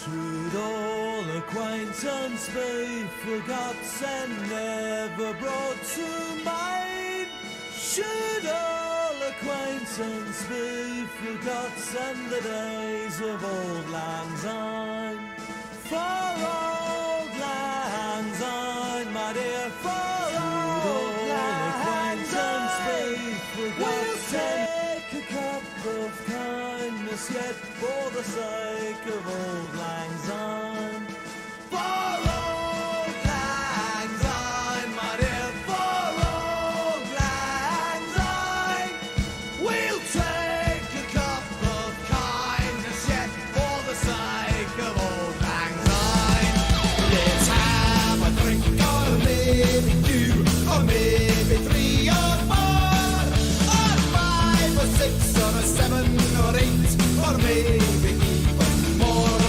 Should all acquaintance be forgot and never brought to mind? Should all acquaintance be forgot and the days of old lang syne? For old lang syne, my dear, for old lang syne, we'll take a cup of kindness yet for the sake of old lang syne. For old lang syne, my dear, for old lang syne, we'll take a cup of kindness yet for the sake of old lang syne. Let's have a drink or maybe two or maybe three or four or five or six or a seven or eight or maybe even more.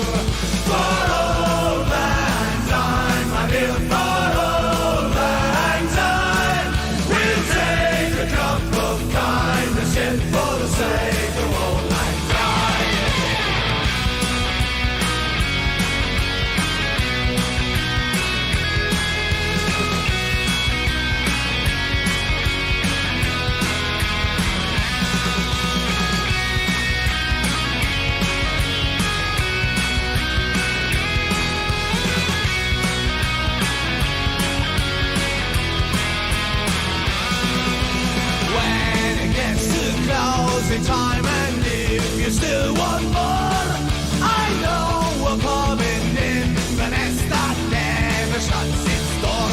For old lang syne, my dear, for old lang syne, we'll take a cup of kindness yet for the sake of old lang syne. When it gets to closing time and if you still want more, I know a pub in Inverness that never shuts its door.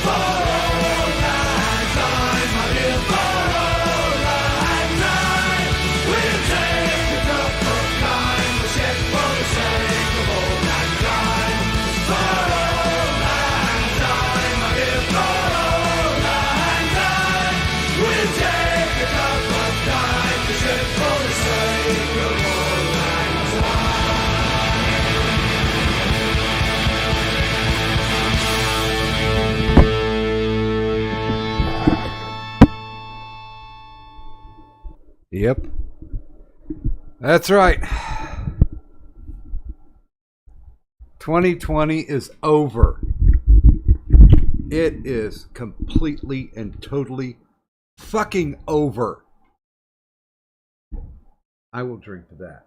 For old lang syne, my dear, for old lang syne, we'll take a cup of kindness yet for the sake of old lang syne. For old lang syne, my dear, for old lang syne, we'll take a cup of kindness yet for the sake of old lang Yep. That's right. 2020 is over. It is completely and totally fucking over. I will drink to that.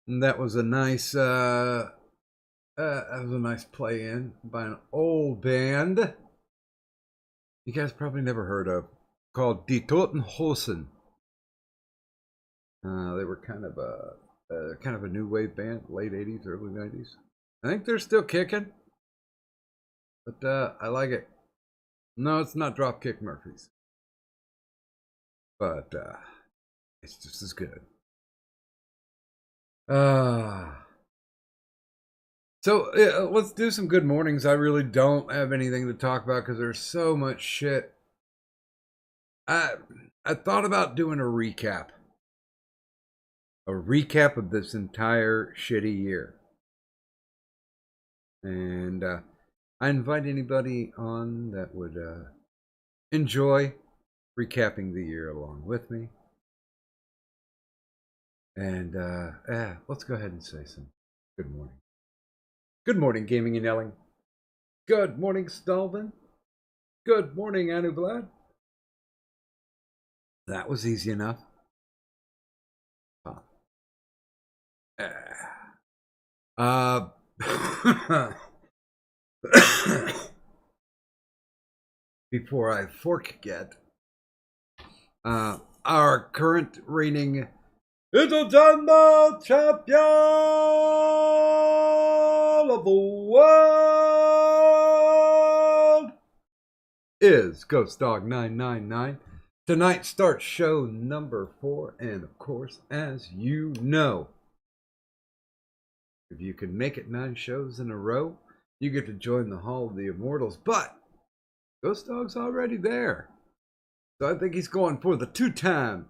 That was a nice play in by an old band you guys probably never heard of, called Die Toten Hosen. They were kind of a new wave band, late 80s, early 90s. I think they're still kicking, but I like it. No, it's not Dropkick Murphys, but it's just as good. So let's do some good mornings. I really don't have anything to talk about because there's so much shit. I thought about doing a recap of this entire shitty year, and I invite anybody on that would enjoy recapping the year along with me. And let's go ahead and say some good morning. Good morning, Gaming and Yelling. Good morning, Stalvin. Good morning, Anublad. That was easy enough. Before I forget, our current reigning International Champion of the world is Ghost Dog 999. Tonight starts show number 4, and of course, as you know, if you can make it 9 shows in a row, you get to join the Hall of the Immortals. But Ghost Dog's already there, so I think he's going for the two-time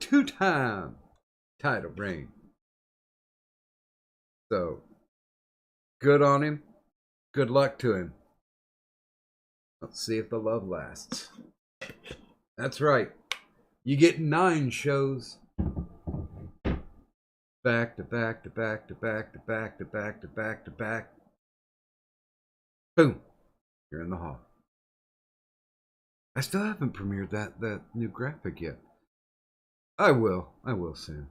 title reign. So good on him. Good luck to him. Let's see if the love lasts. That's right. You get 9 shows. Back to back to back to back to back to back to back to back. Boom. You're in the hall. I still haven't premiered that new graphic yet. I will soon.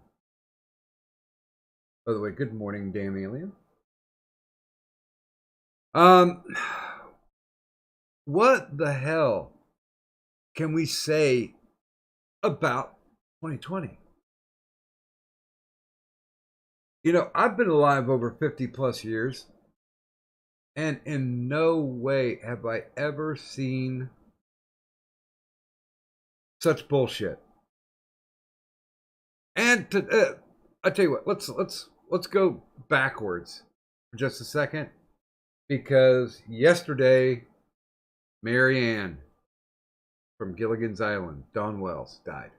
By the way, good morning, damn alien. What the hell can we say about 2020? You know, I've been alive over 50 plus years, and in no way have I ever seen such bullshit. And I tell you what, let's go backwards for just a second, because yesterday, Mary Ann from Gilligan's Island, Dawn Wells, died.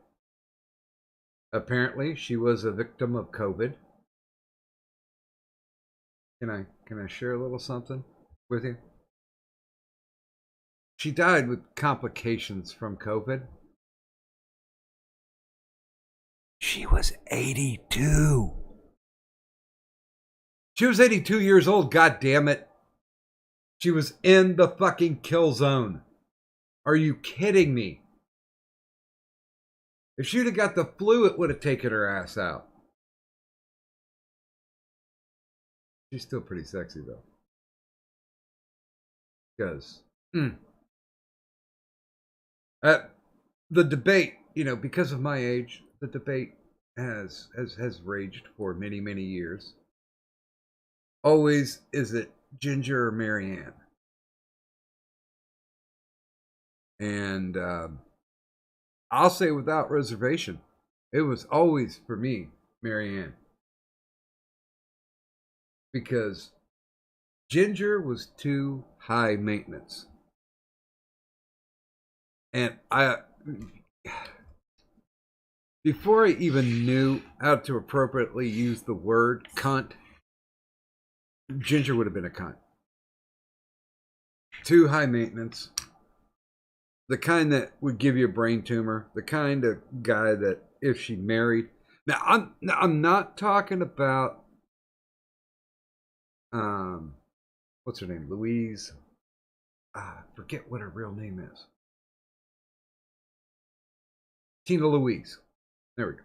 Apparently, she was a victim of COVID. Can I share a little something with you? She died with complications from COVID. She was 82. She was 82 years old, god damn it. She was in the fucking kill zone. Are you kidding me? If she'd have got the flu, it would have taken her ass out. She's still pretty sexy, though. Because the debate, you know, because of my age, the debate has raged for many, many years. Always, is it Ginger or Mary Ann? And I'll say without reservation, it was always, for me, Mary Ann. Because Ginger was too high maintenance. And before I even knew how to appropriately use the word cunt, Ginger would have been a cunt. Too high maintenance. The kind that would give you a brain tumor. The kind of guy that if she married. Now I'm not talking about what's her name? Louise. Forget what her real name is. Tina Louise. There we go.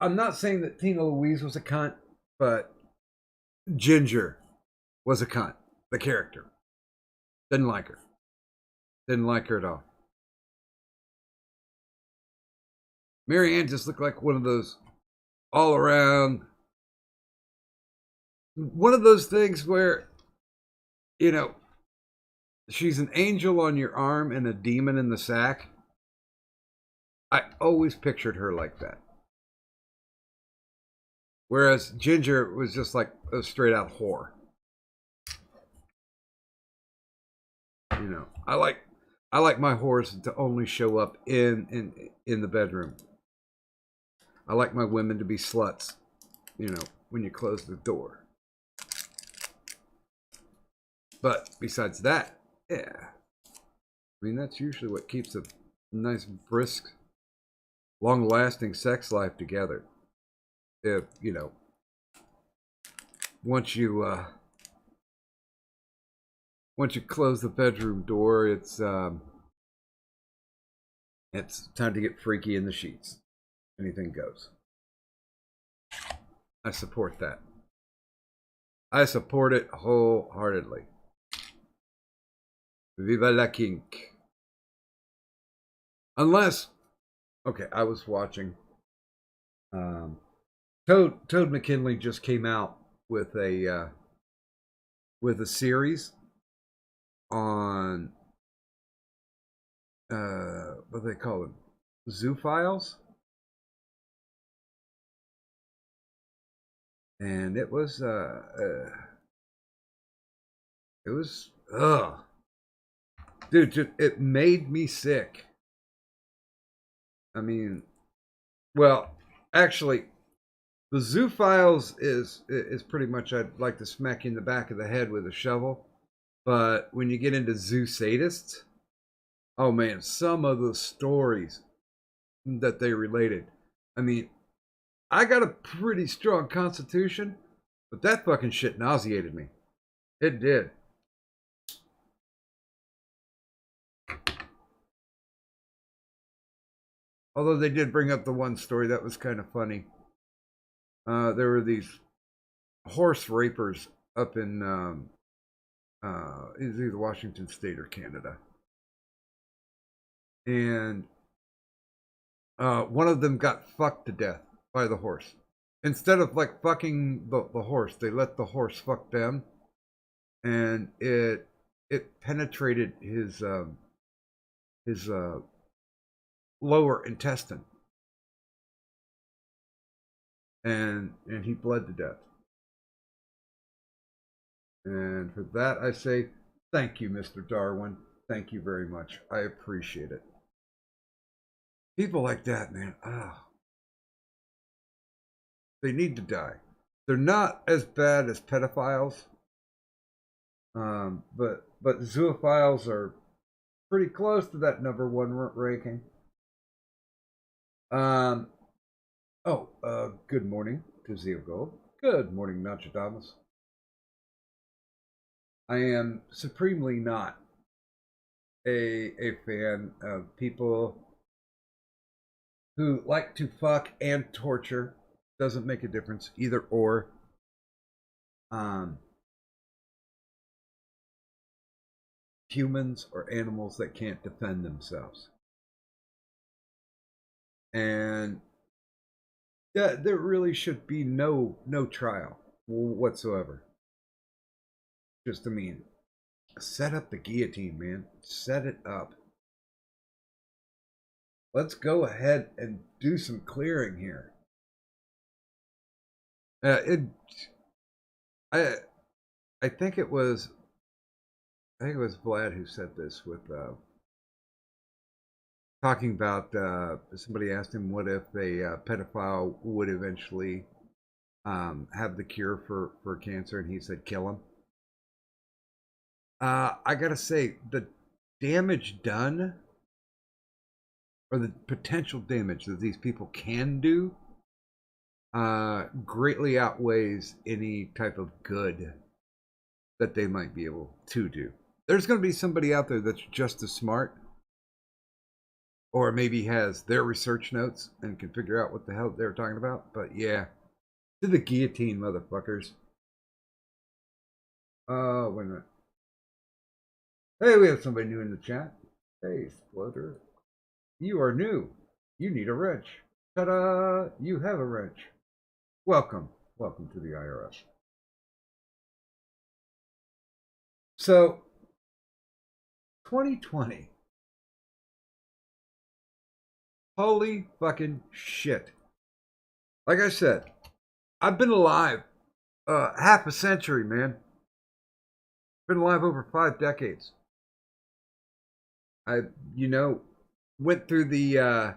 I'm not saying that Tina Louise was a cunt, but Ginger was a cunt. The character. Didn't like her. Didn't like her at all. Mary Ann just looked like one of those all around. One of those things where, you know, she's an angel on your arm and a demon in the sack. I always pictured her like that. Whereas Ginger was just like a straight out whore. You know, I like my whores to only show up in the bedroom. I like my women to be sluts, you know, when you close the door. But besides that, yeah. I mean, that's usually what keeps a nice, brisk, long-lasting sex life together. If, you know, once you close the bedroom door, it's time to get freaky in the sheets. Anything goes. I support that. I support it wholeheartedly. Viva la kink. Unless, okay, I was watching. Toad McKinley just came out with a series on what do they call it? Zoo Files. And it was dude, it made me sick. I mean, well, actually, the Zoo Files is pretty much, I'd like to smack you in the back of the head with a shovel. But when you get into zoo sadists, oh man, some of the stories that they related. I mean, I got a pretty strong constitution, but that fucking shit nauseated me. It did. Although they did bring up the one story that was kind of funny. There were these horse rapers up in is either Washington State or Canada, and one of them got fucked to death by the horse. Instead of like fucking the horse, they let the horse fuck them, and it penetrated his lower intestine, and he bled to death. And for that, I say thank you, Mr. Darwin. Thank you very much. I appreciate it. People like that, man. They need to die. They're not as bad as pedophiles, but zoophiles are pretty close to that number one ranking. Good morning to Zeo Gold. Good morning, Nostradamus. I am supremely not a fan of people who like to fuck and torture. Doesn't make a difference, either or. Humans or animals that can't defend themselves. And yeah, there really should be no trial whatsoever. Just, I mean, set up the guillotine, man. Set it up. Let's go ahead and do some clearing here. I think it was Vlad who said this with talking about somebody asked him what if a pedophile would eventually have the cure for cancer, and he said kill him. I gotta say, the damage done, or the potential damage that these people can do, greatly outweighs any type of good that they might be able to do. There's going to be somebody out there that's just as smart, or maybe has their research notes and can figure out what the hell they're talking about. But yeah, to the guillotine, motherfuckers. Wait a minute. Hey, we have somebody new in the chat. Hey, Splutter. You are new. You need a wrench. Ta-da! You have a wrench. Welcome. Welcome to the IRS. So, 2020. Holy fucking shit. Like I said, I've been alive half a century, man. Been alive over 5 decades. I, went through the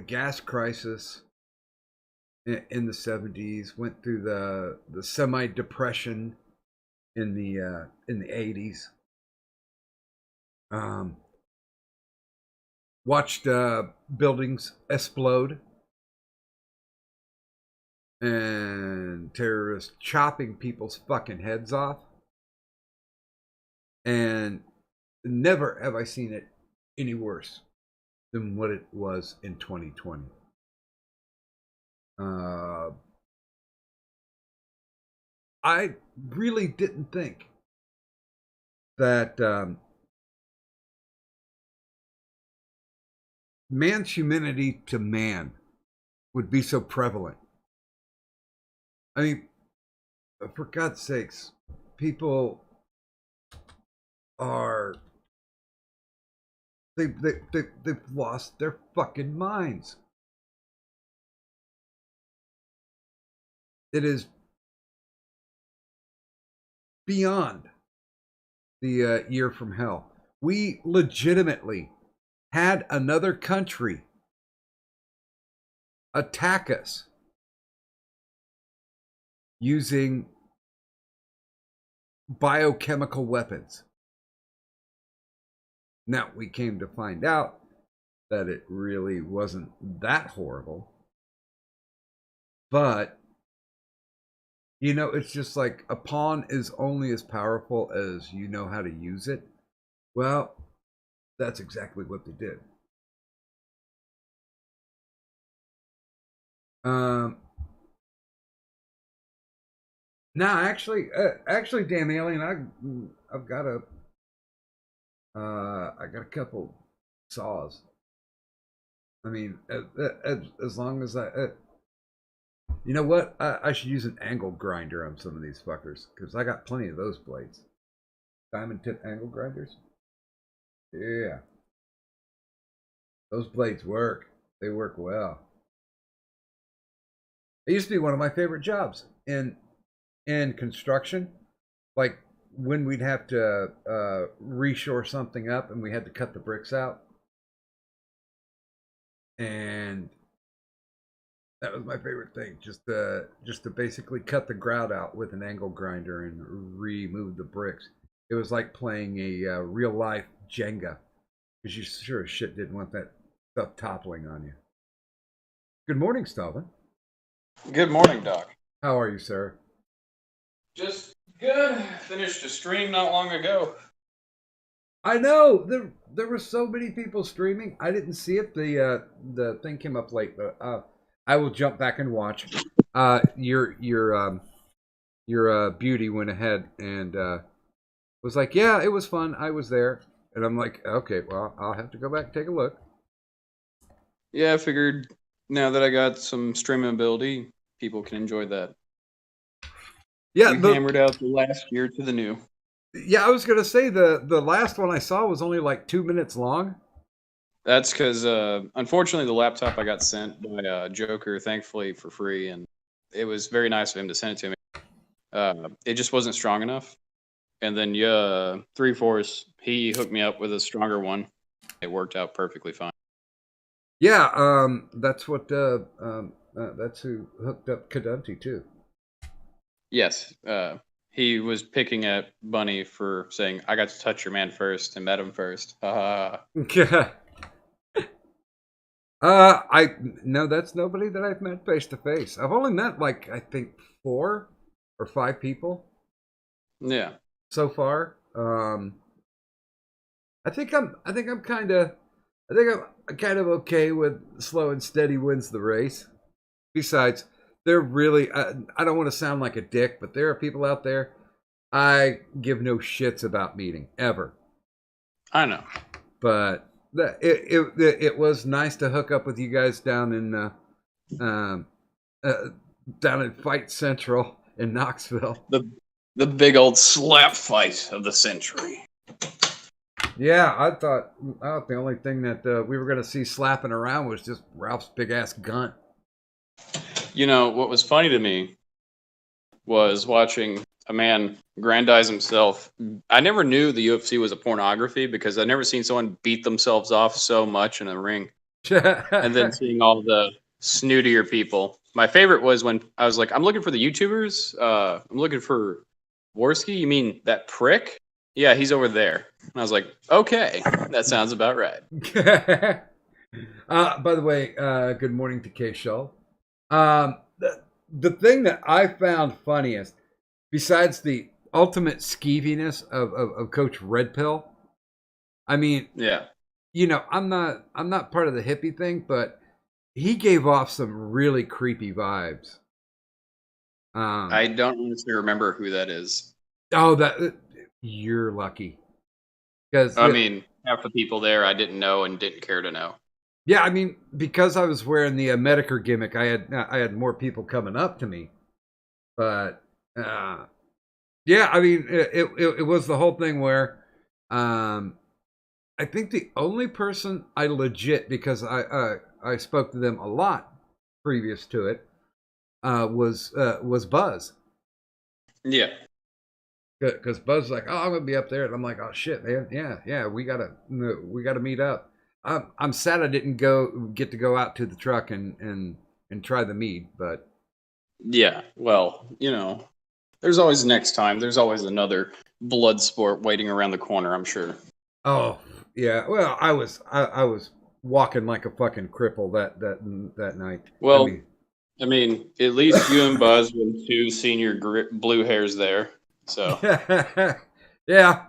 gas crisis in the 70s. Went through the semi-depression in the 80s. Watched buildings explode and terrorists chopping people's fucking heads off. And never have I seen it any worse than what it was in 2020. I really didn't think that man's humanity to man would be so prevalent. I mean, for God's sakes, people are they've lost their fucking minds. It is beyond the year from hell. We legitimately had another country attack us using biochemical weapons. Now, we came to find out that it really wasn't that horrible. But, it's just like a pawn is only as powerful as you know how to use it. Well, that's exactly what they did. Now, actually, damn alien, I've got I got a couple saws. I mean, as long as you know what, I should use an angle grinder on some of these fuckers because I got plenty of those blades. Diamond tip angle grinders. Yeah, those blades work. They work well. It used to be one of my favorite jobs in construction. Like when we'd have to reshore something up and we had to cut the bricks out, and that was my favorite thing. Just to basically cut the grout out with an angle grinder and remove the bricks. It was like playing a real life Jenga, because you sure as shit didn't want that stuff toppling on you. Good morning, Stalvin. Good morning, Doc. How are you, sir? Just good. Finished a stream not long ago. I know there were so many people streaming. I didn't see it. The thing came up late, but I will jump back and watch. Your beauty went ahead and was like, yeah, it was fun. I was there, and I'm like, okay, well, I'll have to go back and take a look. Yeah, I figured now that I got some streaming ability, people can enjoy that. Yeah, we hammered out the last year to the new. Yeah, I was gonna say the last one I saw was only like 2 minutes long. That's because unfortunately the laptop I got sent by Joker, thankfully for free, and it was very nice of him to send it to me. It just wasn't strong enough, and then 3/4 he hooked me up with a stronger one. It worked out perfectly fine. Yeah, that's what that's who hooked up Kadunti too. Yes, he was picking at Bunny for saying, "I got to touch your man first and met him first." I no, that's nobody that I've met face to face. I've only met like I think 4 or 5 people. Yeah. So far, I think I'm kind of okay with slow and steady wins the race. Besides, they're really I don't want to sound like a dick, but there are people out there I give no shits about meeting ever. I know, but it was nice to hook up with you guys down in Fight Central in Knoxville. The big old slap fight of the century. Yeah, I thought the only thing that we were going to see slapping around was just Ralph's big ass gun. You know, what was funny to me was watching a man grandize himself. I never knew the UFC was a pornography because I'd never seen someone beat themselves off so much in a ring. And then seeing all the snootier people. My favorite was when I was like, I'm looking for the YouTubers. I'm looking for Worski. You mean that prick? Yeah, he's over there. And I was like, okay, that sounds about right. By the way, good morning to K. Shull. The thing that I found funniest, besides the ultimate skeeviness of Coach Red Pill, I mean, yeah, I'm not part of the hippie thing, but he gave off some really creepy vibes. I don't honestly remember who that is. Oh, you're lucky. Because I mean, half the people there I didn't know and didn't care to know. Yeah, I mean, because I was wearing the Medicare gimmick, I had more people coming up to me. But yeah, I mean, it was the whole thing where I think the only person I legit, because I spoke to them a lot previous to it, was Buzz. Yeah. Because Buzz was like, oh, I'm gonna be up there, and I'm like, oh shit, man, yeah, we gotta meet up. I'm sad I didn't get to go out to the truck and try the mead, but yeah, well, There's always next time. There's always another blood sport waiting around the corner, I'm sure. Oh yeah. Well, I was walking like a fucking cripple that night. Well, I mean, at least you and Buzz were two senior blue hairs there. So yeah.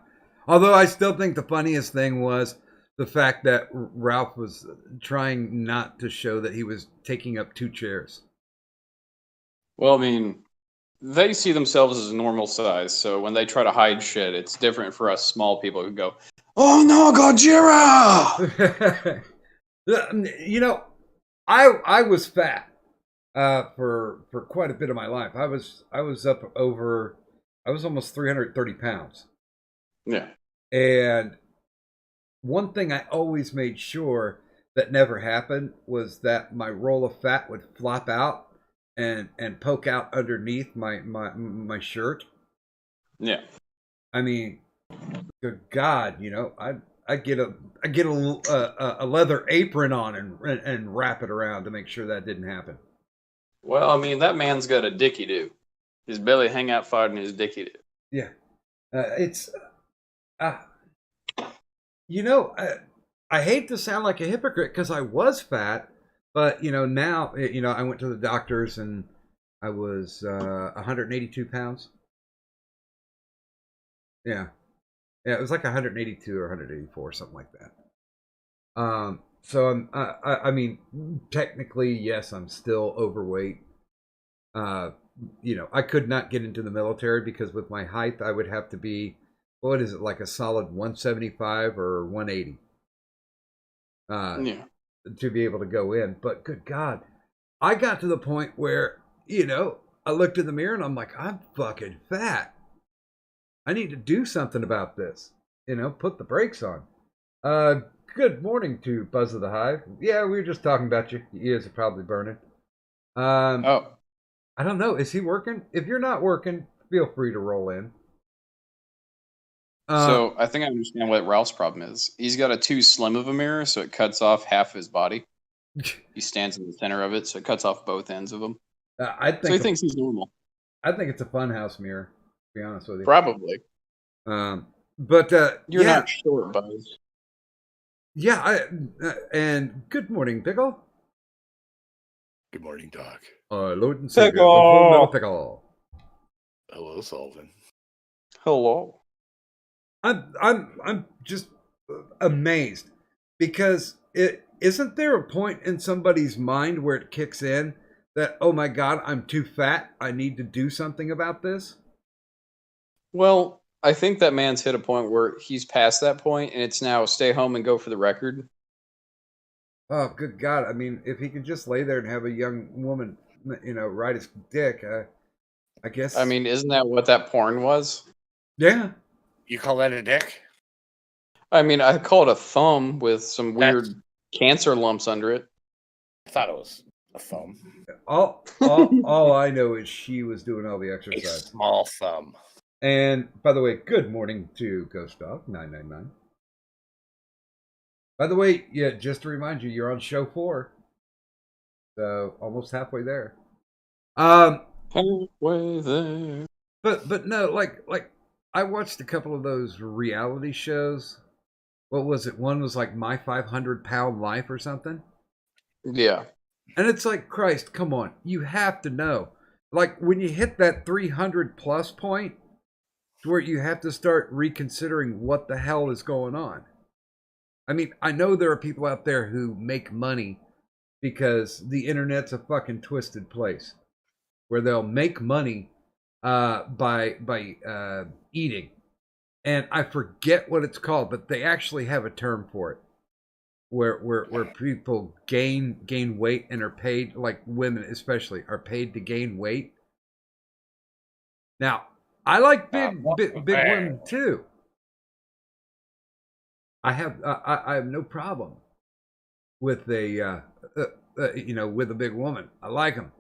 Although I still think the funniest thing was the fact that Ralph was trying not to show that he was taking up 2 chairs. well, I mean, they see themselves as normal size, so when they try to hide shit, it's different for us small people who go, "Oh no, Gojira!" You know, I was fat for quite a bit of my life. I was up over, I was almost 330 pounds. Yeah. And one thing I always made sure that never happened was that my roll of fat would flop out and poke out underneath my shirt. Yeah. I mean, good God, you know, I get a leather apron on and wrap it around to make sure that didn't happen. Well, I mean, that man's got a dicky do. His belly hang out farther than his dicky do. Yeah, it's you know, I hate to sound like a hypocrite because I was fat, but you know now, you know, I went to the doctors and I was 182 pounds. Yeah, yeah, it was like 182 or 184, something like that. So I mean, technically, yes, I'm still overweight. You know, I could not get into the military because with my height, I would have to be, what is it, like a solid 175 or 180 Yeah. to be able to go in. But good God, I got to the point where, you know, I looked in the mirror and I'm like, I'm fucking fat. I need to do something about this. You know, put the brakes on. Good morning to Buzz of the Hive. Yeah, we were just talking about you. Your ears are probably burning. Oh, I don't know. Is he working? If you're not working, feel free to roll in. so I think I understand what Ralph's problem is. He's got a too slim of a mirror, so it cuts off half his body. He stands in the center of it, so it cuts off both ends of him. I So he think thinks he's normal. I think it's a funhouse mirror. To be honest with you. Probably. But You're yeah, not short, Buzz. yeah. And good morning, Pickle. Good morning, Doc. Lord and Savior, the Pickle. full metal Pickle. Hello, Sullivan. Hello. I'm just amazed because it isn't there a point in somebody's mind where it kicks in that, oh my God, I'm too fat. I need to do something about this. Well, I think that man's hit a point where he's past that point, and it's now stay home and go for the record. Oh, good God. I mean, if he could just lay there and have a young woman, you know, ride his dick, I guess. I mean, isn't that what that porn was? Yeah. You call that a dick? I mean, I call it a thumb with some weird cancer lumps under it. I thought it was a thumb. All I know is she was doing all the A exercise. small thumb. And by the way, good morning to Ghost Dog 999. By the way, yeah, just to remind you, you're on show 4, so almost halfway there. Halfway there. But no, like I watched a couple of those reality shows. What was it? One was like My 500-Pound Life or something. Yeah. And it's like, Christ, come on. You have to know. Like when you hit that 300 plus point, to where you have to start reconsidering what the hell is going on. I mean, I know there are people out there who make money because the internet's a fucking twisted place where they'll make money by eating. And I forget what it's called, but they actually have a term for it. Where people gain weight and are paid, like women especially, are paid to gain weight. Now, I like big women too. I have no problem with a you know, with a big woman. I like them,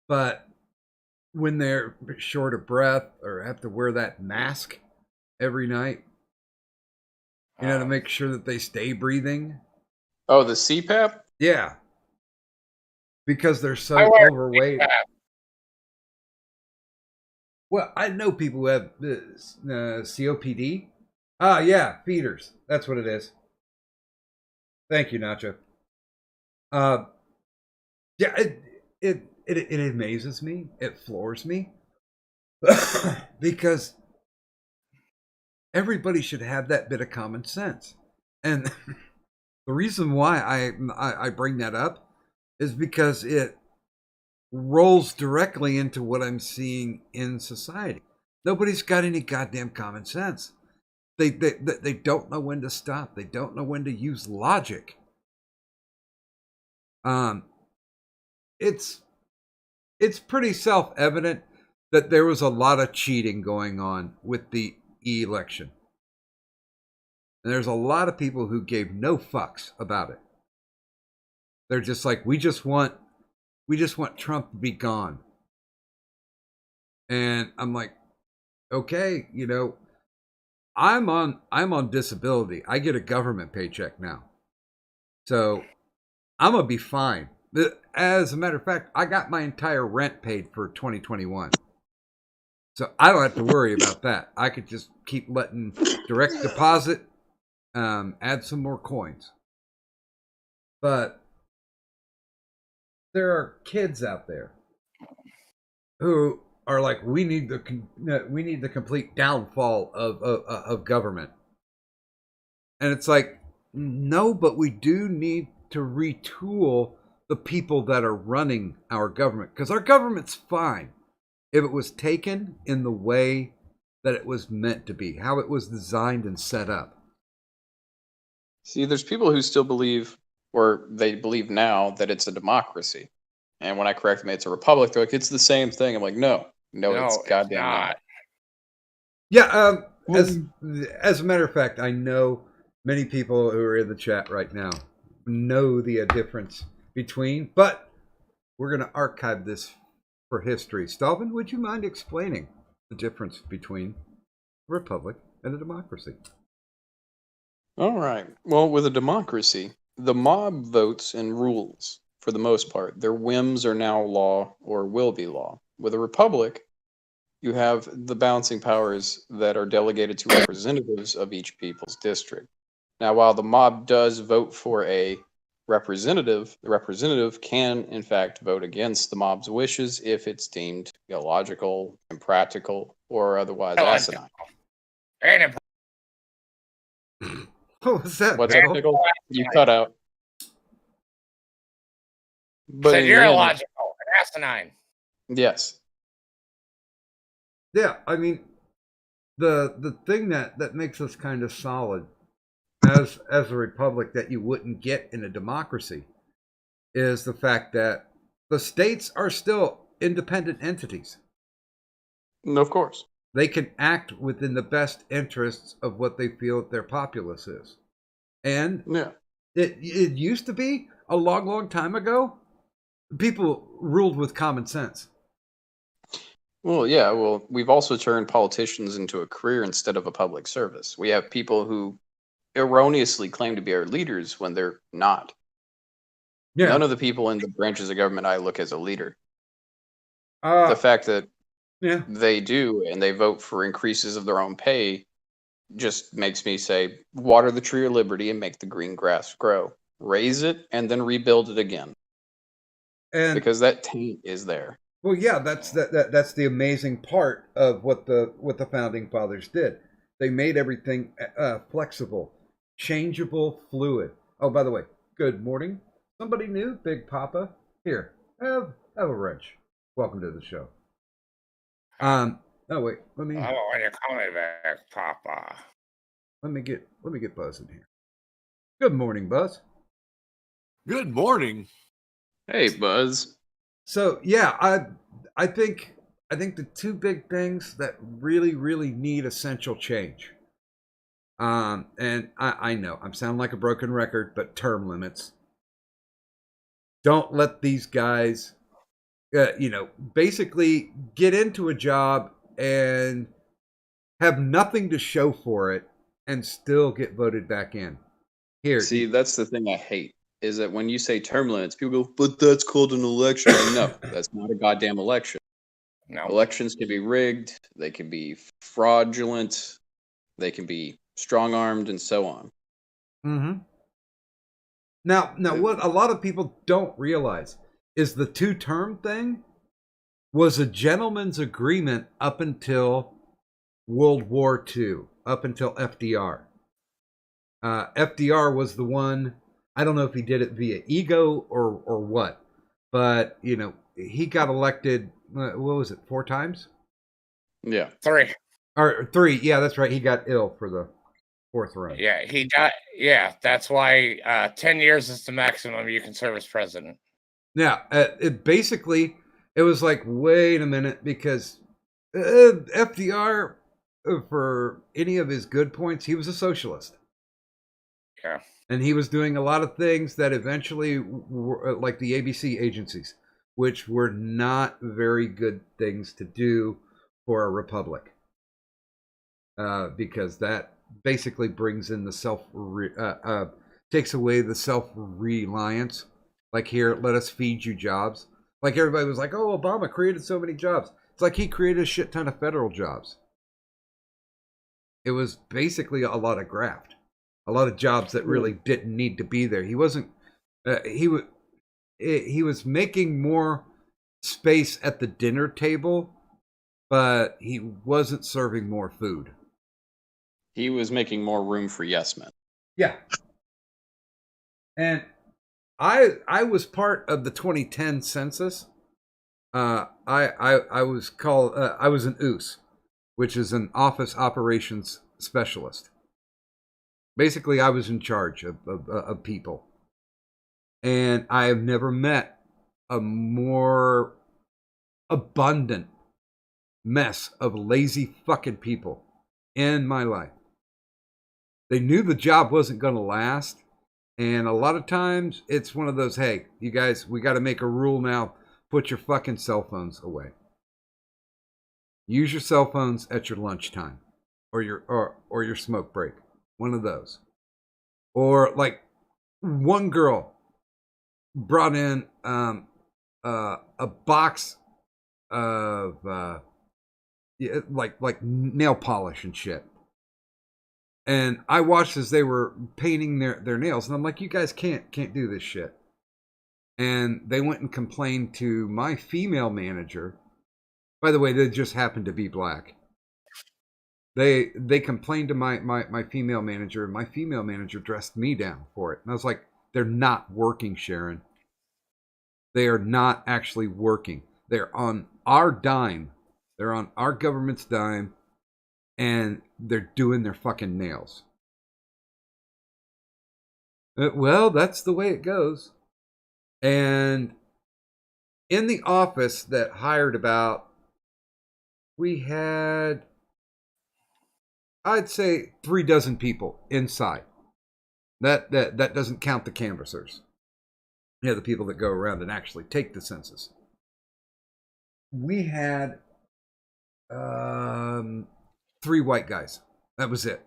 but when they're short of breath or have to wear that mask every night, you know, to make sure that they stay breathing. Oh, the CPAP? Yeah, because they're so overweight. Well, I know people who have COPD. Ah, yeah, feeders. That's what it is. Thank you, Nacho. Uh, yeah, it amazes me. It floors me because everybody should have that bit of common sense. And the reason why I bring that up is because it rolls directly into what I'm seeing in society. Nobody's got any goddamn common sense. They don't know when to stop. They don't know when to use logic. Um, it's pretty self-evident that there was a lot of cheating going on with the election. And there's a lot of people who gave no fucks about it. They're just like, we just want Trump to be gone. And I'm like, okay, I'm on disability. I get a government paycheck now. So I'm gonna be fine. As a matter of fact, I got my entire rent paid for 2021. So I don't have to worry about that. I could just keep letting direct deposit, add some more coins. But there are kids out there who are like, we need the complete downfall of government. And it's like, no, but we do need to retool the people that are running our government, because our government's fine if it was taken in the way that it was meant to be, how it was designed and set up. See, there's people who still believe, or they believe now, that it's a democracy. And when I correct them, it's a republic. They're like, it's the same thing. I'm like, no, it's goddamn not. Yeah, as a matter of fact, I know many people who are in the chat right now know the difference between, but we're going to archive this for history. Stalvin, would you mind explaining the difference between a republic and a democracy? All right. Well, with a democracy, the mob votes and rules for the most part. Their whims are now law or will be law. With a republic, you have the balancing powers that are delegated to representatives of each people's district. Now, while the mob does vote for a representative, the representative can, in fact, vote against the mob's wishes if it's deemed illogical, impractical, or otherwise asinine. What was that? What's that, Pickle? You cut out. But Said in you're the end, illogical and asinine. yes. Yeah, I mean, the thing that makes us kind of solid as a republic that you wouldn't get in a democracy is the fact that the states are still independent entities. Of course. They can act within the best interests of what they feel their populace is. And Yeah. it used to be a long, long time ago, people ruled with common sense. Well, yeah. Well, we've also turned politicians into a career instead of a public service. We have people who erroneously claim to be our leaders when they're not. Yeah. None of the people in the branches of government I look as a leader. The The fact that yeah. they do and they vote for increases of their own pay just makes me say, water the tree of liberty and make the green grass grow. Raise it and then rebuild it again. And because that taint is there. well, yeah, that's that's the amazing part of what the founding fathers did. They made everything flexible, changeable, fluid. Oh, by the way, good morning. Somebody new, Big Papa. Here, have a wrench. Welcome to the show. Oh wait, let me. I don't want you to call me back, Papa. Let me get Buzz in here. Good morning, Buzz. Good morning. Hey, Buzz. So yeah, I think the two big things that really need essential change. And I know I'm sounding like a broken record, but term limits. Don't let these guys, basically get into a job and have nothing to show for it and still get voted back in. Here, See, that's the thing I hate, is that when you say term limits, people go, but that's called an election. Like, no, that's not a goddamn election. No. Elections can be rigged, they can be fraudulent, they can be strong-armed, and so on. Mm-hmm. Now, what a lot of people don't realize is the two-term thing was a gentleman's agreement up until World War II, up until FDR. FDR was the one. I don't know if he did it via ego or what, but he got elected. What was it? 4 times? Yeah. 3. Or 3? Yeah, that's right. He got ill for the 4th run. Yeah, he got. Yeah, that's why 10 years is the maximum you can serve as president. Yeah, it was like, wait a minute, because FDR, for any of his good points, he was a socialist. Yeah. And he was doing a lot of things that eventually were like the ABC agencies, which were not very good things to do for a republic. Because that basically brings in the takes away the self-reliance. Like, here, let us feed you jobs. Like, everybody was like, oh, Obama created so many jobs. It's like he created a shit ton of federal jobs. It was basically a lot of graft. A lot of jobs that really didn't need to be there. He wasn't. He was making more space at the dinner table, but he wasn't serving more food. He was making more room for yes men. Yeah. And I was part of the 2010 census. I was called I was an OOS, which is an office operations specialist. Basically, I was in charge of people. And I have never met a more abundant mess of lazy fucking people in my life. They knew the job wasn't going to last. And a lot of times it's one of those, hey, you guys, we got to make a rule now. Put your fucking cell phones away. Use your cell phones at your lunchtime or your smoke break. One of those. Or like one girl brought in a box of like nail polish and shit. And I watched as they were painting their nails, and I'm like, you guys can't do this shit. And they went and complained to my female manager. By the way, they just happened to be black. They complained to my female manager, and my female manager dressed me down for it. And I was like, they're not working, Sharon. They are not actually working. They're on our dime. They're on our government's dime, and they're doing their fucking nails. Well, that's the way it goes. And in the office that hired about, we had, I'd say, 3 dozen people inside. That doesn't count the canvassers. Yeah, the people that go around and actually take the census. We had 3 white guys. That was it.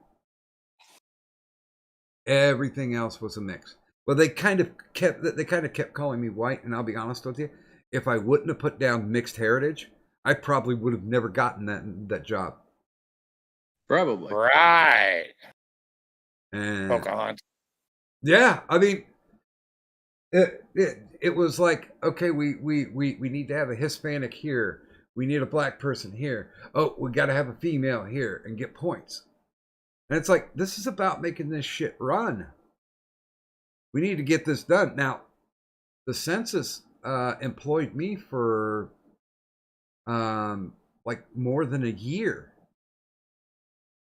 Everything else was a mix. Well, they kind of kept calling me white, and I'll be honest with you, if I wouldn't have put down mixed heritage, I probably would have never gotten that job. Probably. Right. And Pocahontas. yeah, I mean, it was like, okay, we need to have a Hispanic here. We need a black person here. Oh, we got to have a female here and get points. And it's like, this is about making this shit run. We need to get this done. Now, the census employed me for like more than a year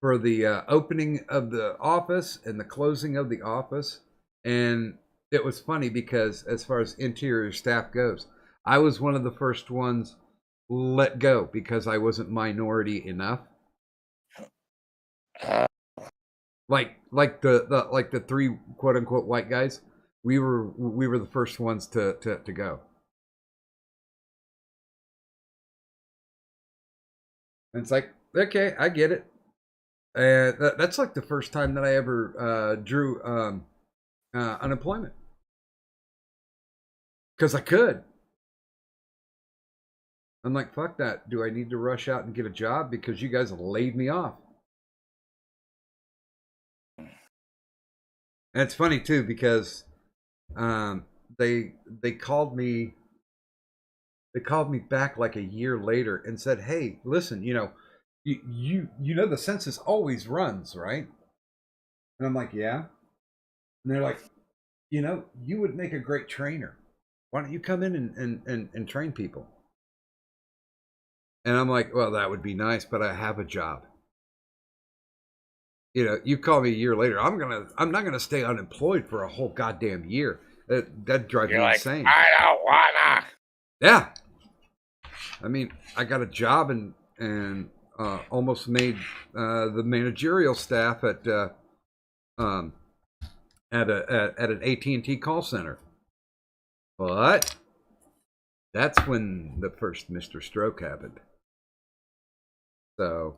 for the opening of the office and the closing of the office. And it was funny because as far as interior staff goes, I was one of the first ones let go because I wasn't minority enough. Like the 3 quote unquote white guys, we were the first ones to go. And it's like, okay, I get it. And that's like the first time that I ever drew unemployment because I could. I'm like, fuck that. Do I need to rush out and get a job because you guys laid me off? And it's funny too because they called me back like a year later and said, "Hey, listen, you know the census always runs, right?" And I'm like, "Yeah." And they're like, you would make a great trainer. Why don't you come in and train people? And I'm like, well, that would be nice, but I have a job. You call me a year later, I'm not gonna stay unemployed for a whole goddamn year. That drives You're me like, insane. I don't wanna. Yeah, I mean, I got a job and almost made the managerial staff at an AT&T call center, but that's when the first Mr. Stroke happened. So,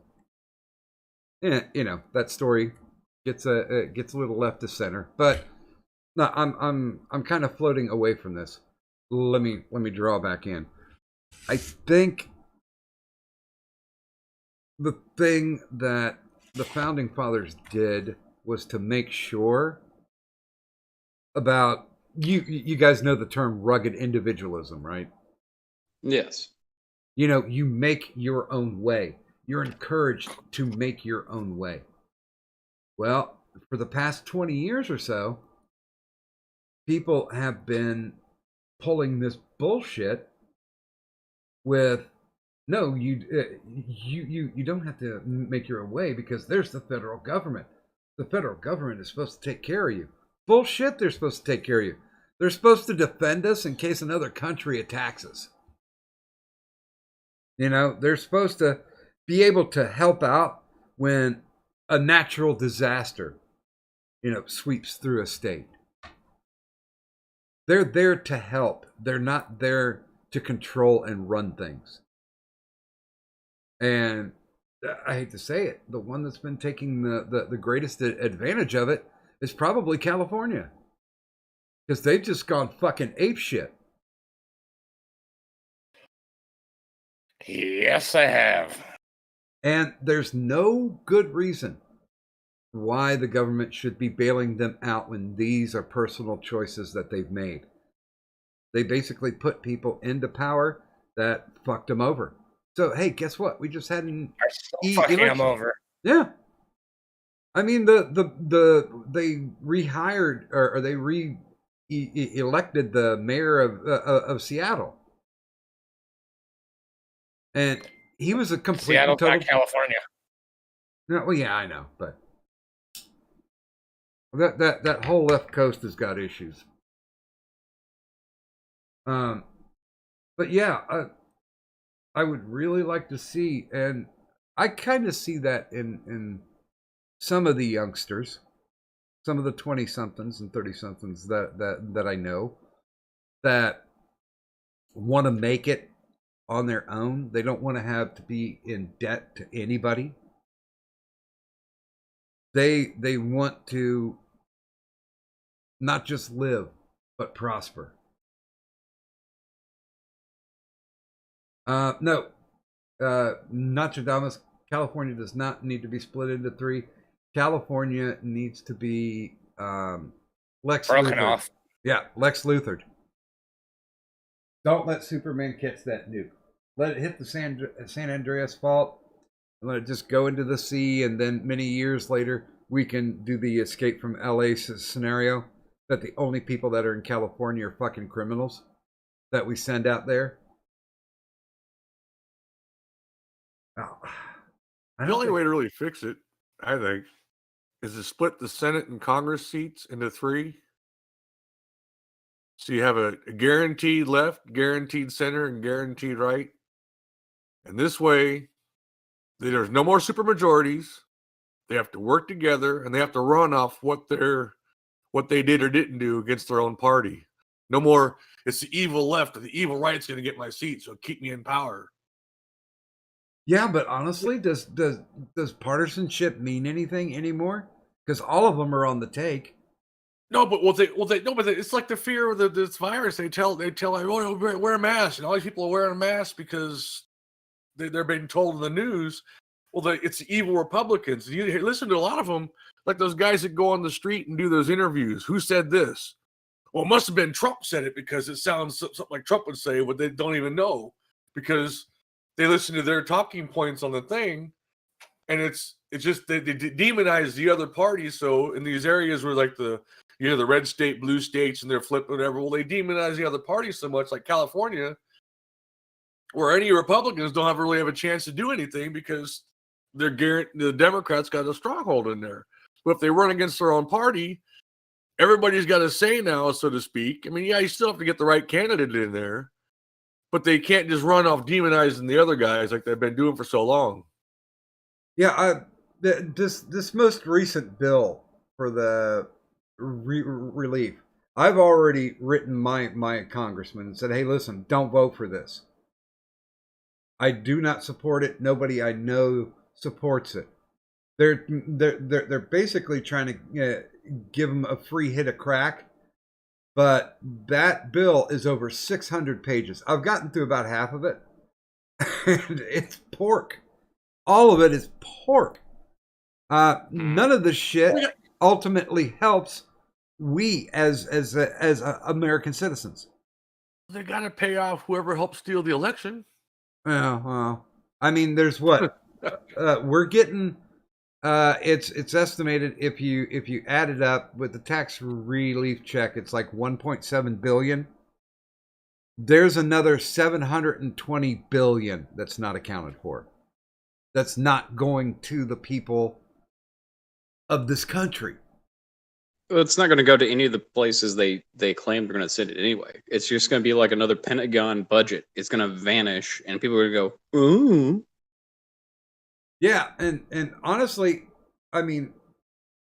yeah, that story gets a little left to center, but no, I'm kind of floating away from this. Let me draw back in. I think the thing that the founding fathers did was to make sure about you guys know the term rugged individualism, right? Yes. You make your own way. You're encouraged to make your own way. Well, for the past 20 years or so, people have been pulling this bullshit with no, you don't have to make your own way because there's the federal government. The federal government is supposed to take care of you. Bullshit, they're supposed to take care of you. They're supposed to defend us in case another country attacks us. They're supposed to be able to help out when a natural disaster, sweeps through a state. They're there to help. They're not there to control and run things. And I hate to say it, the one that's been taking the greatest advantage of it is probably California. Because they've just gone fucking apeshit. Yes, I have. And there's no good reason why the government should be bailing them out when these are personal choices that they've made. They basically put people into power that fucked them over. So, hey, guess what? We just had an fucking election. them over. Yeah. I mean, they rehired or they elected the mayor of Seattle. And he was a complete Seattle's not California. No, well, yeah, I know, but that whole left coast has got issues. But yeah, I would really like to see, and I kind of see that in some of the youngsters, some of the 20-somethings and 30-somethings that I know that want to make it on their own. They don't want to have to be in debt to anybody. They want to not just live, but prosper. No, Nostradamus, California does not need to be split into three. California needs to be Lex Broken Luthor. off. Yeah, Lex Luthor. Don't let Superman catch that nuke. Let it hit the San Andreas fault and let it just go into the sea, and then many years later we can do the escape from LA scenario that the only people that are in California are fucking criminals that we send out there. Oh, The only way to really fix it, I think, is to split the Senate and Congress seats into three. So you have a guaranteed left, guaranteed center, and guaranteed right. And this way, there's no more supermajorities. They have to work together, and they have to run off what they did or didn't do against their own party. No more, it's the evil left or the evil right's going to get my seat, so keep me in power. Yeah, but honestly, does partisanship mean anything anymore? Because all of them are on the take. No, but it's like the fear of this virus. They tell like, oh, wear a mask, and all these people are wearing a mask because they're being told in the news. Well, it's evil Republicans. You listen to a lot of them, like those guys that go on the street and do those interviews. Who said this? Well, it must have been Trump said it because it sounds something like Trump would say, but they don't even know because they listen to their talking points on the thing, and it's just they demonize the other party. So in these areas where like the red state, blue states, and they're flipping whatever, well, they demonize the other party so much, like California, where any Republicans don't really have a chance to do anything because the Democrats got a stronghold in there. But if they run against their own party, everybody's got a say now, so to speak. I mean, yeah, you still have to get the right candidate in there, but they can't just run off demonizing the other guys like they've been doing for so long. Yeah, this most recent bill for the relief, I've already written my congressman and said, hey, listen, don't vote for this. I do not support it. Nobody I know supports it. They're basically trying to give them a free hit of crack, but that bill is over 600 pages. I've gotten through about half of it, and it's pork. All of it is pork. None of the shit ultimately helps we as American citizens. They got to pay off whoever helped steal the election. Yeah, well, I mean, there's what we're getting. It's estimated if you add it up with the tax relief check, it's like 1.7 billion. There's another 720 billion that's not accounted for. That's not going to the people of this country. Well, it's not going to go to any of the places they claim they're going to send it anyway. It's just going to be like another Pentagon budget. It's going to vanish, and people are going to go, ooh. Yeah, and honestly, I mean,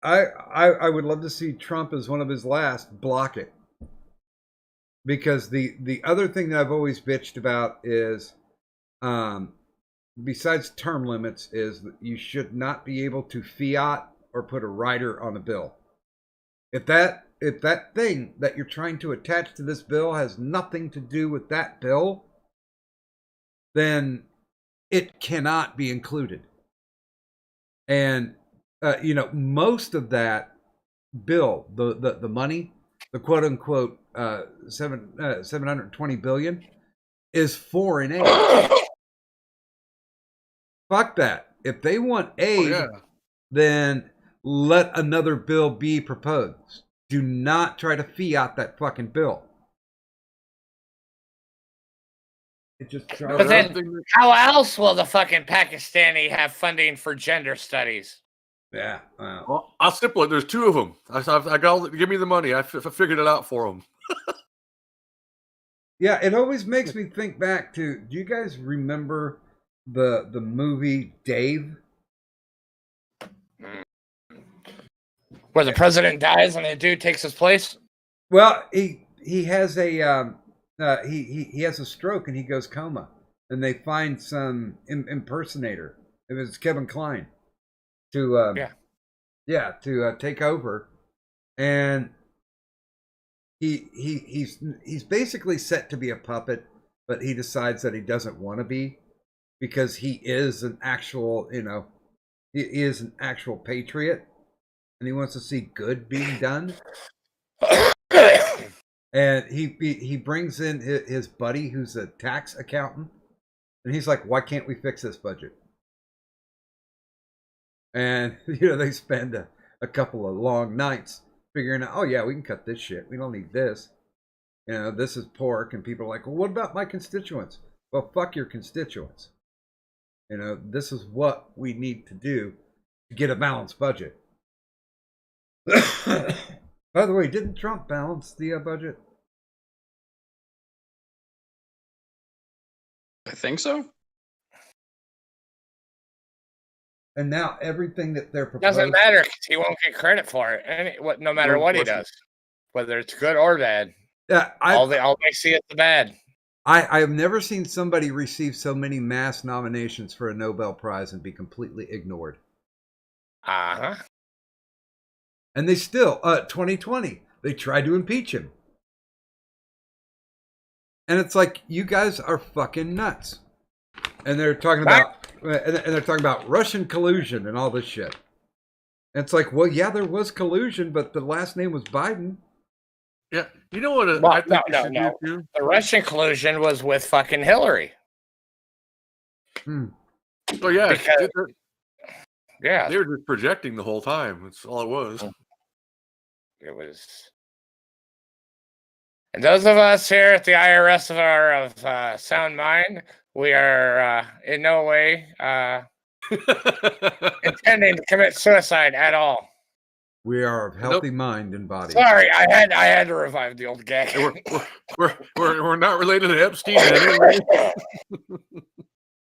I would love to see Trump as one of his last block it. Because the other thing that I've always bitched about is, besides term limits, is that you should not be able to fiat or put a rider on a bill. If that thing that you're trying to attach to this bill has nothing to do with that bill, then it cannot be included. And most of that bill, the money, the quote unquote 720 billion, is foreign aid. Fuck that. If they want aid, then let another bill be proposed. Do not try to fiat that fucking bill. It just But then, how else will the fucking Pakistani have funding for gender studies? Yeah. Well, I'll simple it. There's two of them. I got. Give me the money. I figured it out for them. Yeah, it always makes me think back to. Do you guys remember the movie Dave? Where the president dies and the dude takes his place? Well, he has a he has a stroke and he goes coma, and they find some impersonator. It was Kevin Kline to take over, and he's basically set to be a puppet, but he decides that he doesn't want to be because he is an actual he is an actual patriot. And he wants to see good being done. And he brings in his buddy who's a tax accountant. And he's like, why can't we fix this budget? And, they spend a couple of long nights figuring out, oh, yeah, we can cut this shit. We don't need this. This is pork. And people are like, well, what about my constituents? Well, fuck your constituents. This is what we need to do to get a balanced budget. By the way, didn't Trump balance the budget? I think so. And now everything that they're proposing doesn't matter because he won't get credit for it. No matter what he does, whether it's good or bad. Yeah, all they see is the bad. I have never seen somebody receive so many mass nominations for a Nobel Prize and be completely ignored. Uh-huh. And they still, 2020, They tried to impeach him. And it's like, you guys are fucking nuts. And they're talking about Russian collusion and all this shit. And it's like, well, yeah, there was collusion, but the last name was Biden. Yeah, you know what? Well, I think no. do too? The Russian collusion was with fucking Hillary. Oh yeah, Because- Yeah, they were just projecting the whole time. That's all it was. it was. And those of us here at the IRS of sound mind, we are in no way intending to commit suicide at all. We are of healthy mind and body. Sorry, I had to revive the old gag. We're not related to Epstein in any way.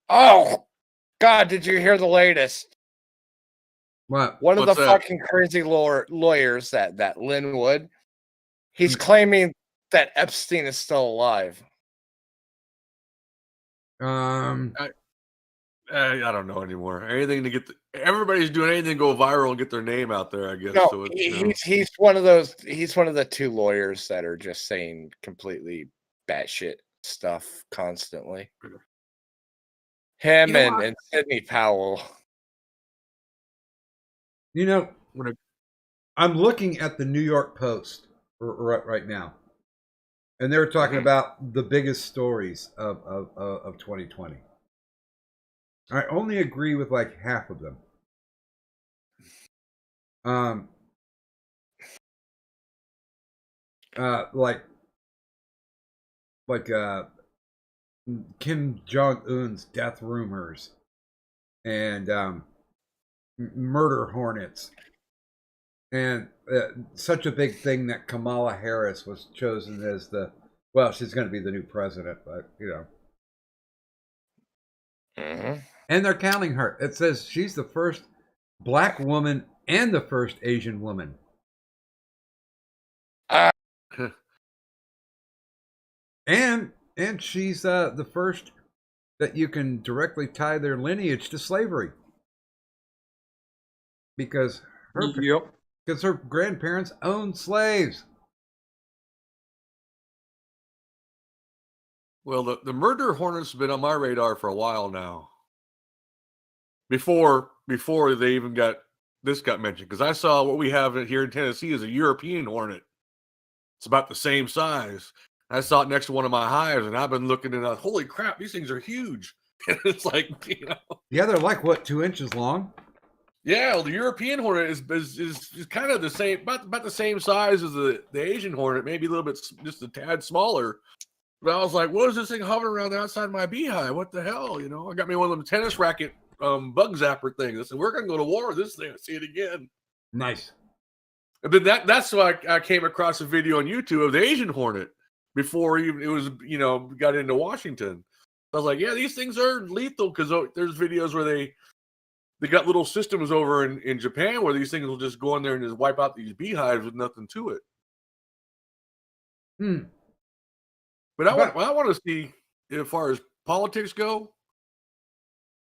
Oh, God, did you hear the latest? What? One of What's the that? fucking crazy lawyers, that Lynn Wood, he's claiming that Epstein is still alive. I don't know anymore. Anything to get everybody's doing anything to go viral and get their name out there, I guess. No, So it's, he's one of those. He's one of the two lawyers that are just saying completely batshit stuff constantly. Him You know what? and Sidney Powell. You know, I'm looking at the New York Post right now. And they were talking about the biggest stories of 2020. I only agree with like half of them. Like Kim Jong-un's death rumors and murder hornets. And such a big thing that Kamala Harris was chosen as she's going to be the new president, but you know. Mm-hmm. And they're counting her. It says she's the first black woman and the first Asian woman. And she's the first that you can directly tie their lineage to slavery. Because her grandparents owned slaves. well, the murder hornets have been on my radar for a while now. Before they even got mentioned, because I saw what we have here in Tennessee is a European hornet. It's about the same size. I saw it next to one of my hives, and I've been looking and holy crap, these things are huge. It's like, yeah, they're like what, 2 inches long? Yeah, well, the European hornet is kind of the same, about the same size as the Asian hornet, maybe a little bit just a tad smaller. But I was like, what is this thing hovering around the outside of my beehive? What the hell? You know, I got me one of them tennis racket bug zapper things. I said, we're gonna go to war with this thing. I see it again. Nice. But that's why I came across a video on YouTube of the Asian hornet before even it was, got into Washington. I was like, yeah, these things are lethal because there's videos where they got little systems over in Japan where these things will just go in there and just wipe out these beehives with nothing to it. But I want to see, as far as politics go,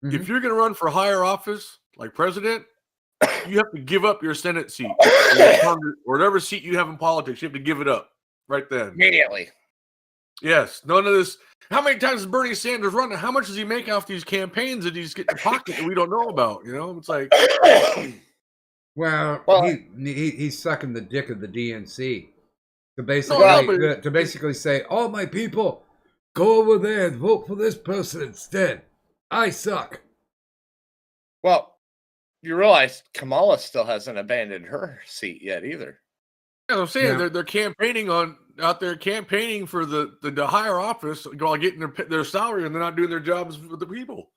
if you're going to run for higher office, like president, you have to give up your Senate seat or whatever seat you have in politics. You have to give it up right then. Immediately. Yes. None of this. How many times is Bernie Sanders running? How much does he make off these campaigns that he's getting in the pocket that we don't know about? It's like. Well, he's sucking the dick of the DNC to basically say, all my people, go over there and vote for this person instead. I suck. Well, you realize Kamala still hasn't abandoned her seat yet either. Yeah, I'm saying they're campaigning out there campaigning for the higher office while getting their salary, and they're not doing their jobs with the people.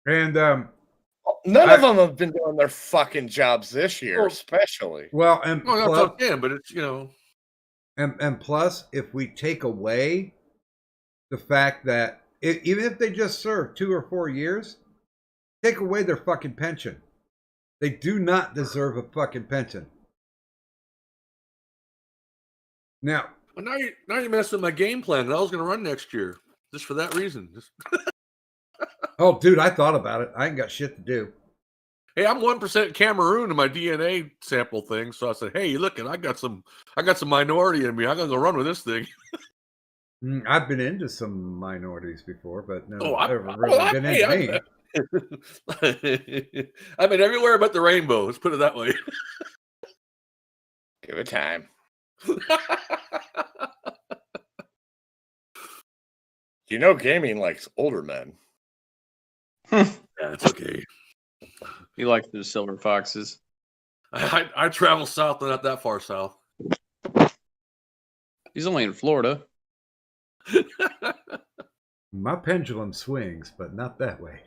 And none of them have been doing their fucking jobs this year, especially. Well, and that's what I'm saying, but it's and plus, if we take away the fact that even if they just serve 2 or 4 years, take away their fucking pension, they do not deserve a fucking pension. Now you're messing with my game plan that I was going to run next year just for that reason. Oh, dude, I thought about it. I ain't got shit to do. Hey, I'm 1% Cameroon in my DNA sample thing. So I said, hey, look, I got some minority in me. I'm gonna go run with this thing. I've been into some minorities before, but none Oh, have ever really been into me. I've been everywhere but the rainbow. Let's put it that way. Give it time. You know, gaming likes older men. Yeah, it's okay. You like the silver foxes. I travel south, but not that far south. He's only in Florida. My pendulum swings, but not that way.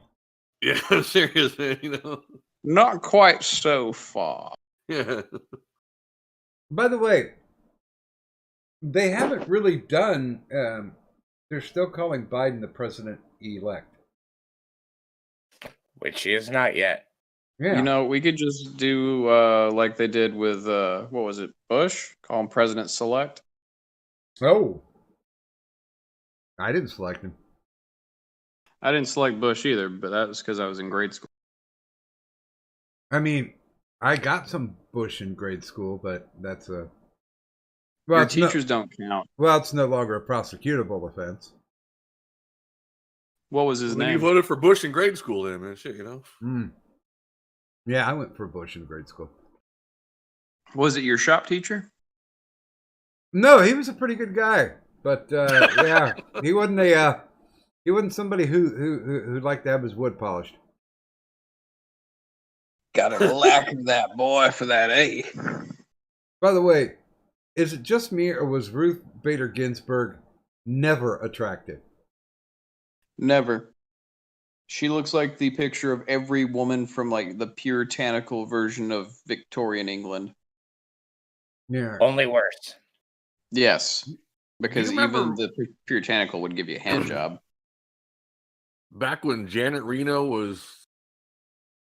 Yeah, I'm serious, man. You know. Not quite so far. Yeah. By the way, they haven't really done. They're still calling Biden the president-elect. Which he is not yet. Yeah. You know, we could just do like they did with what was it, Bush? Call him president-select. Oh, I didn't select him. I didn't select Bush either, but that was because I was in grade school. I mean, I got some Bush in grade school, but that's a Your it's no- teachers don't count. well, it's no longer a prosecutable offense. What was his When you name? voted for Bush in grade school, then, man, shit, you know. Yeah, I went for Bush in grade school. Was it your shop teacher? No, he was a pretty good guy, but yeah, he wasn't somebody who liked to have his wood polished. Got a lack of that boy for that A. By the way, is it just me or was Ruth Bader Ginsburg never attractive? Never. She looks like the picture of every woman from like the puritanical version of Victorian England. Yeah. Only worse. Yes, because remember- even the puritanical would give you a hand job. Back when Janet Reno was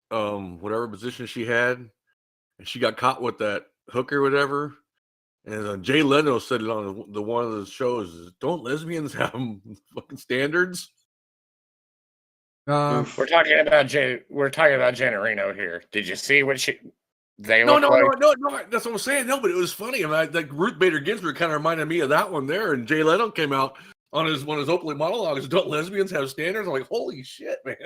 whatever position she had, and she got caught with that hook or whatever, and Jay Leno said it on the one of the shows, is, don't lesbians have fucking standards? Um, We're talking about Janet Reno here. Did you see what they No, look like? no. That's what I'm saying. No, but it was funny. I mean, like Ruth Bader Ginsburg kind of reminded me of that one there. And Jay Leno came out on one of his opening monologues. Don't lesbians have standards? I'm like, holy shit, man.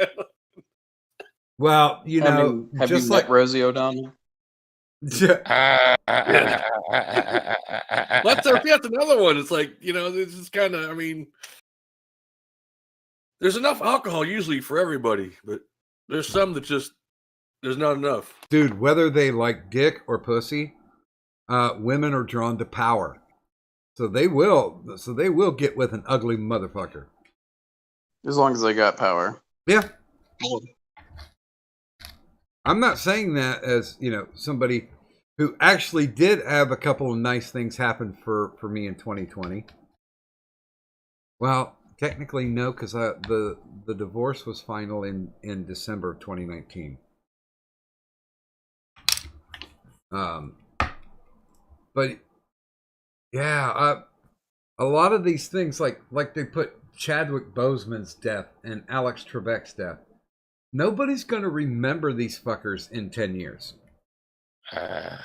well, you know, I mean, have just you like met Rosie O'Donnell? That's another one. It's like, you know, this is kind of. I mean, there's enough alcohol usually for everybody, but there's some that just there's not enough. dude, whether they like dick or pussy, women are drawn to power. So they will get with an ugly motherfucker. As long as they got power. Yeah. I'm not saying that as, you know, somebody who actually did have a couple of nice things happen for me in 2020. Well, technically no, because the divorce was final in December of 2019. But yeah, a lot of these things, like they put Chadwick Boseman's death and Alex Trebek's death. Nobody's going to remember these fuckers in 10 years. I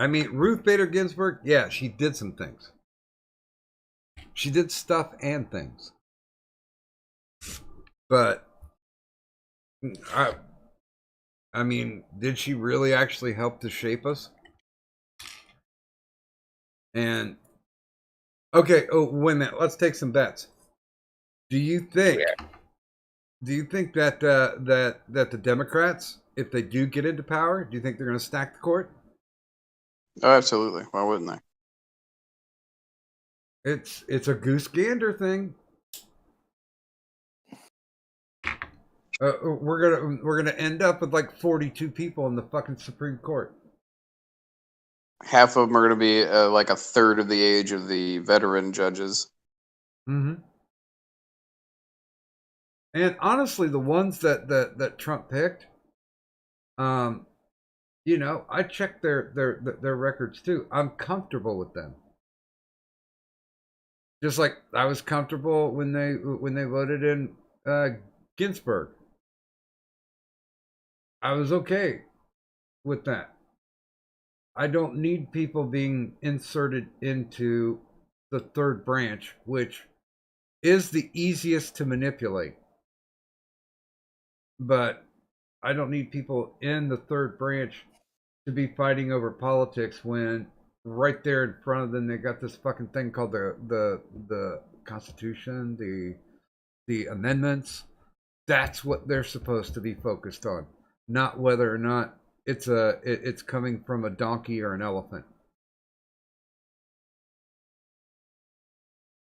mean, Ruth Bader Ginsburg, yeah, she did some things. She did stuff and things. But I mean, did she really actually help to shape us? And okay, oh wait a minute, let's take some bets. Do you think that that the Democrats, if they do get into power, do you think they're going to stack the court? Oh, absolutely. Why wouldn't they? It's a goose gander thing. We're gonna end up with like 42 people in the fucking Supreme Court. Half of them are going to be like a third of the age of the veteran judges. Mm-hmm. And honestly, the ones that Trump picked, you know, I checked their records too. I'm comfortable with them. Just like I was comfortable when they voted in Ginsburg. I was okay with that. I don't need people being inserted into the third branch, which is the easiest to manipulate. But I don't need people in the third branch to be fighting over politics when right there in front of them they got this fucking thing called the Constitution, the amendments. That's what they're supposed to be focused on, not whether or not it's coming from a donkey or an elephant.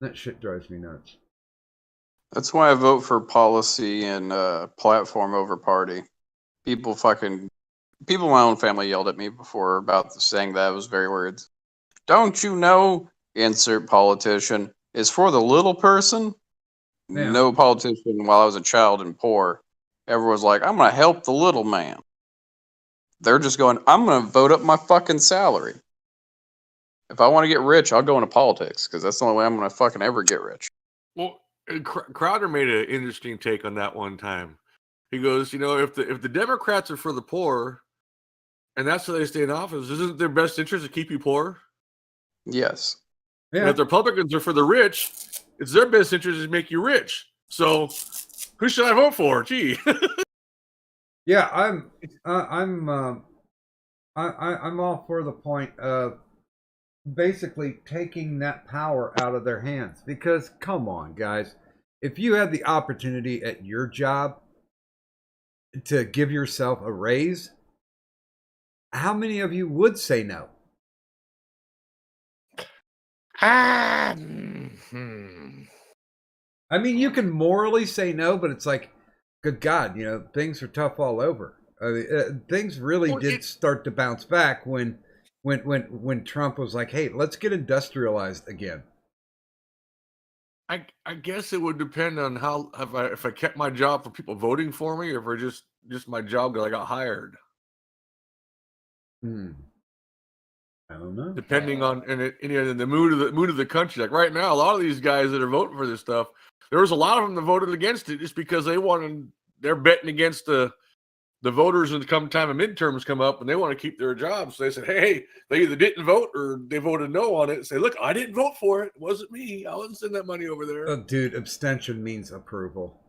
That shit drives me nuts. That's why I vote for policy and platform over party. People in my own family yelled at me before about saying that. It was very weird. Don't you know, insert politician, is for the little person? Yeah. No politician while I was a child and poor ever was like, I'm going to help the little man. They're just going, I'm going to vote up my fucking salary. If I want to get rich, I'll go into politics because that's the only way I'm going to fucking ever get rich. Well, Crowder made an interesting take on that one time. He goes, if the Democrats are for the poor, and that's why they stay in office, isn't their best interest to keep you poor? Yes. Yeah. And if the Republicans are for the rich, it's their best interest to make you rich. So, who should I vote for? Gee. Yeah, I'm all for the point of basically taking that power out of their hands. Because come on, guys, if you had the opportunity at your job to give yourself a raise, how many of you would say no? I mean, you can morally say no, but it's like, good God, things are tough all over. I mean, things really did start to bounce back when Trump was like, "Hey, let's get industrialized again." I guess it would depend on how if I kept my job for people voting for me, or if I just my job that I got hired. I don't know. Depending on in the mood of the country. Like right now, a lot of these guys that are voting for this stuff, there was a lot of them that voted against it just because they're betting against the voters when the time of midterms come up and they want to keep their jobs. So they said, hey, they either didn't vote or they voted no on it and say, look, I didn't vote for it. It wasn't me. I wasn't sending that money over there. Dude, abstention means approval.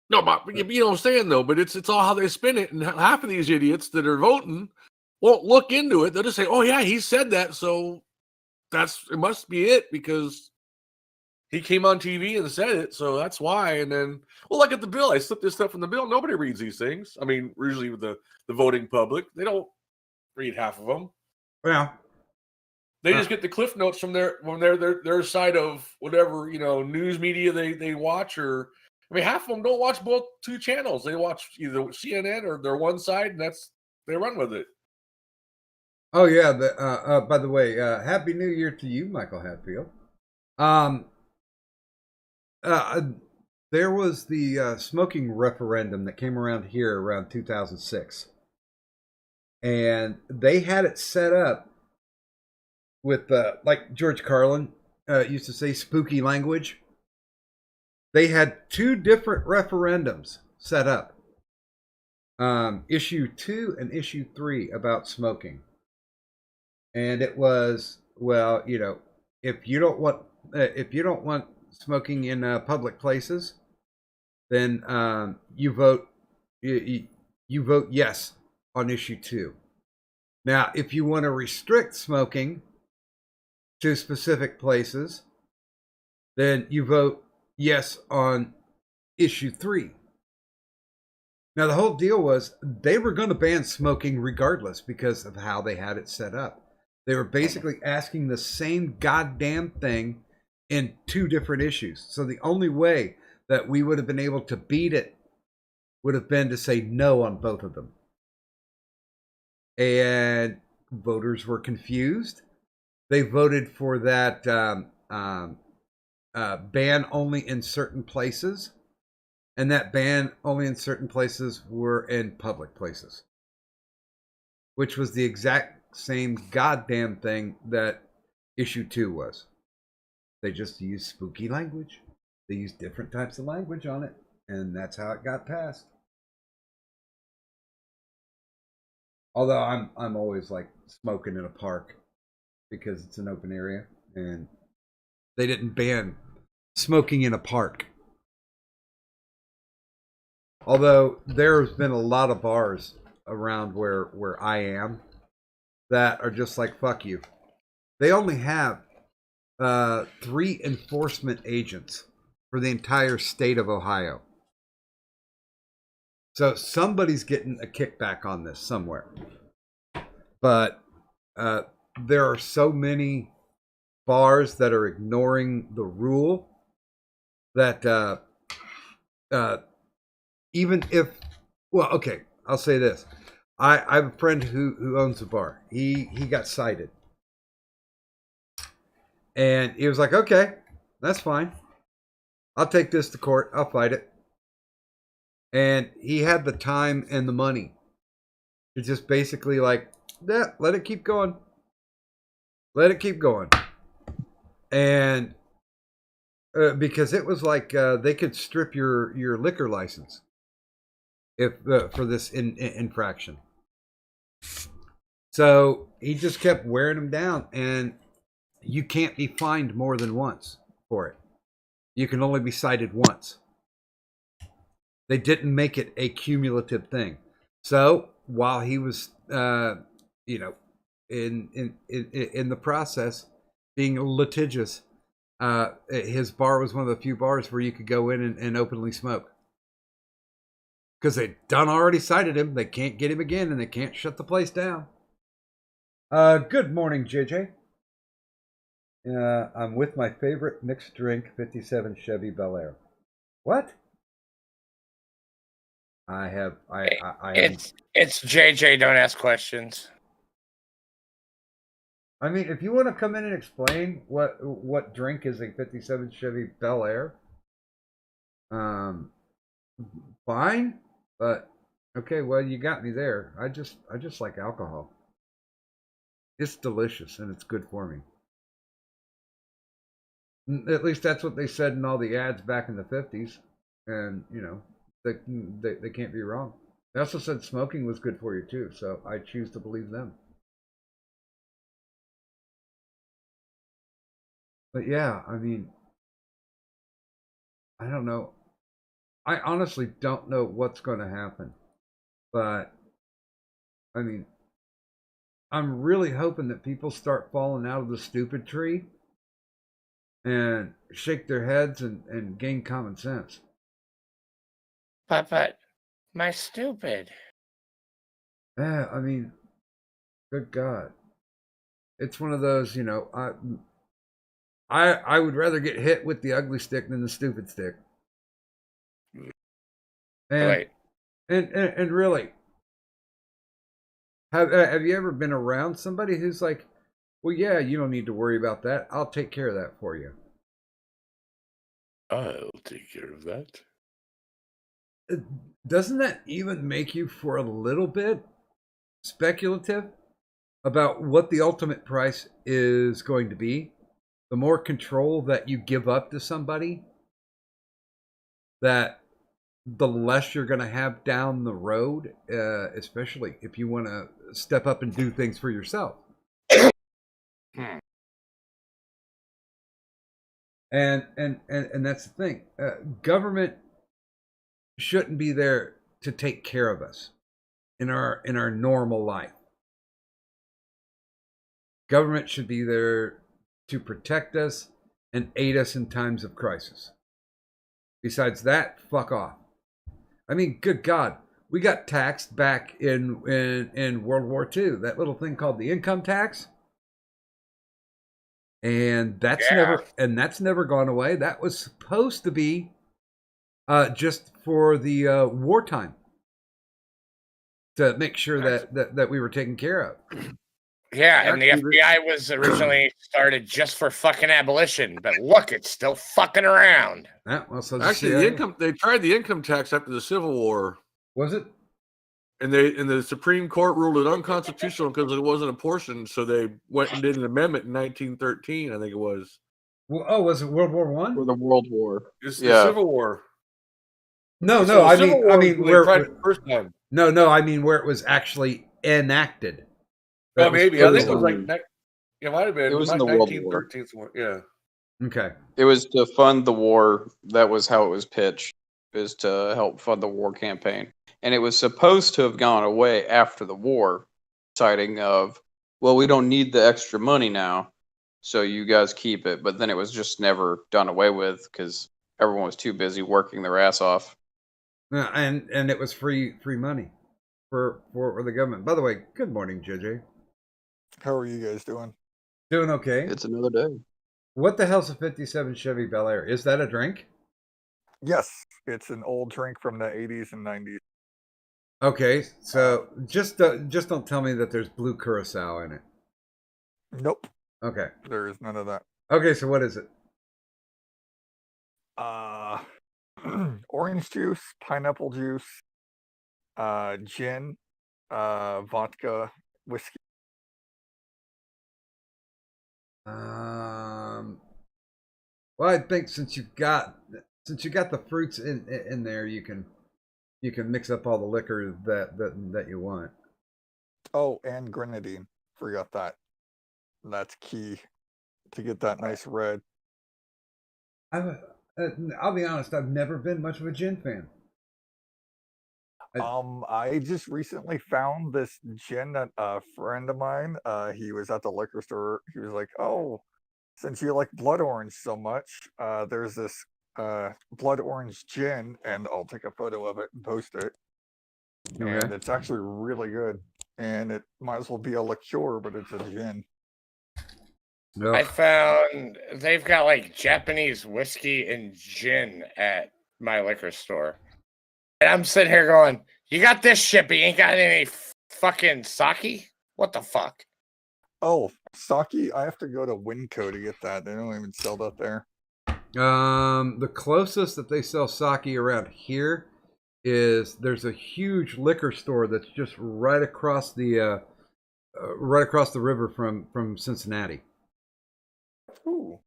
No, but you know what I'm saying, though, but it's all how they spin it. And half of these idiots that are voting won't look into it. They'll just say, oh, yeah, he said that. So it must be it because he came on TV and said it. So that's why. And then, well, look at the bill. I slipped this stuff in the bill. Nobody reads these things. I mean, usually with the voting public, they don't read half of them. Yeah. They just get the cliff notes from their side of whatever, news media they watch. Or I mean, half of them don't watch both two channels. They watch either CNN or their one side, and they run with it. Oh yeah. By the way, Happy New Year to you, Michael Hatfield. There was the smoking referendum that came around here around 2006, and they had it set up with like George Carlin used to say, spooky language. They had two different referendums set up, issue 2 and issue 3 about smoking, and it was, well, if you don't want smoking in public places, then you vote yes on issue 2. Now, if you want to restrict smoking to specific places, then you vote yes on issue 3. Now, the whole deal was they were going to ban smoking regardless because of how they had it set up. They were basically asking the same goddamn thing in two different issues. So the only way that we would have been able to beat it would have been to say no on both of them. And voters were confused. They voted for that ban only in certain places. And that ban only in certain places were in public places. Which was the exact same goddamn thing that issue 2 was. They just used spooky language. They used different types of language on it. And that's how it got passed. Although I'm always like smoking in a park because it's an open area and they didn't ban smoking in a park. Although there's been a lot of bars around where I am that are just like, fuck you. They only have 3 enforcement agents for the entire state of Ohio. So somebody's getting a kickback on this somewhere. But there are so many bars that are ignoring the rule that even if, well, okay, I'll say this. I have a friend who owns a bar. He got cited. And he was like, okay, that's fine. I'll take this to court. I'll fight it. And he had the time and the money to just basically like, yeah, let it keep going. Let it keep going. And because it was like they could strip your liquor license if for this infraction. So he just kept wearing them down, and you can't be fined more than once for it. You can only be cited once. They didn't make it a cumulative thing. So while he was, in the process, being litigious, his bar was one of the few bars where you could go in and openly smoke. Because they done already cited him. They can't get him again, and they can't shut the place down. Good morning, JJ. I'm with my favorite mixed drink, 57 Chevy Bel Air. What? It's JJ. Don't ask questions. I mean, if you want to come in and explain what drink is a 57 Chevy Bel Air, fine. But okay, well, you got me there. I just like alcohol. It's delicious and it's good for me. At least that's what they said in all the ads back in the 50s. And, they can't be wrong. They also said smoking was good for you too, so I choose to believe them. But yeah, I mean, I don't know. I honestly don't know what's going to happen. But, I mean, I'm really hoping that people start falling out of the stupid tree and shake their heads and gain common sense. But my stupid. Yeah, I mean, good God. It's one of those, I would rather get hit with the ugly stick than the stupid stick. And, Right. and really, have you ever been around somebody who's like, well, yeah, you don't need to worry about that. I'll take care of that for you. I'll take care of that. Doesn't that even make you for a little bit speculative about what the ultimate price is going to be? The more control that you give up to somebody, that the less you're going to have down the road, especially if you want to step up and do things for yourself. And that's the thing. Government shouldn't be there to take care of us in our normal life. Government should be there to protect us and aid us in times of crisis. Besides that, fuck off. I mean, good God, we got taxed back in World War II. That little thing called the income tax, and that's never gone away. That was supposed to be just for the wartime, to make sure that we were taken care of. Yeah, and the FBI was originally started just for fucking abolition, but look, it's still fucking around. Yeah, well, so Actually, they tried the income tax after the Civil War. Was it? And the Supreme Court ruled it unconstitutional because it wasn't apportioned. So they went and did an amendment in 1913, I think it was. Well, was it World War One? Or the World War? It's the Civil War. No, So I Civil mean, War I mean, they tried it the first time. No, I mean where it was actually enacted. Oh, That was maybe. I think it put was like on- it might have been It was in like the World War. 1913. Yeah. okay. It was to fund the war. That was how it was pitched, is to help fund the war campaign. And it was supposed to have gone away after the war, citing of, well, we don't need the extra money now, so you guys keep it. But then it was just never done away with because everyone was too busy working their ass off. And it was free money for the government. By the way, good morning, JJ. How are you guys doing? Doing okay. It's another day. What the hell's a 57 Chevy Bel Air? Is that a drink? Yes, it's an old drink from the 80s and 90s. Okay, so just don't tell me that there's blue curacao in it. Nope, Okay. there is none of that. Okay, so what is it? Orange juice, pineapple juice, gin, vodka, whiskey. Well, I think since you got the fruits in there, you can mix up all the liquor that you want. Oh, and grenadine. Forgot that. That's key to get that nice red. I'll be honest, I've never been much of a gin fan. I just recently found this gin that a friend of mine, he was at the liquor store. He was like, "Oh, since you like blood orange so much, there's this blood orange gin, and I'll take a photo of it and post it. And Okay. it's actually really good. And it might as well be a liqueur, but it's a gin. I Ugh. found they've got like Japanese whiskey and gin at my liquor store. And I'm sitting here going, you got this shit, but you ain't got any fucking sake? What the fuck? Oh, sake, I have to go to Winco to get that. They don't even sell that there. The closest that they sell sake around here is there's a huge liquor store that's just right across the river from Cincinnati, Ooh.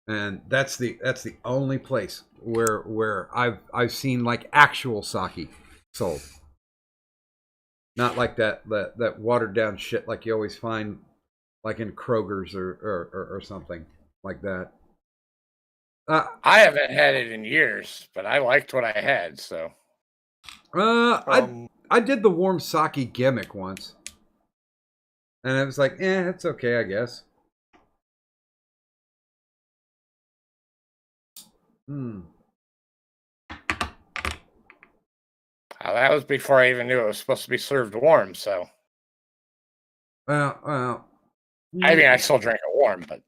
and that's the only place where I've seen like actual sake sold, not like that watered down shit like you always find like in Kroger's or something like that. I haven't had it in years, but I liked what I had, so. I did the warm sake gimmick once, and it was like, it's okay, I guess. That was before I even knew it was supposed to be served warm, so. Well. I mean, I still drank it warm, but.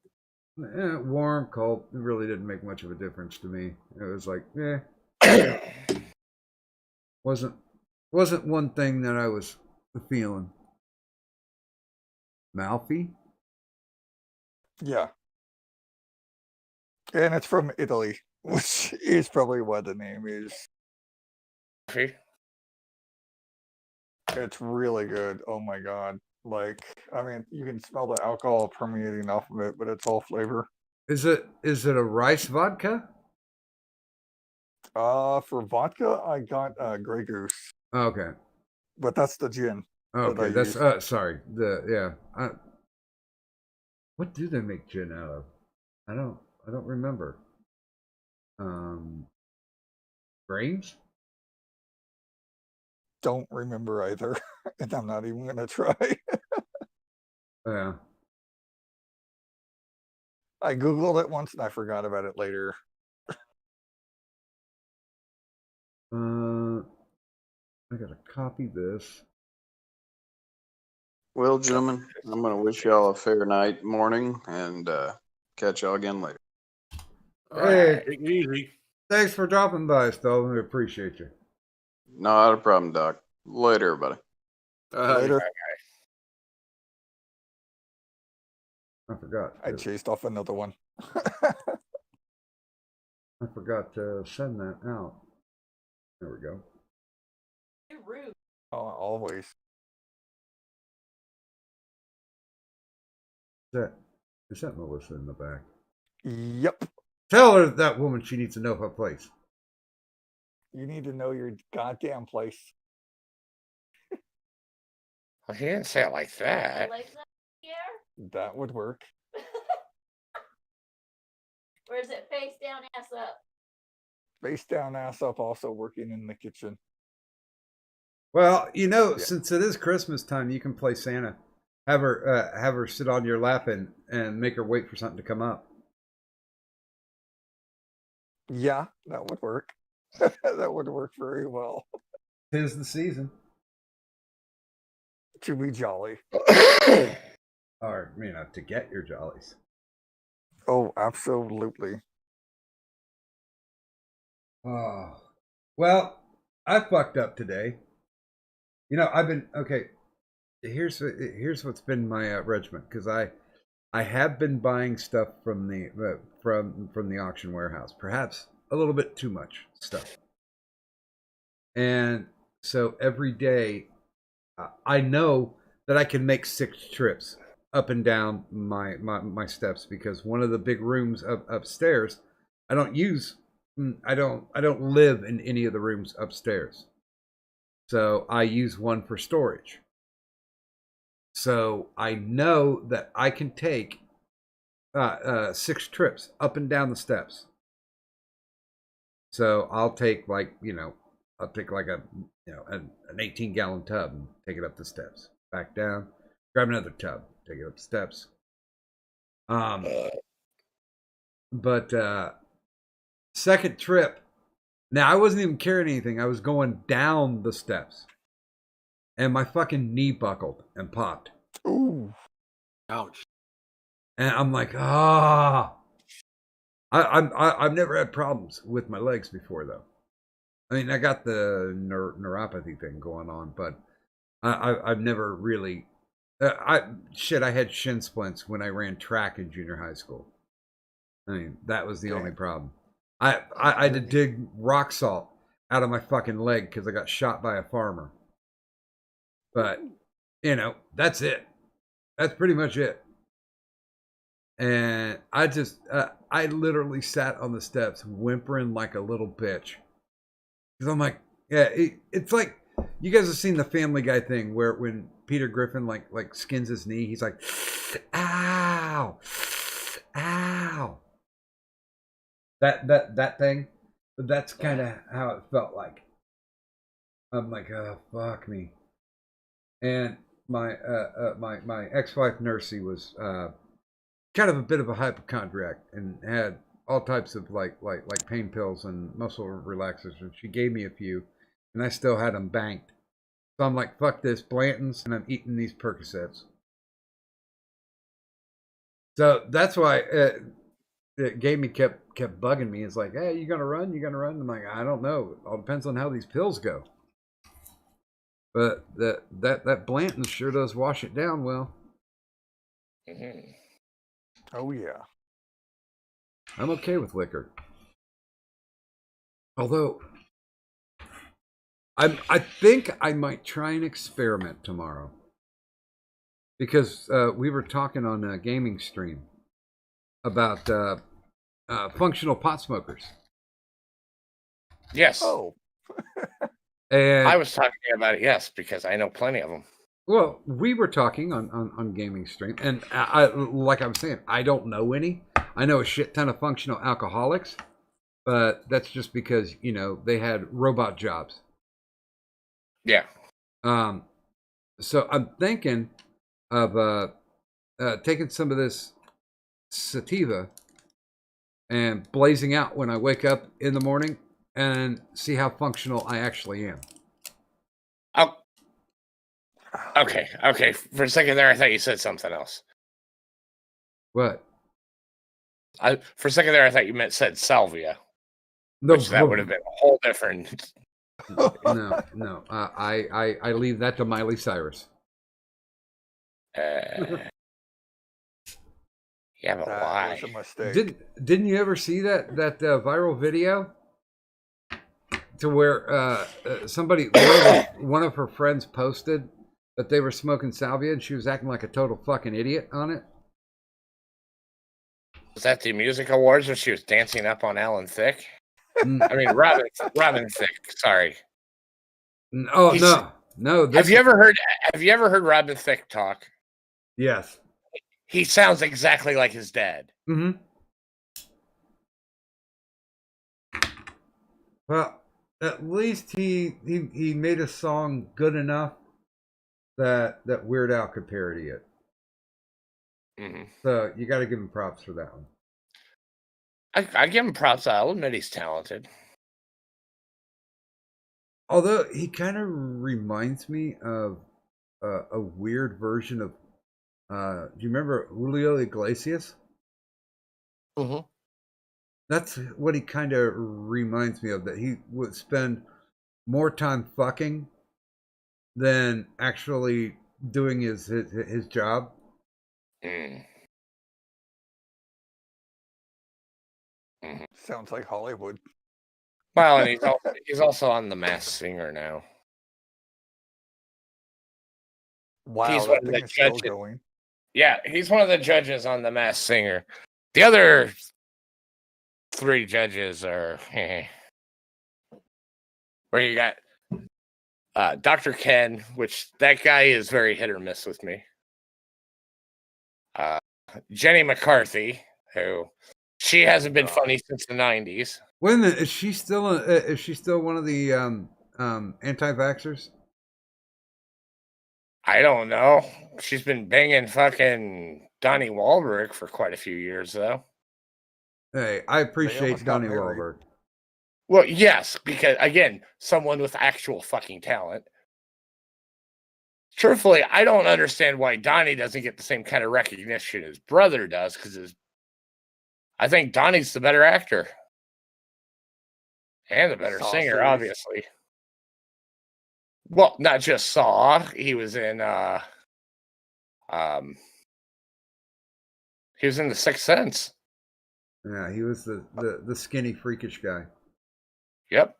Warm, cold, it really didn't make much of a difference to me. It was like, wasn't one thing that I was feeling. Malfi? Yeah. And it's from Italy, which is probably what the name is. It's really good. Oh my god. Like, I mean, you can smell the alcohol permeating off of it, but it's all flavor. Is it a rice vodka? For vodka, I got Grey Goose, Okay. but that's the gin. Okay, I that's used. sorry. What do they make gin out of? I don't remember. Grains? Don't remember either, and I'm not even gonna try. Yeah. I googled it once and I forgot about it later. I gotta copy this. Well, gentlemen, I'm going to wish y'all a fair night, morning, and catch y'all again later. Hey, Take it easy. thanks for dropping by, Stolen. We appreciate you. Not a problem, Doc. Later, everybody. Later. I forgot. I chased off another one. I forgot to send that out. There we go. Oh, always. Is that Melissa in the back? Yep. Tell her that woman she needs to know her place. You need to know your goddamn place. Well, he didn't say it like that. Legs up here? That would work. Or is it face down, ass up? Face down, ass up, also working in the kitchen. Well, you know, Yeah. since it is Christmas time, you can play Santa. Have her sit on your lap and make her wait for something to come up. Yeah, that would work. That would work very well. 'Tis the season, To be jolly. or to get your jollies. Oh, absolutely. Oh, well, I fucked up today. I've been okay. Here's what's been my regimen, because I have been buying stuff from the from the auction warehouse, perhaps a little bit too much stuff, and so every day I know that I can make 6 trips up and down my steps, because one of the big rooms upstairs I don't use. I don't live in any of the rooms upstairs, so I use one for storage. So I know that I can take 6 trips up and down the steps. So I'll take like an 18-gallon tub and take it up the steps, back down, grab another tub, take it up the steps. But second trip, now I wasn't even carrying anything. I was going down the steps, and my fucking knee buckled and popped. Ooh. Ouch. And I'm like, I've never had problems with my legs before, though. I mean, I got the neuropathy thing going on, but I've never really. I had shin splints when I ran track in junior high school. I mean, that was the only problem. I had to dig rock salt out of my fucking leg because I got shot by a farmer. But that's it. That's pretty much it. And I literally sat on the steps whimpering like a little bitch. Because I'm like, yeah, it's like, you guys have seen the Family Guy thing where when Peter Griffin like skins his knee, he's like, ow, ow. That thing, that's kind of how it felt like. I'm like, oh, fuck me. And my ex-wife Nursey was kind of a bit of a hypochondriac and had all types of like pain pills and muscle relaxers, and she gave me a few, and I still had them banked. So I'm like, fuck this, Blanton's, and I'm eating these Percocets. So that's why Gamey kept bugging me. It's like, hey, you gonna run? You gonna run? I'm like, I don't know. It all depends on how these pills go. But that Blanton sure does wash it down well. Mm-hmm. Oh yeah. I'm okay with liquor. Although I think I might try an experiment tomorrow. Because we were talking on a gaming stream about functional pot smokers. Yes. Oh. And I was talking about it, yes, because I know plenty of them. well, we were talking on gaming stream, and I like I was saying, I don't know any. I know a shit ton of functional alcoholics, but that's just because they had robot jobs. Yeah. So I'm thinking of taking some of this sativa and blazing out when I wake up in the morning and see how functional I actually am. Oh. Okay. For a second there, I thought you said something else. What? For a second there, I thought you said salvia. No, Which that would have been a whole different. No. I leave that to Miley Cyrus. Yeah, but That why? was a mistake. Didn't you ever see that viral video to where somebody one of her friends posted that they were smoking salvia and she was acting like a total fucking idiot on it? Was that the music awards where she was dancing up on Alan Thicke? I mean, Robin Thicke. Sorry. Oh, He's- no. No, Have you ever heard Robin Thicke talk? Yes. He sounds exactly like his dad. Mm-hmm. Well, at least he made a song good enough that Weird Al could parody it. Mm-hmm. So you got to give him props for that one. I give him props. I'll admit he's talented. Although he kind of reminds me of a weird version of. Do you remember Julio Iglesias? Mm-hmm. That's what he kind of reminds me of. That he would spend more time fucking than actually doing his job. Mm. Mm-hmm. Sounds like Hollywood. Well, and he's also on The Masked Singer now. Wow, He's one that of thing the is still judges. going. Yeah, he's one of the judges on The Masked Singer. The other 3 judges are where you got Dr. Ken, which that guy is very hit or miss with me. Jenny McCarthy, who she hasn't been funny since the 90s. Wait a minute, is she still one of the anti-vaxxers? I don't know. She's been banging fucking Donnie Wahlberg for quite a few years, though. Hey, I appreciate almost got Donnie married. Wahlberg. Well, yes, because again, someone with actual fucking talent. Truthfully, I don't understand why Donnie doesn't get the same kind of recognition his brother does, because I think Donnie's the better actor. And the better Saw singer, series. obviously. Well, not just Saw. He was in The Sixth Sense. Yeah, he was the skinny freakish guy. Yep.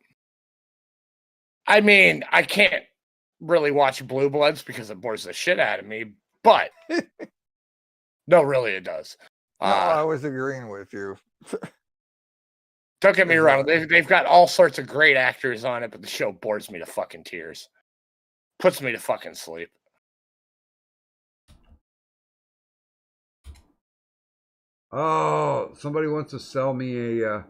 I mean, I can't really watch Blue Bloods because it bores the shit out of me, but no, really, it does. No, I was agreeing with you. Don't get me wrong; they've got all sorts of great actors on it, but the show bores me to fucking tears. Puts me to fucking sleep. Oh, somebody wants to sell me a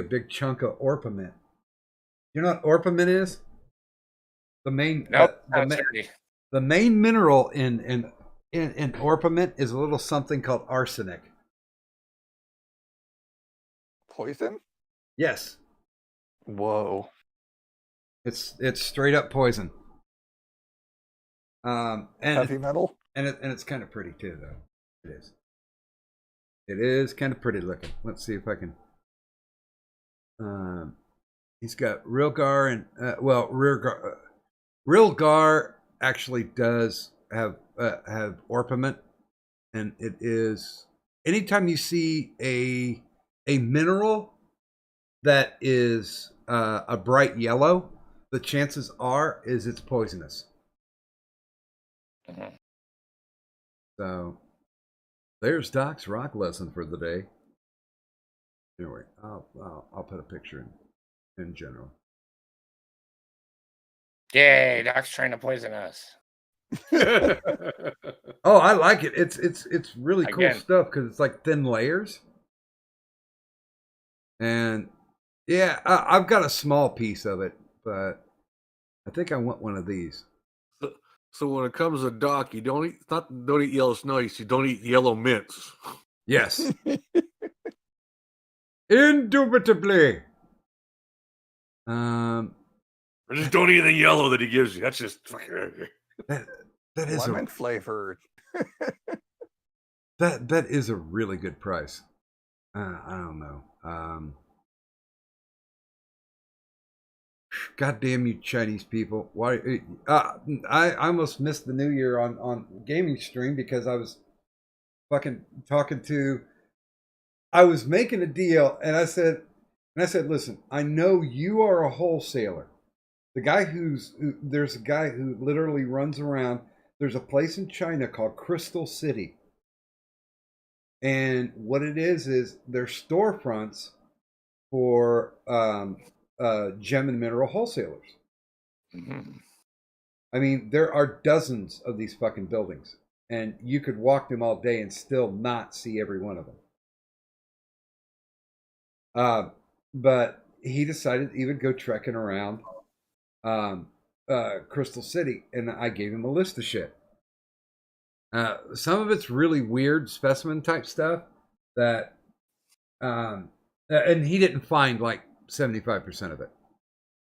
big chunk of orpiment. You know what orpiment is? The main Nope, the main mineral in orpiment is a little something called arsenic. Poison? Yes. Whoa. It's straight up poison. And Heavy metal? And it's kind of pretty too, though. It is. It is kind of pretty looking. Let's see if I can. He's got real gar and real gar actually does have orpiment, and it is anytime you see a mineral that is a bright yellow, the chances are is it's poisonous. Mm-hmm. So there's Doc's rock lesson for the day. Anyway, I'll put a picture in general. Yay, Doc's trying to poison us. Oh, I like it. It's really cool Again. stuff because it's like thin layers. And yeah, I've got a small piece of it, but I think I want one of these. So when it comes to Doc, you don't eat yellow snows, you don't eat yellow mints. Yes. Indubitably. Or just don't eat the yellow that he gives you. That's just fucking. That is Lemon flavored. that is a really good price. I don't know. God damn you Chinese people. Why I almost missed the new year on gaming stream because I was fucking talking to I was making a deal and I said listen, I know you are a wholesaler. The guy there's a guy who literally runs around. There's a place in China called Crystal City. And what it is they're storefronts for gem and mineral wholesalers. Mhm. I mean, there are dozens of these fucking buildings, and you could walk them all day and still not see every one of them. But he decided he would go trekking around um, Crystal City, and I gave him a list of shit. Some of it's really weird specimen type stuff that, and he didn't find like 75% of it.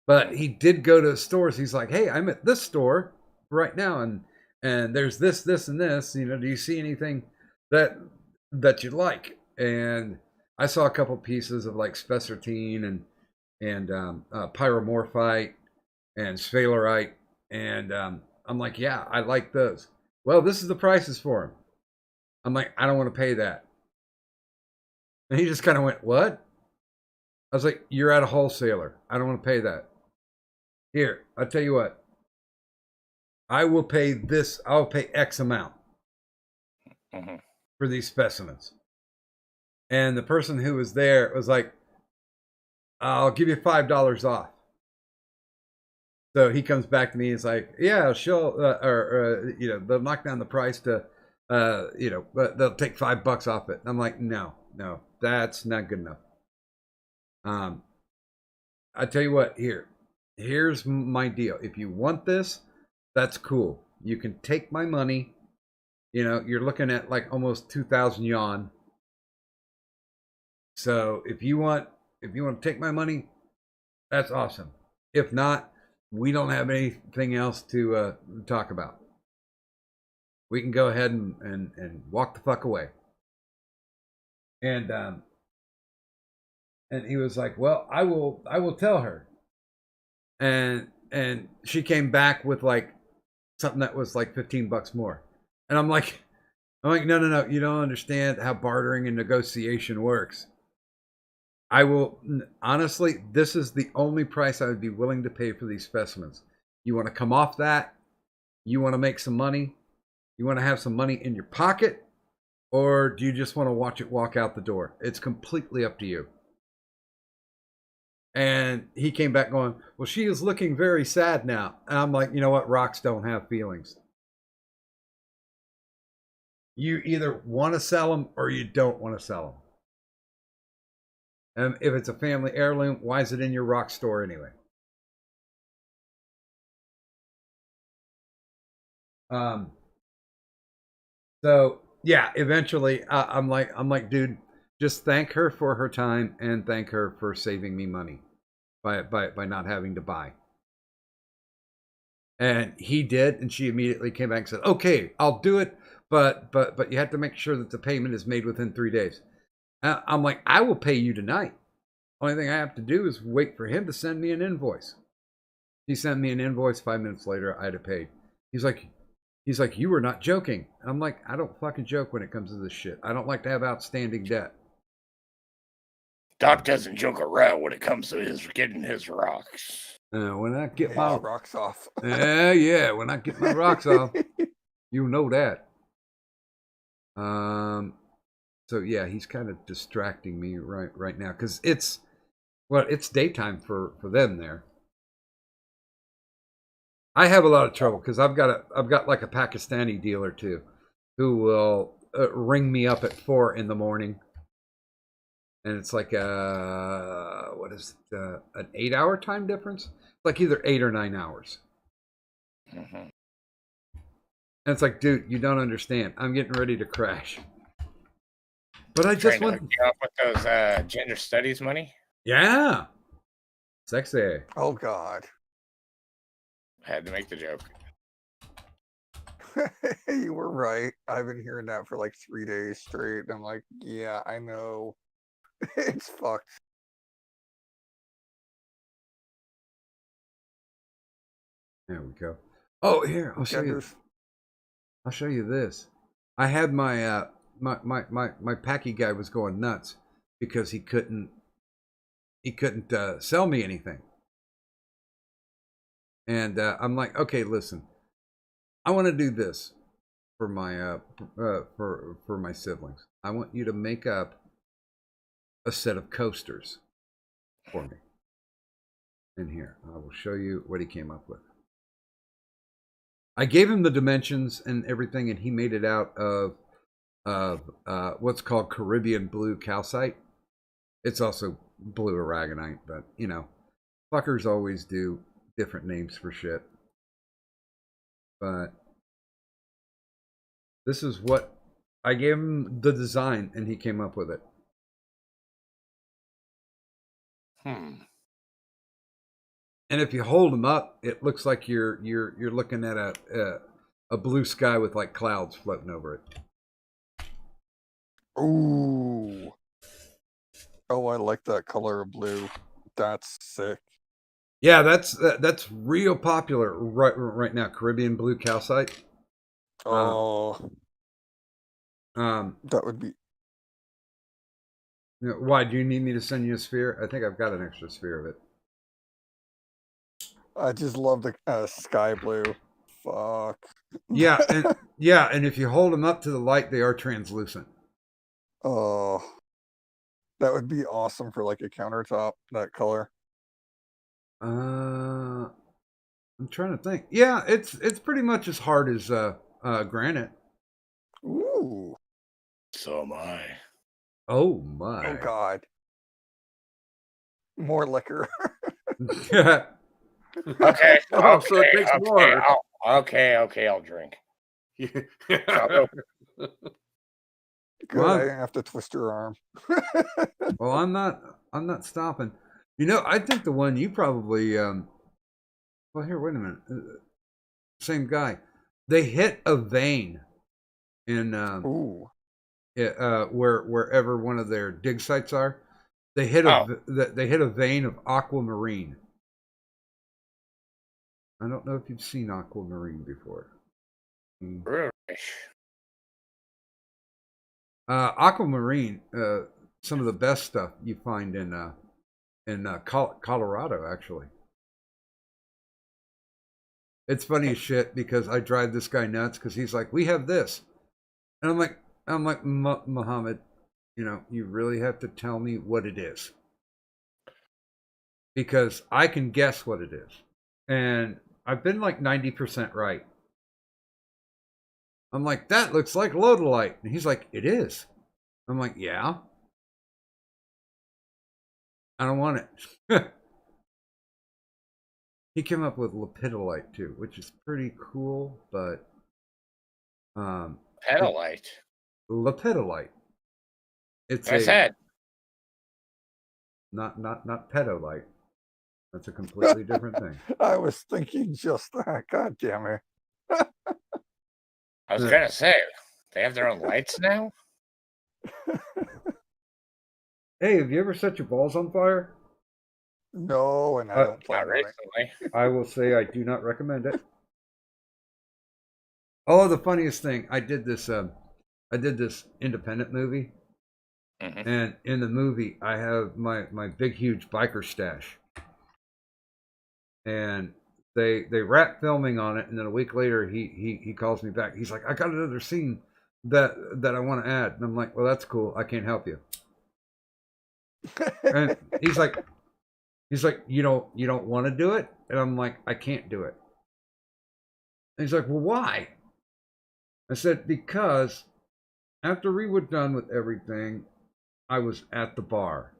But he did go to stores. He's like, "Hey, I'm at this store right now, and there's this, this, and this. You know, do you see anything that you like?" And I saw a couple pieces of like spessartine and pyromorphite and sphalerite, and I'm like, "Yeah, I like those." Well, this is the prices for them. I'm like, "I don't want to pay that." And he just kind of went, "What?" I was like, "You're at a wholesaler. I don't want to pay that." Here, I'll tell you what. I will pay this. I'll pay X amount Mhm. for these specimens. And the person who was there was like, "I'll give you $5 off." So he comes back to me. He's like, "Yeah, she'll, they'll knock down the price to, but they'll take $5 off it." And I'm like, "No, that's not good enough." I tell you what. Here's my deal. If you want this, that's cool. You can take my money. You know, you're looking at like almost 2,000 yuan. So if you want to take my money, that's awesome. If not, we don't have anything else to talk about. We can go ahead and walk the fuck away. And he was like, "Well, I will tell her." And she came back with like something that was like $15 more. And I'm like, no, you don't understand how bartering and negotiation works. I will, honestly, this is the only price I would be willing to pay for these specimens. You want to come off that? You want to make some money? You want to have some money in your pocket? Or do you just want to watch it walk out the door? It's completely up to you. And he came back going, "Well, she is looking very sad now." And I'm like, "You know what? Rocks don't have feelings. You either want to sell them or you don't want to sell them. And if it's a family heirloom, why is it in your rock store anyway?" So yeah, eventually I'm like, dude, just thank her for her time and thank her for saving me money by not having to buy. And he did, and she immediately came back and said, "Okay, I'll do it, but you have to make sure that the payment is made within 3 days." I'm like, "I will pay you tonight. Only thing I have to do is wait for him to send me an invoice." He sent me an invoice. 5 minutes later, I had it paid. He's like, "You were not joking." And I'm like, "I don't fucking joke when it comes to this shit. I don't like to have outstanding debt." Doc doesn't joke around when it comes to his getting his rocks. When I get His my rocks off. when I get my rocks off, you know that. So yeah, he's kind of distracting me right now because it's daytime for them there. I have a lot of trouble because I've got like a Pakistani dealer too, who will ring me up at 4 in the morning, and it's like what is it, an 8-hour time difference? Like either 8 or 9 hours. Mhm. And it's like, dude, you don't understand. I'm getting ready to crash. But I just Trying to want, hook you up with those gender studies money. yeah, sexy. Oh God. I had to make the joke. You were right. I've been hearing that for like 3 days straight. And I'm like, yeah, I know. It's fucked. There we go. Oh, here, I'll show you. Genders. I'll show you this. I had my my packy guy was going nuts because he couldn't sell me anything. And I'm like, "Okay, listen. I want to do this for my for my siblings. I want you to make up a set of coasters for me." And here, I will show you what he came up with. I gave him the dimensions and everything, and he made it out of what's called Caribbean blue calcite. It's also blue aragonite, but you know, fuckers always do different names for shit. But this is what I gave him the design, and he came up with it. And if you hold them up, it looks like you're looking at a blue sky with like clouds floating over it. Ooh. Oh, I like that color of blue. That's sick. Yeah, that's real popular right now. Caribbean blue calcite. Oh, Um, that would be. you know, why do you need me to send you a sphere? I think I've got an extra sphere of it. I just love the sky blue. Fuck. Yeah, and if you hold them up to the light, they are translucent. Oh, that would be awesome for like a countertop. That color. I'm trying to think. Yeah, it's pretty much as hard as granite. Ooh. So am I. Oh my. Oh God. More liquor. Okay. Oh, so it takes more. I'll drink. Good. Well, I didn't have to twist your arm. well, I'm not stopping. You know, I think the one you probably well, here, wait a minute. Same guy. They hit a vein in Ooh. wherever one of their dig sites are. They hit they hit a vein of aquamarine. I don't know if you've seen aquamarine before. Really? Aquamarine, some of the best stuff you find in Colorado, actually. It's funny as shit because I drive this guy nuts because he's like, "We have this," and I'm like, Muhammad, you know, you really have to tell me what it is because I can guess what it is, and I've been like 90% right. I'm like, that looks like lodolite, and he's like, it is. I'm like, yeah. I don't want it. He came up with lepidolite too, which is pretty cool, but Pedalite. lepidolite. It's I said. not pedolite. That's a completely different thing. I was thinking just that. God damn it. I was gonna say they have their own lights now. Hey, have you ever set your balls on fire? No, and I don't plan Not on it. recently. I will say I do not recommend it. Oh, the funniest thing, I did this independent movie, and in the movie I have my big huge biker stash, and they wrap filming on it, and then a week later he calls me back. He's like, I got another scene that I want to add, and I'm like, well, that's cool. I can't help you. And he's like, you don't want to do it, and I'm like, I can't do it. And he's like, well, why? I said, because after we were done with everything, I was at the bar.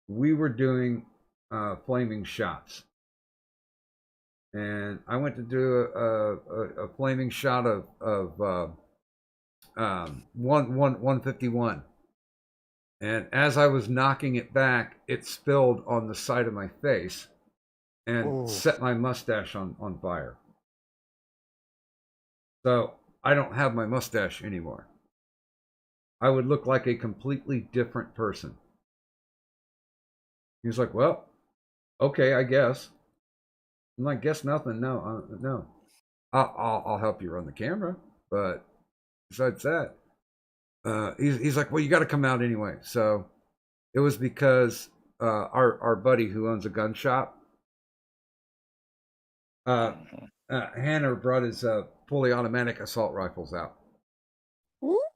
We were doing flaming shots. And I went to do a flaming shot of 151. And as I was knocking it back, it spilled on the side of my face and set my mustache on fire. So I don't have my mustache anymore. I would look like a completely different person. He was like, well, okay, I guess. I'm like, guess nothing. No, no. I'll help you run the camera, but besides that, he's like, well, you got to come out anyway. So it was because our buddy who owns a gun shop, Hannah brought his fully automatic assault rifles out.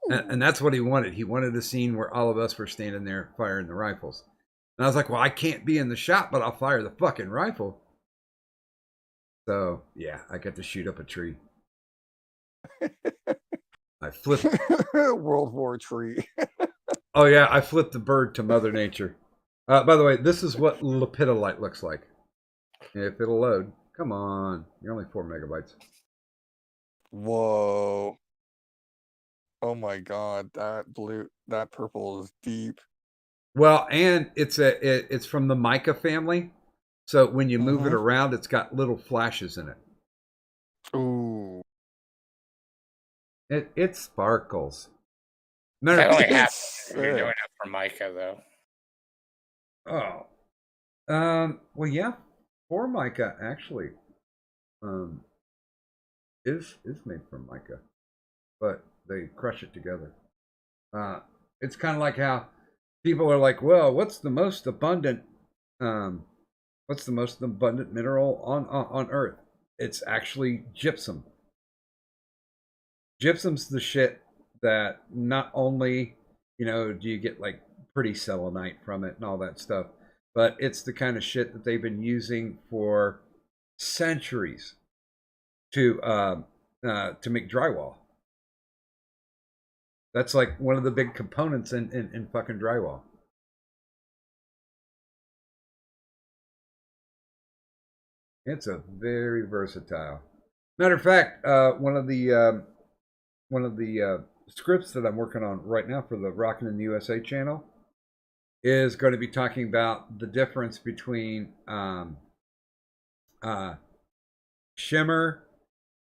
And that's what he wanted. He wanted a scene where all of us were standing there firing the rifles. And I was like, well, I can't be in the shop, but I'll fire the fucking rifle. So yeah, I got to shoot up a tree. I flipped. World War tree. Oh yeah, I flipped the bird to Mother Nature. By the way, this is what lepidolite looks like. If it'll load, come on, you're only 4 megabytes. Whoa. Oh my god, that purple is deep. Well, and it's from the mica family, so when you move it around, it's got little flashes in it. Ooh. It sparkles. That only It's happens if you're sick. doing it for mica, though. Well, yeah, Formica actually, is made from mica, but they crush it together. It's kind of like how people are like, well, what's the most abundant mineral on Earth? It's actually gypsum. Gypsum's the shit that not only, do you get like pretty selenite from it and all that stuff, but it's the kind of shit that they've been using for centuries to make drywall. That's like one of the big components in fucking drywall. It's a very versatile. Matter of fact, one of the scripts that I'm working on right now for the Rockin' in the USA channel is going to be talking about the difference between shimmer,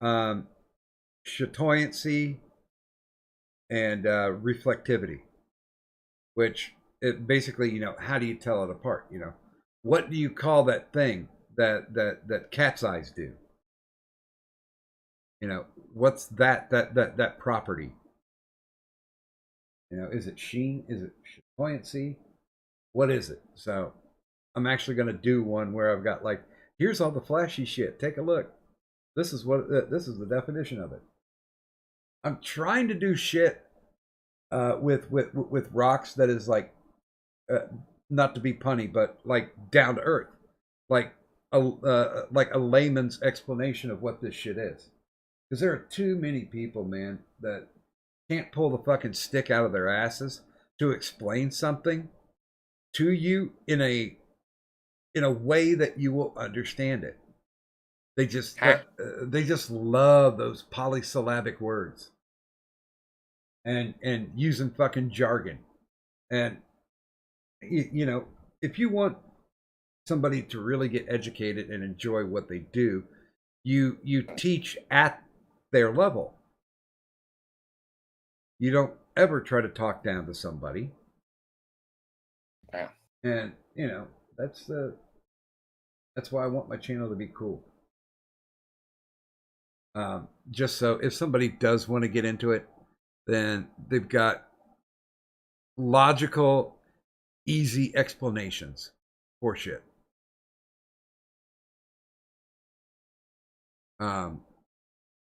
chatoyancy, and reflectivity, which it basically, how do you tell it apart? What do you call that thing that cat's eyes do? What's that property? Is it sheen? Is it buoyancy? What is it? So I'm actually going to do one where I've got like, here's all the flashy shit. Take a look. This is the definition of it. I'm trying to do shit with rocks that is like, not to be punny, but like down to earth, like a layman's explanation of what this shit is. Because there are too many people, man, that can't pull the fucking stick out of their asses to explain something to you in a way that you will understand it. They just love those polysyllabic words and using fucking jargon. And if you want somebody to really get educated and enjoy what they do, you teach at their level. You don't ever try to talk down to somebody. Yeah. And that's why I want my channel to be cool. Just so if somebody does want to get into it, then they've got logical, easy explanations for shit.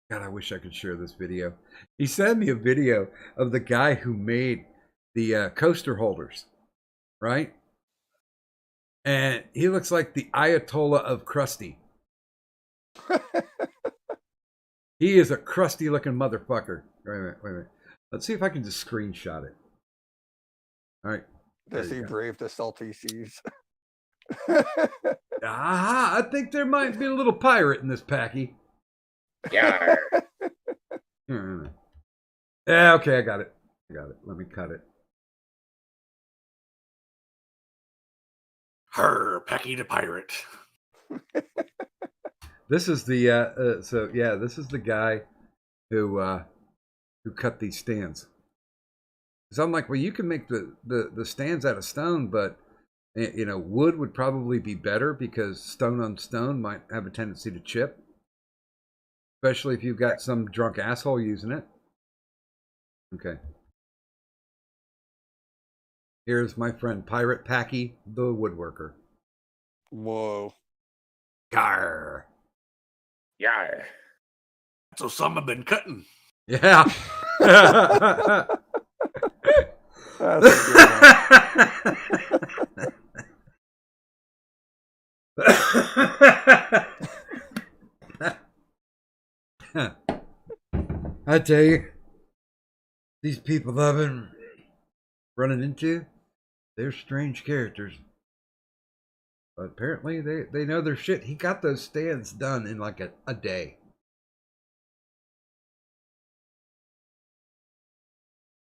God, I wish I could share this video. He sent me a video of the guy who made the coaster holders, right? And he looks like the Ayatollah of crusty. He is a crusty looking motherfucker. Wait a minute. Let's see if I can just screenshot it. All right. Does he brave the salty seas? Aha! I think there might be a little pirate in this packy. Yeah. Yeah, okay, I got it. Let me cut it. Her, Packy the pirate. This is the this is the guy who cut these stands. So I'm like, well, you can make the stands out of stone, but wood would probably be better because stone on stone might have a tendency to chip, especially if you've got some drunk asshole using it. Okay. Here's my friend Pirate Packy, the woodworker. Whoa. Garr. Yeah. So some have been cutting. Yeah. That's a good one. I tell you, these people I've been running into, they're strange characters. But apparently they know their shit. He got those stands done in like a day.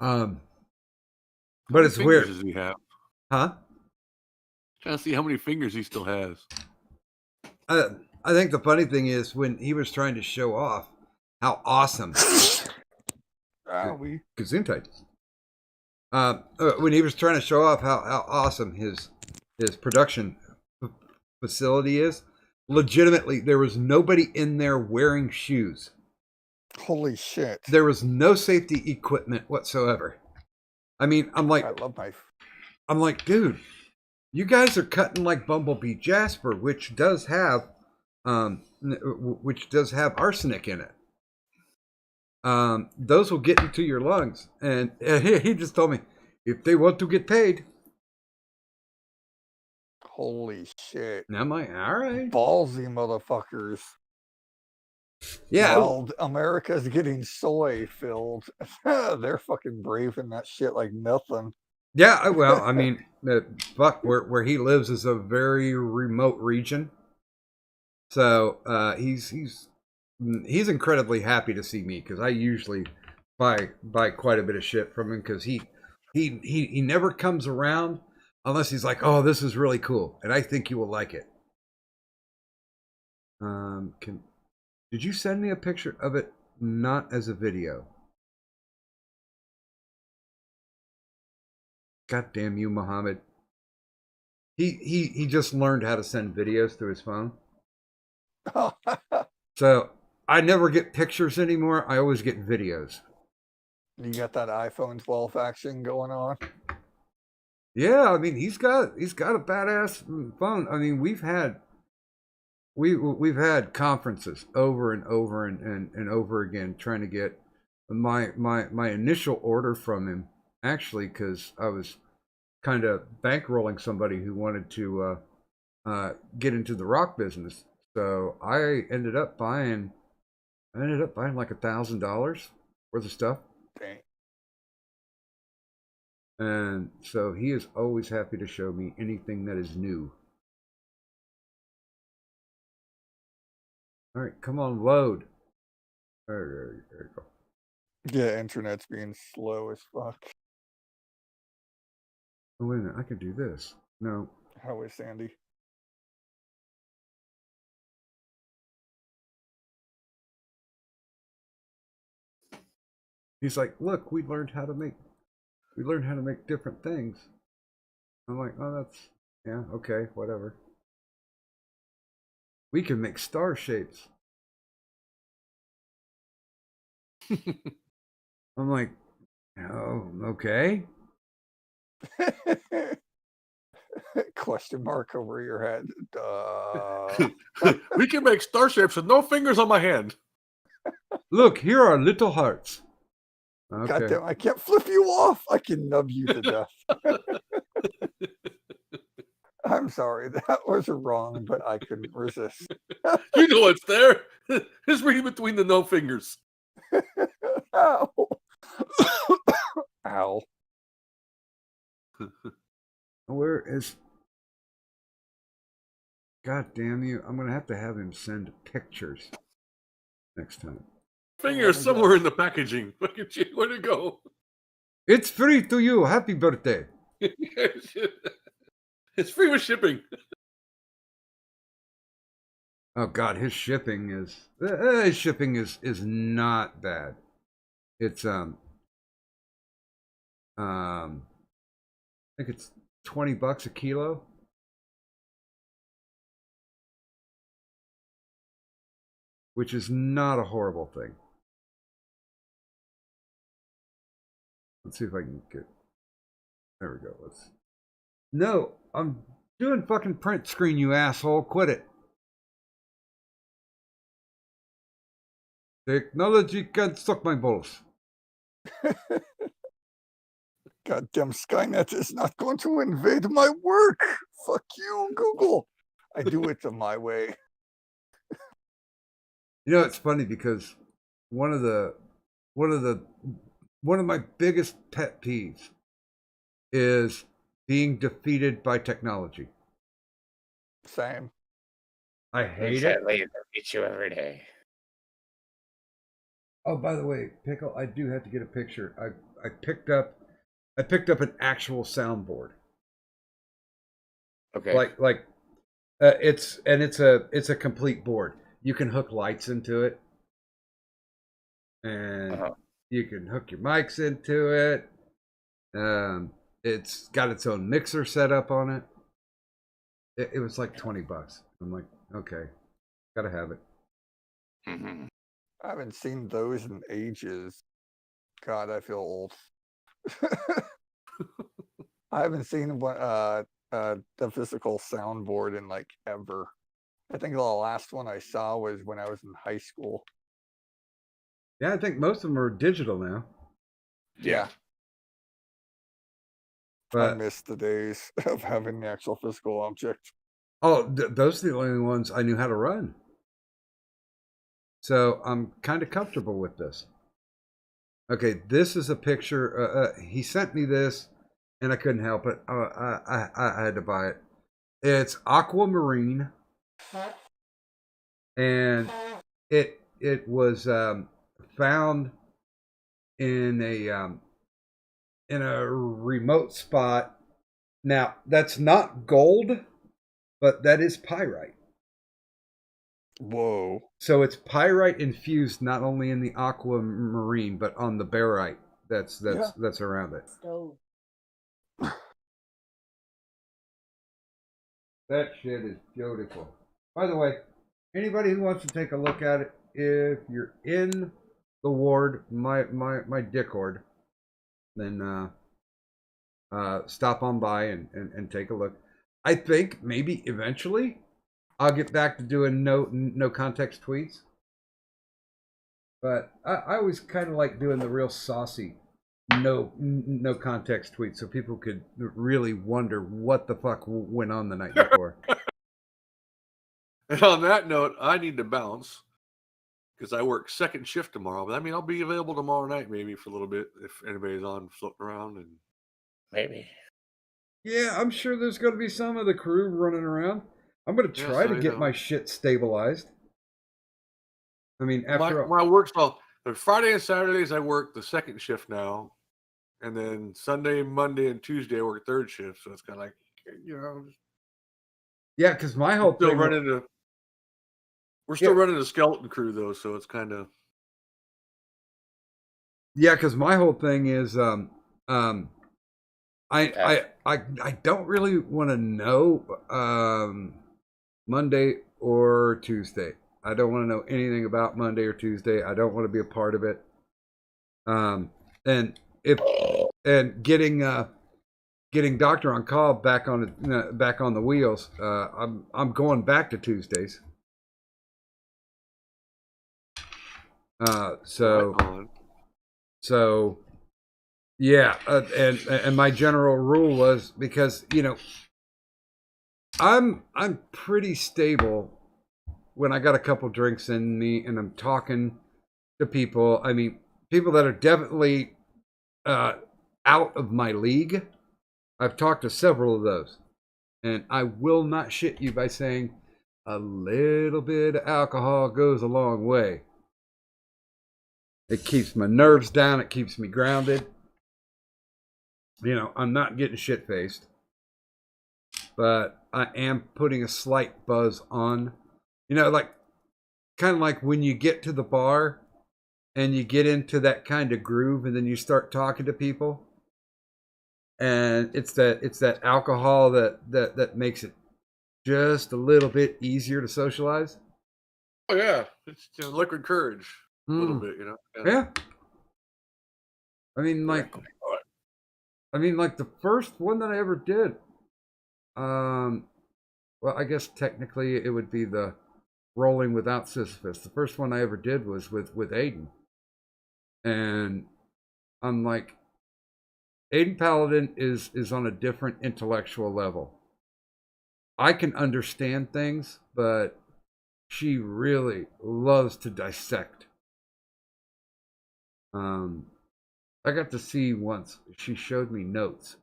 But it's weird. Does he have? Huh? Trying to see how many fingers he still has. I think the funny thing is when he was trying to show off how awesome Gesundheit. When he was trying to show off how awesome his production facility is, legitimately there was nobody in there wearing shoes. Holy shit. There was no safety equipment whatsoever. I mean, I'm like, dude, you guys are cutting like Bumblebee Jasper, which does have arsenic in it. Those will get into your lungs. And he just told me, if they want to get paid. Holy shit. And I'm like, all right. Ballsy motherfuckers. Yeah. While America's getting soy filled, they're fucking braving that shit like nothing. Yeah, well, I mean, fuck, where he lives is a very remote region. So he's incredibly happy to see me because I usually buy quite a bit of shit from him because he never comes around unless he's like, oh, this is really cool and I think you will like it. Did you send me a picture of it not as a video? God damn you, Muhammad. He just learned how to send videos through his phone. So I never get pictures anymore. I always get videos. You got that iPhone 12 action going on? Yeah, I mean he's got a badass phone. I mean we've had conferences over and over and over again trying to get my initial order from him, actually, because I was kind of bankrolling somebody who wanted to get into the rock business. So I ended up buying like $1,000 worth of stuff. Dang. And so he is always happy to show me anything that is new. All right, come on, load. There you go. Yeah, internet's being slow as fuck. Oh, wait a minute, I can do this. No. How is Sandy? He's like, look, we learned how to make different things. I'm like, oh, yeah, okay, whatever. We can make star shapes. I'm like, oh, okay. Question mark over your head. We can make star shapes with no fingers on my hand. Look, here are little hearts. Okay. Goddamn, I can't flip you off. I can nub you to death. I'm sorry, that was wrong, but I couldn't resist. You know it's there. Just read between the no fingers. Ow. Ow. Where is... God damn you. I'm going to have him send pictures next time. Fingers somewhere in the packaging. Look at you. Where'd it go? It's free to you. Happy birthday. It's free with shipping. Oh God, his shipping is not bad. It's I think it's $20 a kilo. Which is not a horrible thing. Let's see if I can get... There we go. No, I'm doing fucking print screen, you asshole. Quit it. Technology can suck my balls. Goddamn Skynet is not going to invade my work. Fuck you, Google. I do it my way. You know, it's funny because one of the one of the one of my biggest pet peeves is being defeated by technology. Same. I Who hate said it. laser beats you every day? Oh, by the way, Pickle, I do have to get a picture. I picked up an actual soundboard. Okay. Like it's a complete board. You can hook lights into it, and Uh-huh. you can hook your mics into it. It's got its own mixer set up on it. It was like $20. I'm like, okay, gotta have it. Mm-hmm. I haven't seen those in ages. God, I feel old. I haven't seen one the physical soundboard in like ever. I think the last one I saw was when I was in high school. Yeah, I think most of them are digital now. Yeah. I But miss the days of having the actual physical object. those are the only ones I knew how to run. So I'm kind of comfortable with this. Okay, this is a picture. He sent me this, and I couldn't help it. I had to buy it. It's aquamarine, and it was found in a remote spot. Now that's not gold, but that is pyrite. Whoa. So it's pyrite infused not only in the aquamarine but on the barite that's around it. Stove. That shit is beautiful. By the way, anybody who wants to take a look at it, if you're in the ward, my dickord, then stop on by and take a look. I think maybe eventually I'll get back to doing no context tweets. But I always kind of like doing the real saucy no context tweets so people could really wonder what the fuck went on the night before. And on that note, I need to bounce because I work second shift tomorrow. But I mean, I'll be available tomorrow night maybe for a little bit if anybody's on floating around. And Maybe. Yeah, I'm sure there's going to be some of the crew running around. I'm going to Yes, try to I get know. my shit stabilized. I mean, after all, my work's all Friday and Saturdays I work the second shift now, and then Sunday, Monday, and Tuesday I work third shift. So it's kind of like, you know, yeah, because my whole still thing, running the. We're still running a skeleton crew though, so it's kind of. yeah, because my whole thing is, I don't really want to know Monday or Tuesday. I don't want to know anything about Monday or Tuesday. I don't want to be a part of it. And getting Doctor on call back on the wheels. I'm going back to Tuesdays. So yeah, and my general rule was because I'm pretty stable when I got a couple drinks in me and I'm talking to people. I mean, people that are definitely out of my league. I've talked to several of those, and I will not shit you by saying a little bit of alcohol goes a long way. It keeps my nerves down. It keeps me grounded. I'm not getting shit faced, but I am putting a slight buzz on. Like kind of like when you get to the bar and you get into that kind of groove, and then you start talking to people, and it's that alcohol that makes it just a little bit easier to socialize. Oh yeah, it's liquid courage a little bit, Yeah. I mean, like the first one that I ever did. Well, I guess technically it would be the rolling without Sisyphus. The first one I ever did was with Aiden, and I'm like, Aiden Paladin is on a different intellectual level. I can understand things, but she really loves to dissect. I got to see once. She showed me notes.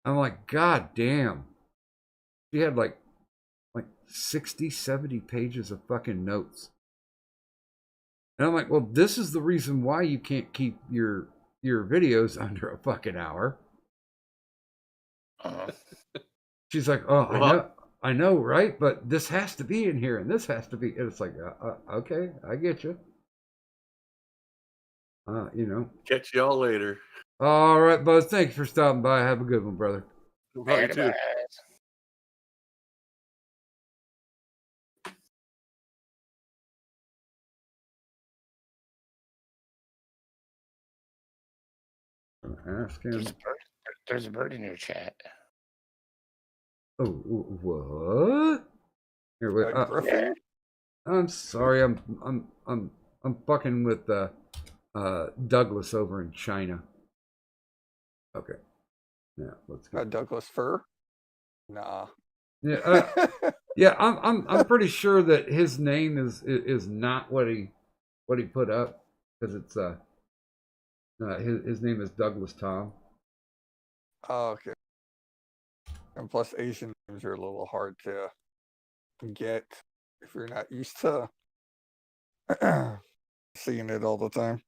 I'm like, God damn. She had like 60, 70 pages of fucking notes. And I'm like, well, this is the reason why you can't keep your videos under a fucking hour. She's like, oh, I know, right? But this has to be in here, and this has to be. And it's like, okay, I get you. You know. Catch y'all later. All right, Buzz. Thank you for stopping by. Have a good one, brother. Probably too. Ask him. There's a bird in your chat. Oh, what? Here, wait. Griffin? I'm sorry. I'm fucking with Douglas over in China. Okay. Yeah, let's go. Douglas Fir? Nah. Yeah, yeah. I'm pretty sure that his name is not what he put up, because it's his name is Douglas Tom. Oh, okay. And plus, Asian names are a little hard to get if you're not used to seeing it all the time.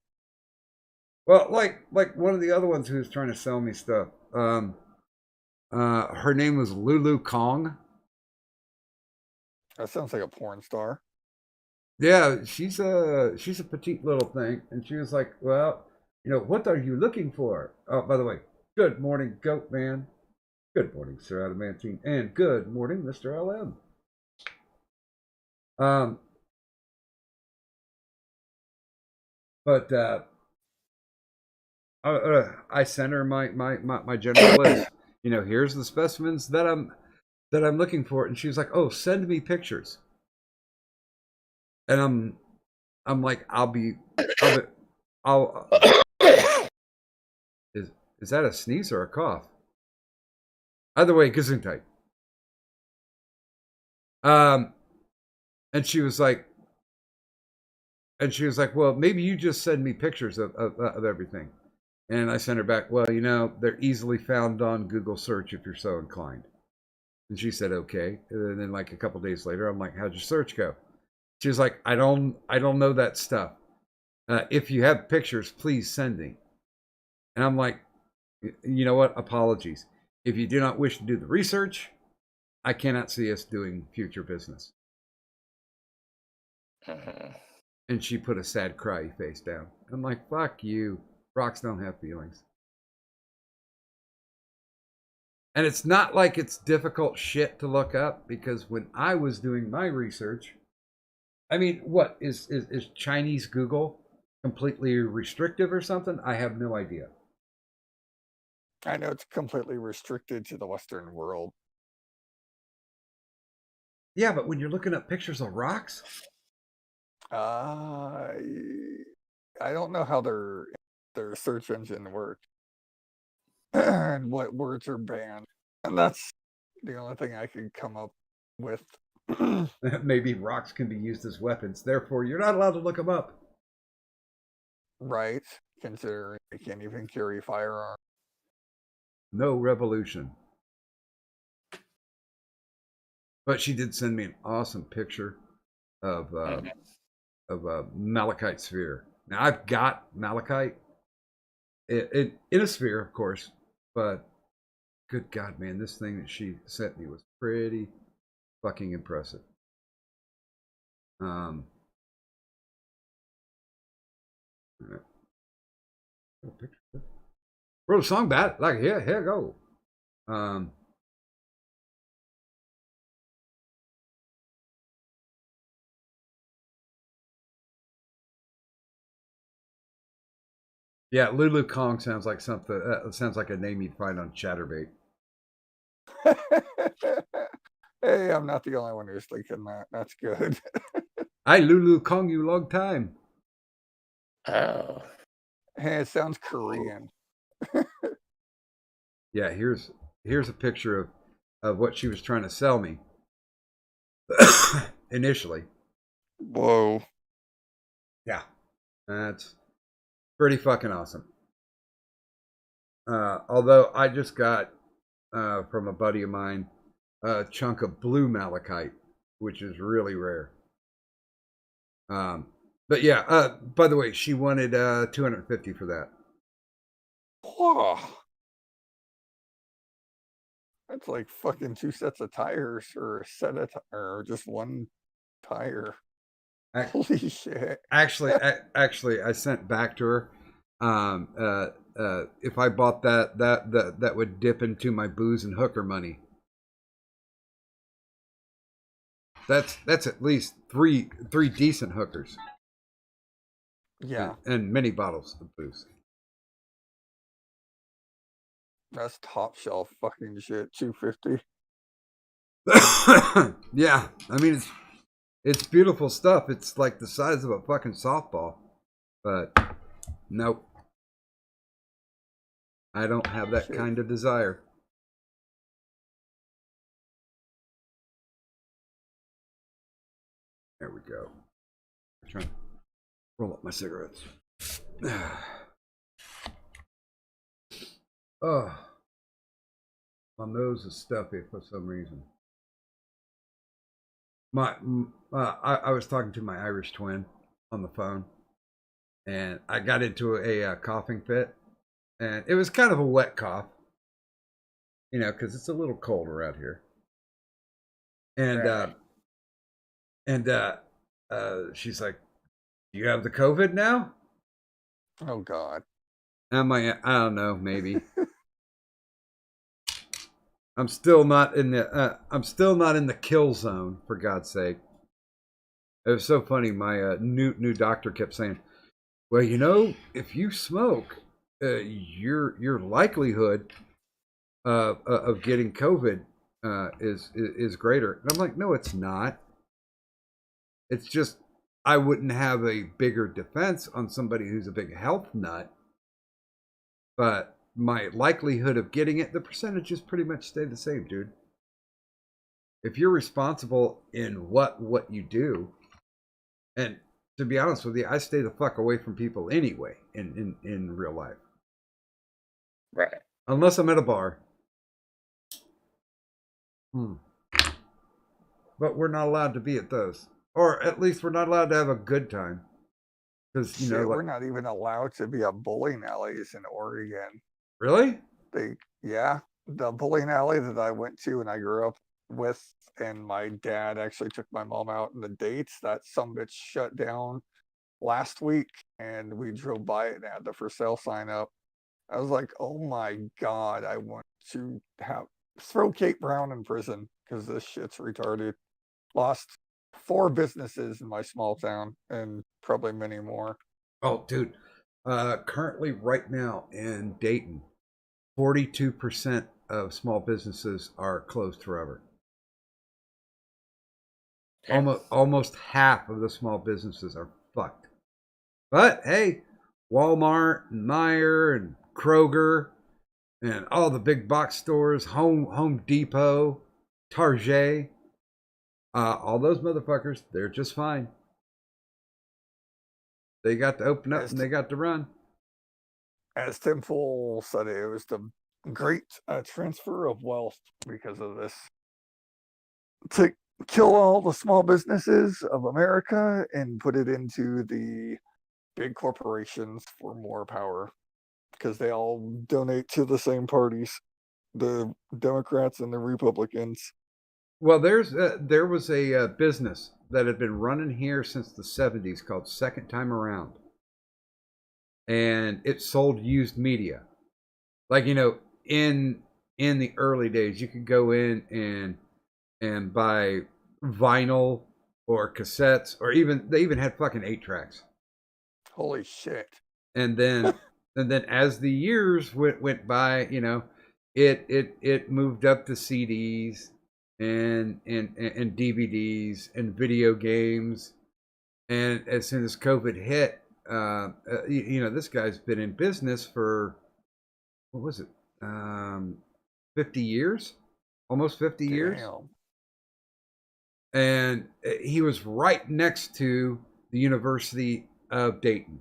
Well, like one of the other ones who was trying to sell me stuff. Her name was Lulu Kong. That sounds like a porn star. Yeah, she's a petite little thing, and she was like, well, you know, what are you looking for? Oh, by the way, good morning, Goat Man. Good morning, Sir Adamantine, and good morning, Mr. LM. But I sent her my general list. You know, here's the specimens that I'm looking for, and she was like, oh, send me pictures. And I'm like, I'll is that a sneeze or a cough? Either way, gesundheit. And she was like, well, maybe you just send me pictures of everything. And I sent her back, well, you know, they're easily found on Google search if you're so inclined. And she said, okay. And then like a couple days later, I'm like, how'd your search go? She was like, I don't know that stuff. If you have pictures, please send me. And I'm like, you know what? Apologies. If you do not wish to do the research, I cannot see us doing future business. And she put a sad cry face down. I'm like, fuck you. Rocks don't have feelings. And it's not like it's difficult shit to look up, because when I was doing my research, I mean, what is Chinese Google completely restrictive or something? I have no idea. I know it's completely restricted to the Western world. Yeah, but when you're looking up pictures of rocks, I don't know how their search engine works and what words are banned, and that's the only thing I can come up with. maybe rocks can be used as weapons. Therefore, you're not allowed to look them up. Right, considering they can't even carry firearms. No revolution. But she did send me an awesome picture of a malachite sphere. Now, I've got malachite in a sphere, of course, but good God, man, this thing that she sent me was pretty fucking impressive. Wrote a song about it. Like, here go. Yeah, Lulu Kong sounds like something. Sounds like a name you'd find on Chatterbait. Hey, I'm not the only one who's thinking that. That's good. I Lulu Kong you long time. Oh. Hey, it sounds Korean. Yeah, here's a picture of what she was trying to sell me initially. Whoa. Yeah, that's Pretty fucking awesome. Although I just got from a buddy of mine a chunk of blue malachite, which is really rare. But yeah, by the way, she wanted $250 for that. Whoa. That's like fucking 2 sets of tires, or a set of or just one tire. Ac- Holy shit. Actually, I sent back to her. If I bought that would dip into my booze and hooker money. That's at least three decent hookers. Yeah, And many bottles of booze. that's top shelf fucking shit. 250. Yeah, I mean it's beautiful stuff. It's like the size of a fucking softball, but nope, I don't have that Shit. kind of desire. There we go. I'm trying to roll up my cigarettes. Oh, my nose is stuffy for some reason. I was talking to my Irish twin on the phone, and I got into a coughing fit, and it was kind of a wet cough, you know, because it's a little colder out here. And Right. she's like, "You have the COVID now?" Oh god. I'm like, "I don't know, maybe." I'm still not in the kill zone, for God's sake. It was so funny. My new doctor kept saying, "Well, you know, if you smoke, your likelihood of getting COVID is greater." And I'm like, "No, it's not. It's just I wouldn't have a bigger defense on somebody who's a big health nut, but my likelihood of getting it, the percentages pretty much stay the same, dude. If you're responsible in what you do, and to be honest with you, I stay the fuck away from people anyway in real life, Right. unless I'm at a bar. But we're not allowed to be at those, or at least we're not allowed to have a good time, because you know, Shit, like, we're not even allowed to be at bowling alleys in Oregon. really? Yeah, the bowling alley that I went to and I grew up with, and my dad actually took my mom out on the dates. That sumbitch shut down last week, and we drove by it and had the for sale sign up. I was like, oh my god, I want to throw Kate Brown in prison because this shit's retarded. Lost 4 businesses in my small town and probably many more. Oh, dude. Currently, right now in Dayton, 42% of small businesses are closed forever. Damn. Almost half of the small businesses are fucked. But hey, Walmart and Meijer and Kroger and all the big box stores, Home Depot, Target, all those motherfuckers, they're just fine. They got to open up As and they got to run. as Tim Pool said, it was the great transfer of wealth because of this. To kill all the small businesses of America and put it into the big corporations for more power because they all donate to the same parties, the Democrats and the Republicans. Well, there was a business that had been running here since the 70s called Second Time Around, and it sold used media. Like, you know, in the early days, you could go in and buy vinyl or cassettes, or they even had fucking 8 tracks. Holy shit. And then as the years went by, you know, it moved up to CDs and DVDs and video games. And as soon as COVID hit, you know, this guy's been in business for, what was it, 50 years, almost 50 years. Damn. And he was right next to the University of Dayton.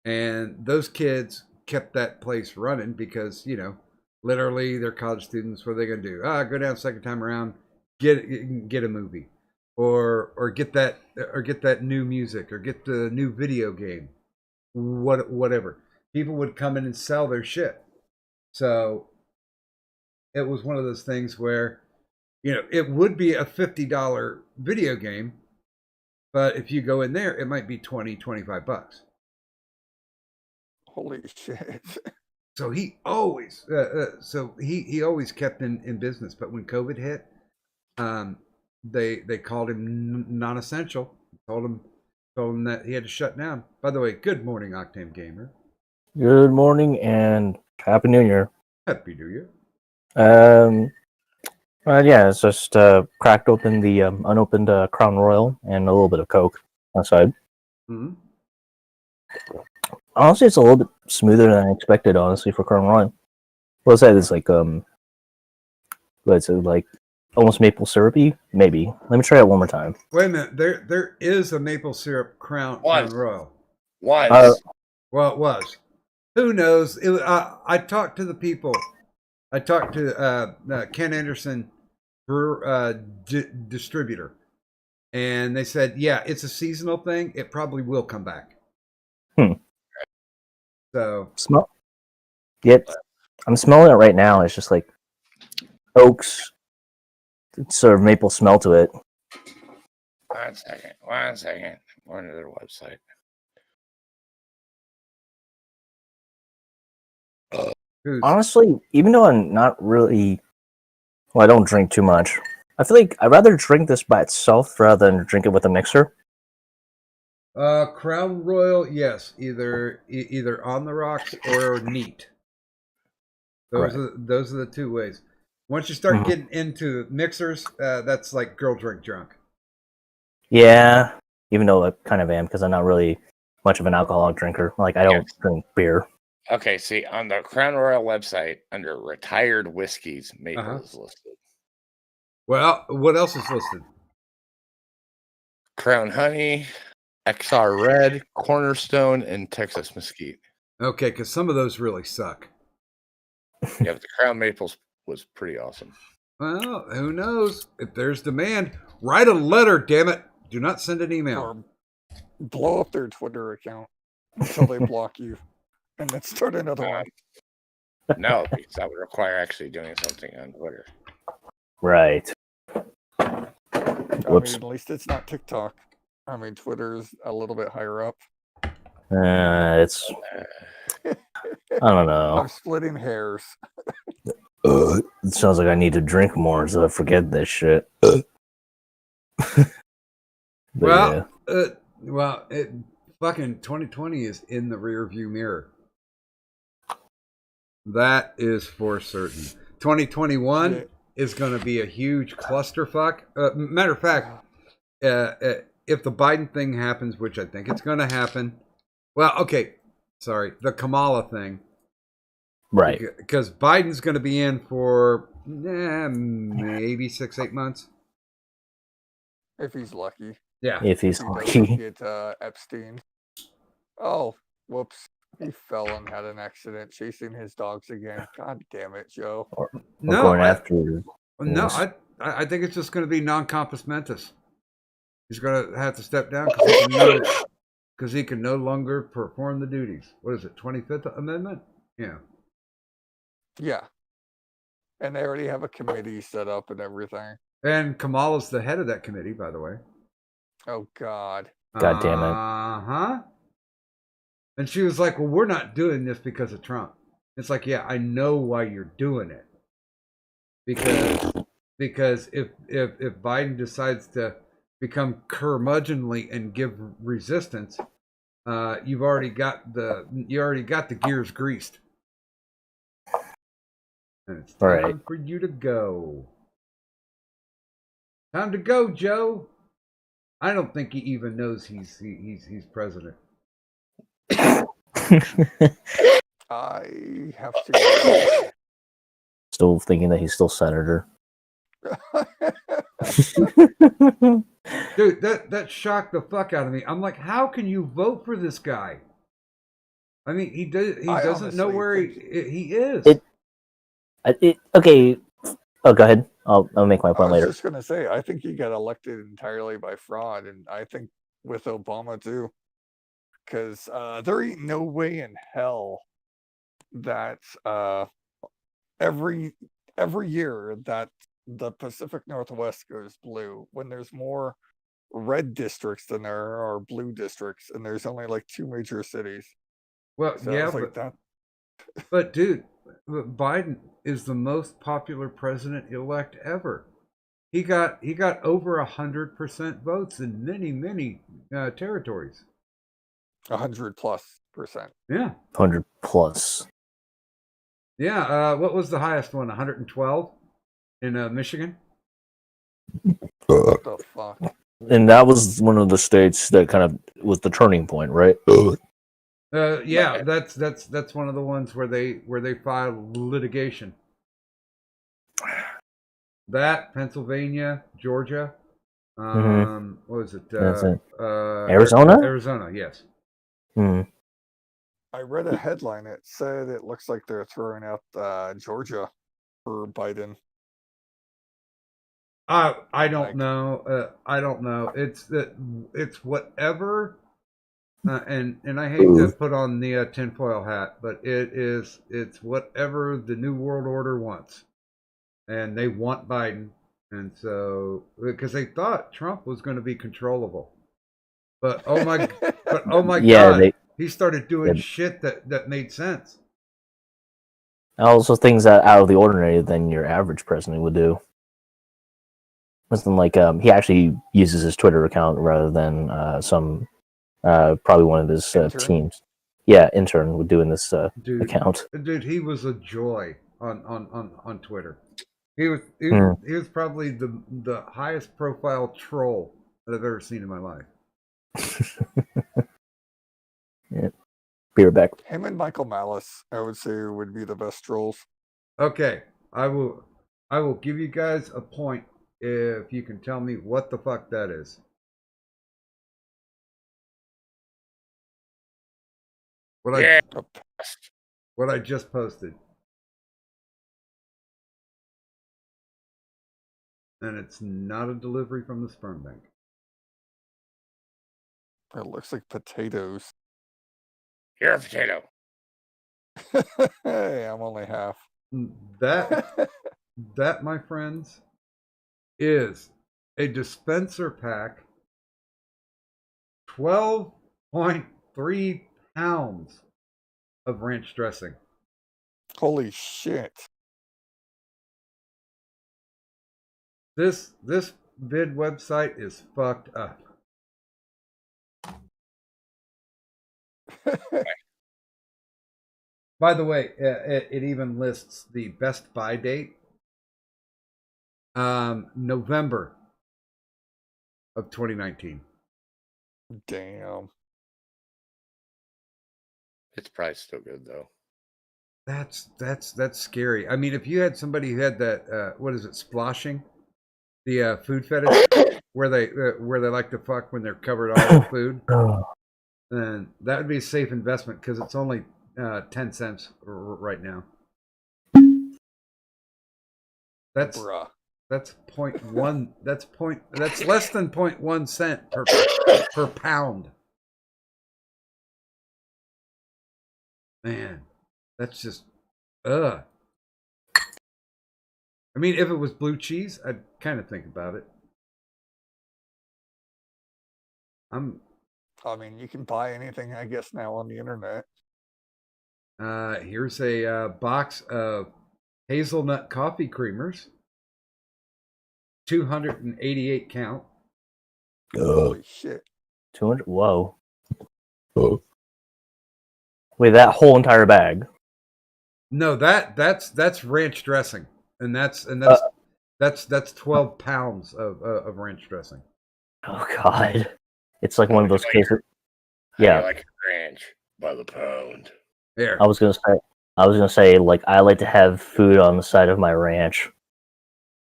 And those kids kept that place running because, literally they're college students. What are they going to do? Go down second time around, get a movie, or get that new music, or get the new video game, whatever. People would come in and sell their shit. So it was one of those things where, it would be a $50 video game, but if you go in there, it might be 25 bucks. Holy shit. So he always, he always kept in business. But when COVID hit, they called him non-essential. Told him that he had to shut down. By the way, good morning, Octane Gamer. Good morning and Happy New Year. Happy New Year. Yeah, it's just cracked open the unopened Crown Royal and a little bit of Coke outside. Mm-hmm. Honestly, it's a little bit smoother than I expected, honestly, for Crown Royal. What was that? It's like, what's it, like, almost maple syrupy? Maybe. Let me try it one more time. Wait a minute. There is a maple syrup Crown Royal. Was. Well, it was. Who knows? I talked to the people. I talked to Ken Anderson, distributor, and they said, yeah, it's a seasonal thing. It probably will come back. So smell. Yep, I'm smelling it right now. It's just like oaks, sort of maple smell to it. 1 second. 1 second. I'm going to their website. Honestly, even though I'm not really, I don't drink too much. I feel like I'd rather drink this by itself rather than drink it with a mixer. Crown Royal, yes, either on the rocks or neat. Those are the two ways. Once you start getting into mixers, that's like girl drink drunk. Yeah, even though I kind of am because I'm not really much of an alcoholic drinker. Like I don't drink beer. Okay, see on the Crown Royal website under retired whiskeys, maple is listed. Well, what else is listed? Crown Honey, XR Red, Cornerstone, and Texas Mesquite. Okay, because some of those really suck. Yeah, but the Crown Maples was pretty awesome. Well, who knows? If there's demand, write a letter, damn it. Do not send an email. Or blow up their Twitter account until they block you. And then start another one. No, because that would require actually doing something on Twitter. Right. I mean, at least it's not TikTok. I mean, Twitter's a little bit higher up. It's... I don't know. I'm splitting hairs. It sounds like I need to drink more so I forget this shit. Well, fucking 2020 is in the rearview mirror. That is for certain. 2021 is going to be a huge clusterfuck. Matter of fact, if the Biden thing happens, which I think it's going to happen, well, okay, sorry, the Kamala thing. Right. Because Biden's going to be in for maybe 6-8 months. If he's lucky. Yeah. If he's lucky. Get Epstein. Oh, whoops. He fell and had an accident chasing his dogs again. God damn it, Joe. Or going after. No, I think it's just going to be non-compos mentis. He's going to have to step down because he can no longer perform the duties. What is it, 25th Amendment? Yeah. Yeah. And they already have a committee set up and everything. And Kamala's the head of that committee, by the way. Oh, God. God damn it. Uh-huh. And she was like, well, we're not doing this because of Trump. It's like, yeah, I know why you're doing it. Because if Biden decides to become curmudgeonly and give resistance, you already got the gears greased. And it's time for you to go. Time to go, Joe. I don't think he even knows he's president. I have to. Still thinking that he's still senator. Dude, that shocked the fuck out of me. I'm like, how can you vote for this guy? I mean, he does. He I doesn't know honestly where think he is. Okay. Oh, go ahead. I'll make my I point was later. just gonna say I think he got elected entirely by fraud, and I think with Obama too, because there ain't no way in hell that every year that the Pacific Northwest goes blue when there's more red districts than there are blue districts, and there's only like 2 major cities. Well, So yeah, it's like that. but dude, Biden is the most popular president elect ever. He got over 100% votes in many territories. 100+%. Yeah, 100 plus. yeah. What was the highest one? 112 in Michigan. What the fuck? And that was one of the states that kind of was the turning point, right? Yeah, that's one of the ones where they filed litigation. That Pennsylvania, Georgia, what was it? That's it. Arizona? Arizona, yes. Hmm. I read a headline. It said it looks like they're throwing out Georgia for Biden. I don't Like- know. I don't know. It's whatever. And I hate to put on the tinfoil hat, but it's whatever the New World Order wants, and they want Biden, and so because they thought Trump was going to be controllable, but oh my Yeah, God, he started doing Yeah. shit that made sense. Also, things that out of the ordinary than your average president would do. Something like he actually uses his Twitter account rather than some probably one of his Intern? teams. Yeah, intern would doing this Dude, account. dude, he was a joy on Twitter. He was probably the highest profile troll that I've ever seen in my life. Yeah. Be right back. Him and Michael Malice, I would say, would be the best trolls. Okay, I will give you guys a point if you can tell me what the fuck that is. What Yeah. what I just posted. And it's not a delivery from the sperm bank. It looks like potatoes. You're a potato. Hey, I'm only half. That, my friends, is a dispenser pack, 12.3 pounds of ranch dressing. Holy shit. This vid website is fucked up. By the way, it even lists the best buy date, November of 2019. Damn. It's probably still good though. That's scary. I mean, if you had somebody who had that, what is it, splashing, the food fetish, where they like to fuck when they're covered all with food, then that would be a safe investment because it's only 10 cents right now. That's Bruh. that's 0.1. That's less than 0.1 cent per pound. Man, that's just I mean, if it was blue cheese, I'd kind of think about it. I mean, you can buy anything, I guess, now on the internet. Here's a box of hazelnut coffee creamers, 288 count. Holy shit. 200. Whoa. Wait, that whole entire bag. No, that's ranch dressing, and that's 12 pounds of ranch dressing. Oh God, it's like one of those Like- cases. How you Yeah, like a ranch by the pound. There, I was gonna say, like I like to have food on the side of my ranch.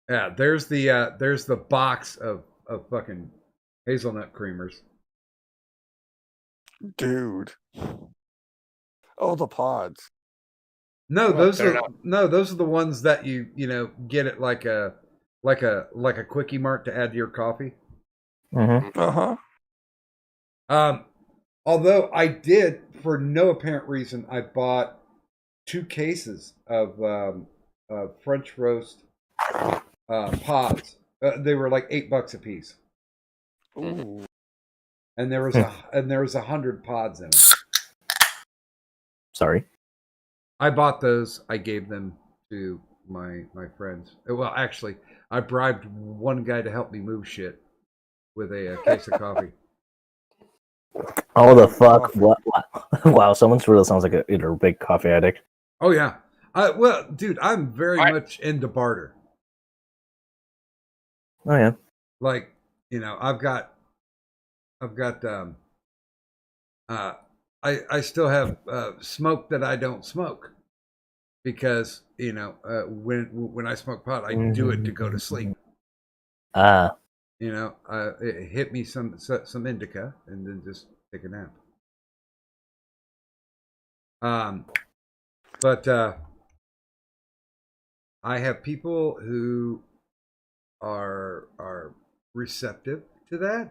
yeah. There's the box of fucking hazelnut creamers. Dude. Oh, the pods. No, Well, those they're are those are the ones that you get at like a quickie mart to add to your coffee. Mm-hmm. Uh huh. Although I did, for no apparent reason, I bought 2 cases of French roast pods. They were like $8 a piece, Ooh. and there was 100 pods in them. Sorry. I bought those. I gave them to my friends. Well, actually, I bribed one guy to help me move shit with a case of coffee. Oh, the Damn fuck! coffee. What? Wow, someone's really sounds like a big coffee addict. Oh yeah. Well, dude, I'm very I- much into barter. Oh yeah. Like, I've got I still have smoke that I don't smoke because when I smoke pot, I do it to go to sleep. Ah, It hit me some indica and then just take a nap. But I have people who are receptive to that,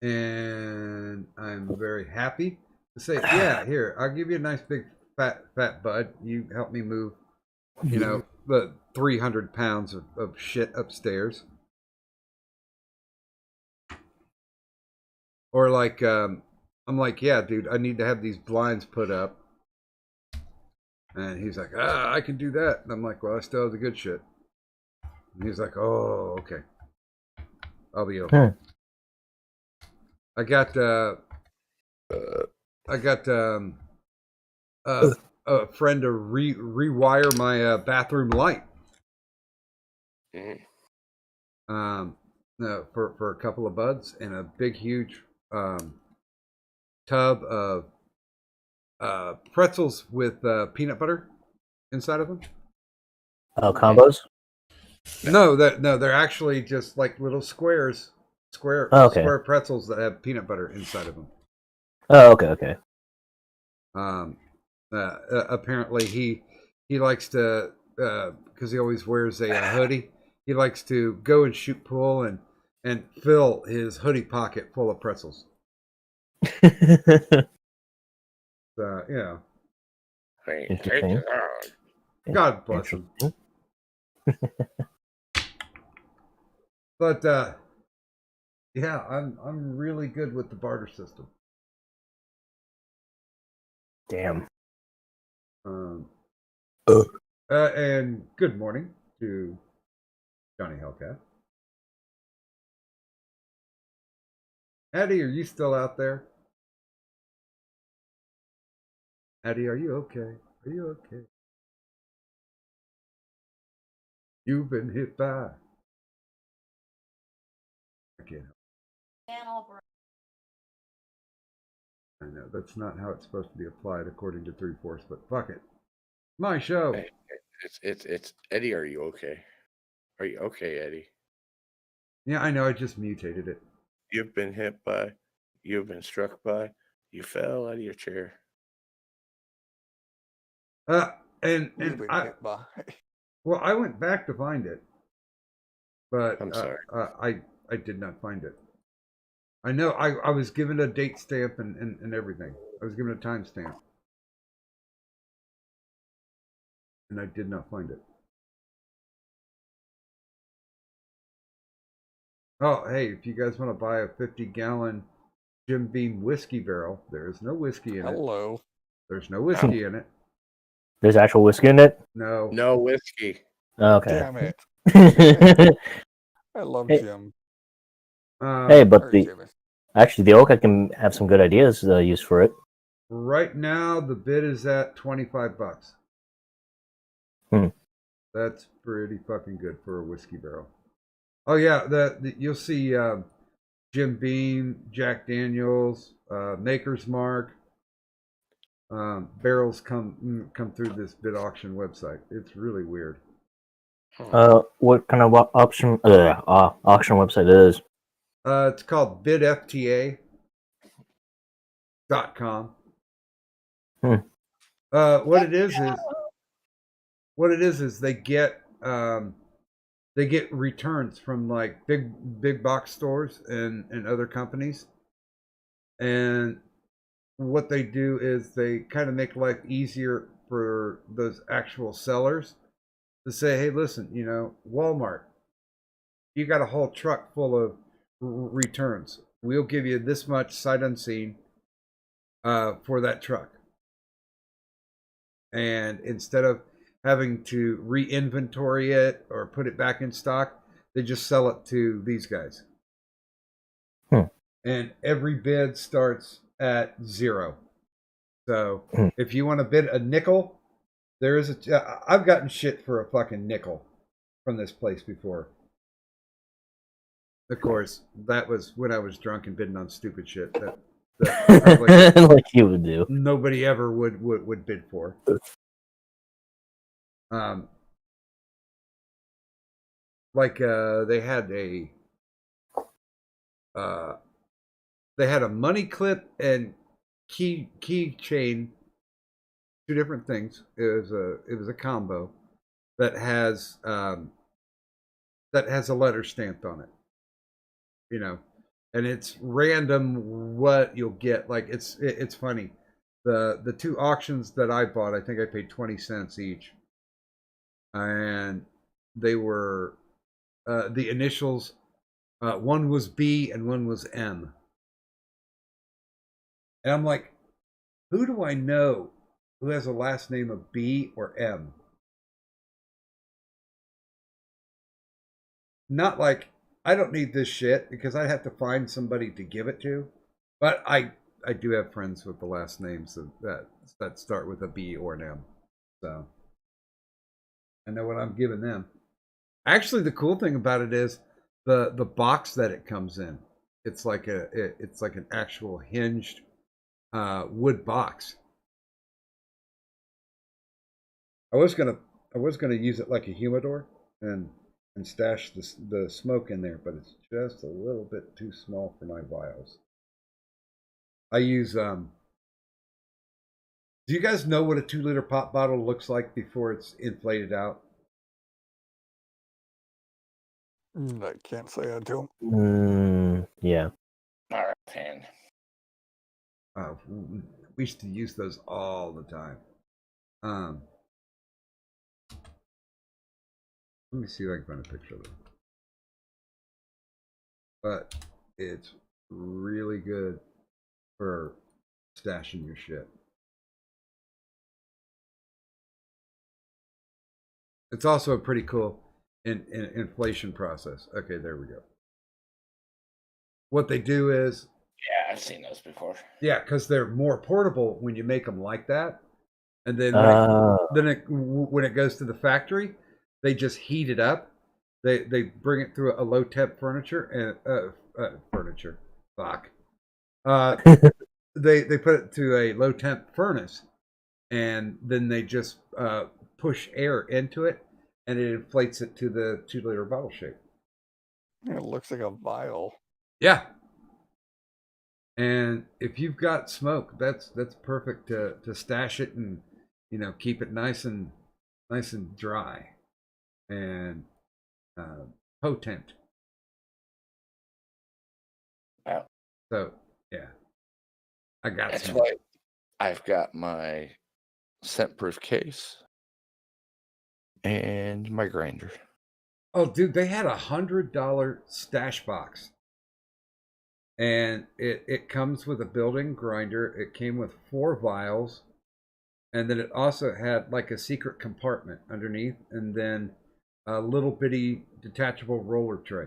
and I'm very happy to say, yeah, here, I'll give you a nice big fat bud. You help me move, the 300 pounds of shit upstairs. Or like, I'm like, yeah, dude, I need to have these blinds put up. And he's like, I can do that. And I'm like, well, I still have the good shit. And he's like, oh, okay. I'll be okay. I got a friend to rewire my bathroom light. Mhm. For a couple of buds and a big huge tub of pretzels with peanut butter inside of them. oh, combos. No, they're actually just like little square Oh, okay. square pretzels that have peanut butter inside of them. Oh, okay. Apparently he likes to because he always wears a hoodie. He likes to go and shoot pool and fill his hoodie pocket full of pretzels. Yeah. Wait, Interesting. God bless him. But yeah, I'm really good with the barter system. Damn. And good morning to Johnny Hellcat. Eddie, are you still out there? Eddie, are you okay? Are you okay? You've been hit by. I can't help. I know that's not how it's supposed to be applied according to 3/4, but fuck it. My show. Hey, it's Eddie. Are you okay? Are you okay, Eddie? Yeah, I know. I just mutated it. You've been hit by. You've been struck by. You fell out of your chair. And You've been I hit by. well, I went back to find it, but I'm sorry. I did not find it. I know I was given a date stamp and everything. I was given a time stamp, and I did not find it. Oh, hey, if you guys want to buy a 50-gallon Jim Beam whiskey barrel, there is no whiskey in it. Hello. There's no whiskey in it. There's actual whiskey in it. No. No whiskey. Okay. Damn it. I love Hey. Jim. Hey, but Or the Jimmy. actually the oak I can have some good ideas used for it. Right now, the bid is at $25. That's pretty fucking good for a whiskey barrel. Oh yeah, you'll see Jim Beam, Jack Daniels, Maker's Mark. Barrels come through this bid auction website. It's really weird. What kind of auction website it is? It's called bidfta.com. What it is they get returns from like big box stores and other companies, and what they do is they kind of make life easier for those actual sellers to say, hey, listen, Walmart, you got a whole truck full of returns. We'll give you this much sight unseen for that truck. And instead of having to re-inventory it or put it back in stock, they just sell it to these guys. And every bid starts at 0. So if you want to bid a nickel, I've gotten shit for a fucking nickel from this place before. Of course, that was when I was drunk and bidding on stupid shit that probably like you would do. nobody ever would bid for. They had a money clip and key chain, 2 different things. It was a combo that has a letter stamped on it. And it's random what you'll get. Like it's funny. The 2 auctions that I bought, I think I paid 20 cents each. And they were the initials, one was B and one was M. And I'm like, who do I know who has a last name of B or M? Not like, I don't need this shit because I'd have to find somebody to give it to. But I do have friends with the last names that start with a B or an M. So I know what I'm giving them. Actually, the cool thing about it is the box that it comes in. It's like an actual hinged wood box. I was gonna use it like a humidor and stash the smoke in there, but it's just a little bit too small for my vials. I use do you guys know what a 2-liter pop bottle looks like before it's inflated out? I can't say I do. Yeah. All right, fan. We used to use those all the time. Let me see if I can find a picture of them. But it's really good for stashing your shit. It's also a pretty cool inflation process. Okay, there we go. What they do is, Yeah, I've seen those before. yeah, because they're more portable when you make them like that, and then when it goes to the factory, they just heat it up. They bring it through a low temp furniture and furniture. Fuck. They put it to a low temp furnace, and then they just push air into it, and it inflates it to the 2-liter bottle shape. It looks like a vial. Yeah. And if you've got smoke, that's perfect to stash it and keep it nice and dry and potent. Wow. So yeah, I got That's some. why I've got my scent-proof case and my grinder. Oh, dude, they had $100 stash box. And it comes with a built-in grinder. It came with 4 vials. And then it also had like a secret compartment underneath. And then a little bitty detachable roller tray.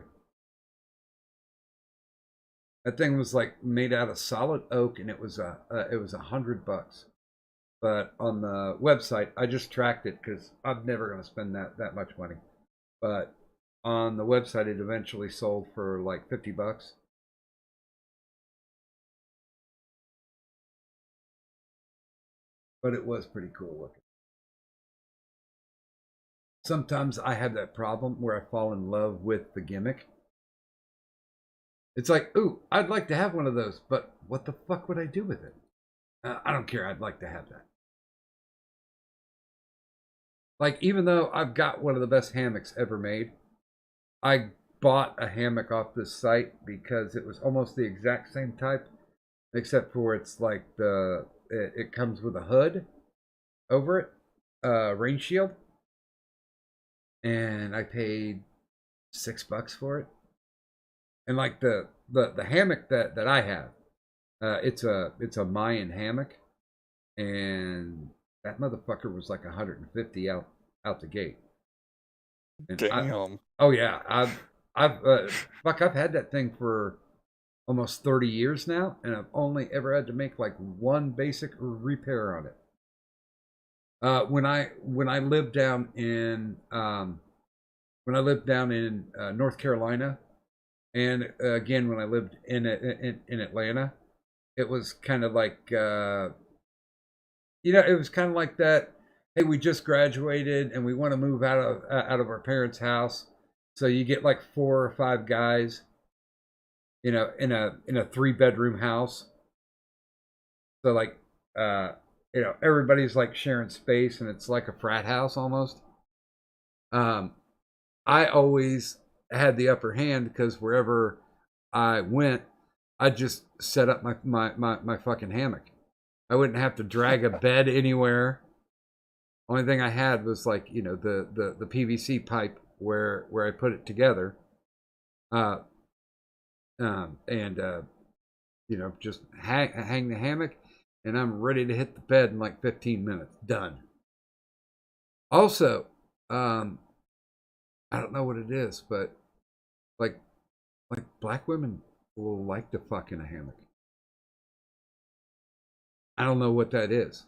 That thing was like made out of solid oak, and it was $100. But on the website, I just tracked it because I'm never going to spend that much money. But on the website, it eventually sold for like $50. But it was pretty cool looking. Sometimes I have that problem where I fall in love with the gimmick. It's like, ooh, I'd like to have one of those, but what the fuck would I do with it? I don't care. I'd like to have that. Like, even though I've got one of the best hammocks ever made, I bought a hammock off this site because it was almost the exact same type, except for it's like it comes with a hood over it, rain shield, and I paid $6 for it. And like the hammock that I have, it's a Mayan hammock, and that motherfucker was like 150 out the gate. And Damn. Oh yeah, I've had that thing for almost 30 years now, and I've only ever had to make like one basic repair on it. When I lived down in North Carolina, and again when I lived in Atlanta, it was kind of like it was kind of like that. Hey, we just graduated and we want to move out of our parents' house, so you get like 4 or 5 guys, in a 3-bedroom house. So like everybody's like sharing space, and it's like a frat house almost. I always had the upper hand because wherever I went, I just set up my fucking hammock. I wouldn't have to drag a bed anywhere. Only thing I had was like the PVC pipe where I put it together, and just hang the hammock, and I'm ready to hit the bed in like 15 minutes. Done. Also, I don't know what it is, but like black women will like to fuck in a hammock. I don't know what that is.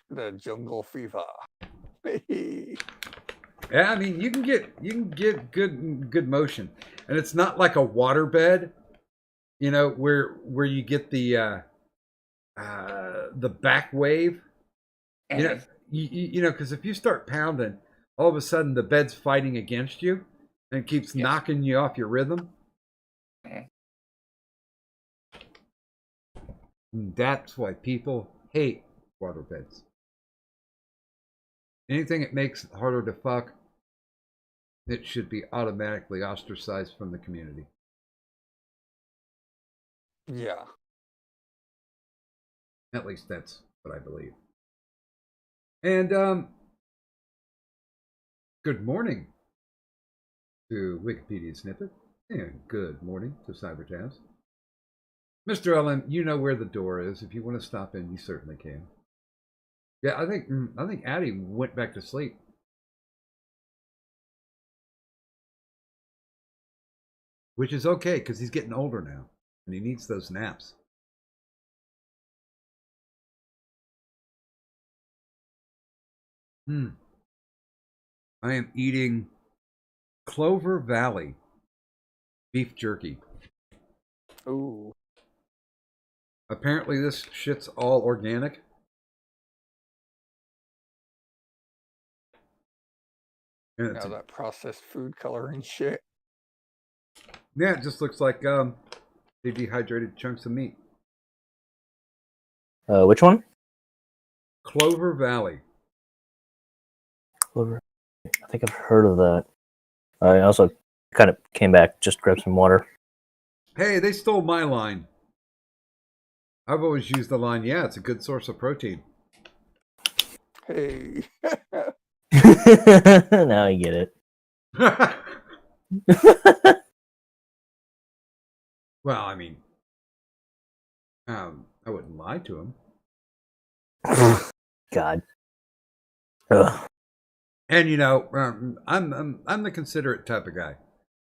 The jungle fever. Yeah, I mean you can get good motion, and it's not like a water bed, where you get the back wave. Because if you start pounding, all of a sudden the bed's fighting against you and keeps knocking you off your rhythm. And that's why people hate water beds. Anything that makes it harder to fuck, it should be automatically ostracized from the community. Yeah. At least that's what I believe. And good morning to Wikipedia Snippet, and good morning to Cybertaz. Mr. Ellen, you know where the door is. If you want to stop in, you certainly can. Yeah, I think Addie went back to sleep. Which is okay, because he's getting older now, and he needs those naps. I am eating Clover Valley beef jerky. Ooh. Apparently this shit's all organic. And Now that processed food coloring shit. Yeah, it just looks like they dehydrated chunks of meat. Which one? Clover Valley. Clover. I think I've heard of that. I also kind of came back, just grabbed some water. Hey, they stole my line. I've always used the line, yeah, it's a good source of protein. Hey. Now I get it. Well, I mean, I wouldn't lie to him. God. Ugh. And I'm the considerate type of guy.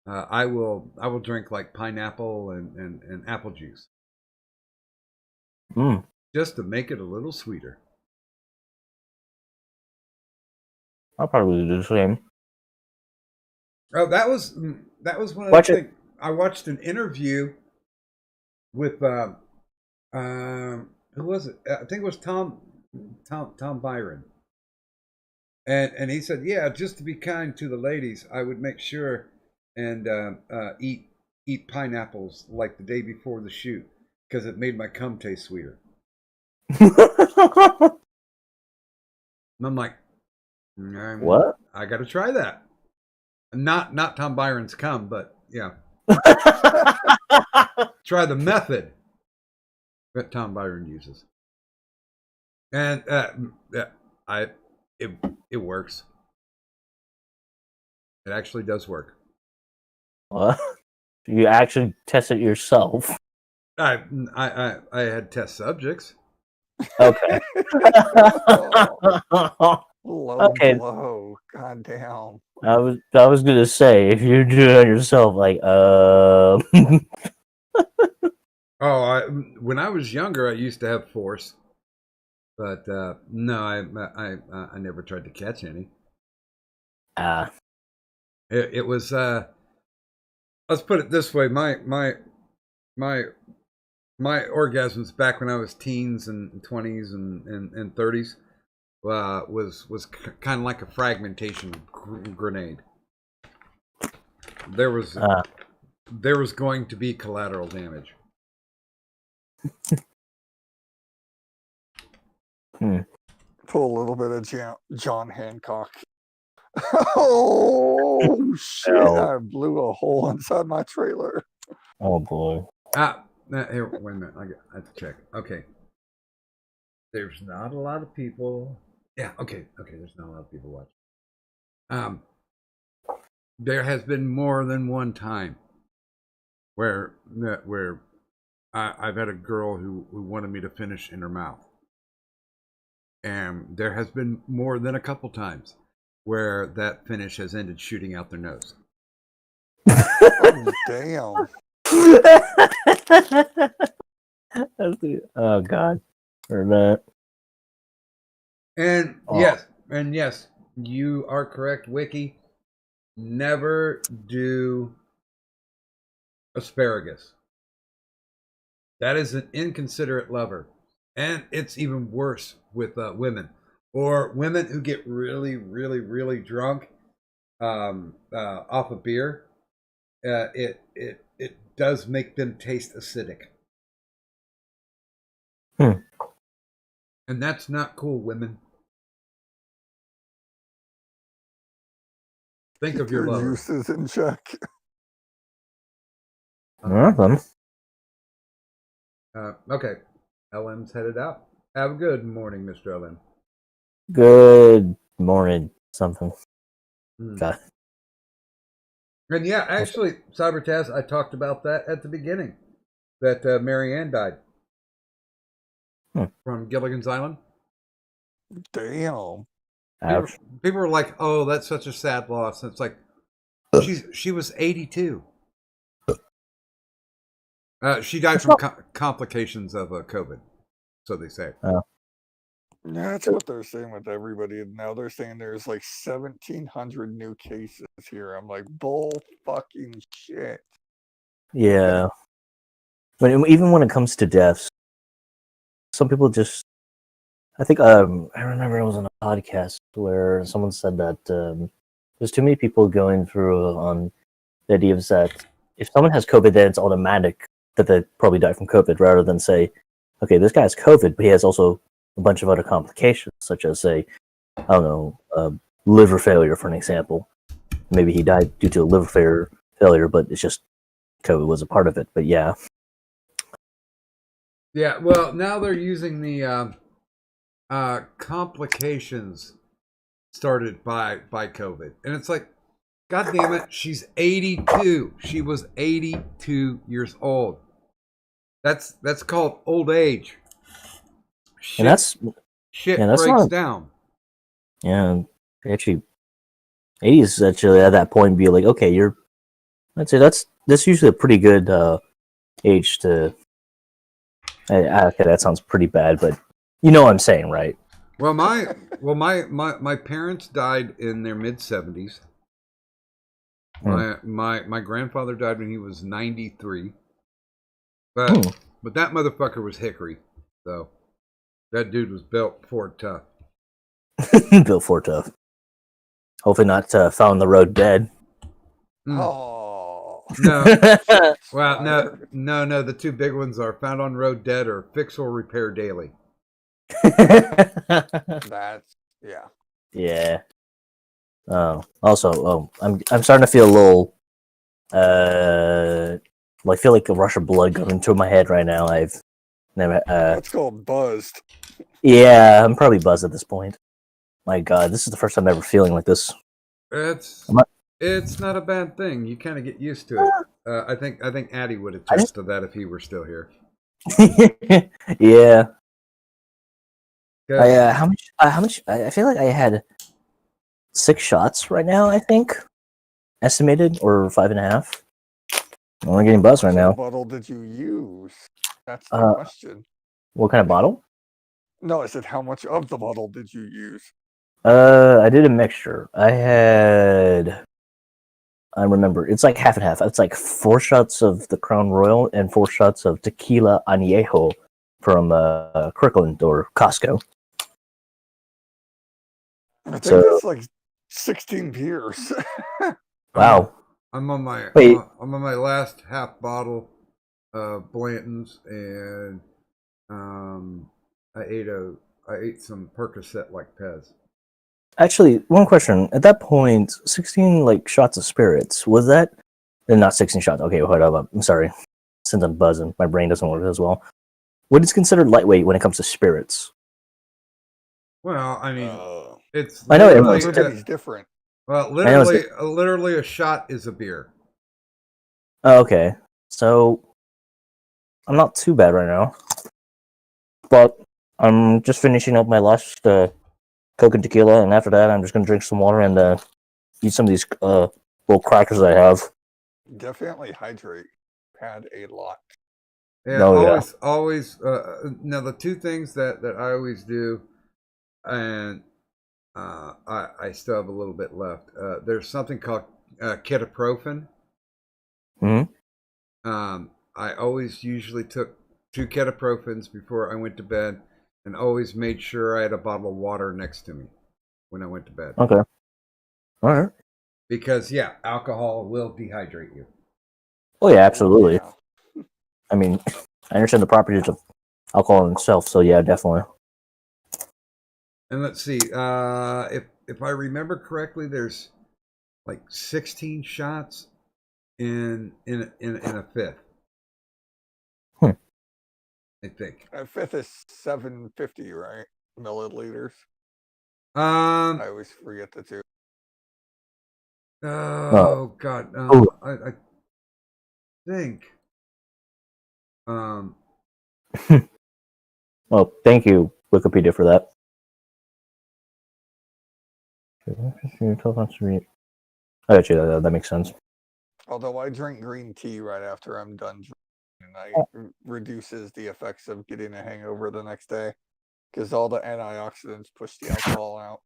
I will drink like pineapple and apple juice, just to make it a little sweeter. I'll probably do the same. Oh, that was one of the things. I watched an interview with who was it? I think it was Tom Byron. And he said, yeah, just to be kind to the ladies, I would make sure and eat pineapples like the day before the shoot, because it made my cum taste sweeter. I'm like, What? I got to try that. Not Tom Byron's cum, but yeah, try the method that Tom Byron uses, and it works. It actually does work. What? You actually test it yourself? I had test subjects. Okay. Low Okay. blow. God damn. I was gonna say if you're doing it yourself, like Oh, when I was younger, I used to have force, but no, I never tried to catch any. It was let's put it this way: my orgasms back when I was teens and 20s and 30s was kind of like a fragmentation grenade. There was going to be collateral damage. Pull a little bit of John Hancock. Oh shit! I blew a hole inside my trailer. oh boy. Here, wait a minute. I have to check. Okay. There's not a lot of people. Yeah. Okay. There's not a lot of people watching. There has been more than one time where I've had a girl who wanted me to finish in her mouth, and there has been more than a couple times where that finish has ended shooting out their nose. Oh damn! Oh god. Or that. And yes, you are correct, Wiki. Never do asparagus. That is an inconsiderate lover. And it's even worse with women or women who get really, really, really drunk off of beer. It does make them taste acidic. And that's not cool, women. Think Keep of your lover. juices in check. Nothing. Okay. LM's headed out. Have a good morning, Mr. LM. Good morning. Something. God. And yeah, actually, Cybertaz, I talked about that at the beginning. That Marianne died from Gilligan's Island. Damn. People were like, "Oh, that's such a sad loss." And it's like, she was 82. She died from complications of COVID, so they say. That's what they're saying with everybody now. They're saying there's like 1,700 new cases here. I'm like, bull fucking shit. Yeah. Even when it comes to deaths, some people just. I think I remember it was on a podcast where someone said that there's too many people going through on the idea of that if someone has COVID, then it's automatic that they probably die from COVID, rather than say, okay, this guy has COVID, but he has also a bunch of other complications, such as, say, I don't know, liver failure, for an example. Maybe he died due to a liver failure, but it's just COVID was a part of it. But yeah. Yeah, well, now they're using the complications started by COVID, and it's like, God damn it, she's 82. She was 82 years old. That's called old age. Shit, And that's breaks not, down. Yeah, actually, 80 is actually at that point be like, okay, I'd say that's usually a pretty good age to. Okay, that sounds pretty bad, but you know what I'm saying, right? Well, my parents died in their mid 70s. My grandfather died when he was 93. But that motherfucker was hickory, so that dude was built for tough. Built for tough. Hopefully not found on the road dead. Oh no. Well, no. The two big ones are found on road dead or fix or repair daily. That's yeah. Yeah. Also, I'm starting to feel a little I feel like a rush of blood going into my head right now. I've never That's called buzzed. yeah, I'm probably buzzed at this point. My God, this is the first time I'm ever feeling like this. It's I'm not- it's not a bad thing. You kind of get used to it. I think Addy would I attest just to that if he were still here. yeah. 'Cause- How much? How much? I feel like I had 6 shots right now. I think estimated or 5.5. I'm only getting buzzed right What now. bottle did you use? That's the Uh, question. what kind of bottle? No, I said how much of the bottle did you use? I did a mixture. I remember it's like half and half. It's like 4 shots of the Crown Royal and 4 shots of tequila añejo from Kirkland or Costco. I think So that's like 16 beers. wow. I'm on my Wait. I'm on my last half bottle of Blanton's, and I ate some Percocet like Pez. Actually, one question. At that point, 16 like shots of spirits, was that not 16 shots. Okay, hold up. I'm sorry. Since I'm buzzing, my brain doesn't work as well. What is considered lightweight when it comes to spirits? Well, I mean, it's I know it literally was. Everybody's different. well, I know it's literally a shot is a beer. Oh, okay. So I'm not too bad right now. But I'm just finishing up my last Coke and tequila, and after that, I'm just gonna drink some water and eat some of these little crackers I have. Definitely hydrate. Had a lot. Yeah, Oh, yeah. always. Now the two things that I always do, and I still have a little bit left. There's something called ketoprofen. Hmm. I always usually took 2 ketoprofens before I went to bed, and always made sure I had a bottle of water next to me when I went to bed. Okay. All right. Because yeah, alcohol will dehydrate you. Oh yeah, absolutely. Yeah. I mean, I understand the properties of alcohol in itself, so yeah, definitely. And let's see, if I remember correctly, there's like 16 shots in a fifth. Hmm. I think. A fifth is 750, right? Milliliters. Um. I always forget the two. Oh God. Oh. I think. Um. Well, thank you, Wikipedia, for that. I got you. That makes sense. Although I drink green tea right after I'm done drinking, and reduces the effects of getting a hangover the next day, because all the antioxidants push the alcohol out.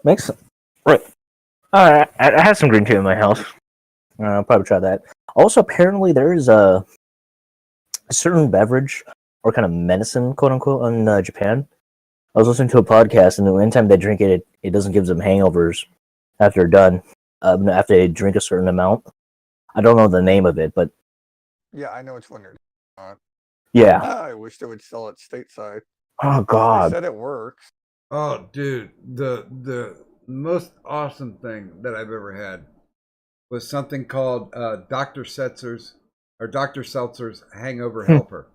Makes sense. Right. I have some green tea in my house. I'll probably try that. Also, apparently, there is a certain beverage or kind of medicine, quote unquote, in Japan. I was listening to a podcast, and anytime they drink it, it doesn't give them hangovers after they're done. After they drink a certain amount. I don't know the name of it, but Yeah, I know which one you're on. yeah. I wish they would sell it stateside. Oh They God. said it works. Oh, dude, the most awesome thing that I've ever had was something called Dr. Seltzer's Hangover Helper.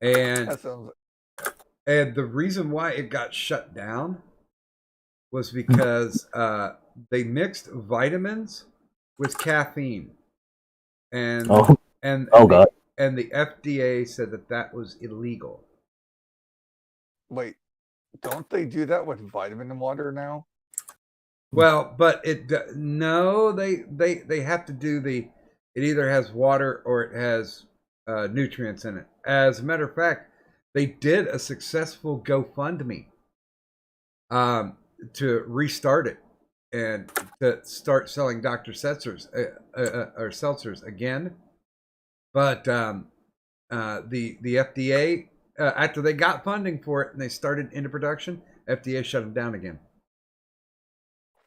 And That sounds. the reason why it got shut down was because they mixed vitamins with caffeine, and Oh. and Oh and God. the FDA said that was illegal. Wait, don't they do that with vitamin water now? Well, but no, they have to do it either has water or it has nutrients in it. As a matter of fact, they did a successful GoFundMe to restart it and to start selling Dr. Seltzers or seltzers again. But the FDA after they got funding for it and they started into production, FDA shut them down again.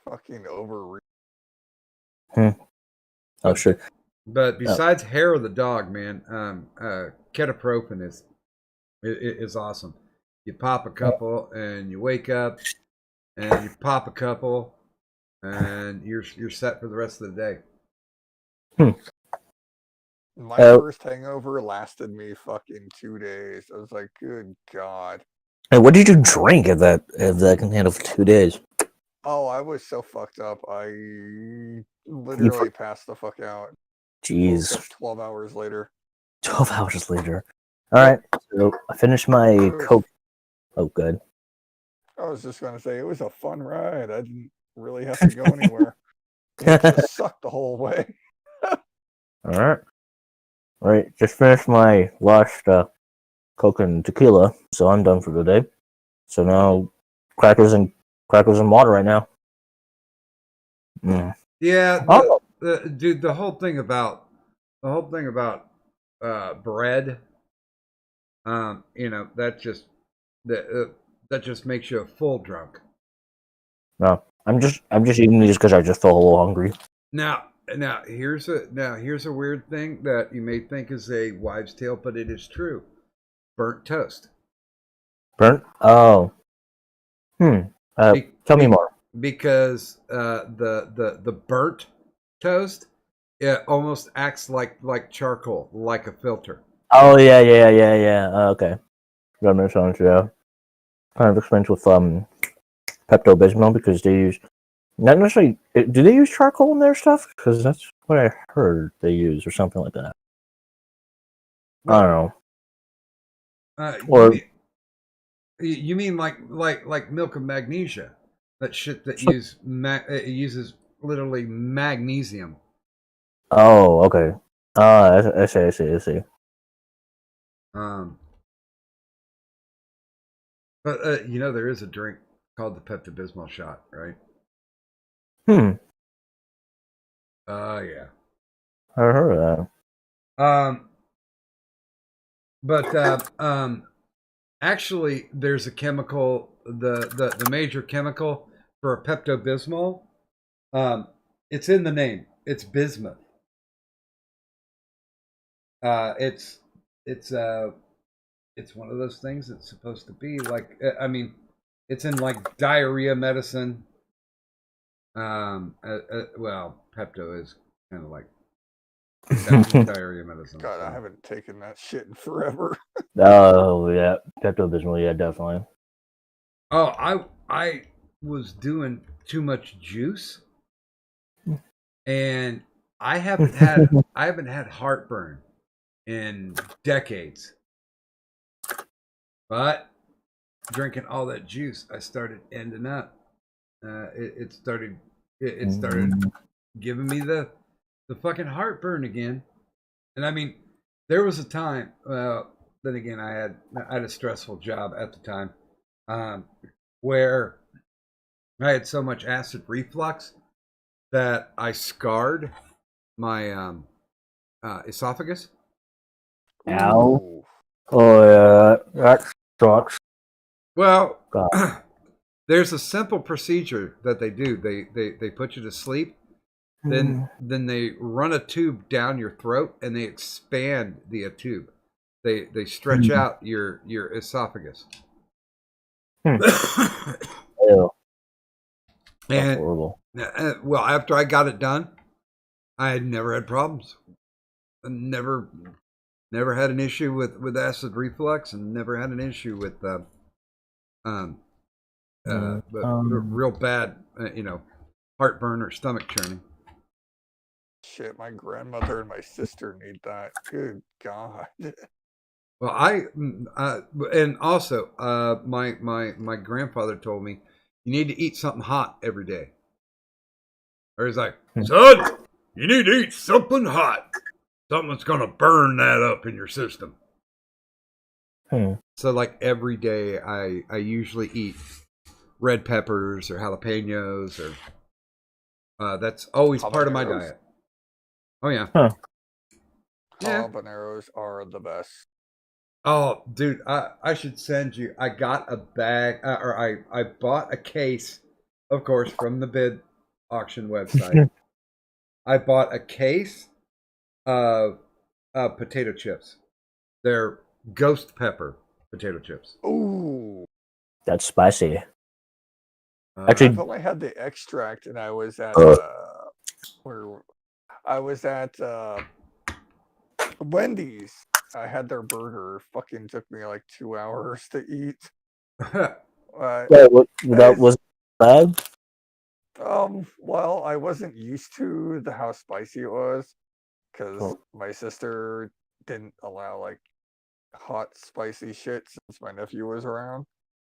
Fucking overreach. Oh sure. But besides hair of the dog, man, ketoprofen is awesome. You pop a couple, and you wake up, and you pop a couple, and you're set for the rest of the day. My Uh, first hangover lasted me fucking 2 days. I was like, good God. and what did you drink at that can handle for 2 days? Oh, I was so fucked up. I literally passed the fuck out. Woke Jeez, up 12 hours later. 12 hours later. All right, so I finished my It was- Coke. Oh, good. I was just going to say, it was a fun ride. I didn't really have to go anywhere. It just sucked the whole way. All right. Just finished my last Coke and tequila, so I'm done for the day. So now crackers and water right now. Mm. Yeah, Oh. dude, the whole thing about bread, that just makes you a full drunk. No, I'm just eating these because I just felt a little hungry. Now here's a weird thing that you may think is a wives' tale, but it is true. Burnt toast. Burnt? Oh. Tell me more. Because the burnt toast, it almost acts like charcoal, like a filter. Oh yeah. Okay. That makes sense. Yeah. Kind of explains with Pepto Bismol because they use not necessarily. Do they use charcoal in their stuff? Because that's what I heard they use or something like that. I don't know. Or You mean like milk of magnesia? That shit that it uses literally magnesium. oh, okay. I see. Um, but there is a drink called the Pepto Bismol shot, right? Yeah. I heard of that. But actually, there's a chemical, the major chemical for a Pepto Bismol. It's in the name. It's bismuth. It's one of those things that's supposed to be like. I mean, it's in like diarrhea medicine. Well, Pepto is kind of like diarrhea medicine. God, So. I haven't taken that shit in forever. Oh yeah, Pepto Bismol. Yeah, definitely. Oh, I was doing too much juice, and I haven't had heartburn in decades. But drinking all that juice, I started ending up. It started giving me the fucking heartburn again. And I mean, there was a time. Then again, I had a stressful job at the time, where I had so much acid reflux that I scarred my esophagus. Ow. Ooh. Oh yeah, that sucks. Well, God. there's a simple procedure that they do. They put you to sleep, then they run a tube down your throat and they expand the tube. They stretch out your esophagus. Ew. That's And horrible. well, after I got it done, I had never had problems. Never had an issue with acid reflux, and never had an issue with real bad heartburn or stomach churning. Shit, my grandmother and my sister need that. Good God. Well, and also my grandfather told me you need to eat something hot every day. Or he's like, son, you need to eat something hot, something that's gonna burn that up in your system. So like every day, I usually eat red peppers or jalapenos, or that's always part of my Habaneros? diet. Oh yeah. Huh. Yeah. Habaneros are the best. Oh, dude, I should send you. I got a bag, or I bought a case, of course, from the bid auction website. I bought a case of potato chips. They're ghost pepper potato chips. Ooh. That's spicy. Actually, I've only had the extract, and I was at where I was at Wendy's. I had their burger. Fucking took me like 2 hours to eat. Wait, that was bad? Well, I wasn't used to how spicy it was because Oh. my sister didn't allow like hot, spicy shit since my nephew was around.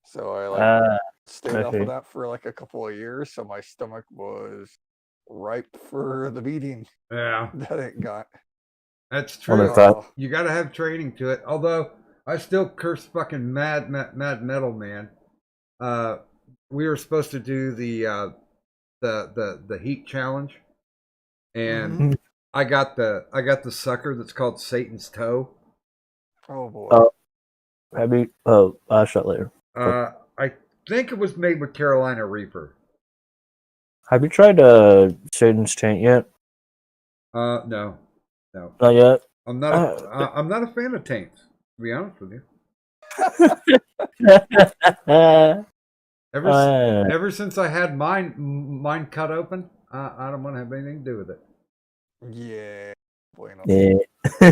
So I like stayed off okay. of that for like a couple of years. So my stomach was ripe for the beating yeah, that it got. that's Well, true. in fact, You got to have training to it. Although I still curse fucking mad metal man. We were supposed to do the heat challenge, and Mhm. I got the sucker that's called Satan's Toe. Oh boy. have you? Oh, I'll shut later. I think it was made with Carolina Reaper. Have you tried Satan's Taint yet? No. Not yet. I'm not. I'm not a fan of taints. To be honest with you. Ever since I had mine cut open, I don't want to have anything to do with it. Yeah. Bueno. Yeah.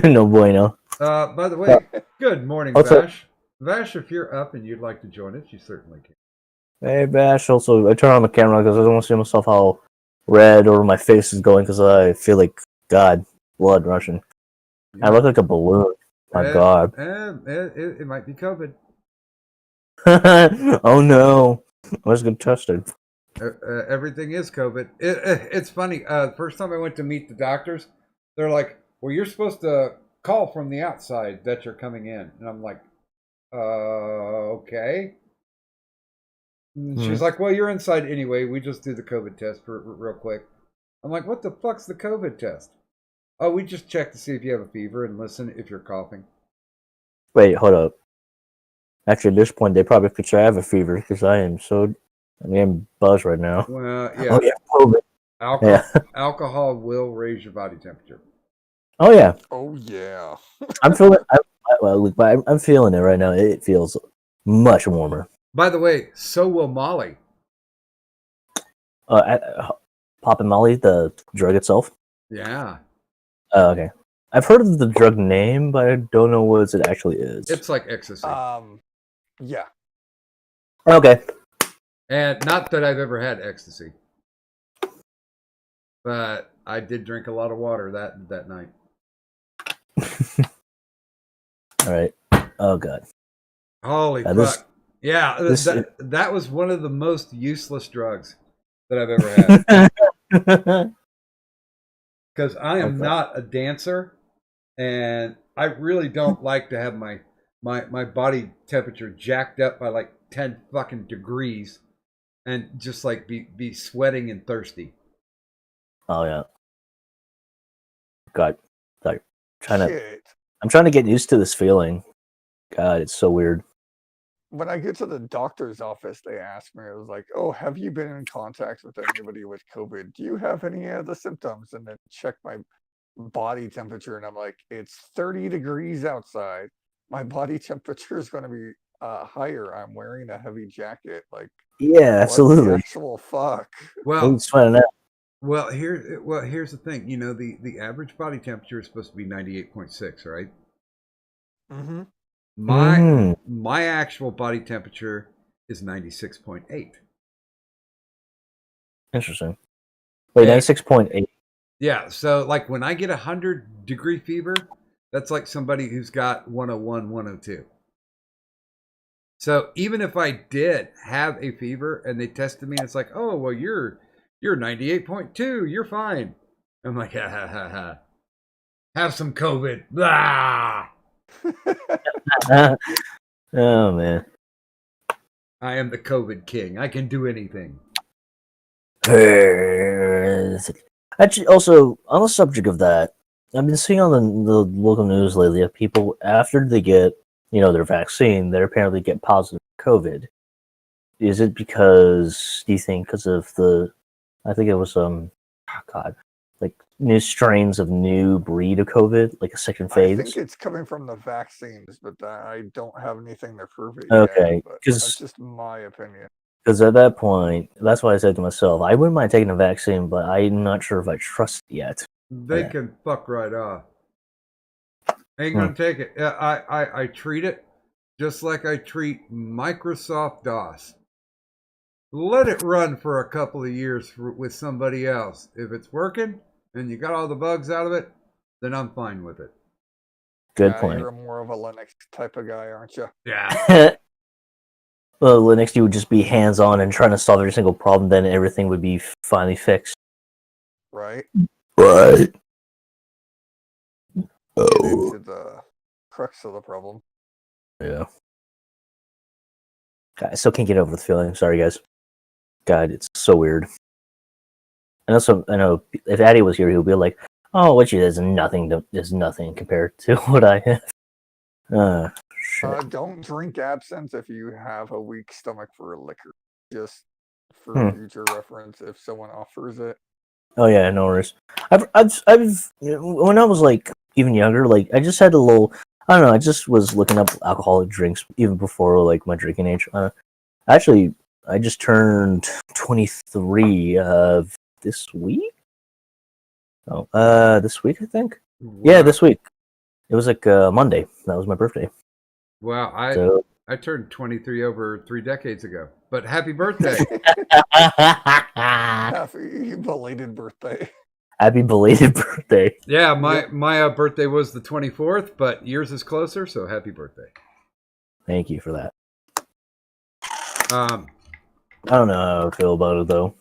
No bueno. By the way, good morning, Also- Vash. Vash, if you're up and you'd like to join us, you certainly can. Hey, Bash. Also, I turn on the camera because I don't want to see myself how red or my face is going because I feel like God, blood rushing. Yeah. I look like a balloon. My God. It might be COVID. Oh no. I was getting tested. Everything is COVID. It's funny. First time I went to meet the doctors, they're like, "Well, you're supposed to call from the outside that you're coming in," and I'm like, "Okay." And she's like, "Well, you're inside anyway. We just do the COVID test for real quick." I'm like, "What the fuck's the COVID test?" "Oh, we just check to see if you have a fever and listen if you're coughing." Wait, hold up. Actually, at this point, they probably could say I have a fever because I'm buzzed right now. Well, yeah. Oh, yeah, COVID. Alcohol will raise your body temperature. Oh, yeah. Oh yeah. I'm feeling I'm feeling it right now. It feels much warmer. By the way, so will Molly. Pop and Molly, the drug itself. Yeah. Okay. I've heard of the drug name, but I don't know what it actually is. It's like ecstasy. Yeah. Okay. And not that I've ever had ecstasy. But I did drink a lot of water that night. All right. Oh, God. Holy fuck. That was one of the most useless drugs that I've ever had. Because I am not a dancer, and I really don't like to have my body temperature jacked up by like 10 fucking degrees and just like be sweating and thirsty. Oh, yeah. God. Like, Shit. I'm trying to get used to this feeling. God, it's so weird. When I get to the doctor's office, they ask me, I was like, "Oh, have you been in contact with anybody with COVID? Do you have any of the symptoms?" And then check my body temperature, and I'm like, "It's 30 degrees outside. My body temperature is going to be higher. I'm wearing a heavy jacket. Like, Yeah, what absolutely. the actual fuck?" Well, I'm sweating out. Well, here's the thing. You know, the average body temperature is supposed to be 98.6, right? Mm-hmm. My actual body temperature is 96.8. Interesting. Wait, 96.8. Yeah, so like when I get 100-degree fever, that's like somebody who's got 101, 102. So even if I did have a fever and they tested me and it's like, "Oh, well, you're 98.2, you're fine." I'm like, "Ha ha ha ha. Have some COVID." Blah! Oh, man. I am the COVID king. I can do anything. Actually, also, on the subject of that, I've been seeing on the local news lately of people after they get, their vaccine, they apparently get positive for COVID. Is it because, do you think, because of I think it was, God, like new strains of new breed of COVID, like a second I phase. think it's coming from the vaccines, but I don't have anything to prove it Okay, yet. But that's 'cause- just my opinion. Because at that point, that's why I said to myself, I wouldn't mind taking a vaccine, but I'm not sure if I trust it yet. They Yeah. can fuck right off. Ain't Hmm. gonna take it. Yeah, I treat it just like I treat Microsoft DOS. Let it run for a couple of years with somebody else. If it's working and you got all the bugs out of it, then I'm fine with it. Good Yeah, point. you're more of a Linux type of guy, aren't you? Yeah. Well, Linux, you would just be hands-on and trying to solve every single problem, then everything would be finally fixed. Right? Right. Get into the crux of the problem. Yeah. God, I still can't get over the feeling. Sorry, guys. God, it's so weird. I know if Addy was here, he would be like, "Oh, what you is nothing. Is nothing compared to what I have." Shit. Don't drink absinthe if you have a weak stomach for liquor. Just for Hmm. future reference, if someone offers it. Oh yeah, no worries. When I was like even younger, like I just had a little. I don't know. I just was looking up alcoholic drinks even before like my drinking age. Actually, I just turned 23 this week. Oh, this week I think. Yeah, Wow. this week. It was like Monday. That was my birthday. Wow, So I turned 23 over 3 decades ago. But happy birthday. Happy belated birthday. happy belated birthday. Yeah, my birthday was the 24th, but yours is closer, so happy birthday. Thank you for that. Um, I don't know how I feel about it though.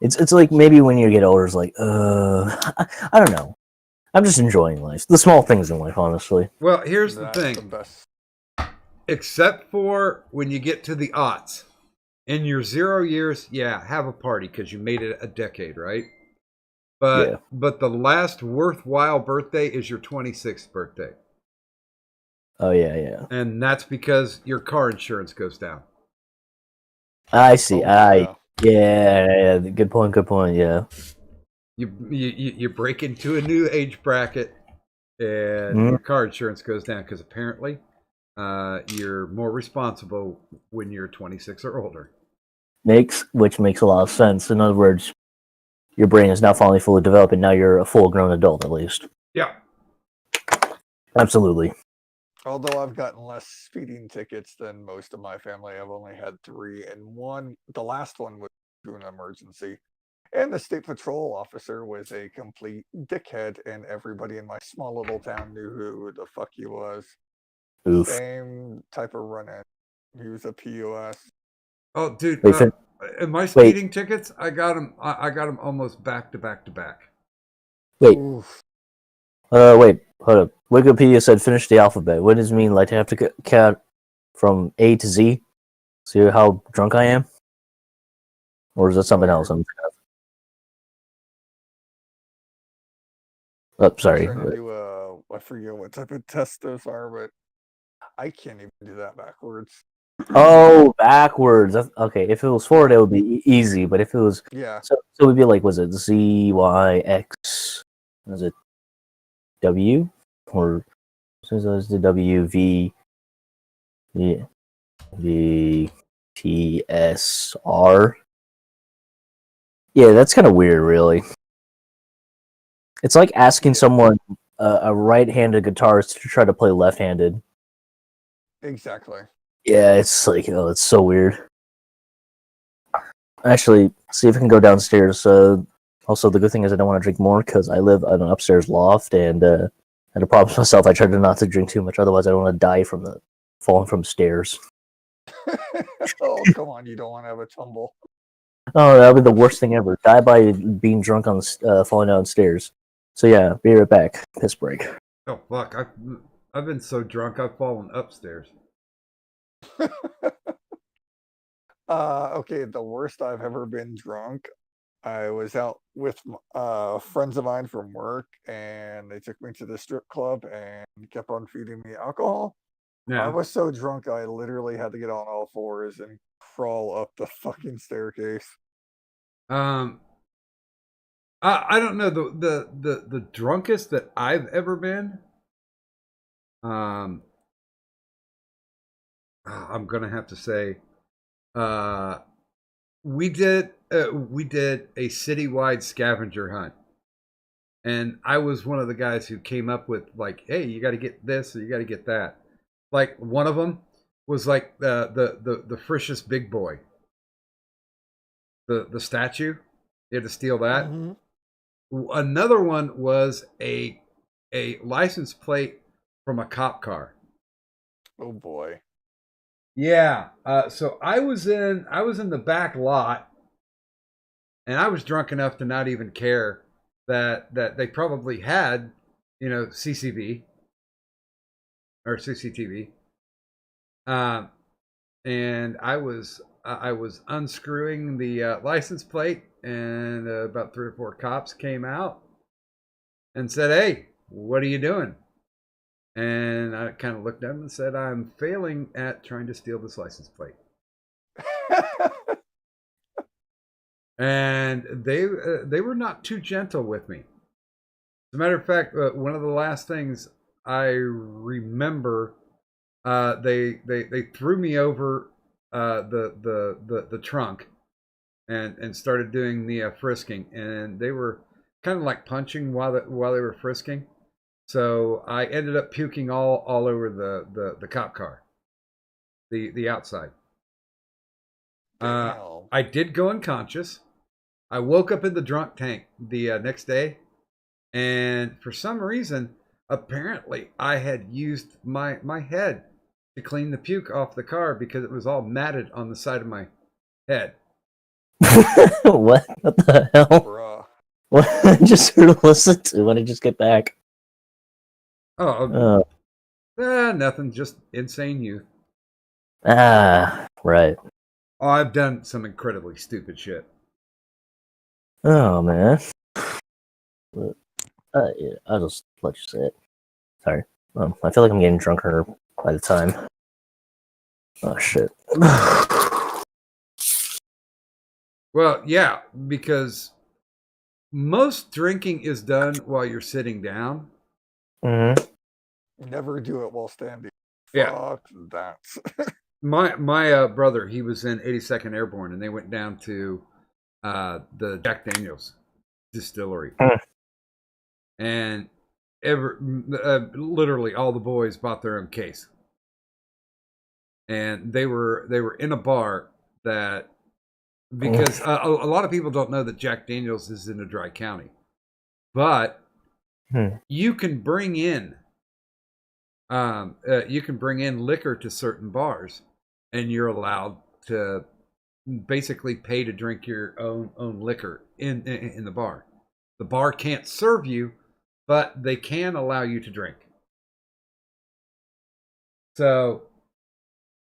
It's like maybe when you get older, it's like I don't know. I'm just enjoying life, the small things in life, honestly. well, here's the That's thing. the best. Except for when you get to the aughts. In your 0 years, yeah, have a party because you made it a decade, right? Yeah. But the last worthwhile birthday is your 26th birthday. Oh yeah. And that's because your car insurance goes down. I see. Oh, Yeah. Good point. Good point. Yeah. You break into a new age bracket, and Mm. your car insurance goes down because apparently you're more responsible when you're 26 or older. Which makes a lot of sense. In other words, your brain is now finally fully developed, and now you're a full-grown adult, at least. Yeah. Absolutely. Although I've gotten less speeding tickets than most of my family, I've only had 3, and the last one was through an emergency. And the state patrol officer was a complete dickhead, and everybody in my small little town knew who the fuck he was. Oof. Same type of run-in. He was a POS. Oh, dude. Wait, My speeding tickets, I got them. I got them almost back to back to back. Wait. Oof. Wait. Hold up. Wikipedia said finish the alphabet. What does it mean? Like to have to count from A to Z? See how drunk I am? Or is that something else? Weird. Oh, sorry. I'm trying to do I forget what type of test those are, but I can't even do that backwards. Oh, backwards. Okay, if it was forward, it would be easy. But if it was, Yeah. so it would be like, was it Z, Y, X? Was it W? Or so it was the W, V, V, T, S, R? Yeah, that's kind of weird, really. It's like asking Yeah. someone, a right-handed guitarist, to try to play left-handed. Exactly. Yeah, it's like, oh, it's so weird. Actually, see if I can go downstairs. Also, the good thing is I don't want to drink more because I live on an upstairs loft, and I had a problem myself. I tried to not to drink too much, otherwise I don't want to die from falling from stairs. Oh, come on. You don't want to have a tumble. Oh, that would be the worst thing ever. Die by being drunk on falling downstairs. So yeah, be right back. Piss break. Oh fuck! I've been so drunk I've fallen upstairs. Okay, the worst I've ever been drunk. I was out with friends of mine from work, and they took me to the strip club and kept on feeding me alcohol. I Yeah. was so drunk, I literally had to get on all fours and crawl up the fucking staircase. I I don't know the drunkest that I've ever been. I'm gonna have to say, we did a citywide scavenger hunt, and I was one of the guys who came up with like, hey, you got to get this or you got to get that. Like one of them was like the Frisch's Big Boy, the statue. You had to steal that. Mm-hmm. Another one was a license plate from a cop car. Oh boy. Yeah. So I was in the back lot, and I was drunk enough to not even care that they probably had, CCV or CCTV. And I was unscrewing the license plate, and about 3 or 4 cops came out and said, "Hey, what are you doing?" And I kind of looked at them and said, "I'm failing at trying to steal this license plate." And they were not too gentle with me. As a matter of fact, one of the last things I remember, they threw me over the trunk and started doing the frisking, and they were kind of like punching while they were frisking. So I ended up puking all over the cop car, the outside. Damn. I did go unconscious. I woke up in the drunk tank the next day, and for some reason, apparently, I had used my head to clean the puke off the car because it was all matted on the side of my head. What? What the hell? Bruh. What I just heard to listen to when I just get back. Oh, nothing, just insane youth. Right. Oh, I've done some incredibly stupid shit. Oh man. Yeah, I'll just let you say it. Sorry. I feel like I'm getting drunker by the time. Oh shit. Well, yeah, because most drinking is done while you're sitting down. Mm-hmm. Never do it while standing. Yeah. Fuck that. My brother, he was in 82nd Airborne, and they went down to the Jack Daniels distillery, and literally all the boys bought their own case, and they were in a bar that, because a lot of people don't know that Jack Daniels is in a dry county, but you can bring in liquor to certain bars, and you're allowed to basically pay to drink your own liquor in the bar. The bar can't serve you, but they can allow you to drink. So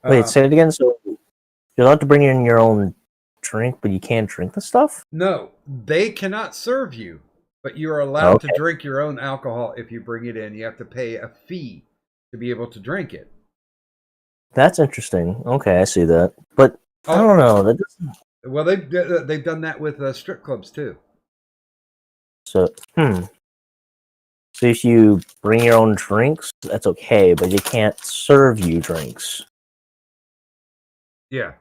Wait, say it again. So you're allowed to bring in your own drink, but you can't drink the stuff? no, they cannot serve you, but you are allowed to Okay. drink your own alcohol. If you bring it in, you have to pay a fee to be able to drink it. That's interesting. Okay, I see that. But I don't know. That doesn't... Well, they've done that with strip clubs too. So, So if you bring your own drinks, that's okay, but they can't serve you drinks. Yeah.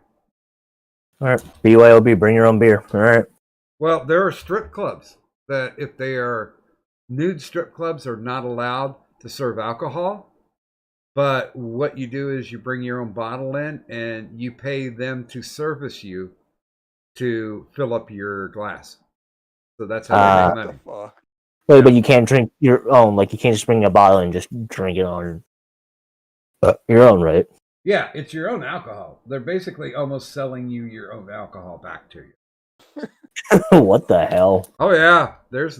All right, BYOB, bring your own beer. All right. Well, there are strip clubs that, if they are nude strip clubs, are not allowed to serve alcohol. But what you do is you bring your own bottle in, and you pay them to service you to fill up your glass. So that's how they make What the money. fuck? Wait, but you can't drink your own. Like, you can't just bring a bottle and just drink it on your own, right? Yeah, it's your own alcohol. They're basically almost selling you your own alcohol back to you. What the hell? Oh yeah, there's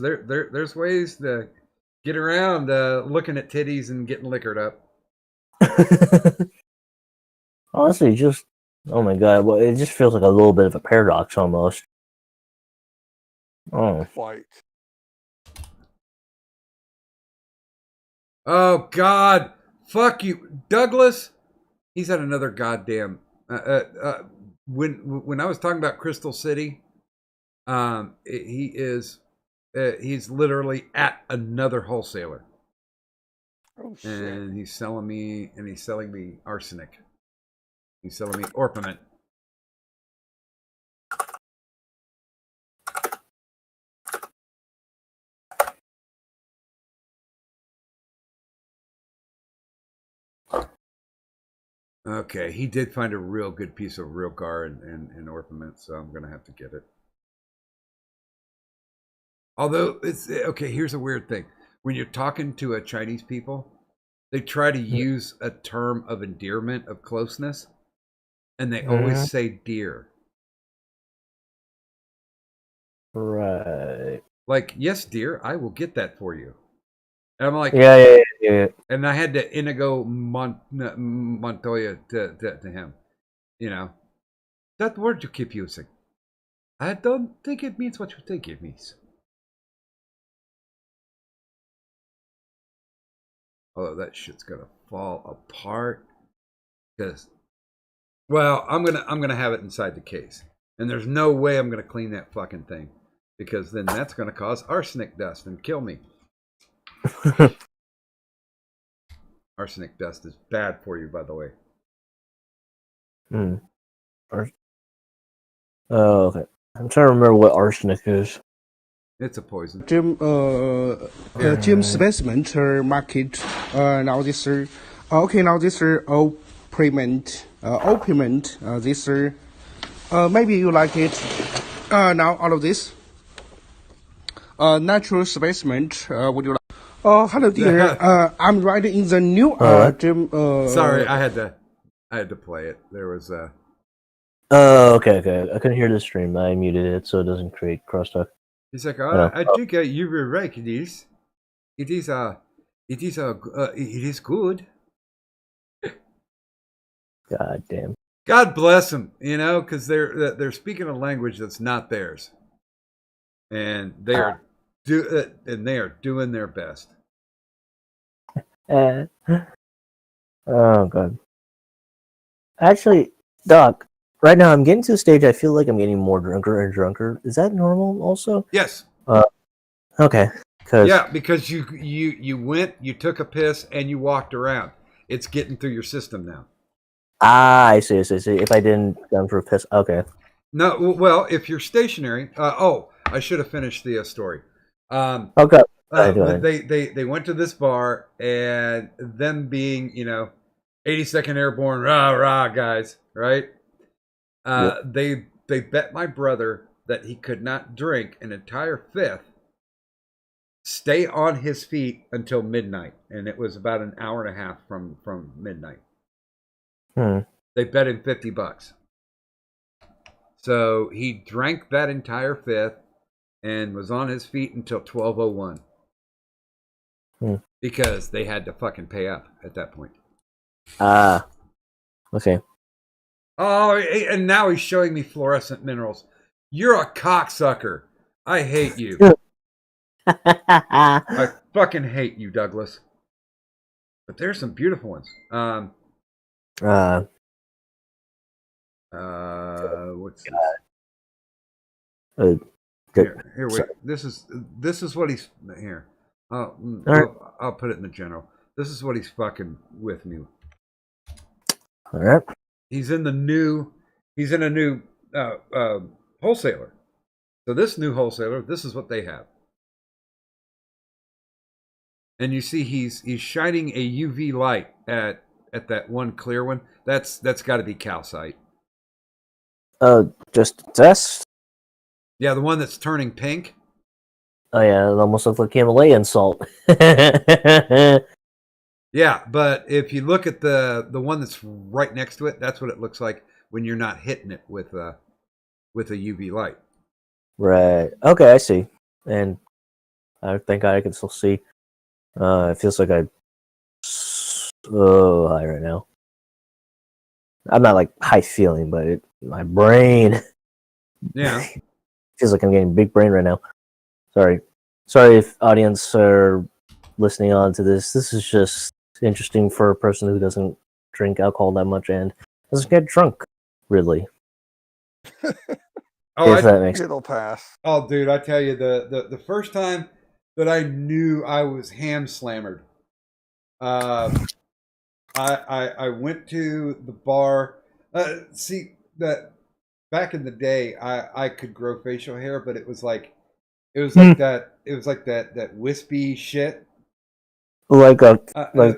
ways to get around looking at titties and getting liquored up. Honestly, just oh my god, well, it just feels like a little bit of a paradox almost. Oh, Fight. Oh God, fuck you, Douglas. He's had another goddamn. When I was talking about Crystal City, he is He's literally at another wholesaler, Oh shit. and he's selling me arsenic. He's selling me orpiment. Okay, he did find a real good piece of real gar and orpiment, so I'm gonna have to get it. Although it's okay, here's a weird thing: when you're talking to a Chinese people, they try to use a term of endearment, of closeness, and they always say "dear." Right. Like, yes, dear, I will get that for you. And I'm like, Yeah. and I had to Inigo Montoya to him. You know, that word you keep using, I don't think it means what you think it means. Although that shit's gonna fall apart because, well, I'm gonna have it inside the case, and there's no way I'm gonna clean that fucking thing because then that's gonna cause arsenic dust and kill me. Arsenic dust is bad for you, by the way. Oh, okay. I'm trying to remember what arsenic is. It's a poison. Gym specimen market now this okay now this opium this maybe you like it now all of this natural specimen would you like hello dear I'm right in the new gym Sorry, I had to play it. There was Oh, okay. I couldn't hear the stream. I muted it so it doesn't create crosstalk. He's like, I think you were right. It is good. God damn. God bless them, you know, because they're speaking a language that's not theirs, and they are doing their best. Oh god. Actually, Doc, right now I'm getting to the stage I feel like I'm getting more drunker and drunker. Is that normal also? Yes. Okay. Yeah, because you went, you took a piss, and you walked around. It's getting through your system now. I see. If I didn't come for a piss, okay. No, well, if you're stationary. I should have finished the story. Okay. Go ahead. They went to this bar, and them being 82nd Airborne rah guys, right? They bet my brother that he could not drink an entire fifth, stay on his feet until midnight, and it was about an hour and a half from midnight. They bet him $50. So he drank that entire fifth and was on his feet until 12:01. Because they had to fucking pay up at that point. Okay. Oh, and now he's showing me fluorescent minerals. You're a cocksucker. I hate you. I fucking hate you, Douglas. But there's some beautiful ones. What's this? Here, wait. This is what he's here. I'll put it in the general. This is what he's fucking with me. All right. He's in a new wholesaler. So this new wholesaler, this is what they have. And you see he's shining a UV light at that one clear one. That's got to be calcite. Just test. Yeah, the one that's turning pink. Oh yeah, it almost looks like Himalayan salt. Yeah, but if you look at the one that's right next to it, that's what it looks like when you're not hitting it with a UV light. Right. Okay, I see. And I think I can still see. It feels like I'm so high right now. I'm not like high feeling, but my brain. Yeah. Feels like I'm getting big brain right now. Sorry if audience are listening on to this. This is just interesting for a person who doesn't drink alcohol that much and doesn't get drunk, really. Oh, If that makes It'll pass. oh, dude, I tell you, the first time that I knew I was ham slammered, I went to the bar. See that back in the day, I could grow facial hair, but it was like that wispy shit. like a Uh,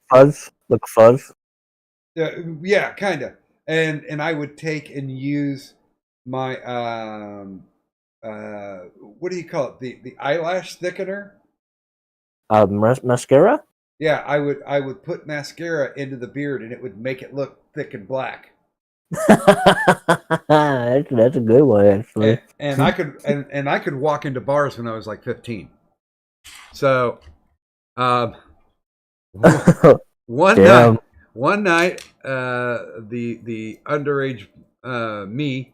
fuzz, like fuzz. yeah, kind of. And I would take and use my what do you call it? The eyelash thickener. Mascara. Yeah, I would put mascara into the beard and it would make it look thick and black. That's a good one, actually. And I could walk into bars when I was like 15. So one Damn. night the underage me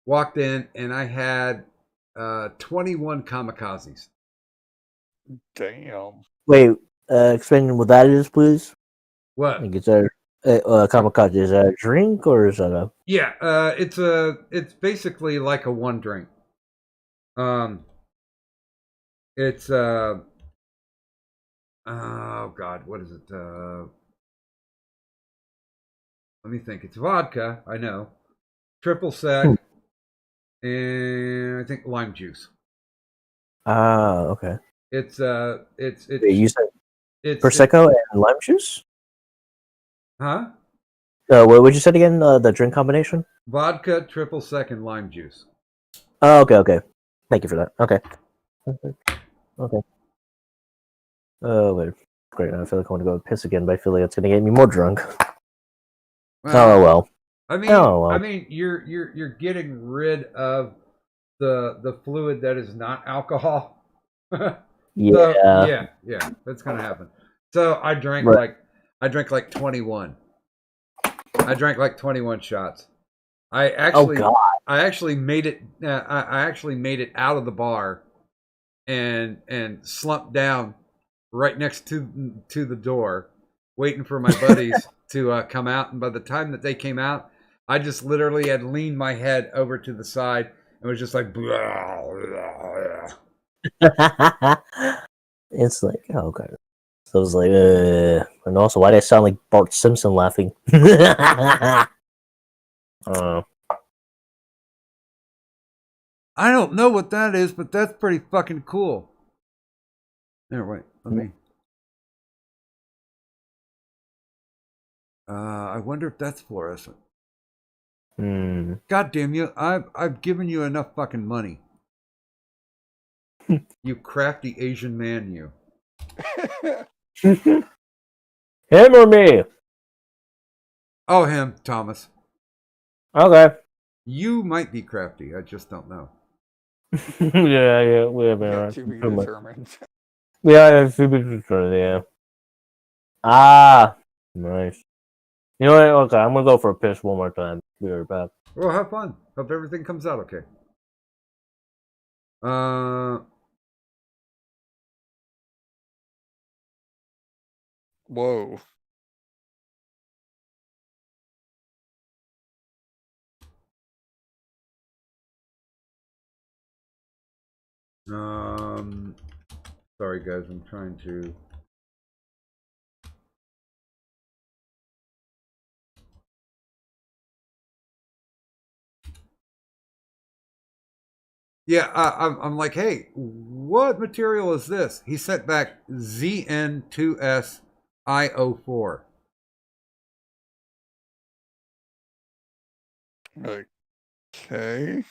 walked in and I had 21 kamikazes. Damn. Wait, explain what that is, please. What? Like, is that kamikaze? Is that a drink or is that a? Yeah, it's basically like a one drink. It's oh god, what is it? Let me think. It's vodka, I know. Triple sec, and I think lime juice. Ah, okay. It's Wait, you said it's prosecco and lime juice. huh? What would you say again? The drink combination? Vodka, triple sec, and lime juice. Oh, okay. Thank you for that. Okay. Okay. Oh, wait. Great. I feel like I want to go piss again, but I feel like it's going to get me more drunk. Oh well. I mean, you're getting rid of the fluid that is not alcohol. Yeah. So, yeah, that's gonna happen. So I drank Right. like 21. I drank like 21 shots. I Oh God. actually made it. I actually made it out of the bar, and slumped down right next to the door, waiting for my buddies to come out. And by the time that they came out, I just literally had leaned my head over to the side and was just like, blah, blah, blah. It's like, oh God. So I was like, and also, why did I sound like Bart Simpson laughing? Uh, I don't know what that is, but that's pretty fucking cool. There, wait, let me. I wonder if that's fluorescent. God damn you! I've given you enough fucking money. You crafty Asian man, you. Him or me? Oh, him, Thomas. Okay. You might be crafty. I just don't know. yeah, we have Yeah, to be determined. Yeah, to be determined. Yeah. Ah, nice. You know what? Okay, I'm gonna go for a piss one more time. Be right back. Well, have fun. Hope everything comes out okay. Whoa. Sorry guys, I'm trying to. Yeah, I'm like, hey, what material is this? He sent back ZN2SIO4. Okay.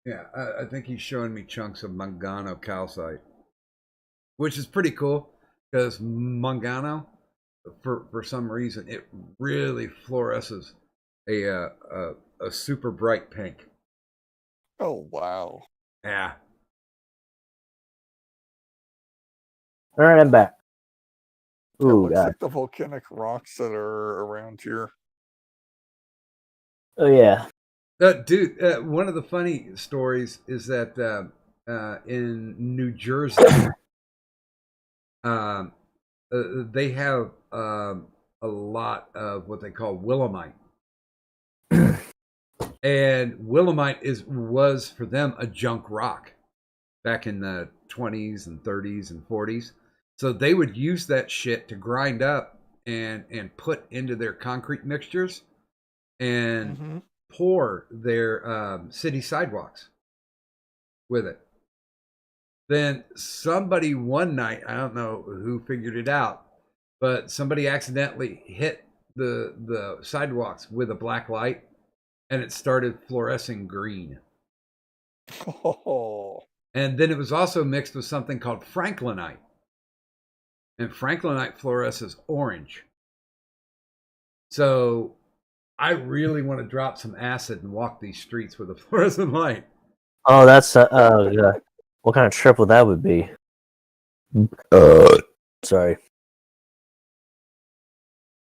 Yeah, I think he's showing me chunks of Mangano calcite, which is pretty cool because Mangano, for some reason, it really fluoresces a super bright pink. Oh wow. Yeah. All right, I'm back. It Ooh, looks God. like the volcanic rocks that are around here. Oh yeah. Dude, one of the funny stories is that in New Jersey, they have a lot of what they call Willemite. And Willemite was for them a junk rock back in the 20s and 30s and 40s. So they would use that shit to grind up and put into their concrete mixtures and pour their city sidewalks with it. Then somebody one night, I don't know who figured it out, but somebody accidentally hit the sidewalks with a black light, and it started fluorescing green. Oh. And then it was also mixed with something called Franklinite. And Franklinite fluoresces orange. So I really want to drop some acid and walk these streets with a fluorescent light. Oh, that's yeah. What kind of trip would that would be? Sorry.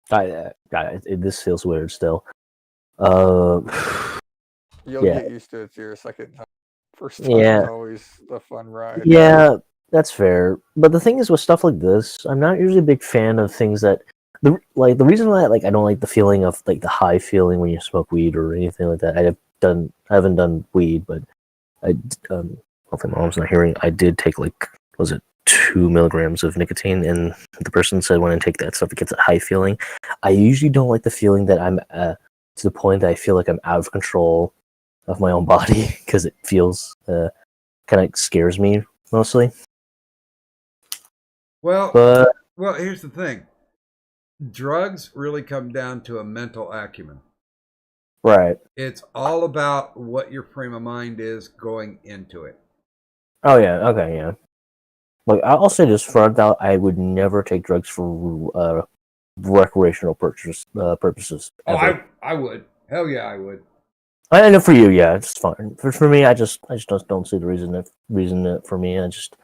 This feels weird still. You'll yeah. get used to it to your second time. First time Yeah. is always the fun ride. Yeah, that's fair. But the thing is with stuff like this, I'm not usually a big fan of things that the reason why I don't like the feeling of like the high feeling when you smoke weed or anything like that. I haven't done weed, but hopefully my mom's not hearing. I did take was it 2 milligrams of nicotine, and the person said when I take that stuff it gets a high feeling. I usually don't like the feeling that I'm to the point that I feel like I'm out of control of my own body because it feels kind of scares me mostly. Well, here's the thing. Drugs really come down to a mental acumen. Right. It's all about what your frame of mind is going into it. Oh yeah. Okay. Yeah. Like I'll say this front out, I would never take drugs for recreational purposes. Oh, I would. Hell yeah, I would. I know for you, yeah, it's fine. For me, I just don't see the reason for me. I'm just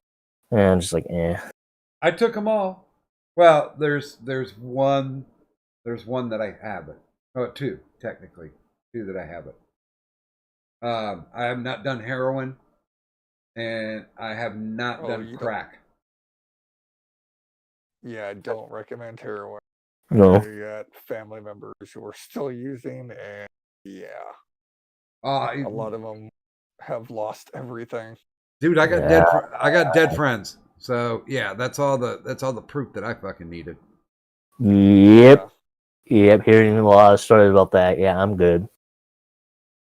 like, eh. I took them all. Well, there's one that I haven't. Oh, two technically, two that I haven't. I have not done heroin, and I have not done crack. Yeah, I don't recommend heroin. No. You got family members who are still using, and yeah, a lot of them have lost everything. Dude, I got dead friends. So yeah, that's all the proof that I fucking needed. Yep. Hearing a lot of stories about that. Yeah, I'm good.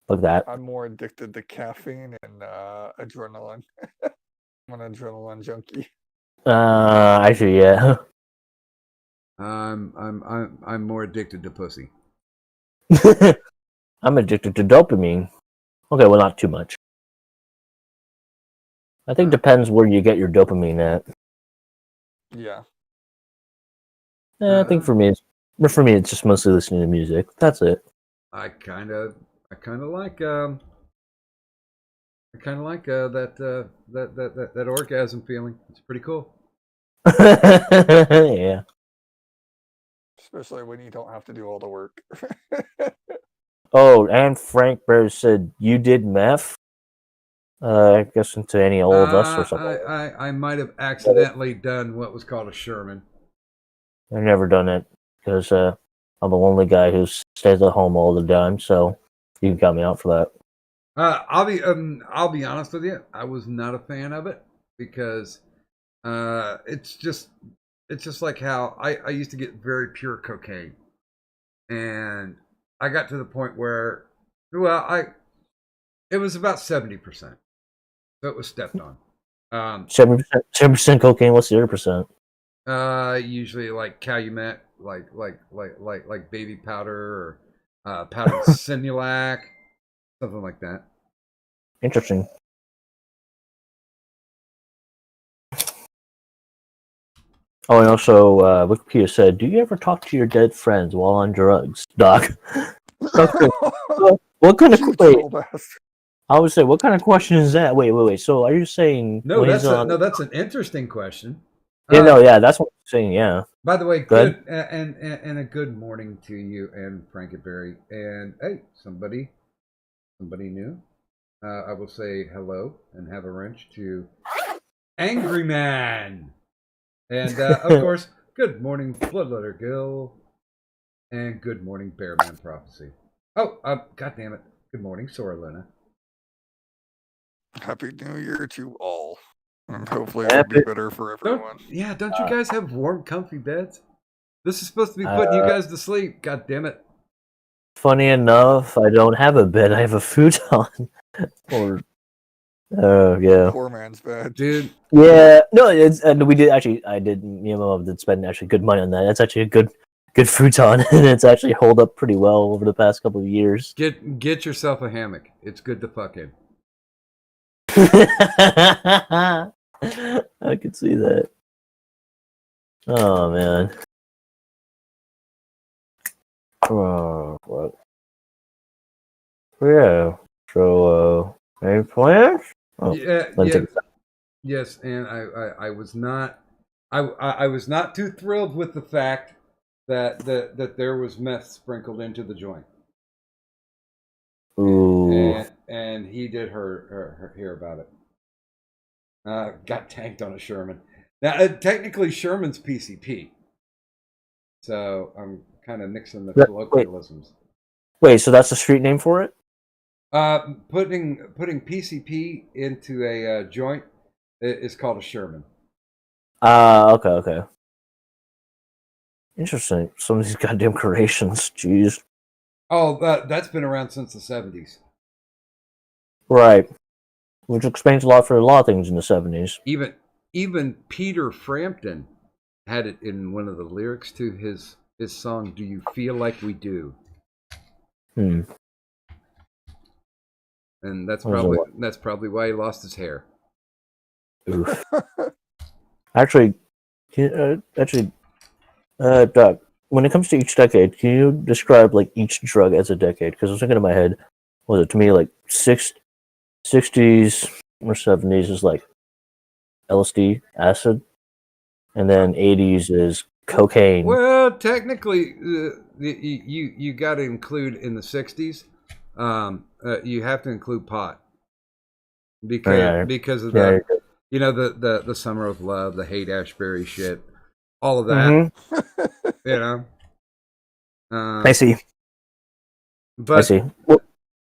Look that. I'm more addicted to caffeine and adrenaline. I'm an adrenaline junkie. Actually, yeah. I'm more addicted to pussy. I'm addicted to dopamine. Okay, well, not too much. I think it depends where you get your dopamine at. Yeah. I think for me, it's just mostly listening to music. That's it. I kind of like that orgasm feeling. It's pretty cool. Yeah. Especially when you don't have to do all the work. Oh, and Frank Bear said you did meth. I guess to any old of us or something. I might have accidentally done what was called a Sherman. I've never done it because I'm a lonely guy who stays at home all the time. So you can count me out for that. I'll be honest with you. I was not a fan of it because it's just like how I used to get very pure cocaine, and I got to the point where it was about 70%. So it was stepped on. 7% cocaine. What's the other percent? Usually like Calumet, like baby powder or powdered Simulac, something like that. Interesting. Oh, and also, Wikipedia said, "Do you ever talk to your dead friends while on drugs, Doc?" What kind of I would say, what kind of question is that? Wait. So, are you saying that's an interesting question. Yeah, that's what I'm saying. Yeah. By the way, good and a good morning to you and Frankenberry. And hey, somebody new. I will say hello and have a wrench to Angry Man. And of course, good morning, Bloodletter Gill. And good morning, Bearman Prophecy. Oh, God damn it. Good morning, Sora Luna. Happy New Year to all. And hopefully it'll be better for everyone. Don't you guys have warm, comfy beds? This is supposed to be putting you guys to sleep. God damn it. Funny enough, I don't have a bed. I have a futon. Or, yeah. Poor man's bed. Dude. Yeah, no, it's and we did actually. I did. Me and my mom did spend actually good money on that. That's actually a good futon, and it's actually held up pretty well over the past couple of years. Get yourself a hammock. It's good to fuck in. I could see that. Oh man. Oh, what? Yeah. So, any plans? Oh, Yes, and I was not I was not too thrilled with the fact that there was meth sprinkled into the joint. Ooh. And he did her hear about it. Got tanked on a Sherman. Now, technically, Sherman's PCP. So I'm kind of mixing the colloquialisms. Wait, so that's the street name for it? Putting PCP into a joint is called a Sherman. Okay. Interesting. Some of these goddamn creations, jeez. Oh, that's been around since the 70s. Right. Which explains a lot for a lot of things in the 70s. Even Peter Frampton had it in one of the lyrics to his song, "Do You Feel Like We Do?" Hmm. And that's probably why he lost his hair. Oof. Actually, Doc, when it comes to each decade, can you describe like each drug as a decade? Because I was thinking in my head, was it to me like 60s or 70s is like LSD, acid, and then 80s is cocaine. Well, technically, you got to include in the 60s. You have to include pot because of the the Summer of Love, the Haight Ashbury shit, all of that. Mm-hmm. I see.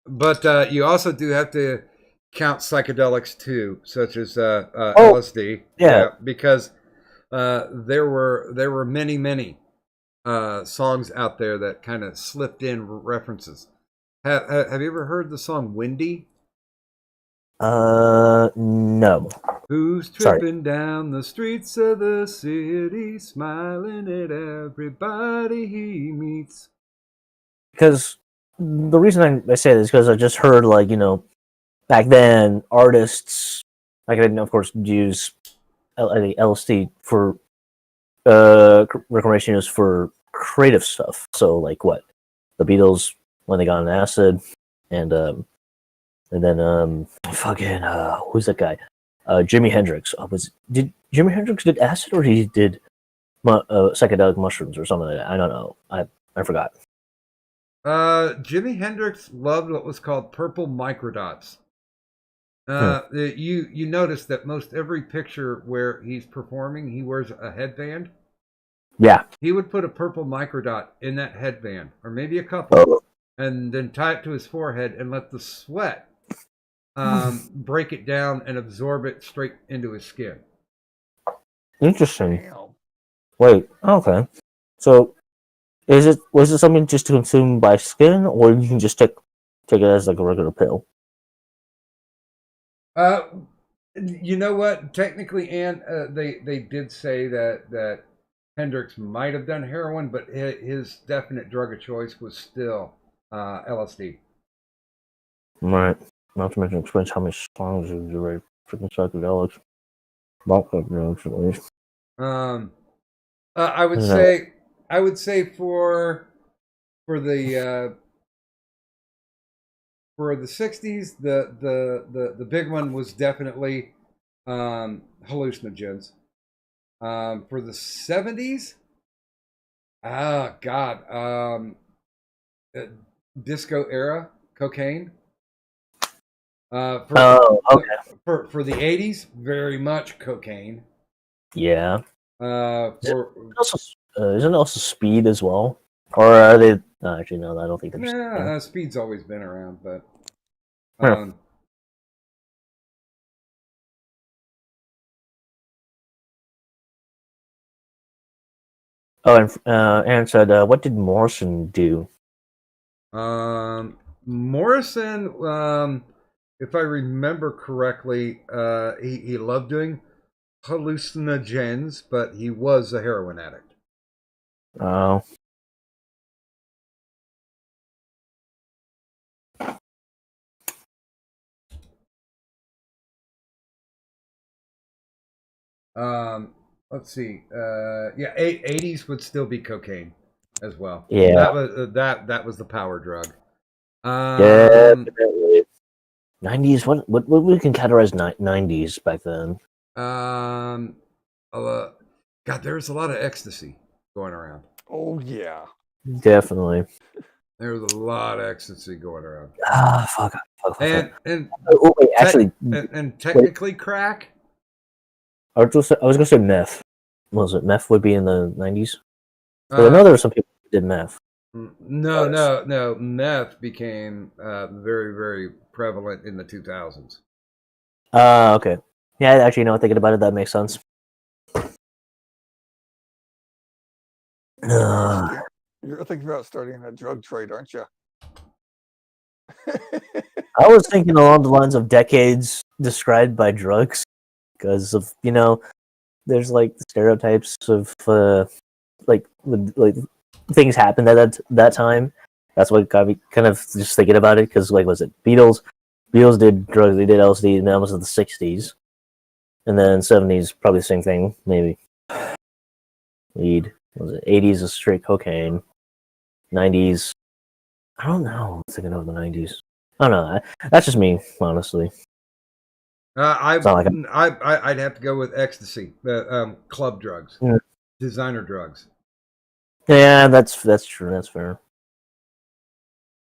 But you also do have to count psychedelics too, such as LSD. Yeah, because there were many songs out there that kind of slipped in references. Have you ever heard the song "Windy"? No. Who's tripping down the streets of the city, smiling at everybody he meets? Because the reason I say this is because I just heard, like, back then, artists, like, I didn't, of course, use LSD for recreation use for creative stuff. So, like, what? The Beatles, when they got on acid, and then who's that guy? Jimi Hendrix. Did Jimi Hendrix did acid, or he did psychedelic mushrooms or something like that? I don't know. I forgot. Jimi Hendrix loved what was called purple microdots. You notice that most every picture where he's performing, he wears a headband. Yeah. He would put a purple microdot in that headband, or maybe a couple, and then tie it to his forehead and let the sweat break it down and absorb it straight into his skin. Interesting. Wait, okay. So was it something just to consume by skin, or you can just take it as like a regular pill? You know what? Technically, Anne, they did say that Hendrix might have done heroin, but his definite drug of choice was still LSD. Right. Not to mention explains how many songs you write freaking psychedelics. Bulk drugs, at least. I would say for the 60s, the big one was definitely hallucinogens. For the 70s, disco era cocaine. For, Oh, okay. for the 80s, very much cocaine. Yeah. For Also, isn't it also speed as well? Or are they? No, actually, no. I don't think they're. nah, speed's always been around, but Huh. Oh, and Aaron said, "What did Morrison do?" Morrison, if I remember correctly, he loved doing hallucinogens, but he was a heroin addict. Oh, Let's see. Yeah, 80s would still be cocaine as well. yeah, That was the power drug. definitely. 90s. What we can categorize 90s back then? Um, God, there was a lot of ecstasy going around. Oh yeah. Definitely. There was a lot of ecstasy going around. Ah, fuck. And Oh, wait, actually, and technically crack. I was gonna say meth. What was it? Meth would be in the 90s. So I Uh, know there were some people who did meth. no. Meth became very, very prevalent in the 2000s. Okay. Yeah, actually, now thinking about it, that makes sense. You're thinking about starting a drug trade, aren't you? I was thinking along the lines of decades described by drugs, because of there's like stereotypes of like things happened at that time. That's what got me kind of just thinking about it, because was it Beatles? Beatles did drugs. They did LSD, and that was in the '60s, and then '70s probably the same thing. Maybe weed. Was it '80s is straight cocaine. '90s. I don't know. I'm thinking of the '90s. I don't know. That's just me, honestly. It's not like I'd have to go with ecstasy, club drugs, Yeah. designer drugs. Yeah, that's true. That's fair.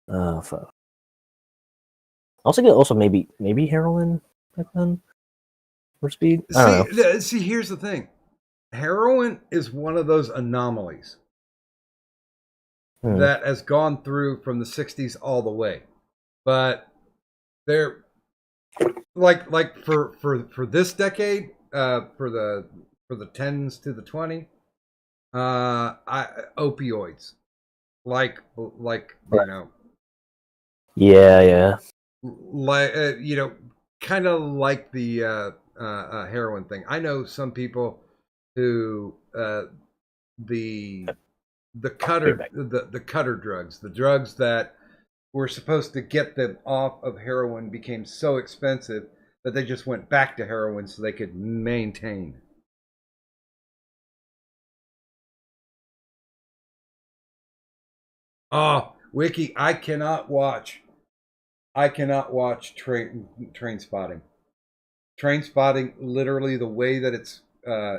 Fuck. Also maybe heroin back then for speed. I don't know. See, here's the thing. Heroin is one of those anomalies that has gone through from the 60s all the way. But they're like for this decade, for the 10s to the 20, opioids, like Yeah. like kind of like the heroin thing. I know some people who the the cutter drugs, the drugs that were supposed to get them off of heroin, became so expensive that they just went back to heroin so they could maintain. Oh, Wiki, I cannot watch train spotting. Train spotting, literally the way that it's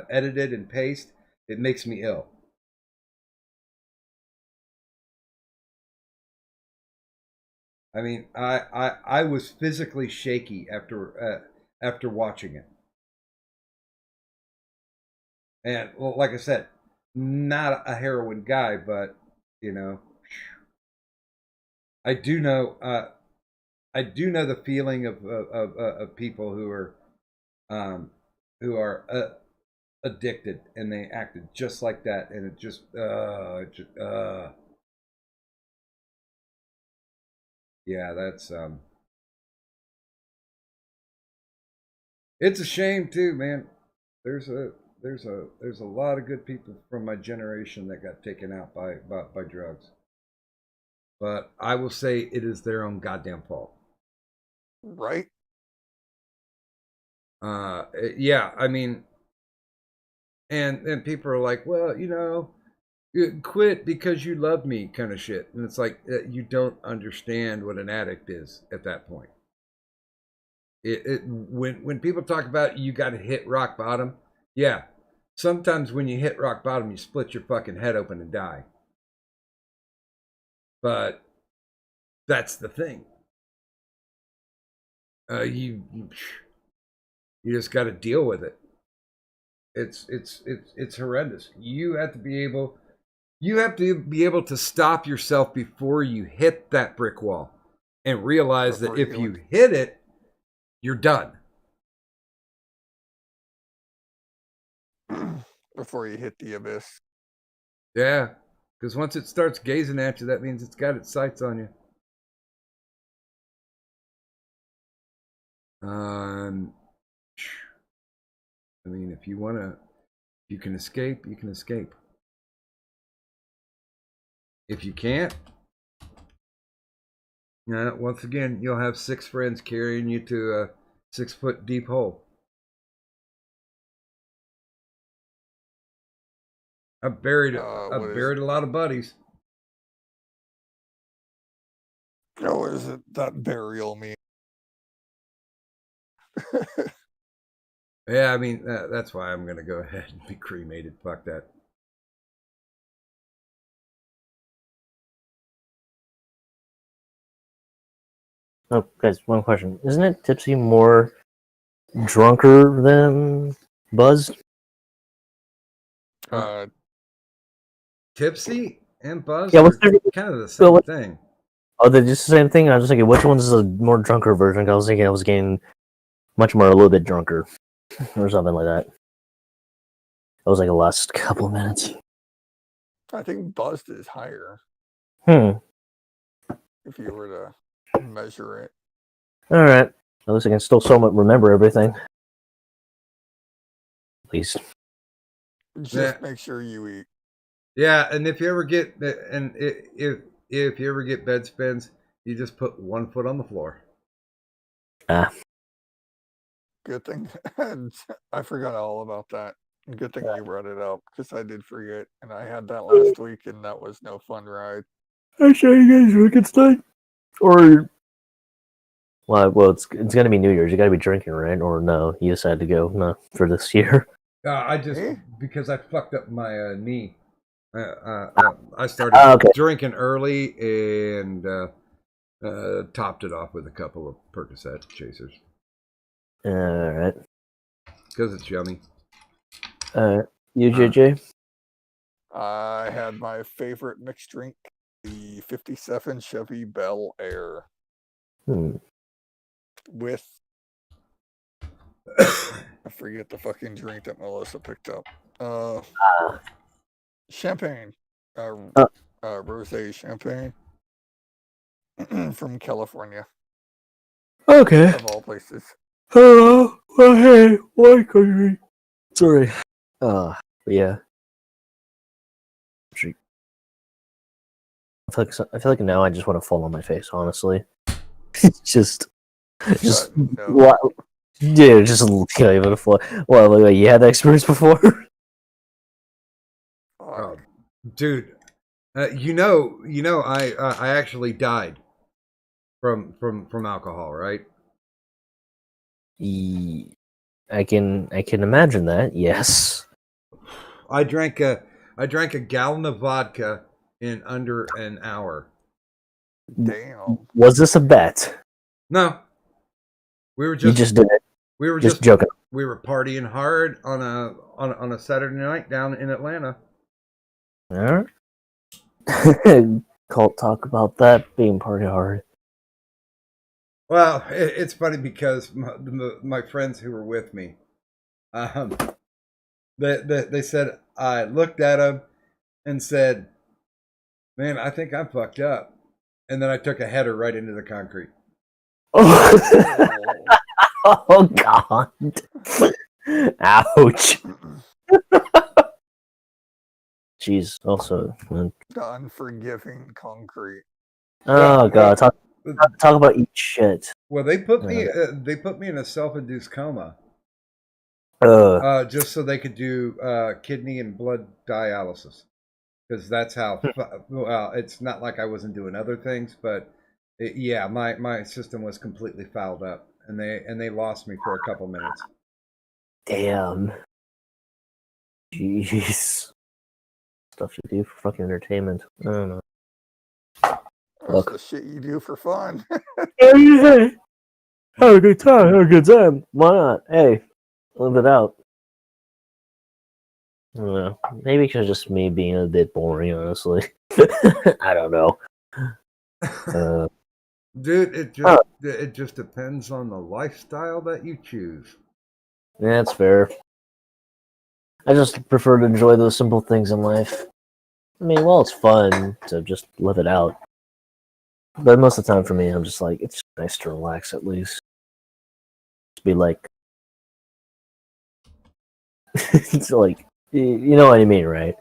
edited and paced, it makes me ill. I mean, I was physically shaky after watching it. And well, like I said, not a heroin guy, but you know, I do know the feeling of people um, who are addicted, and they acted just like that, and yeah, that's it's a shame too, man. There's a lot of good people from my generation that got taken out by drugs. But I will say it is their own goddamn fault. Right? Yeah, I mean, and people are like, well, you quit because you love me, kind of shit, and it's like you don't understand what an addict is at that point. When people talk about you got to hit rock bottom, yeah, sometimes when you hit rock bottom, you split your fucking head open and die. But that's the thing. You just got to deal with it. It's horrendous. You have to be able to stop yourself before you hit that brick wall and realize that if you hit it, you're done. Before you hit the abyss. Yeah, because once it starts gazing at you, that means it's got its sights on you. I mean, if you can escape, you can escape. If you can't, once again, you'll have 6 friends carrying you to a 6-foot deep hole. I've buried a lot of buddies. What is it that burial mean? Yeah, I mean, that's why I'm going to go ahead and be cremated. Fuck that. Oh, guys, one question. Isn't it Tipsy more drunker than buzzed? Tipsy and buzzed Yeah, are what's the kind of the same thing. Oh, they're just the same thing? I was thinking, which one's the more drunker version? I was thinking I was getting much more a little bit drunker. Or something like that. That was like the last couple of minutes. I think buzzed is higher. If you were to measure it. Alright. At least I can still somewhat remember everything. At least. Just make sure you eat. Yeah, and if you ever get if you ever get bed spins, you just put 1 foot on the floor. Good thing. I forgot all about that. Good thing you brought it up because I did forget, and I had that last week, and that was no fun ride. I show you guys Wittgenstein? Or well, it's gonna be New Year's. You gotta be drinking, right? Or no? You decided to go for this year. I just because I fucked up my knee. I started drinking early and topped it off with a couple of Percocet chasers. All right. Because it's yummy. You, JJ? I had my favorite mixed drink, the 57 Chevy Bel Air. With I forget the fucking drink that Melissa picked up. Champagne. Rosé champagne. From California. Okay. Of all places. Hello. Well, hey, what country? Sorry. But yeah. I feel like now I just want to fall on my face. Honestly, just what? Dude, just kill you fall. Well, wait, you had that experience before? Oh, dude, I actually died from alcohol, right? I can imagine that. Yes. I drank a gallon of vodka in under an hour. Damn. Was this a bet? No. We were just you just did it. We were just joking. We were partying hard on a Saturday night down in Atlanta. All right. Cult talk about that being party hard. Well, it's funny because my friends who were with me, they said, I looked at them and said, "Man, I think I'm fucked up," and then I took a header right into the concrete. Oh God! Ouch! Jeez. Also, the unforgiving concrete. Oh God! Talk about eat shit. Well, they put me in a self-induced coma. Just so they could do kidney and blood dialysis, because that's how. Well, it's not like I wasn't doing other things, but my system was completely fouled up, and they lost me for a couple minutes. Damn. Jeez. Stuff you do for fucking entertainment. I don't know. That's the shit you do for fun. Have a good time. Have a good time. Why not? Hey, live it out. I don't know. Maybe it's just me being a bit boring, honestly. I don't know. Dude, it just depends on the lifestyle that you choose. Yeah, that's fair. I just prefer to enjoy those simple things in life. I mean, well, it's fun to just live it out. But most of the time for me, I'm just like, it's just nice to relax at least. Just be like, it's like, you know what I mean, right?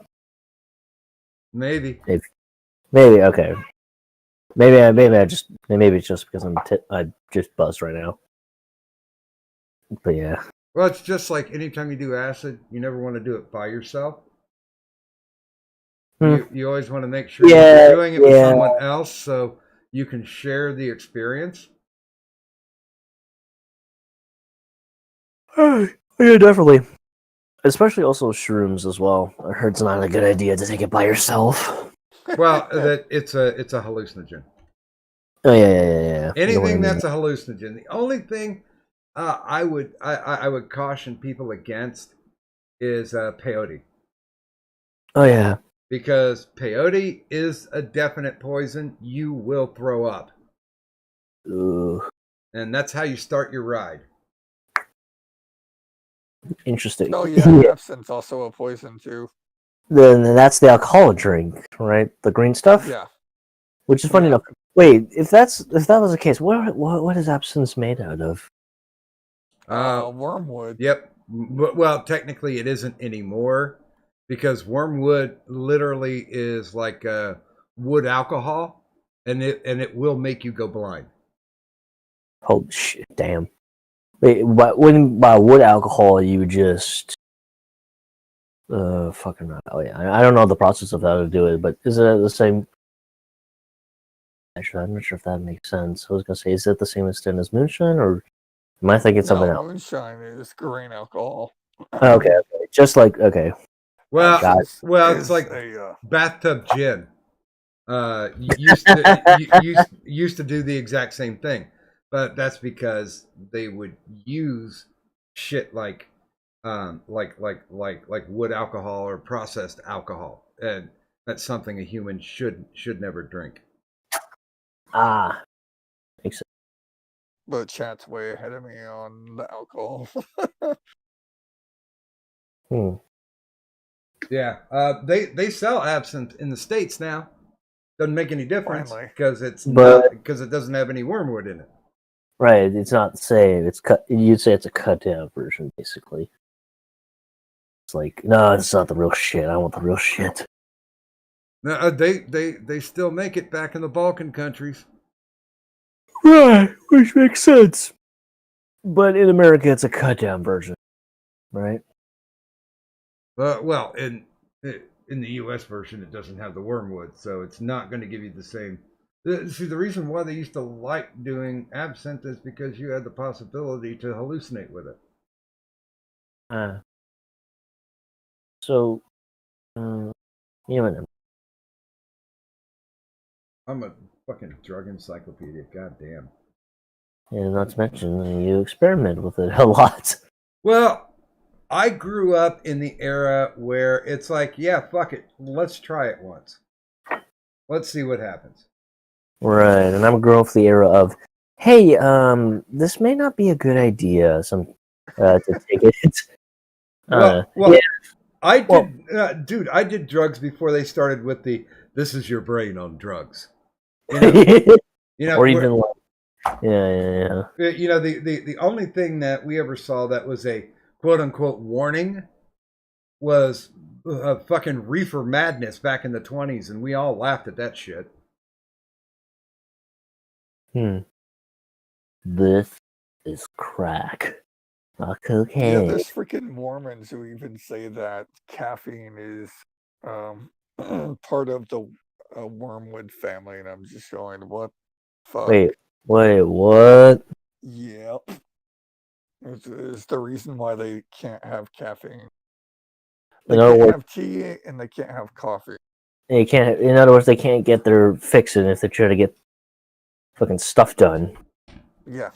Maybe. Maybe, okay. Maybe it's just because I just buzzed right now. But yeah. Well, it's just like anytime you do acid, you never want to do it by yourself. You always want to make sure you're doing it with someone else so you can share the experience. Yeah, definitely. Especially also shrooms as well. I heard it's not a good idea to take it by yourself. Well, that it's a hallucinogen. Oh yeah. Anything that's a hallucinogen. The only thing I would caution people against is peyote. Oh yeah. Because peyote is a definite poison. You will throw up. Ooh. And that's how you start your ride. Interesting. Oh yeah, absinthe also a poison too. Then that's the alcoholic drink, right? The green stuff. Yeah. Which is funny enough. Wait, if that was the case, what is absinthe made out of? Wormwood. Yep. Well, technically, it isn't anymore because wormwood literally is like wood alcohol, and it will make you go blind. Holy shit! Damn. Wait, by wood alcohol, you just fucking oh yeah, I don't know the process of how to do it, but is it the same? Actually, I'm not sure if that makes sense. I was gonna say, is it the same extent as moonshine, or am I thinking something else? Moonshine is grain alcohol. Okay. Just like okay. Well, it's like bathtub gin. Used to do the exact same thing, but that's because they would use shit like wood alcohol or processed alcohol, and that's something a human should never drink. Ah, makes sense. But chat's way ahead of me on the alcohol. Yeah, they sell absinthe in the States now. Doesn't make any difference because because it doesn't have any wormwood in it. Right, it's not the same. It's cut. You'd say it's a cut down version, basically. It's like, no, it's not the real shit. I want the real shit. No, they still make it back in the Balkan countries. Right, which makes sense. But in America, it's a cut down version, right? Well, in the U.S. version, it doesn't have the wormwood, so it's not going to give you the same. See, the reason why they used to like doing absinthe is because you had the possibility to hallucinate with it. So, you know, I'm a fucking drug encyclopedia. Goddamn. And not to mention, you experiment with it a lot. Well, I grew up in the era where it's like, yeah, fuck it, let's try it once. Let's see what happens. Right, and I'm growing up the era of, hey, this may not be a good idea. To take it. Well, yeah. I did, dude. I did drugs before they started with the "this is your brain on drugs." You know, or even like, yeah. You know, the only thing that we ever saw that was a quote unquote warning was fucking reefer madness back in the 20s, and we all laughed at that shit. This is crack. Not cocaine. Yeah, there's freaking Mormons who even say that caffeine is part of the wormwood family, and I'm just going, what? Fuck. Wait, what? Yep. It's the reason why they can't have caffeine. They can't have tea and they can't have coffee. They can't. In other words, they can't get their fix in if they try to get fucking stuff done. Yeah.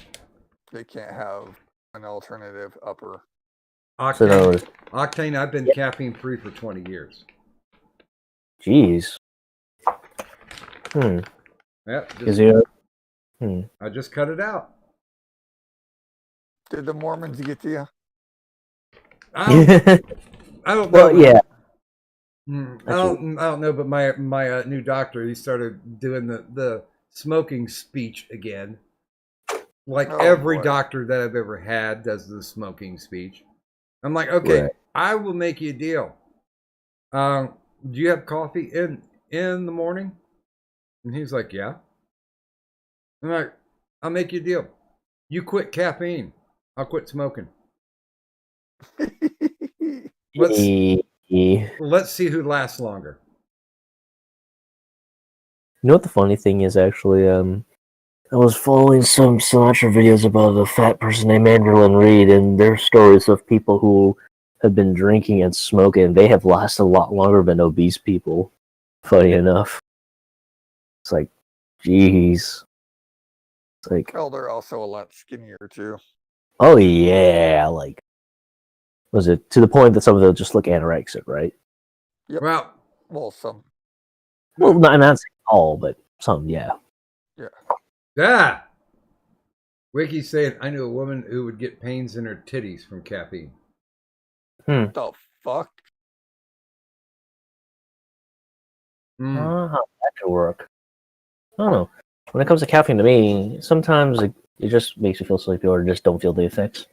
They can't have an alternative upper. So no, Octane, I've been caffeine free for 20 years. jeez. Yep, Is you? I just cut it out. Did the Mormons get to you? I don't know. Well, yeah. I don't know, but my new doctor, he started doing the smoking speech again. Like every doctor that I've ever had does the smoking speech. I'm like, okay, I will make you a deal. Do you have coffee in the morning? And he's like, yeah. I'm like, I'll make you a deal. You quit caffeine, I'll quit smoking. Let's see who lasts longer. You know what the funny thing is, actually? I was following some Sinatra videos about a fat person named Anderlyn Reed, and their stories of people who have been drinking and smoking. They have lasted a lot longer than obese people. Funny enough, it's like, jeez. It's like, Well, they're also a lot skinnier too. oh yeah, like, was it to the point that some of them just look anorexic, right? Yep. Well, some. Well, I'm not saying all, but some, yeah. Yeah. Yeah. Wiki's saying I knew a woman who would get pains in her titties from caffeine. The fuck? How that could work. I don't know. When it comes to caffeine, to me, sometimes it just makes you feel sleepy or just don't feel the effects.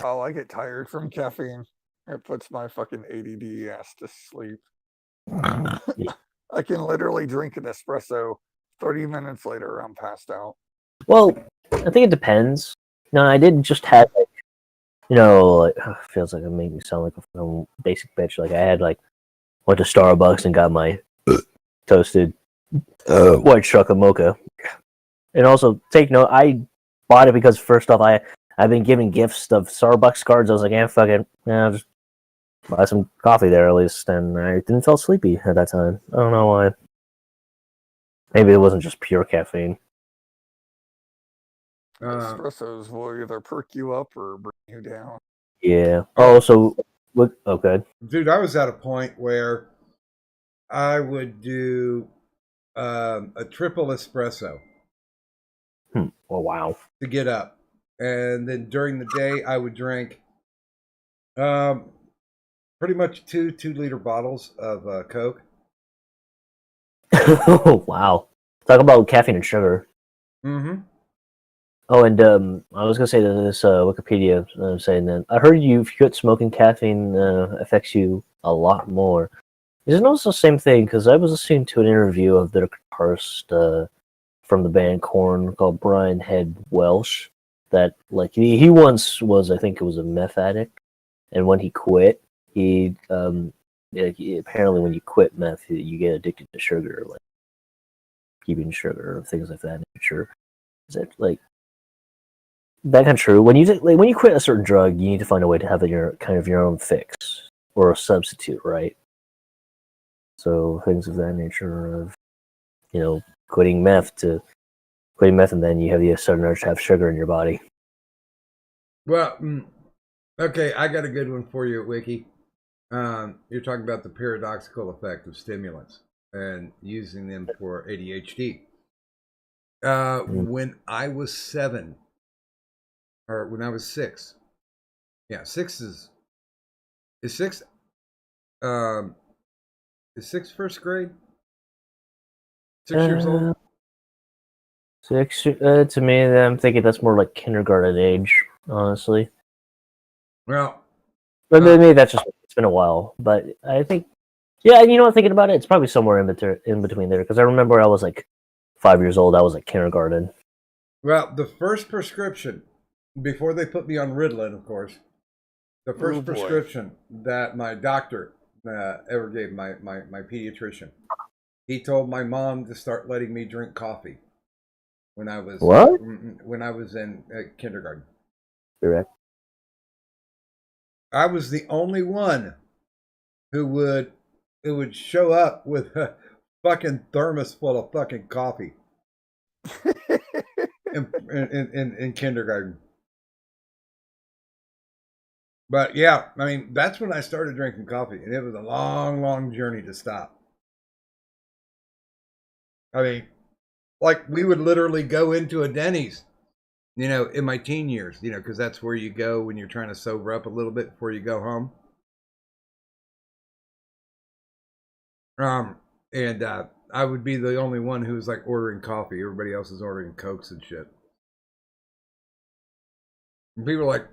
Oh, I get tired from caffeine. It puts my fucking ADD ass to sleep. I can literally drink an espresso. 30 minutes later, I'm passed out. Well, I think it depends. No, I did just have, like, like, feels like it made me sound like a basic bitch. Like, I had, like, went to Starbucks and got my toasted white chocolate mocha. And also, take note, I bought it because, first off, I've been giving gifts of Starbucks cards. I was like, I'll just buy some coffee there at least. And I didn't feel sleepy at that time. I don't know why. Maybe it wasn't just pure caffeine. Espressos will either perk you up or bring you down. Yeah. Oh, so what? Okay. Dude, I was at a point where I would do a triple espresso. Oh, wow. To get up, and then during the day I would drink pretty much 2-liter bottles of Coke. Oh, wow. Talk about caffeine and sugar. Mm-hmm. Oh, and I was gonna say that this Wikipedia saying that I heard if you quit smoking, caffeine affects you a lot more. Isn't it also the same thing? Because I was listening to an interview of the guitarist from the band Korn called Brian Head Welsh. That, like, he once was, I think it was a meth addict, and when he quit, he apparently when you quit meth, you get addicted to sugar, like keeping sugar, things like that nature. Is it like that kind of true? When you quit a certain drug, you need to find a way to have your own fix or a substitute, right? So things of that nature of quitting meth, and then you have the sudden urge to have sugar in your body. Well, okay, I got a good one for you, Wiki. You're talking about the paradoxical effect of stimulants and using them for ADHD. When I was 7, or when I was 6, yeah, 6 is 6. Is 6 first grade? 6 years old. 6 to me, I'm thinking that's more like kindergarten age, honestly. Well, but maybe that's just, it's been a while. But I think, yeah, thinking about it, it's probably somewhere in between there. Because I remember I was like 5 years old. I was like kindergarten. Well, the first prescription, before they put me on Ritalin, of course, the first prescription that my doctor ever gave, my pediatrician, he told my mom to start letting me drink coffee when I was in kindergarten. Correct. I was the only one who would show up with a fucking thermos full of fucking coffee. in kindergarten. But yeah, I mean, that's when I started drinking coffee, and it was a long, long journey to stop. I mean, like we would literally go into a Denny's, in my teen years, because that's where you go when you're trying to sober up a little bit before you go home. And I would be the only one who was like ordering coffee. Everybody else is ordering Cokes and shit. And people are like,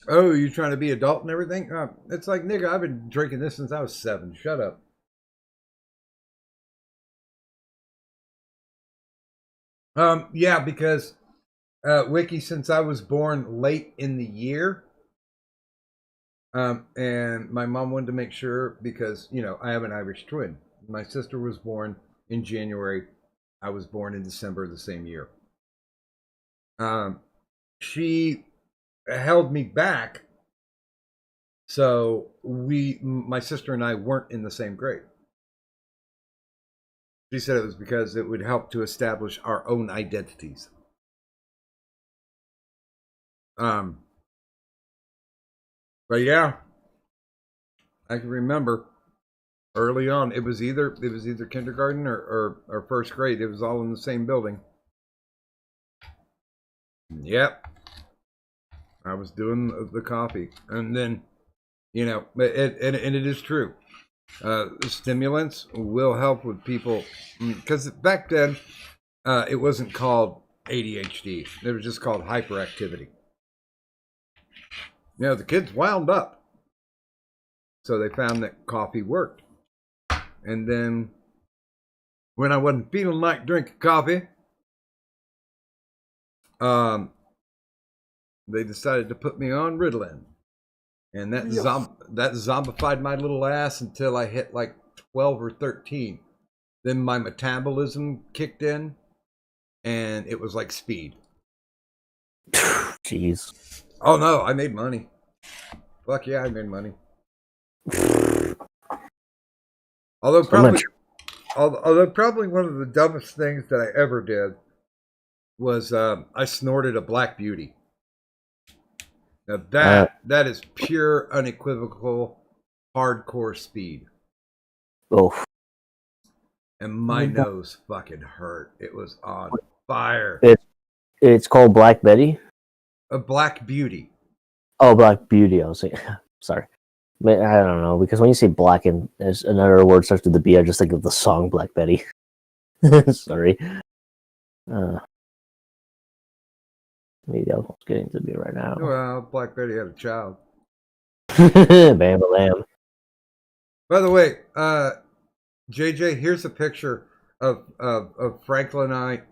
"Oh, you trying to be adult and everything?" It's like, nigga, I've been drinking this since I was 7. Shut up. Yeah, because Wiki, since I was born late in the year, and my mom wanted to make sure because I have an Irish twin. My sister was born in January. I was born in December of the same year. She held me back, so my sister and I weren't in the same grade. She said it was because it would help to establish our own identities. But yeah, I can remember early on. It was either kindergarten or first grade. It was all in the same building. Yep, I was doing the coffee, and then it is true. Stimulants will help with people because back then it wasn't called ADHD. It was just called hyperactivity. The kids wound up, so they found that coffee worked. And then when I wasn't feeling like drinking coffee, they decided to put me on Ritalin, and that zombified my little ass until I hit like 12 or 13. Then my metabolism kicked in, and it was like speed. Jeez. Oh no, I made money. Fuck yeah, I made money. Although probably one of the dumbest things that I ever did was I snorted a Black Beauty. Now that is pure, unequivocal, hardcore speed. Oh. And my nose fucking hurt. It was on fire. It's called Black Betty? A Black Beauty. Oh, Black Beauty. I was saying, sorry. But I don't know, because when you say black and there's another word starts with the B, I just think of the song Black Betty. Sorry. Maybe I was getting to be right now. Well, Black Betty had a child. Bam lamb. By the way, JJ, here's a picture of Franklin and I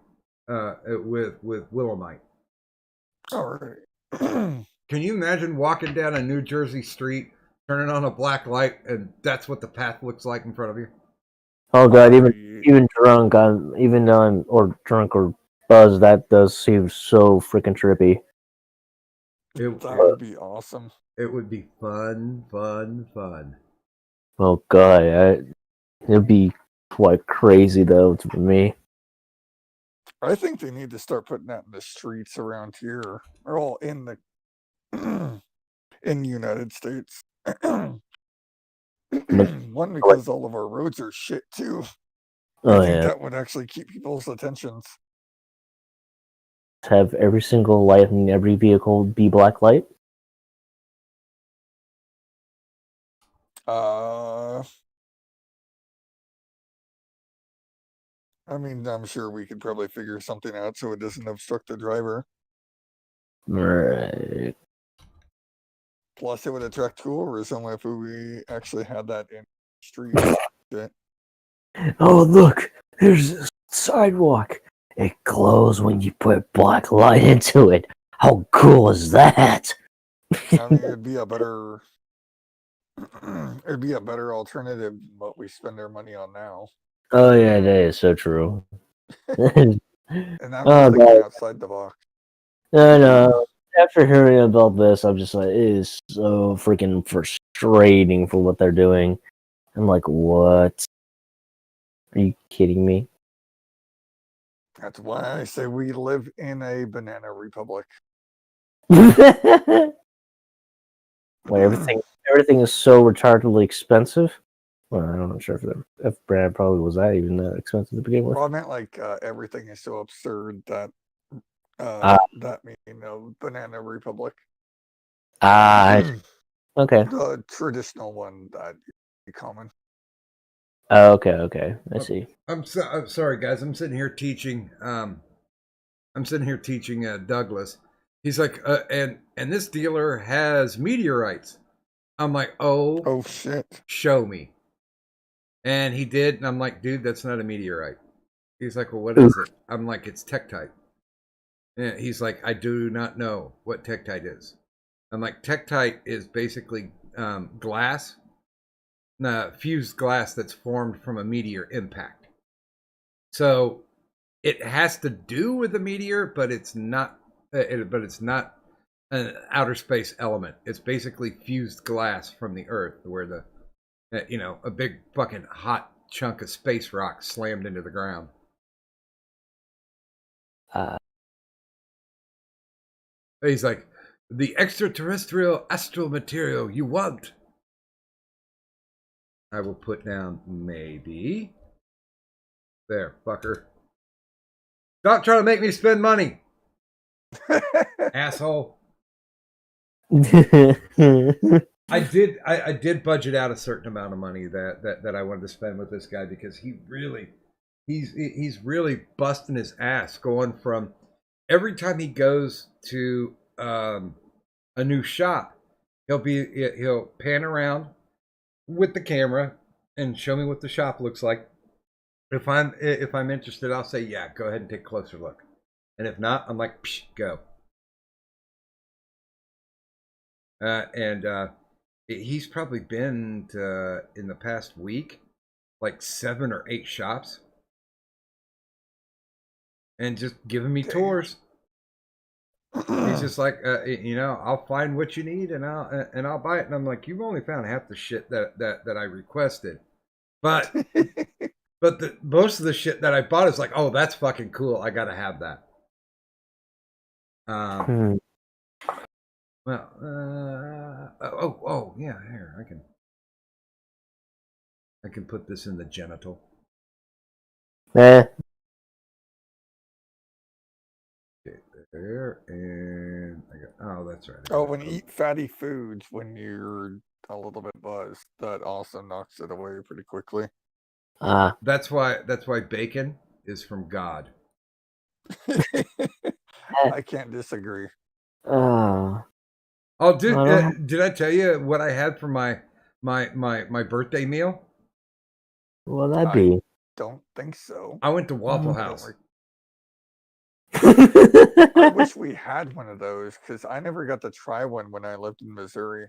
with Willamite. All right. Can you imagine walking down a New Jersey street, turning on a black light, and that's what the path looks like in front of you? Oh god, even drunk, or drunk or buzzed, that does seem so freaking trippy. That would be awesome. It would be fun. Oh god, it'd be quite crazy though for me. I think they need to start putting that in the streets around here, or all in the in the United States. One, because all of our roads are shit too. I think that would actually keep people's attentions. Have every single light in every vehicle be black light? I mean, I'm sure we could probably figure something out so it doesn't obstruct the driver. Right. Plus, it would attract tourism if we actually had that in the street. Oh, look, there's a sidewalk. It glows when you put black light into it. How cool is that? I mean, it'd be a better alternative than what we spend our money on now. Oh yeah, that is so true. And I'm just thinking outside the box. No. After hearing about this, I'm just like, it is so freaking frustrating for what they're doing. I'm like, what? Are you kidding me? That's why I say we live in a banana republic. Wait, everything is so retardedly expensive. Well, I'm not sure if Brad probably was that even that expensive to begin with. Well, I meant like everything is so absurd that that mean banana republic. Okay. The traditional one that common. Oh, okay. I see. I'm sorry, guys. I'm sitting here teaching. Douglas. He's like, and this dealer has meteorites. I'm like, Oh shit. show me. And he did, and I'm like, dude, that's not a meteorite. He's like, well, what is it? I'm like, it's tektite. And he's like, I do not know what tektite is. I'm like, tektite is basically glass, fused glass that's formed from a meteor impact. So it has to do with a meteor, but it's not. It's not an outer space element. It's basically fused glass from the Earth, where the a big fucking hot chunk of space rock slammed into the ground. He's like, the extraterrestrial astral material you want. I will put down maybe. There, fucker. Stop trying to make me spend money. Asshole. I did budget out a certain amount of money that I wanted to spend with this guy, because he's really busting his ass, going from every time he goes to a new shop, he'll pan around with the camera and show me what the shop looks like. If I'm interested, I'll say, yeah, go ahead and take a closer look. And if not, I'm like, psh, go. He's probably been to, in the past week, like 7 or 8 shops, and just giving me tours. He's just like, I'll find what you need and I'll buy it. And I'm like, you've only found half the shit that I requested, but most of the shit that I bought is like, oh, that's fucking cool. I gotta have that. Well, yeah, here I can put this in the genital. Okay, there, and that's right. When you eat fatty foods when you're a little bit buzzed, that also knocks it away pretty quickly. That's why bacon is from God. I can't disagree. Did I tell you what I had for my birthday meal? What would that be? Don't think so. I went to Waffle House. I wish we had one of those, because I never got to try one when I lived in Missouri.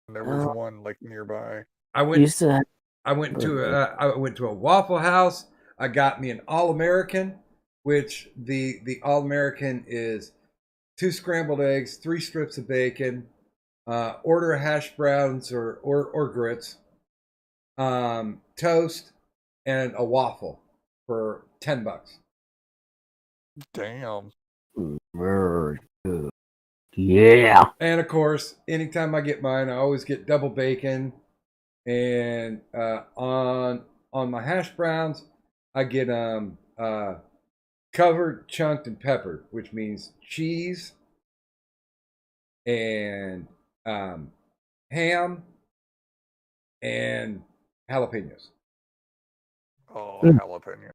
There was one like nearby. I went to a Waffle House. I got me an All-American, which the All-American is 2 scrambled eggs, 3 strips of bacon, order hash browns or grits, toast, and a waffle for $10. Damn. Very good. Yeah. And of course, anytime I get mine, I always get double bacon. And on my hash browns, I get covered, chunked, and peppered, which means cheese and ham and jalapenos. Oh, jalapeno.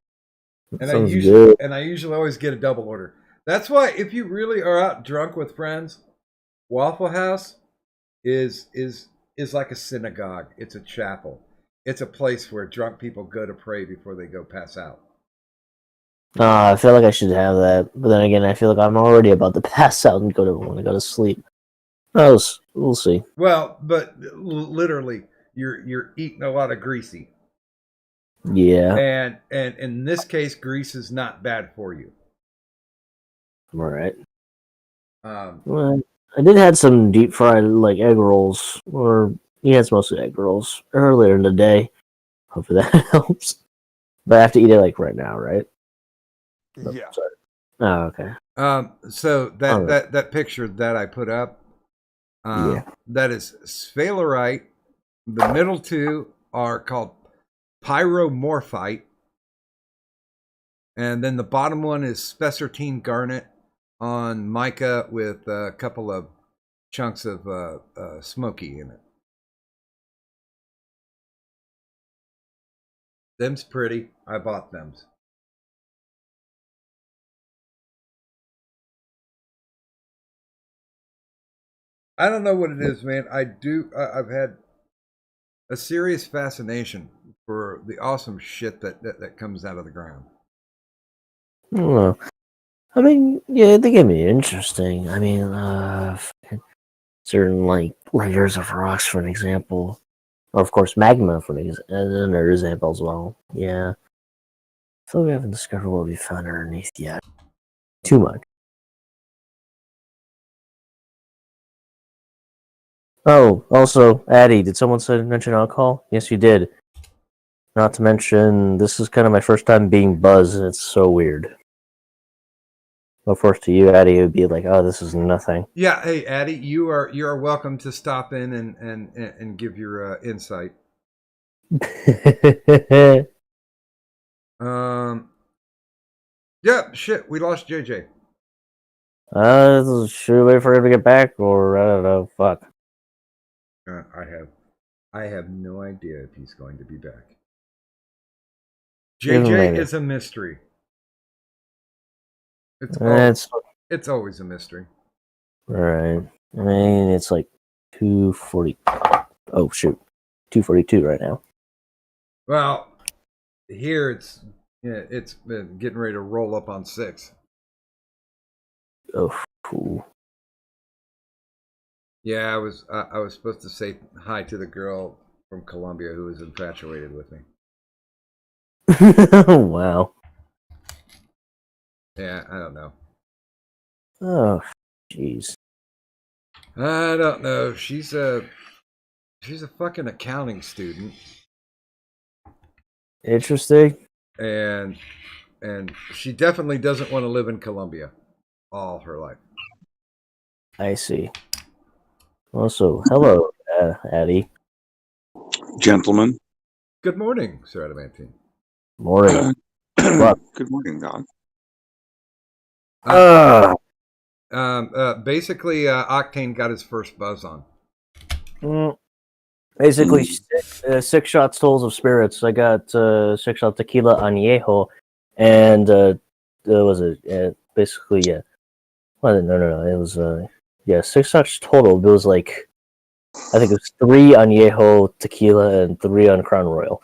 And I usually always get a double order. That's why if you really are out drunk with friends, Waffle House is like a synagogue. It's a chapel. It's a place where drunk people go to pray before they go pass out. I feel like I should have that, but then again, I feel like I'm already about to pass out and want to go to sleep. We'll see. Well, but literally, you're eating a lot of greasy. Yeah. And in this case, grease is not bad for you. All right. Well, I did have some deep fried like egg rolls, it's mostly egg rolls earlier in the day. Hopefully that helps. But I have to eat it like right now, right? Yeah. Sorry. Oh, okay. So that Oh. that picture that I put up, Yeah. that is sphalerite. The middle two are called pyromorphite, and then the bottom one is spessartine garnet on mica with a couple of chunks of smoky in it. Them's pretty. I bought them. I don't know what it is, man. I've had a serious fascination for the awesome shit that comes out of the ground. I don't know. I mean, yeah, they can be interesting. I mean, certain like layers of rocks, for an example, or of course magma, for another example as well. Yeah, I feel we haven't discovered what we found underneath yet. Too much. Oh, also, Addie, did someone mention alcohol? Yes, you did. Not to mention, this is kind of my first time being buzzed, and it's so weird. Of course, to you, Addie, it would be like, oh, this is nothing. Yeah, hey Addie, you are welcome to stop in and give your insight. Yeah, shit, we lost JJ. Should we wait for him to get back, or I don't know, fuck. I have no idea if he's going to be back. Even JJ maybe. is a mystery. It's always a mystery. Right. I mean, it's like 2:40. Oh shoot, 2:42 right now. Well, here it's been getting ready to roll up on 6. Oh, cool. Yeah, I was supposed to say hi to the girl from Colombia who was infatuated with me. Wow. Yeah, I don't know. Oh, jeez. I don't know. She's a fucking accounting student, Interesting. and she definitely doesn't want to live in Colombia all her life. I see. Also, hello, Addie. Gentlemen. Good morning, Sir Adamantine. Morning. Good morning, Doc. Basically, Octane got his first buzz on. Basically, 6 shots tolls of spirits. I got 6 shot tequila añejo, and was it basically yeah. Well, no. It was 6 shots total. It was like I think it was 3 añejo tequila and 3 on Crown Royal,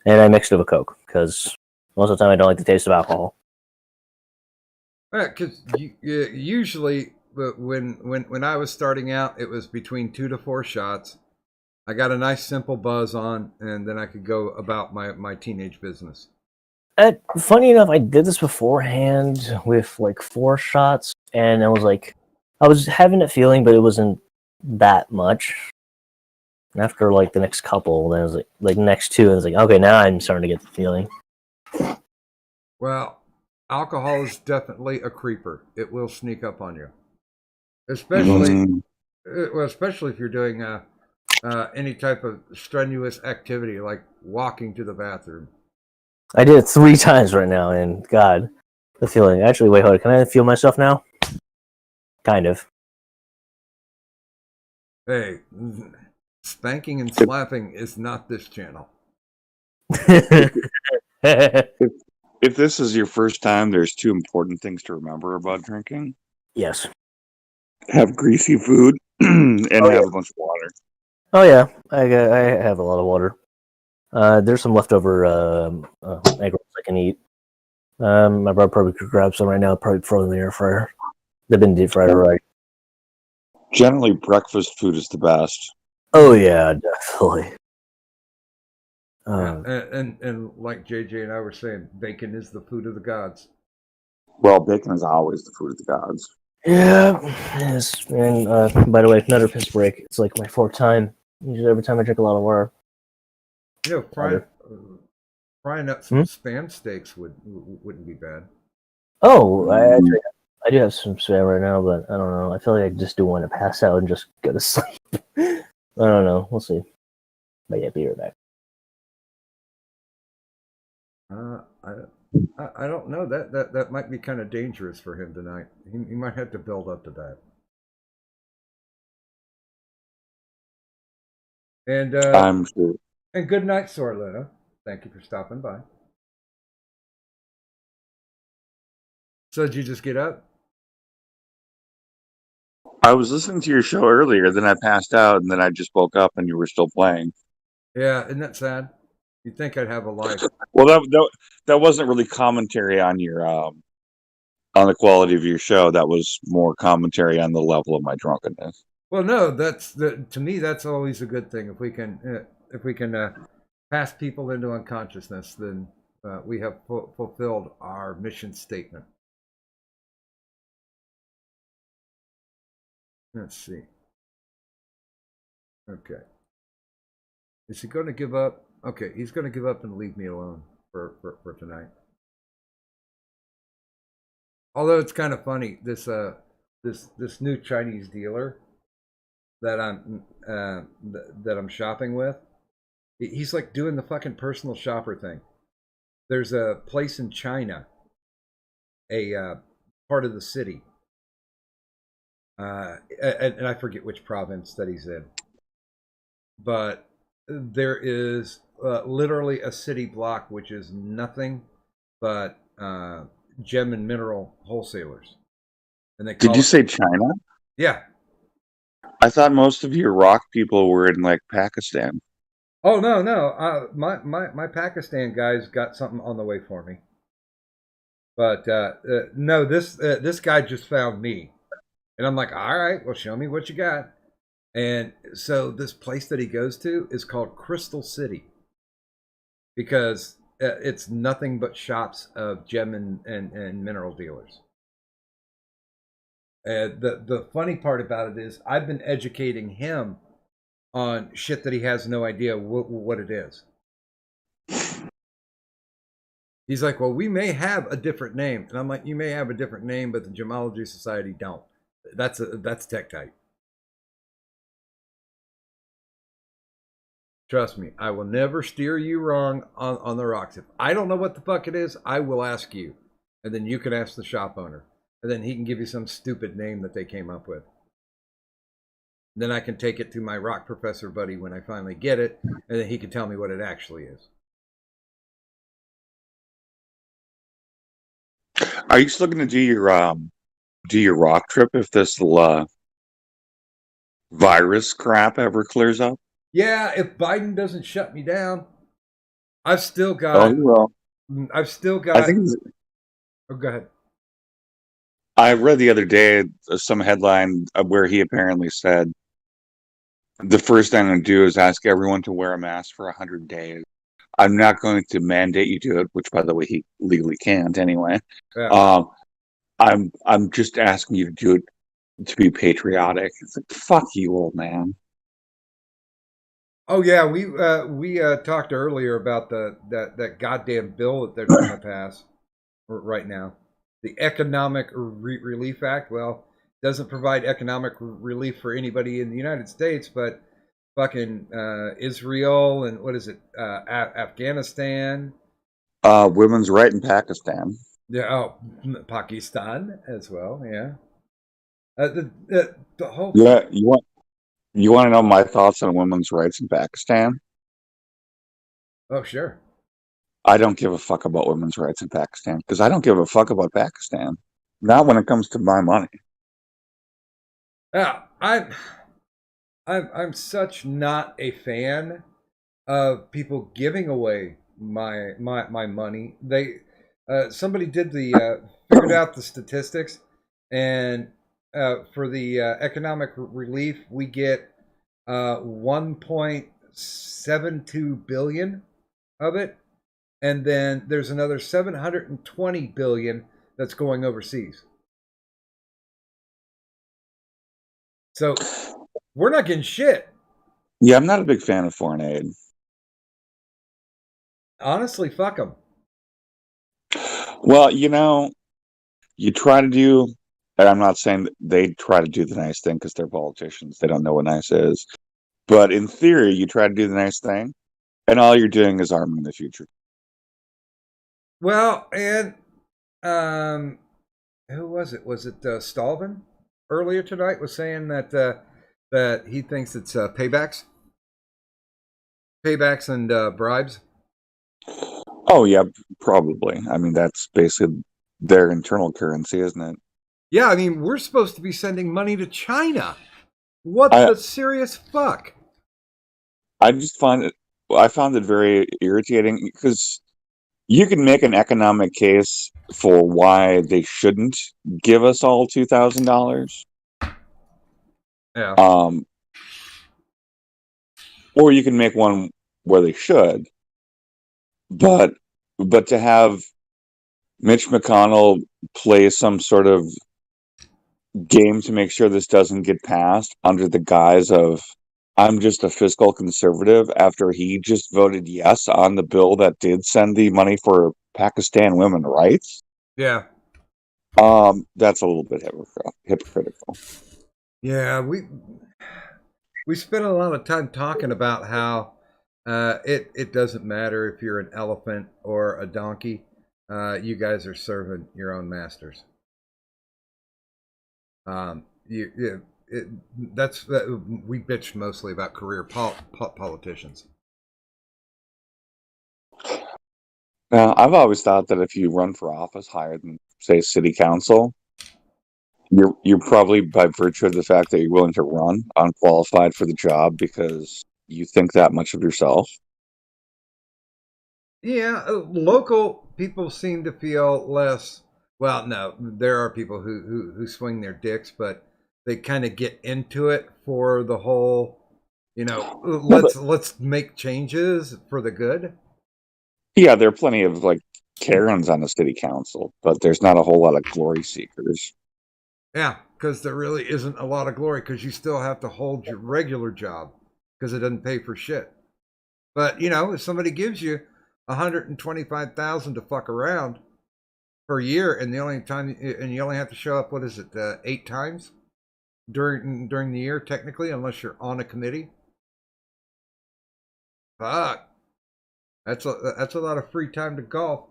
and I mixed it with Coke because most of the time I don't like the taste of alcohol. Because usually, when I was starting out, it was between 2 to 4 shots. I got a nice simple buzz on, and then I could go about my teenage business. Funny enough, I did this beforehand with like 4 shots, and I was having a feeling, but it wasn't that much. And after like the next couple, then it was like next 2, and I was like, okay, now I'm starting to get the feeling. Well, alcohol is definitely a creeper. It will sneak up on you, especially if you're doing any type of strenuous activity like walking to the bathroom. I did it 3 times right now, and God, the feeling. Actually, wait, hold on. Can I feel myself now? Kind of. Hey, spanking and slapping is not this channel. If this is your first time, there's 2 important things to remember about drinking. Yes. Have greasy food and have a bunch of water. Oh yeah, I have a lot of water. There's some leftover egg rolls I can eat. My brother probably could grab some right now. Probably throw them in the air fryer. They've been deep fried already. Generally, breakfast food is the best. Oh yeah, definitely. And like JJ and I were saying, bacon is the food of the gods. Well, bacon is always the food of the gods. Yeah, yes. And by the way, another piss break. It's like my 4th time. Usually every time I drink a lot of water. Frying up some spam steaks wouldn't be bad. Oh, I do have some spam right now, but I don't know. I feel like I just do want to pass out and just go to sleep. I don't know. We'll see. But yeah, be right back. I don't know. That might be kind of dangerous for him tonight. He might have to build up to that. And I'm sure. and good night, Sorlina. Thank you for stopping by. So did you just get up? I was listening to your show earlier, then I passed out, and then I just woke up and you were still playing. Yeah, isn't that sad? You'd think I'd have a life. Well, that wasn't really commentary on your on the quality of your show. That was more commentary on the level of my drunkenness. Well, no, to me that's always a good thing. If we can pass people into unconsciousness, then we have fulfilled our mission statement. Let's see. Okay. Is he going to give up? Okay, he's going to give up and leave me alone for tonight. Although it's kind of funny, this new Chinese dealer that I'm shopping with, he's like doing the fucking personal shopper thing. There's a place in China, a part of the city, and I forget which province that he's in, but there is literally a city block which is nothing but gem and mineral wholesalers. And they Did you say China? Yeah. I thought most of your rock people were in like Pakistan. Oh no. My Pakistan guys got something on the way for me. But no, this guy just found me, and I'm like, all right, well, show me what you got. And so this place that he goes to is called Crystal City because it's nothing but shops of gem and mineral dealers. The funny part about it is I've been educating him on shit that he has no idea what it is. He's like, well, we may have a different name. And I'm like, you may have a different name, but the Gemology Society don't. That's Tektite. Trust me, I will never steer you wrong on the rocks. If I don't know what the fuck it is, I will ask you. And then you can ask the shop owner. And then he can give you some stupid name that they came up with. Then I can take it to my rock professor buddy when I finally get it, and then he can tell me what it actually is. Are you still going to do your rock trip if this virus crap ever clears up? Yeah, if Biden doesn't shut me down, I've still got. Oh, well. I've still got. I think. Oh, go ahead. I read the other day some headline where he apparently said the first thing I'm going to do is ask everyone to wear a mask for 100 days. I'm not going to mandate you do it, which, by the way, he legally can't anyway. Yeah. I'm just asking you to do it to be patriotic. It's like, fuck you, old man. Oh yeah, we talked earlier about that goddamn bill that they're trying to pass right now, the Economic Relief Act. Well, doesn't provide economic relief for anybody in the United States, but fucking Israel and what is it, Afghanistan, Women's right in Pakistan. yeah, oh, Pakistan as well, yeah. The whole Yeah, you want to know my thoughts on women's rights in Pakistan? Oh, sure. I don't give a fuck about women's rights in Pakistan because I don't give a fuck about Pakistan. Not when it comes to my money. Yeah, I'm such not a fan of people giving away my money. They somebody did the figured out the statistics, and for the economic relief, we get 1.72 billion of it, and then there's another 720 billion that's going overseas. So we're not getting shit. Yeah, I'm not a big fan of foreign aid. Honestly, fuck them. Well, you know, you try to do, and I'm not saying that they try to do the nice thing because they're politicians. They don't know what nice is. But in theory, you try to do the nice thing, and all you're doing is arming the future. Well, and who was it? Was it Stalvin earlier tonight was saying that that he thinks it's paybacks and bribes. Oh yeah, probably. I mean, that's basically their internal currency, isn't it? Yeah, I mean, we're supposed to be sending money to China. What I the serious fuck? I just find it. I found it very irritating because you can make an economic case for why they shouldn't give us all $2,000. Yeah. Or you can make one where they should. But to have Mitch McConnell play some sort of game to make sure this doesn't get passed under the guise of I'm just a fiscal conservative after he just voted yes on the bill that did send the money for Pakistan women's rights. Yeah. That's a little bit hypocritical. Yeah, we spent a lot of time talking about how it doesn't matter if you're an elephant or a donkey. You guys are serving your own masters. That's we bitched mostly about career politicians. Now, I've always thought that if you run for office higher than, say, city council, you're probably by virtue of the fact that you're willing to run unqualified for the job because you think that much of yourself. Yeah, local people seem to feel less. Well, no, there are people who swing their dicks, but they kind of get into it for the whole. Let's make changes for the good. Yeah, there are plenty of like Karens on the city council, but there's not a whole lot of glory seekers. Yeah, because there really isn't a lot of glory because you still have to hold your regular job because it doesn't pay for shit. But if somebody gives you 125,000 to fuck around per year, and you only have to show up, what is it, 8 times during the year technically, unless you're on a committee. Fuck, that's a lot of free time to golf.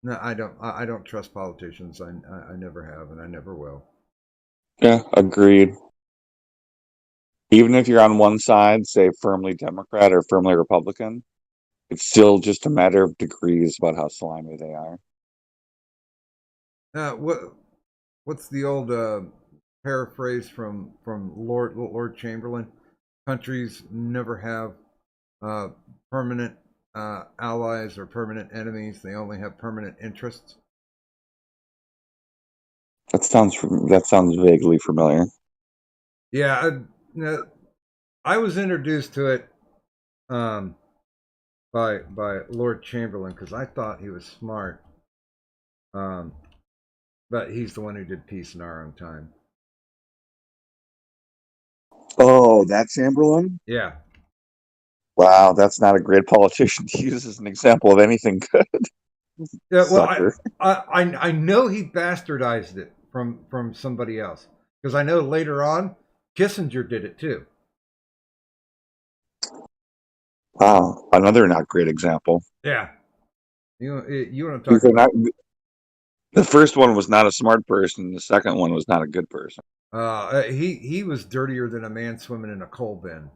No, I don't trust politicians. I never have, and I never will. Yeah, agreed. Even if you're on one side, say firmly Democrat or firmly Republican, it's still just a matter of degrees about how slimy they are. What's the old paraphrase from Lord Chamberlain? Countries never have permanent allies or permanent enemies. They only have permanent interests. That sounds vaguely familiar. Yeah, I was introduced to it by Lord Chamberlain because I thought he was smart. But he's the one who did peace in our own time. Oh, that Chamberlain? Yeah. Wow, that's not a great politician to use as an example of anything good. Yeah, well, Sucker. I know he bastardized it from somebody else because I know later on Kissinger did it too. Wow, another not great example. Yeah, you want to talk about? The first one was not a smart person. The second one was not a good person. He was dirtier than a man swimming in a coal bin.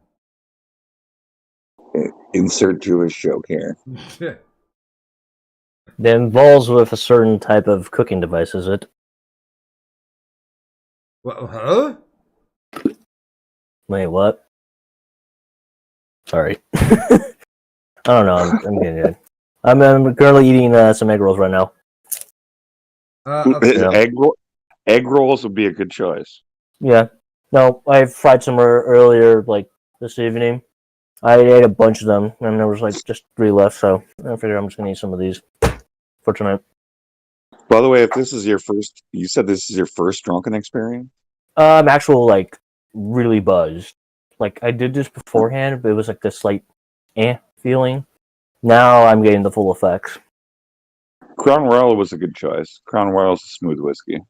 Insert Jewish joke here. That involves with a certain type of cooking device, is it? Well, huh? Wait, what? Sorry. I don't know. I'm getting it. I'm currently eating some egg rolls right now. Okay. Egg rolls would be a good choice. Yeah. No, I fried some earlier, like this evening. I ate a bunch of them, and there was like just 3 left, so I figured I'm just gonna eat some of these for tonight. By the way, if this is your first, you said this is your first drunken experience? I'm actual like really buzzed. Like I did this beforehand, but it was like this slight feeling. Now I'm getting the full effects. Crown Royal was a good choice. Crown Royal's a smooth whiskey.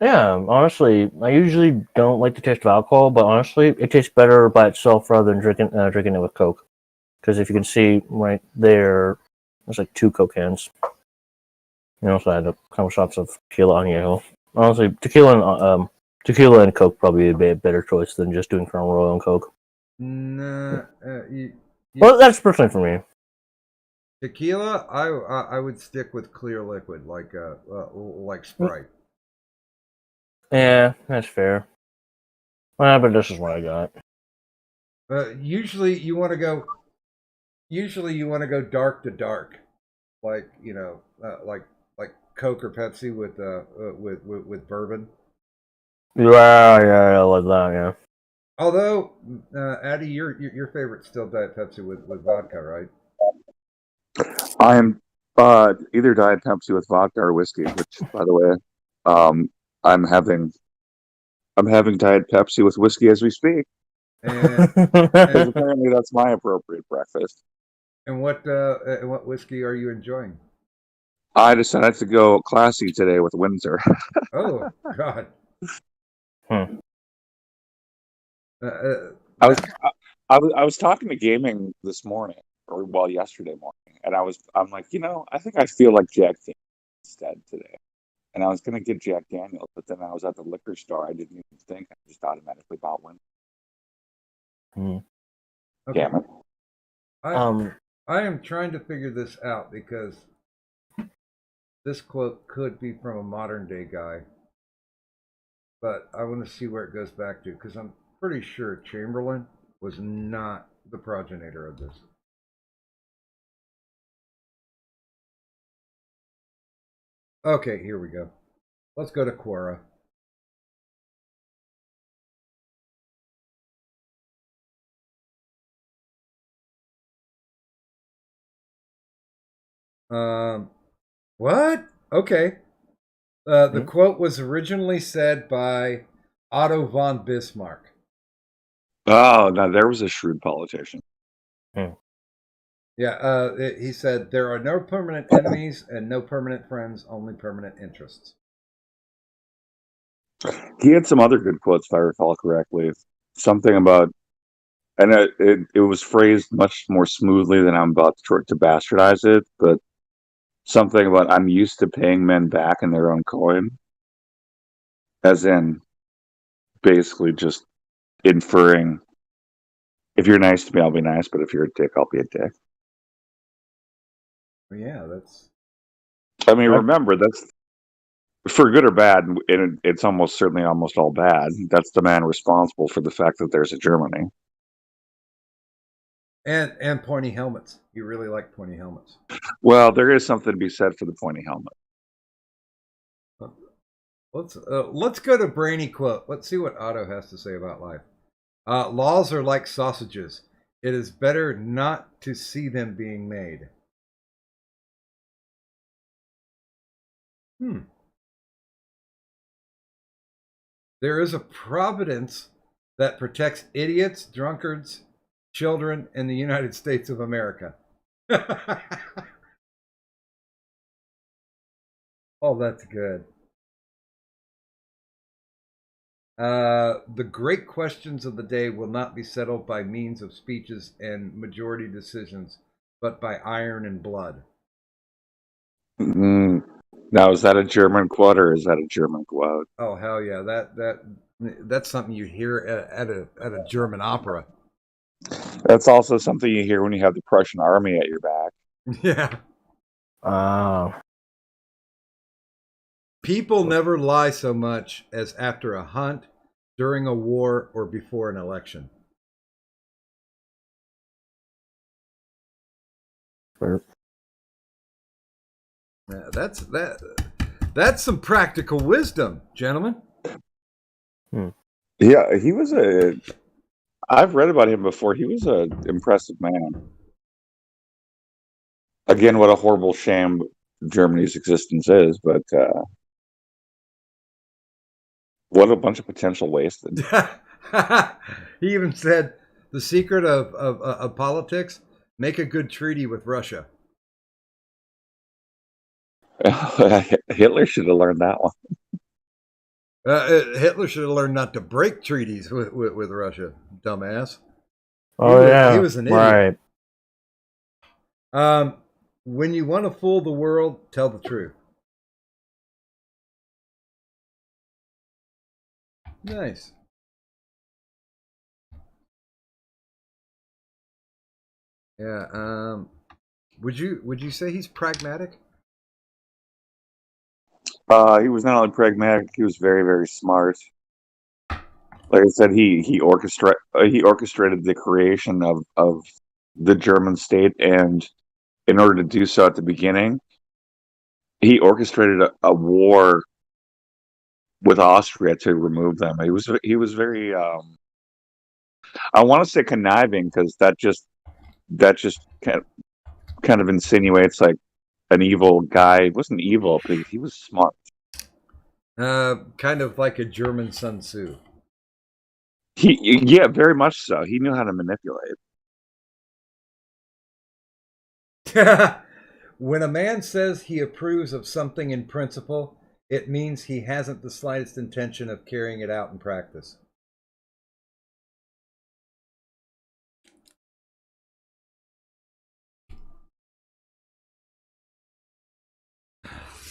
Yeah, honestly, I usually don't like the taste of alcohol, but honestly, it tastes better by itself rather than drinking it with Coke. Because if you can see right there, there's like 2 Coke cans. You also had a couple shots of tequila añejo. Honestly, tequila and Coke probably be a better choice than just doing Crown Royal and Coke. Nah, Well, that's personally for me. tequila. I would stick with clear liquid like Sprite. Yeah, that's fair. But this is what I got. Usually you want to go. Usually you want to go dark to dark, like like Coke or Pepsi with bourbon. Yeah, I like that. Yeah. Although, Addy, your favorite's still Diet Pepsi with vodka, right? I'm either Diet Pepsi with vodka or whiskey, which, by the way, I'm having Diet Pepsi with whiskey as we speak. And Because apparently that's my appropriate breakfast. and what whiskey are you enjoying? I decided to go classy today with Windsor. Oh God. Hmm. I was I was talking to gaming this morning, or well, yesterday morning, and I'm like, I think I feel like Jack Daniels instead today. And I was gonna get Jack Daniels, but then I was at the liquor store. I didn't even think. I just automatically bought one. Okay. Damn it. I am trying to figure this out because this quote could be from a modern day guy, but I want to see where it goes back to because I'm pretty sure Chamberlain was not the progenitor of this. Okay, here we go. Let's go to Quora. What? Okay. The quote was originally said by Otto von Bismarck. Oh, now there was a shrewd politician. Yeah, he said, there are no permanent enemies and no permanent friends, only permanent interests. He had some other good quotes, if I recall correctly. Something about, and it was phrased much more smoothly than I'm about to bastardize it, but something about I'm used to paying men back in their own coin, as in basically just inferring, if you're nice to me, I'll be nice, but if you're a dick, I'll be a dick. Well, yeah, that's. I mean, remember, that's for good or bad, and it's certainly almost all bad. That's the man responsible for the fact that there's a Germany. And pointy helmets. You really like pointy helmets. Well, there is something to be said for the pointy helmet. Let's go to Brainy quote. Let's see what Otto has to say about life. Laws are like sausages. It is better not to see them being made. There is a providence that protects idiots, drunkards, children in the United States of America. Oh, that's good. The great questions of the day will not be settled by means of speeches and majority decisions, but by iron and blood. Now, is that a German quote or is that a German quote? Oh hell yeah! That's something you hear at a German opera. That's also something you hear when you have the Prussian army at your back. Yeah. People never lie so much as after a hunt, during a war, or before an election. Fair. That's some practical wisdom, gentlemen. Yeah, he was I've read about him before. He was an impressive man. Again, what a horrible shame Germany's existence is, but what a bunch of potential wasted. He even said the secret of politics: make a good treaty with Russia. Hitler should have learned that one. Hitler should have learned not to break treaties with Russia, dumbass. Oh yeah, he was an idiot. Right. When you want to fool the world, tell the truth. Nice. Yeah. Would you say he's pragmatic? He was not only pragmatic, he was very, very smart. Like I said, he orchestrated the creation of the German state, and in order to do so at the beginning, he orchestrated a war with Austria to remove them. He was very I want to say conniving, because that just kind of insinuates like an evil guy. He wasn't evil, but he was smart. Kind of like a German Sun Tzu. Yeah, very much so. He knew how to manipulate. When a man says he approves of something in principle, it means he hasn't the slightest intention of carrying it out in practice.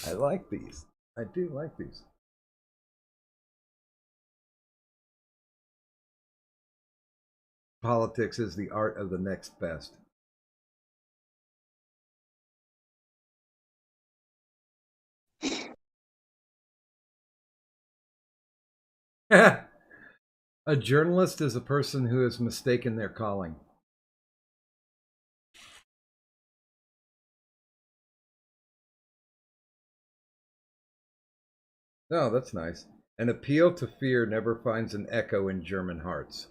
I like these. I do like these. Politics is the art of the next best. A journalist is a person who has mistaken their calling. Oh, that's nice. An appeal to fear never finds an echo in German hearts.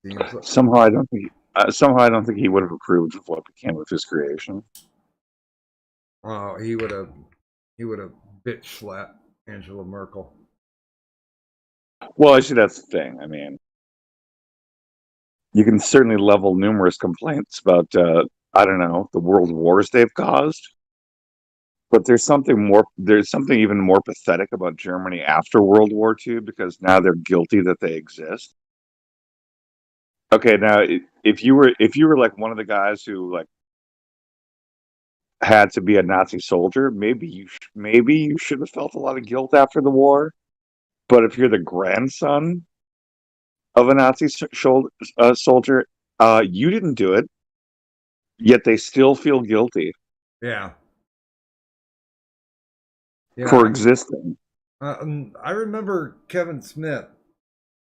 Seems like... Somehow I don't think he would have approved of what became of his creation. Oh, he would have bitch slapped Angela Merkel. Well, actually, that's the thing. I mean, you can certainly level numerous complaints about I don't know, the world wars they've caused, but there's something even more pathetic about Germany after World War II, because now they're guilty that they exist. Okay, now if you were like one of the guys who like had to be a Nazi soldier, maybe you should have felt a lot of guilt after the war. But if you're the grandson of a Nazi soldier, you didn't do it, yet they still feel guilty. Yeah. For existing. I remember Kevin Smith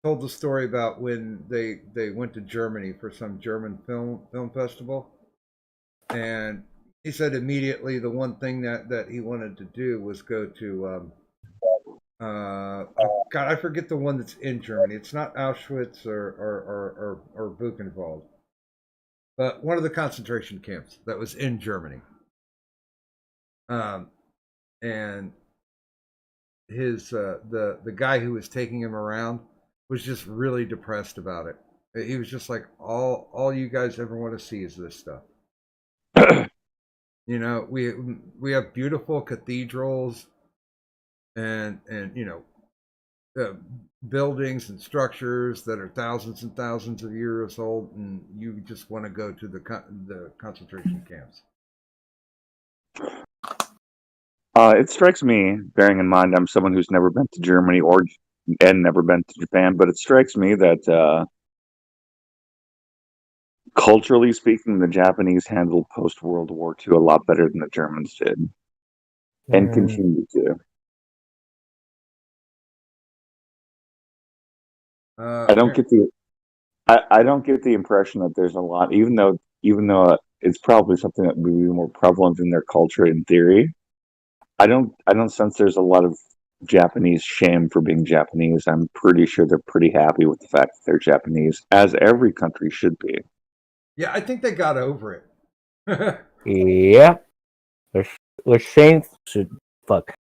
told the story about when they went to Germany for some German film festival, and he said immediately the one thing that he wanted to do was go to God, I forget the one that's in Germany. It's not Auschwitz or Buchenwald, but one of the concentration camps that was in Germany. And his the guy who was taking him around was just really depressed about it. He was just like, all you guys ever want to see is this stuff. You know, we have beautiful cathedrals and buildings and structures that are thousands and thousands of years old, and you just want to go to the concentration camps. It strikes me, bearing in mind I'm someone who's never been to Germany and never been to Japan, but it strikes me that culturally speaking, the Japanese handled post-World War II a lot better than the Germans did, and continue to. I don't get the impression that there's a lot, even though it's probably something that would be more prevalent in their culture in theory. I don't sense there's a lot of Japanese shame for being Japanese. I'm pretty sure they're pretty happy with the fact that they're Japanese, as every country should be. Yeah, I think they got over it. Yeah. Wish Saints should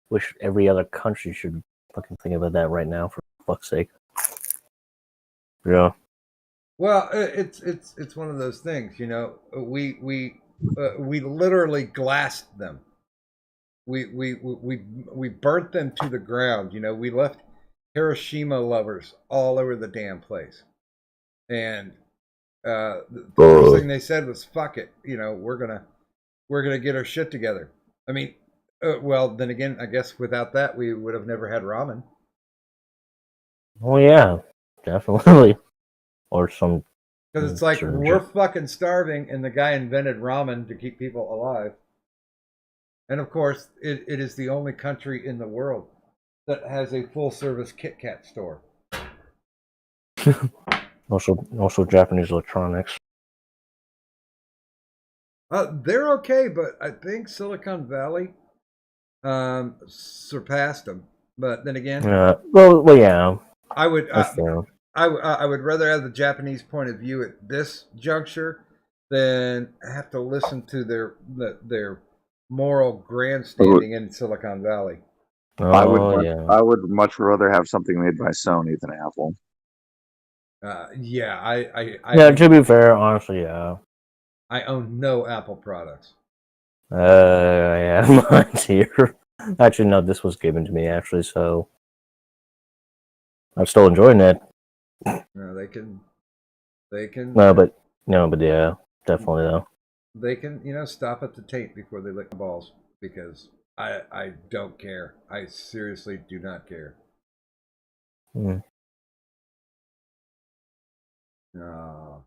wish every other country should fucking think about that right now, for fuck's sake. Yeah. Well, it's one of those things, you know. We literally glassed them. We burnt them to the ground. You know, we left Hiroshima lovers all over the damn place. And the first thing they said was, "Fuck it," you know, we're gonna get our shit together. I mean, well, then again, I guess without that, we would have never had ramen. Oh yeah, definitely. Or some. Because it's like certain we're fucking starving, and the guy invented ramen to keep people alive. And of course, it is the only country in the world that has a full service Kit Kat store. also Japanese electronics. They're okay, but I think Silicon Valley surpassed them. But then again, Well, yeah. I would That's fair. I would rather have the Japanese point of view at this juncture than have to listen to their moral grandstanding in Silicon Valley. Oh yeah. I would much rather have something made by Sony than Apple. Yeah, I Yeah, to be fair, honestly, yeah. I own no Apple products. Yeah, mine's here. Actually, no, this was given to me actually, so I'm still enjoying it. No, they can. No, but yeah, definitely though. They can, you know, stop at the tape before they lick the balls because I don't care. I seriously do not care. Hmm. I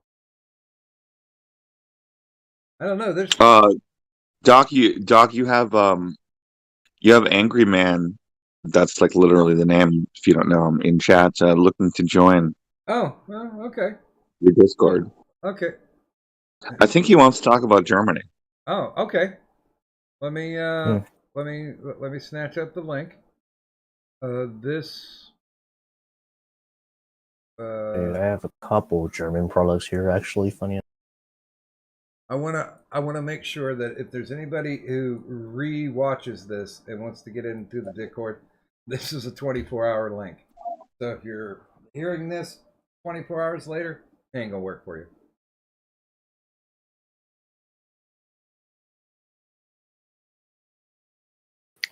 don't know. There's Doc, you have Angry Man. That's like literally the name. If you don't know him, in chat, looking to join oh, well, okay. your Discord. Okay. I think he wants to talk about Germany. Oh, okay. Let me Hmm. let me snatch up the link. This Dude, I have a couple German products here actually. Funny. I wanna make sure that if there's anybody who re-watches this and wants to get into the Discord, this is a 24-hour link. So if you're hearing this 24 hours later, it ain't gonna work for you.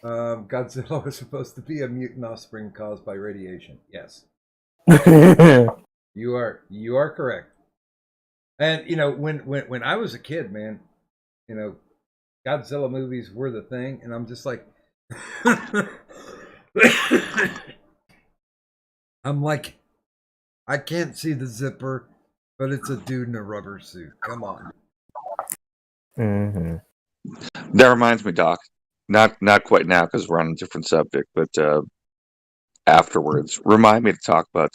Godzilla was supposed to be a mutant offspring caused by radiation. Yes, you are correct. And you know, when I was a kid, man, you know, Godzilla movies were the thing, and I'm just like, I'm like, I can't see the zipper, but it's a dude in a rubber suit. Come on. Mm-hmm. That reminds me, Doc. Not quite now because we're on a different subject, but afterwards, remind me to talk about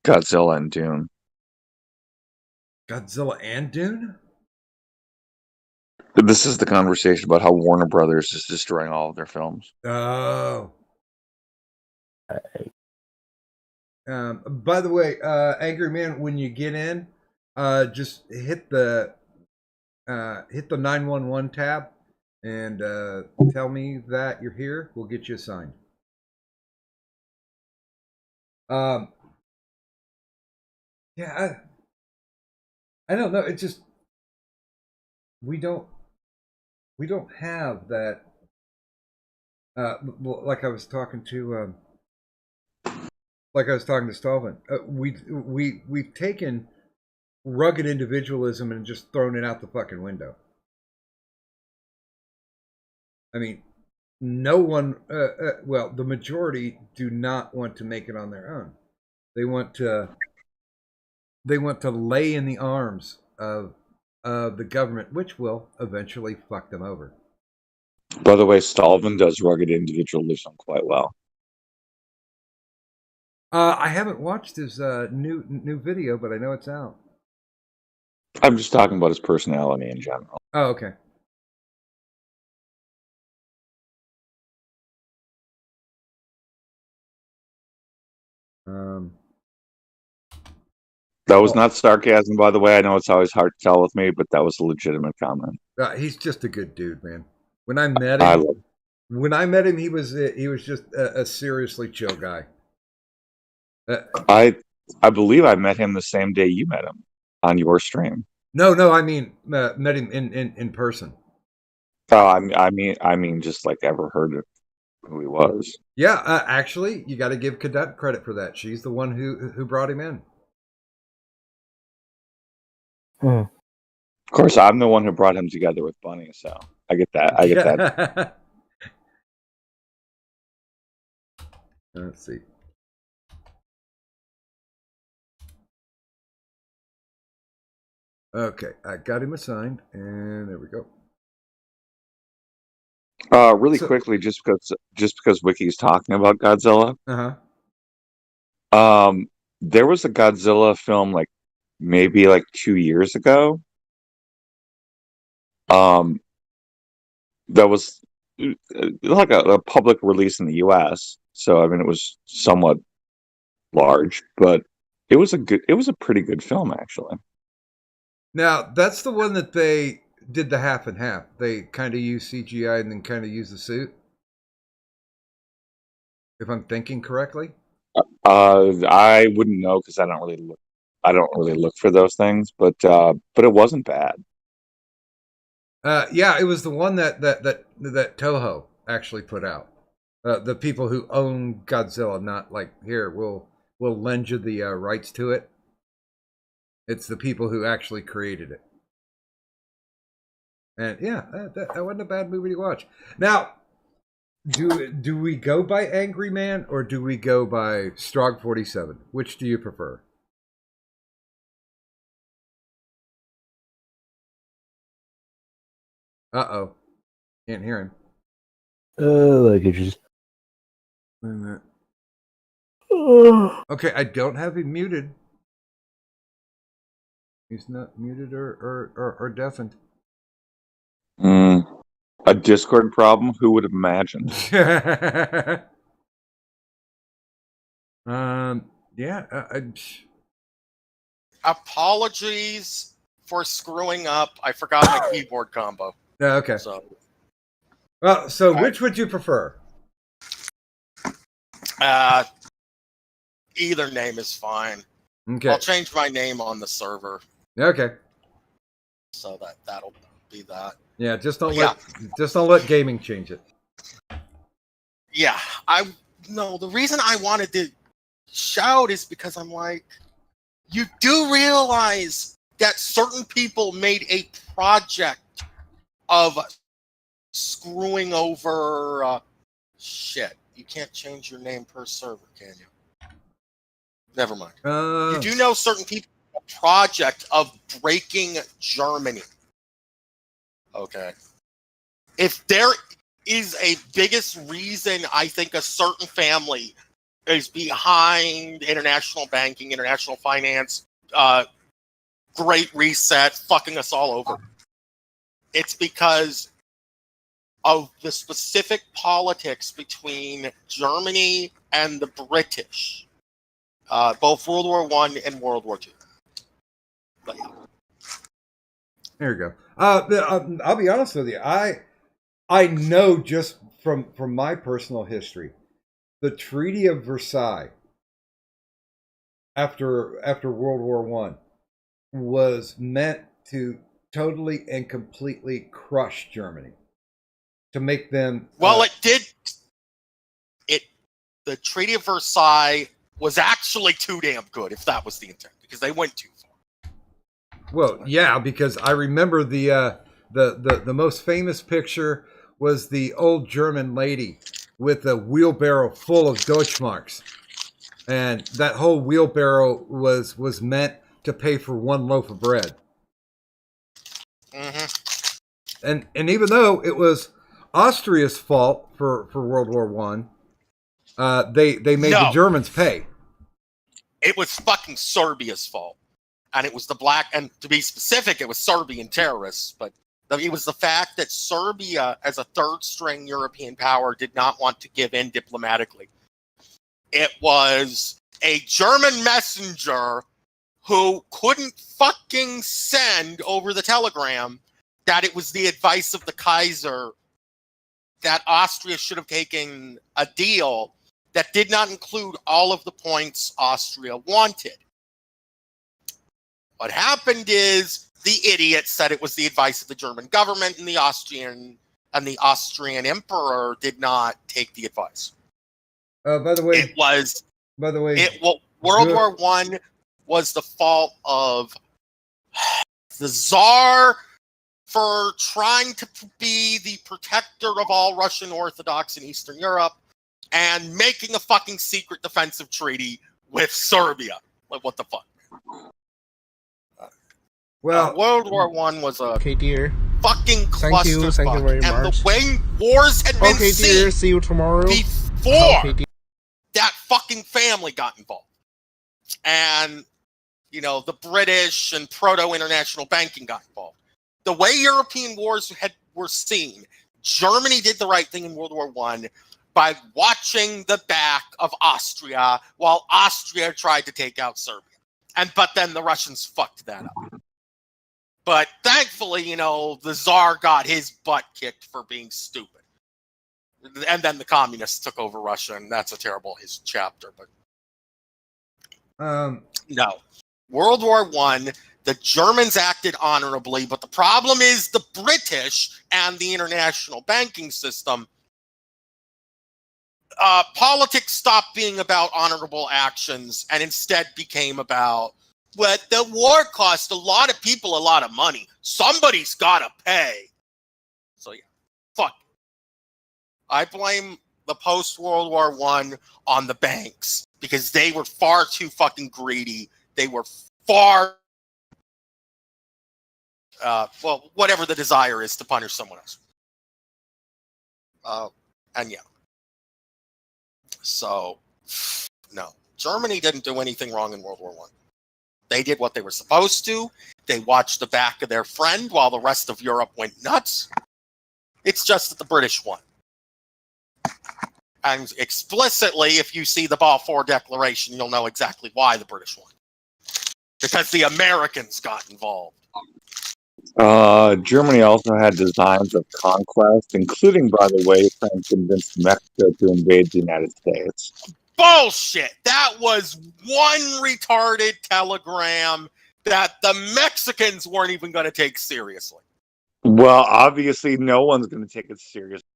Godzilla and Dune. Godzilla and Dune? This is the conversation about how Warner Brothers is destroying all of their films. Oh. By the way, Angry Man, when you get in, just hit the 911 tab and tell me that you're here. We'll get you assigned. Yeah, I don't know. It just we don't have that. Like I was talking to Stalvin. We've taken rugged individualism and just thrown it out the fucking window. I mean, no one. Well, the majority do not want to make it on their own. They want to lay in the arms of the government, which will eventually fuck them over. By the way, Stalvin does rugged individualism quite well. I haven't watched his new video, but I know it's out. I'm just talking about his personality in general. Oh, okay. That was not sarcasm, by the way. I know it's always hard to tell with me, but that was a legitimate comment. He's just a good dude, man. When I met him, he was just a seriously chill guy. I believe I met him the same day you met him. on your stream. No, I mean met him in person. Oh, I mean, just like ever heard of who he was. Yeah, actually, you got to give Cadet credit for that. She's the one who brought him in. Of course, I'm the one who brought him together with Bunny, so I get that. I get that. Let's see. Okay, I got him assigned, and there we go. Really quickly, just because Wiki's talking about Godzilla, there was a Godzilla film like maybe like 2 years ago. That was like a public release in the U.S. So I mean, it was somewhat large, but it was a pretty good film actually. Now that's the one that they did the half and half. They kind of use CGI and then kind of use the suit. If I'm thinking correctly. I wouldn't know because I don't really look for those things, but it wasn't bad. Yeah, it was the one that Toho actually put out. The people who own Godzilla, not like here we'll lend you the rights to it. It's the people who actually created it. And yeah, that wasn't a bad movie to watch. Now, do we go by Angry Man or do we go by Strog 47? Which do you prefer? Uh-oh. Can't hear him. Oh, I could just... Wait a minute. Okay, I don't have him muted. He's not muted or deafened. A Discord problem? Who would have imagined? Yeah. Apologies for screwing up. I forgot my keyboard combo. Okay. So, well, so which would you prefer? Either name is fine. Okay. I'll change my name on the server. Okay. So that'll be that. Yeah, just don't let gaming change it. Yeah, the reason I wanted to shout is because I'm like, you do realize that certain people made a project of screwing over shit. You can't change your name per server, can you? Never mind. You do know certain people made a project of breaking Germany. Okay. If there is a biggest reason I think a certain family is behind international banking, international finance, Great Reset, fucking us all over, it's because of the specific politics between Germany and the British, both World War I and World War II. But yeah. There you go. I'll be honest with you. I know just from my personal history, the Treaty of Versailles after World War I was meant to totally and completely crush Germany, to make them. Well, it did. The Treaty of Versailles was actually too damn good, if that was the intent, because they went too far. Well, yeah, because I remember the most famous picture was the old German lady with a wheelbarrow full of Deutschmarks, and that whole wheelbarrow was meant to pay for one loaf of bread. Mm-hmm. And even though it was Austria's fault for World War One, they made the Germans pay. It was fucking Serbia's fault, and it was the black. And to be specific, it was Serbian terrorists. But it was the fact that Serbia, as a third-string European power, did not want to give in diplomatically. It was a German messenger who couldn't fucking send over the telegram that it was the advice of the Kaiser that Austria should have taken a deal that did not include all of the points Austria wanted. What happened is the idiot said it was the advice of the German government, and the Austrian emperor did not take the advice. By the way, World War I was the fault of the Tsar for trying to be the protector of all Russian Orthodox in Eastern Europe and making a fucking secret defensive treaty with Serbia. Like, what the fuck? Well, World War I was a Okay, dear. fucking Thank you clusterfuck. very And much. the way wars had been Okay, dear. seen See you tomorrow. before Okay, dear. that fucking family got involved. And, you know, the British and proto-international banking got involved. The way European wars were seen, Germany did the right thing in World War I by watching the back of Austria while Austria tried to take out Serbia. But then the Russians fucked that up. But thankfully, you know, the Tsar got his butt kicked for being stupid. And then the communists took over Russia, and that's a terrible chapter. But no. World War I, the Germans acted honorably, but the problem is the British and the international banking system. Politics stopped being about honorable actions and instead became about what the war cost a lot of people a lot of money. Somebody's got to pay. So yeah, fuck. I blame the post-World War I on the banks because they were far too fucking greedy. They were far, well, whatever the desire is to punish someone else. And yeah. So, no. Germany didn't do anything wrong in World War I. They did what they were supposed to. They watched the back of their friend while the rest of Europe went nuts. It's just that the British won. And explicitly, if you see the Balfour Declaration, you'll know exactly why the British won. Because the Americans got involved. Germany also had designs of conquest, including, by the way, trying to convince Mexico to invade the United States. Bullshit! That was one retarded telegram that the Mexicans weren't even going to take seriously. Well, obviously, no one's going to take it seriously.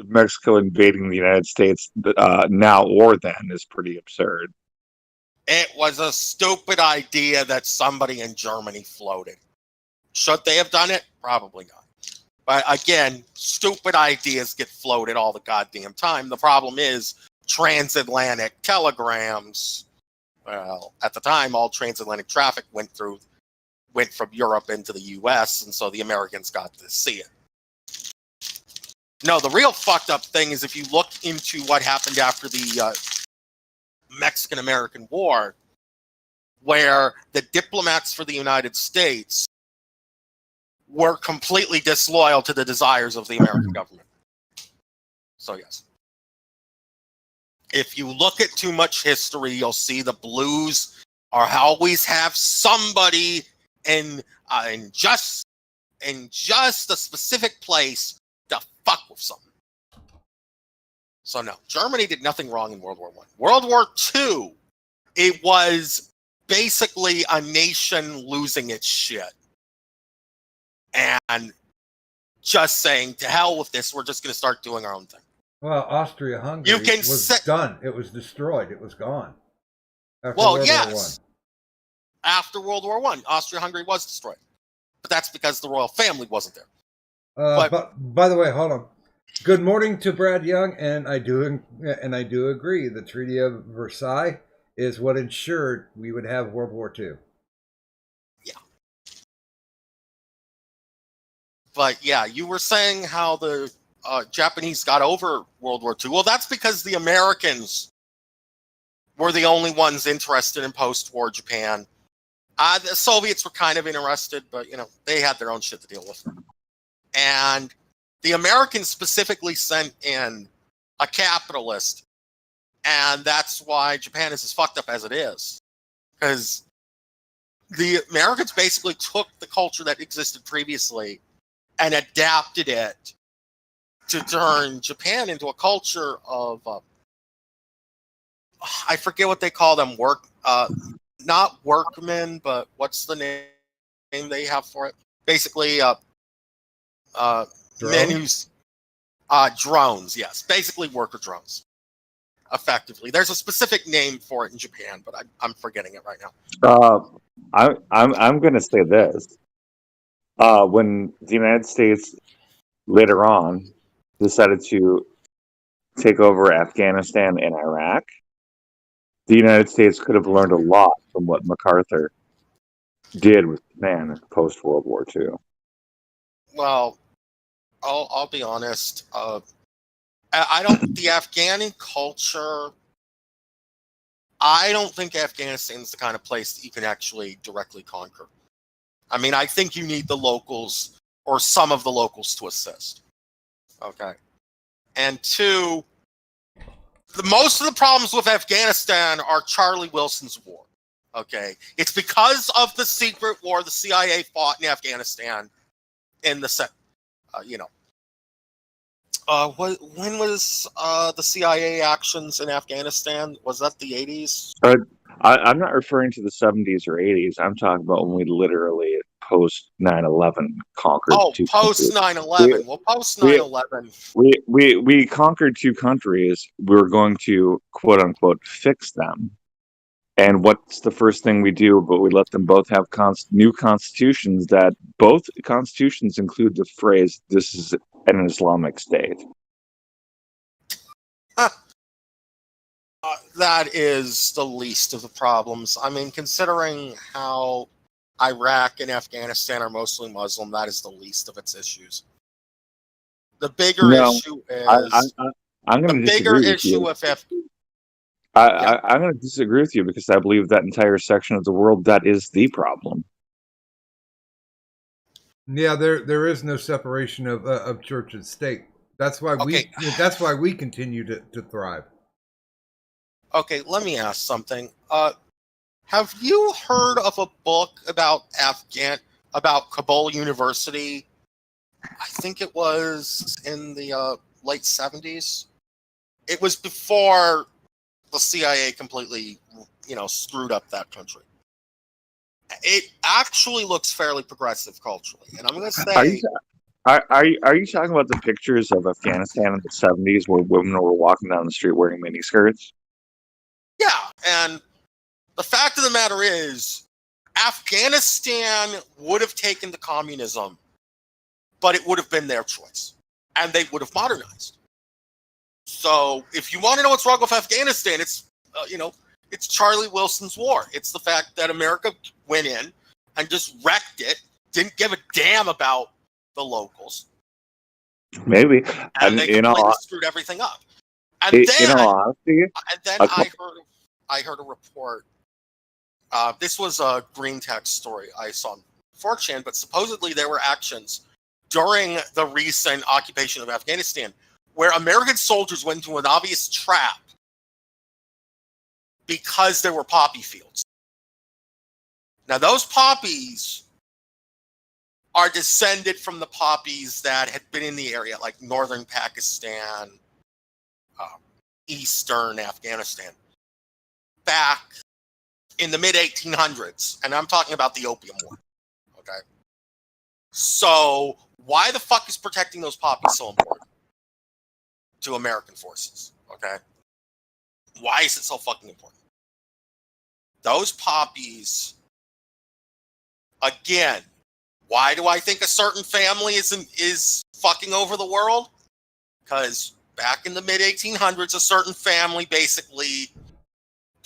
Mexico invading the United States now or then is pretty absurd. It was a stupid idea that somebody in Germany floated. Should they have done it? Probably not. But again, stupid ideas get floated all the goddamn time. The problem is transatlantic telegrams. Well, at the time, all transatlantic traffic went from Europe into the U.S., and so the Americans got to see it. No, the real fucked up thing is if you look into what happened after the Mexican-American War, where the diplomats for the United States were completely disloyal to the desires of the American government. So yes. If you look at too much history, you'll see the blues always have somebody in just a specific place to fuck with something. So no, Germany did nothing wrong in World War I. World War II, it was basically a nation losing its shit. And just saying, to hell with this, we're just going to start doing our own thing. Well, Austria-Hungary was done. It was destroyed. It was gone. After World War I. After World War I, Austria-Hungary was destroyed. But that's because the royal family wasn't there. But by the way, hold on. Good morning to Brad Young, and I do agree. The Treaty of Versailles is what ensured we would have World War II. Yeah. But yeah, you were saying how the Japanese got over World War II. Well, that's because the Americans were the only ones interested in post-war Japan. The Soviets were kind of interested, but you know, they had their own shit to deal with. And the Americans specifically sent in a capitalist, and that's why Japan is as fucked up as it is. Because the Americans basically took the culture that existed previously and adapted it to turn Japan into a culture of, I forget what they call them, not workmen, but what's the name they have for it? Basically, men who's drones. Yes, basically worker drones. Effectively, there's a specific name for it in Japan, but I'm forgetting it right now. I'm going to say this. When the United States later on decided to take over Afghanistan and Iraq, the United States could have learned a lot from what MacArthur did with Japan post World War II. Well, I'll be honest. I don't the Afghani culture. I don't think Afghanistan is the kind of place that you can actually directly conquer. I mean, I think you need the locals or some of the locals to assist. Okay. And two, most of the problems with Afghanistan are Charlie Wilson's war. Okay. It's because of the secret war the CIA fought in Afghanistan in the, when was the CIA actions in Afghanistan? Was that the 80s? I'm not referring to the 70s or 80s. I'm talking about when we literally post 9/11 conquered. Oh, post 9/11. Well, post 9/11, we conquered two countries. We were going to quote unquote fix them. And what's the first thing we do? But we let them both have new constitutions that both constitutions include the phrase, "This is an Islamic state." that is the least of the problems. I mean, considering how Iraq and Afghanistan are mostly Muslim, that is the least of its issues. The bigger issue is I'm going to disagree with you. I'm going to disagree with you because I believe that entire section of the world, that is the problem. Yeah, there is no separation of church and state. That's why we continue to thrive. Okay, let me ask something. Have you heard of a book about Kabul University? I think it was in the late 70s. It was before the CIA completely, screwed up that country. It actually looks fairly progressive culturally, and I'm going to say. Are you talking about the pictures of Afghanistan in the 70s where women were walking down the street wearing miniskirts? Yeah, and the fact of the matter is, Afghanistan would have taken to communism, but it would have been their choice, and they would have modernized. So, if you want to know what's wrong with Afghanistan, it's it's Charlie Wilson's war. It's the fact that America went in and just wrecked it, didn't give a damn about the locals. Maybe, and they completely screwed everything up. And then I heard a report. This was a green text story I saw on 4chan, but supposedly there were actions during the recent occupation of Afghanistan where American soldiers went into an obvious trap because there were poppy fields. Now, those poppies are descended from the poppies that had been in the area, like northern Pakistan, eastern Afghanistan, back in the mid-1800s. And I'm talking about the Opium War. Okay? So, why the fuck is protecting those poppies so important to American forces? Okay? Why is it so fucking important? Those poppies, again, why do I think a certain family is fucking over the world? Because back in the mid-1800s, a certain family basically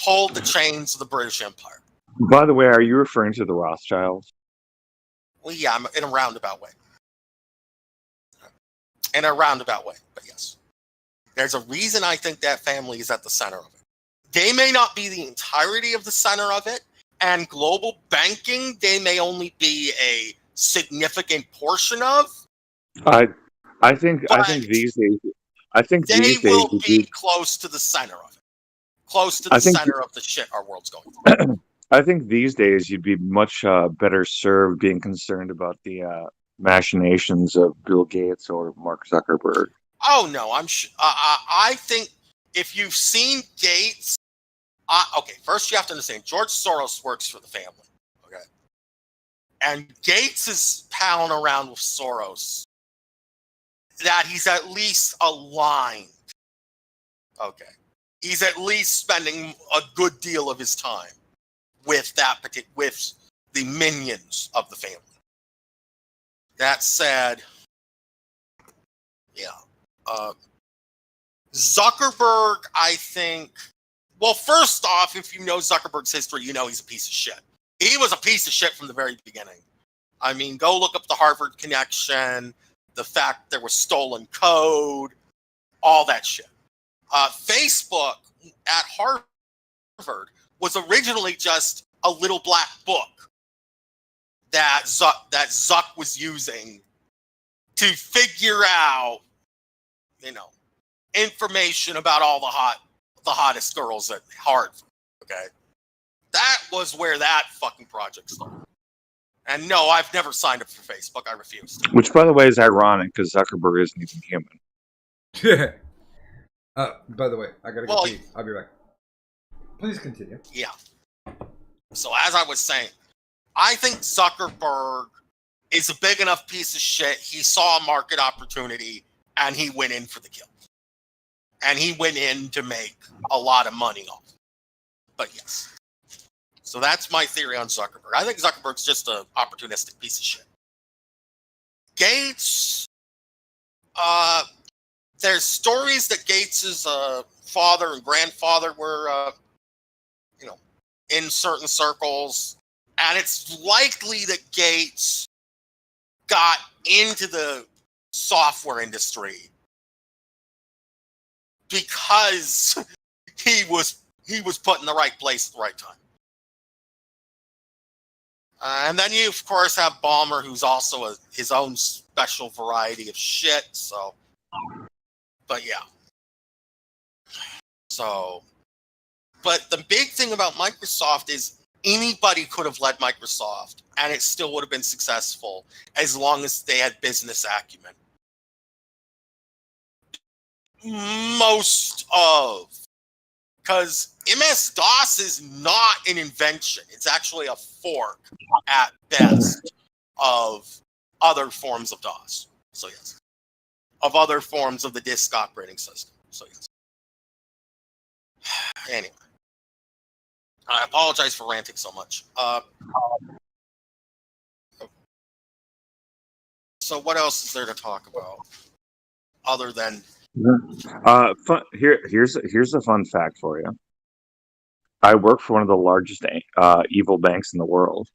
pulled the chains of the British Empire. By the way, are you referring to the Rothschilds? Well, yeah, in a roundabout way. In a roundabout way, but yes. There's a reason I think that family is at the center of it. They may not be the entirety of the center of it, and global banking, they may only be a significant portion of. I think these days, they will be close to the center of it, close to the center of the shit our world's going through. I think these days you'd be much better served being concerned about the machinations of Bill Gates or Mark Zuckerberg. Oh no, I think if you've seen Gates Okay, first you have to understand George Soros works for the family. Okay. And Gates is palling around with Soros that he's at least aligned. Okay. He's at least spending a good deal of his time with with the minions of the family. That said, yeah. Zuckerberg, I think. Well, first off, if you know Zuckerberg's history, you know he's a piece of shit. He was a piece of shit from the very beginning. I mean, go look up the Harvard connection, the fact there was stolen code, all that shit. Facebook at Harvard was originally just a little black book that Zuck was using to figure out, information about all the hottest girls at Harvard. Okay, that was where that fucking project started. And no, I've never signed up for Facebook. I refuse to. Which, by the way, is ironic because Zuckerberg isn't even human. By the way, I gotta go pee. I'll be back. Please continue. Yeah. So as I was saying, I think Zuckerberg is a big enough piece of shit. He saw a market opportunity and he went in for the kill. And he went in to make a lot of money off it. But yes. So that's my theory on Zuckerberg. I think Zuckerberg's just an opportunistic piece of shit. Gates, there's stories that Gates's father and grandfather were, in certain circles. And it's likely that Gates got into the software industry because he was put in the right place at the right time. And then you, of course, have Ballmer, who's also his own special variety of shit. So, but yeah. So, but the big thing about Microsoft is anybody could have led Microsoft, and it still would have been successful as long as they had business acumen. Because MS-DOS is not an invention. It's actually a fork at best of other forms of DOS. So yes. Of other forms of the disk operating system. So yes. Anyway. I apologize for ranting so much. So what else is there to talk about? Other than Here's a fun fact for you. I work for one of the largest evil banks in the world.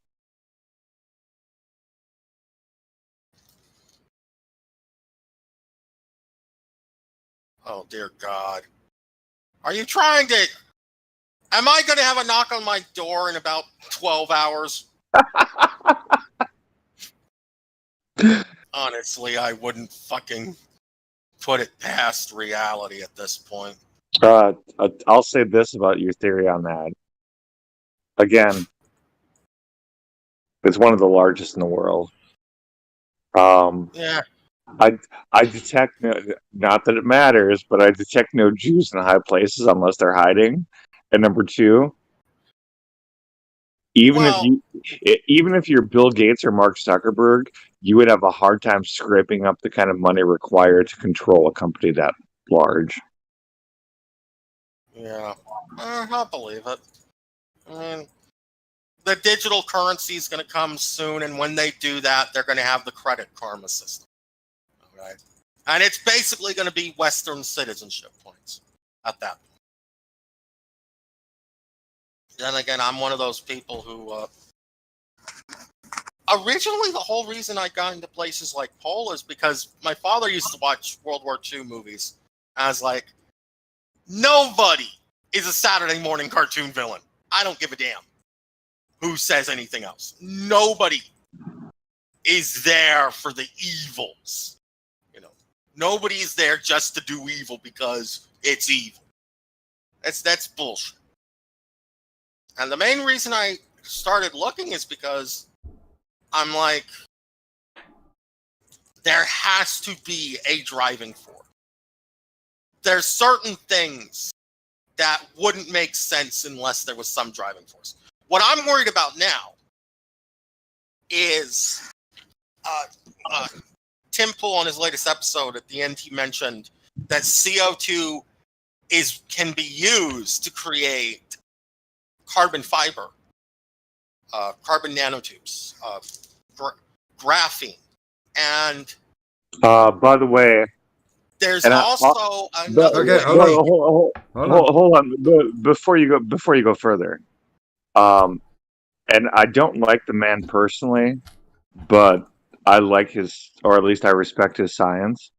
Oh dear God. Are you trying to... Am I going to have a knock on my door in about 12 hours? Honestly, I wouldn't fucking put it past reality at this point. I'll say this about your theory on that. Again, it's one of the largest in the world. Yeah. I detect not that it matters, but I detect no Jews in high places unless they're hiding. And number two, even if you're Bill Gates or Mark Zuckerberg, you would have a hard time scraping up the kind of money required to control a company that large. Yeah, I'll believe it. I mean, the digital currency is going to come soon, and when they do that, they're going to have the credit karma system. All right, and it's basically going to be Western citizenship points at that point. Then again, I'm one of those people who originally the whole reason I got into places like Pole is because my father used to watch World War II movies. I was like, nobody is a Saturday morning cartoon villain. I don't give a damn who says anything else. Nobody is there for the evils. Nobody is there just to do evil because it's evil. That's bullshit. And the main reason I started looking is because I'm like, there has to be a driving force. There's certain things that wouldn't make sense unless there was some driving force. What I'm worried about now is Tim Pool on his latest episode at the end, he mentioned that CO2 can be used to create carbon fiber, carbon nanotubes, graphene, and by the way, there's and also another. Okay, thing. hold on. hold on. Before you go further, and I don't like the man personally, but I like his, or at least I respect his science.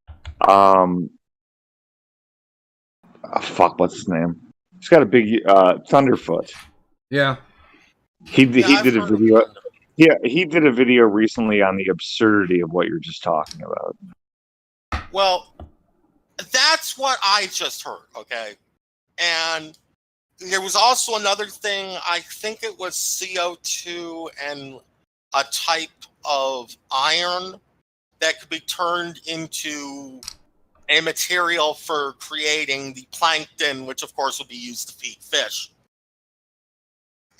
What's his name? He's got a big Thunderfoot. Yeah. He Yeah, I've did a heard of video. Thunder. Yeah, he did a video recently on the absurdity of what you're just talking about. Well, that's what I just heard, okay? And there was also another thing, I think it was CO2 and a type of iron that could be turned into a material for creating the plankton, which of course would be used to feed fish.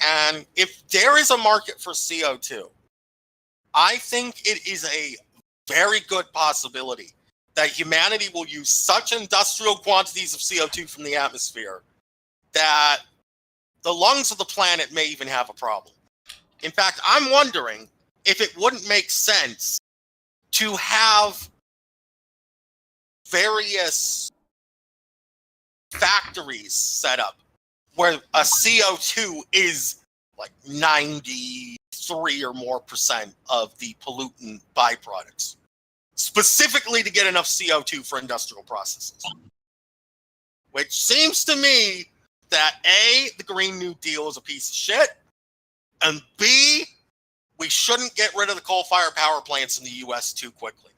And if there is a market for CO2, I think it is a very good possibility that humanity will use such industrial quantities of CO2 from the atmosphere that the lungs of the planet may even have a problem. In fact, I'm wondering if it wouldn't make sense to have various factories set up where a CO2 is like 93 or more % of the pollutant byproducts, specifically to get enough CO2 for industrial processes. Which seems to me that A, the Green New Deal is a piece of shit, and B, we shouldn't get rid of the coal-fired power plants in the U.S. too quickly.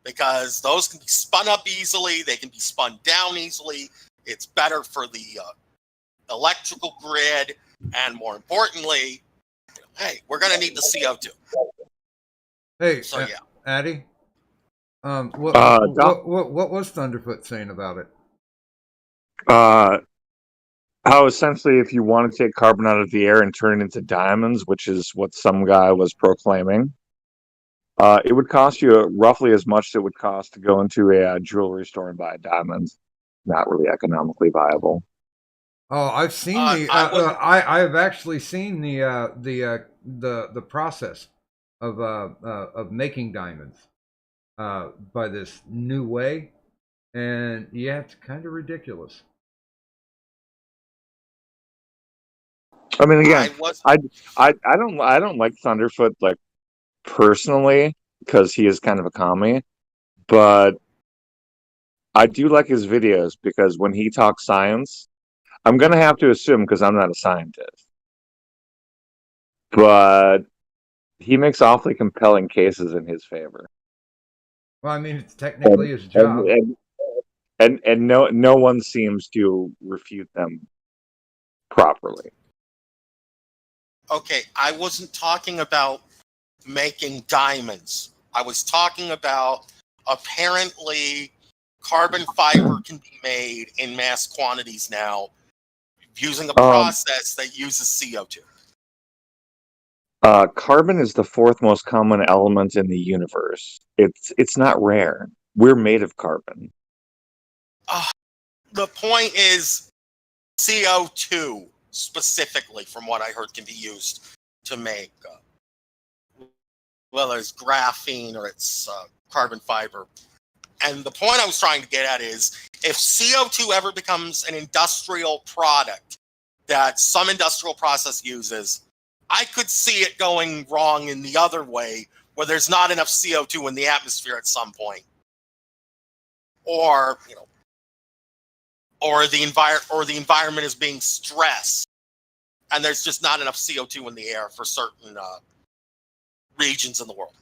Because those can be spun up easily, they can be spun down easily. It's better for the electrical grid, and more importantly, hey, we're going to need the CO2. Hey, So yeah, Addy, what was Thunderfoot saying about it? How essentially, if you want to take carbon out of the air and turn it into diamonds, which is what some guy was proclaiming, it would cost you roughly as much as it would cost to go into a jewelry store and buy diamonds. Not really economically viable. Oh, I've seen I've actually seen the process of making diamonds by this new way, and yeah, it's kind of ridiculous. I mean, again, I don't like Thunderfoot like personally because he is kind of a commie, but I do like his videos because when he talks science, I'm gonna have to assume because I'm not a scientist, but he makes awfully compelling cases in his favor. Well, I mean, it's technically his job, and no one seems to refute them properly. okay, I wasn't talking about making diamonds. I was talking about apparently carbon fiber can be made in mass quantities now using a process that uses CO2. Carbon is the fourth most common element in the universe. It's not rare. We're made of carbon. The point is CO2 specifically, from what I heard, can be used to make whether it's graphene or it's carbon fiber. And the point I was trying to get at is if CO2 ever becomes an industrial product that some industrial process uses, I could see it going wrong in the other way where there's not enough CO2 in the atmosphere at some point. Or, or the environment is being stressed and there's just not enough CO2 in the air for certain regions in the world.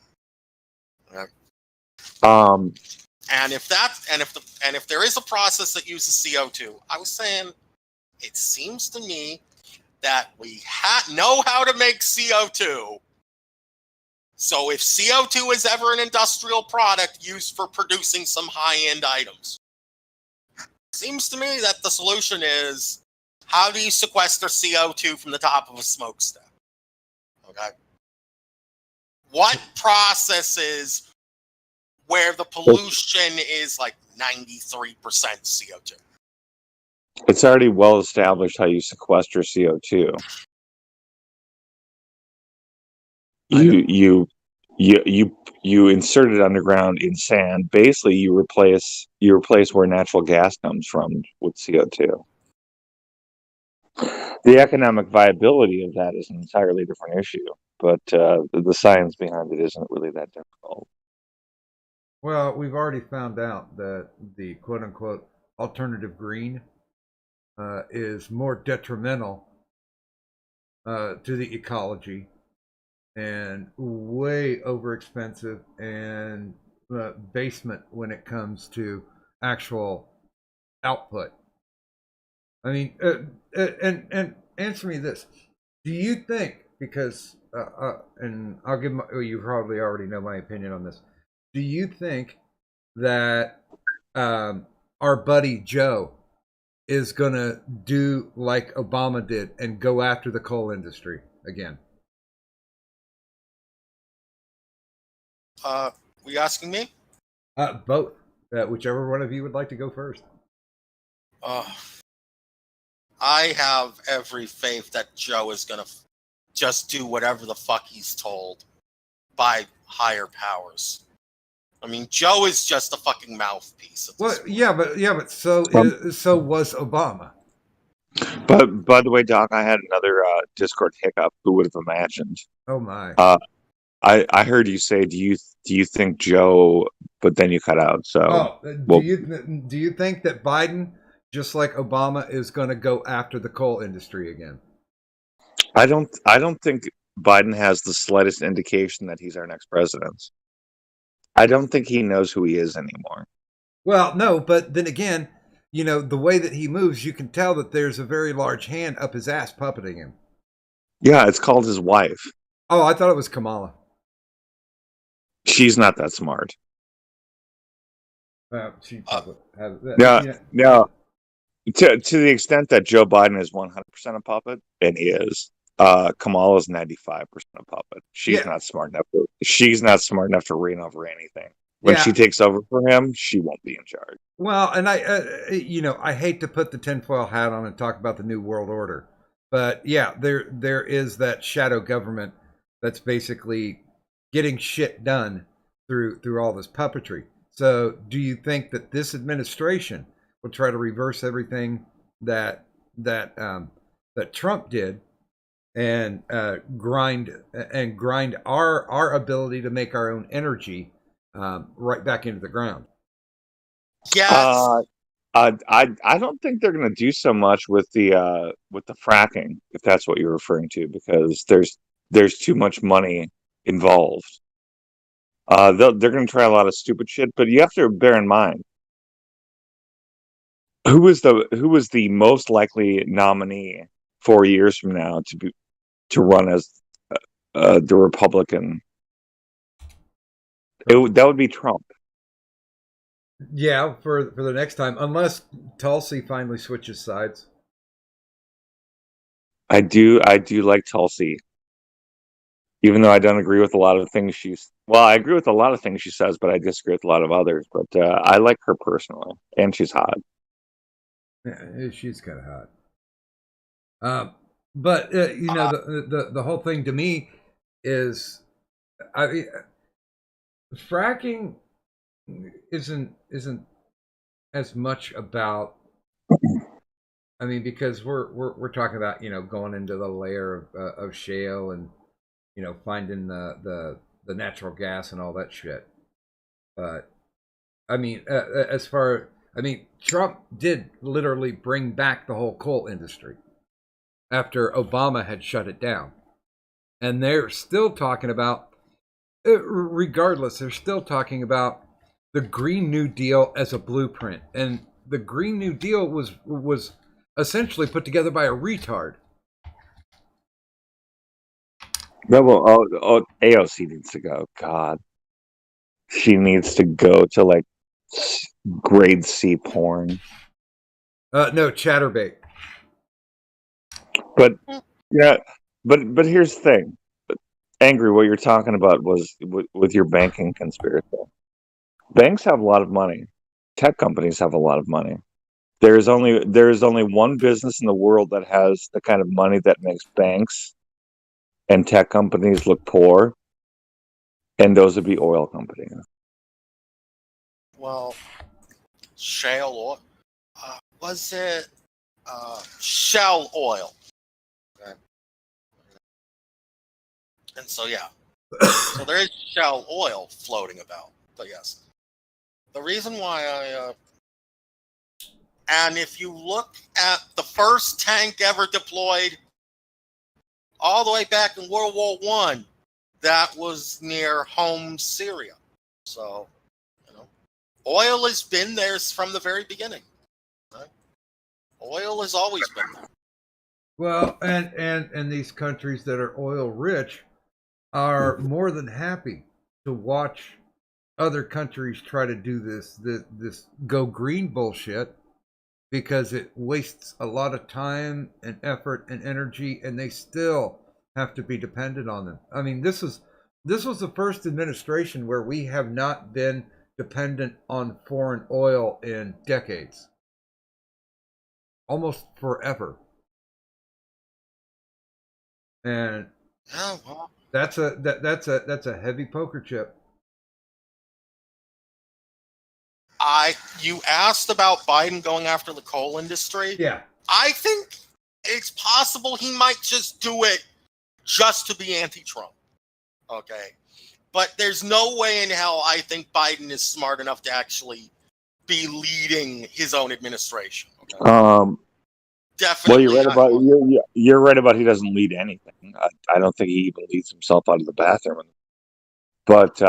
And if there is a process that uses CO2, I was saying it seems to me that we know how to make CO2. So if CO2 is ever an industrial product used for producing some high-end items, seems to me that the solution is, how do you sequester CO2 from the top of a smokestack? Okay. What processes where the pollution is like 93% CO2? It's already well established how you sequester CO2. You insert it underground in sand. Basically, you replace where natural gas comes from with CO2. The economic viability of that is an entirely different issue, but the science behind it isn't really that difficult. Well, we've already found out that the quote unquote alternative green is more detrimental to the ecology and way over expensive and basement when it comes to actual output. I mean, and answer me this: do you think, because and I'll give you probably already know my opinion on this. Do you think that our buddy Joe is gonna do like Obama did and go after the coal industry again? Were you asking me? Both. Whichever one of you would like to go first. I have every faith that Joe is gonna just do whatever the fuck he's told by higher powers. I mean, Joe is just a fucking mouthpiece. Well, yeah, but so was Obama. But by the way, Doc, I had another Discord hiccup. Who would have imagined? Oh my! I heard you say, do you think Joe? But then you cut out. So, do you think that Biden, just like Obama, is going to go after the coal industry again? I don't think Biden has the slightest indication that he's our next president. I don't think he knows who he is anymore. Well, no, but then again, you know, the way that he moves, you can tell that there's a very large hand up his ass puppeting him. Yeah, it's called his wife. Oh, I thought it was Kamala. She's not that smart. She probably has that. No. To the extent that Joe Biden is 100% a puppet, and he is, Kamala is 95% a puppet. She's not smart enough to reign over anything. When she takes over for him, she won't be in charge. Well, and I hate to put the tinfoil hat on and talk about the New World Order, but yeah, there is that shadow government that's basically getting shit done through all this puppetry. So, do you think that this administration will try to reverse everything that Trump did and grind our ability to make our own energy right back into the ground? Yes. I don't think they're going to do so much with the fracking, if that's what you're referring to, because there's too much money involved. They're going to try a lot of stupid shit, but you have to bear in mind who was the most likely nominee 4 years from now to run as the Republican. That would be Trump. Yeah, for the next time, unless Tulsi finally switches sides. I do like Tulsi, even though I don't agree with a lot of things I agree with a lot of things she says, but I disagree with a lot of others. But I like her personally, and she's hot. Yeah, she's kind of hot. But you know, the whole thing to me is, fracking isn't as much about. I mean, because we're talking about, you know, going into the layer of shale and, you know, finding the natural gas and all that shit. But I mean, Trump did literally bring back the whole coal industry after Obama had shut it down, and they're still talking about, regardless, they're still talking about the Green New Deal as a blueprint, and the Green New Deal was essentially put together by a retard. No, well, AOC needs to go. God, she needs to go to like grade C porn. No, Chatterbait. But yeah, but here's the thing. Angry, what you're talking about was with your banking conspiracy. Banks have a lot of money. Tech companies have a lot of money. There is only one business in the world that has the kind of money that makes banks and tech companies look poor, and those would be oil companies. Well, shale oil. Was it Shell Oil? Okay. And so, yeah. So there is Shell Oil floating about. But yes. The reason why and if you look at the first tank ever deployed all the way back in World War I, that was near Homs, Syria. So, oil has been there from the very beginning. Right? Oil has always been there. Well, and these countries that are oil rich are more than happy to watch other countries try to do this go green bullshit, because it wastes a lot of time and effort and energy, and they still have to be dependent on them. I mean, this was the first administration where we have not been dependent on foreign oil in decades, almost forever. And Yeah, well, that's a heavy poker chip. You asked about Biden going after the coal industry. Yeah. I think it's possible he might just do it just to be anti-Trump. Okay. But there's no way in hell I think Biden is smart enough to actually be leading his own administration. Okay? Definitely. Well, you're right about he doesn't lead anything. I don't think he even leads himself out of the bathroom. But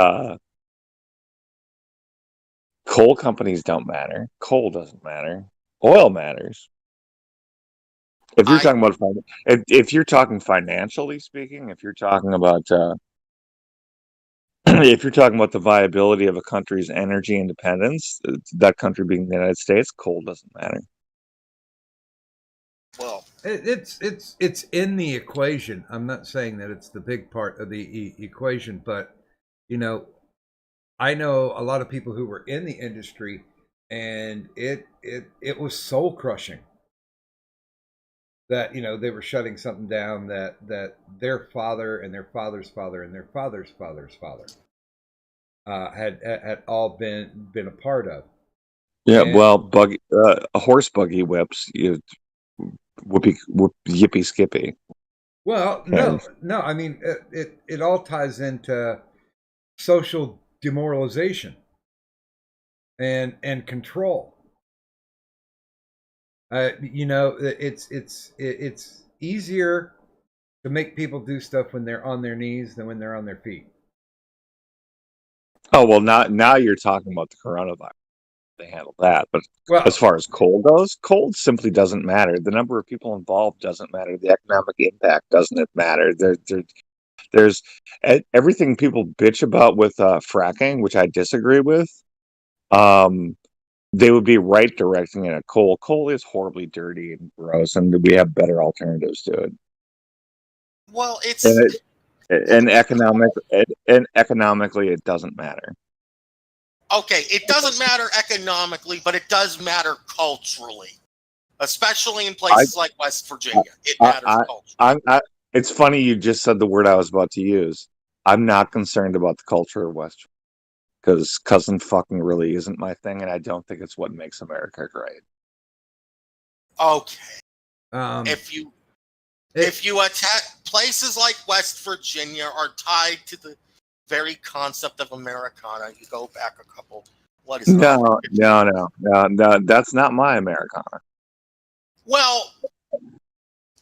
coal companies don't matter. Coal doesn't matter. Oil matters. If you're talking about if you're talking financially speaking, if you're talking about if you're talking about the viability of a country's energy independence, that country being the United States, coal doesn't matter. Well, it's in the equation. I'm not saying that it's the big part of the equation, but I know a lot of people who were in the industry, and it was soul crushing that they were shutting something down that their father and their father's father and their father's father's father had all been a part of. Yeah, well, horse buggy whips, yippee skippy. Well, no. I mean, it all ties into social demoralization and control. It's easier to make people do stuff when they're on their knees than when they're on their feet. Oh well, now you're talking about the coronavirus. They handle that, but as far as coal goes, coal simply doesn't matter. The number of people involved doesn't matter. The economic impact doesn't matter. There's everything people bitch about with fracking, which I disagree with. They would be right directing it at coal. Coal is horribly dirty and gross, and we have better alternatives to it. Well, it's and economically, it doesn't matter. Okay, it doesn't matter economically, but it does matter culturally, especially in places like West Virginia. It matters culturally. It's funny you just said the word I was about to use. I'm not concerned about the culture of West Virginia, because cousin fucking really isn't my thing, and I don't think it's what makes America great. Okay. If you attack places like West Virginia are tied to the very concept of Americana. You go back a couple. What is no, that's not my Americana. Well,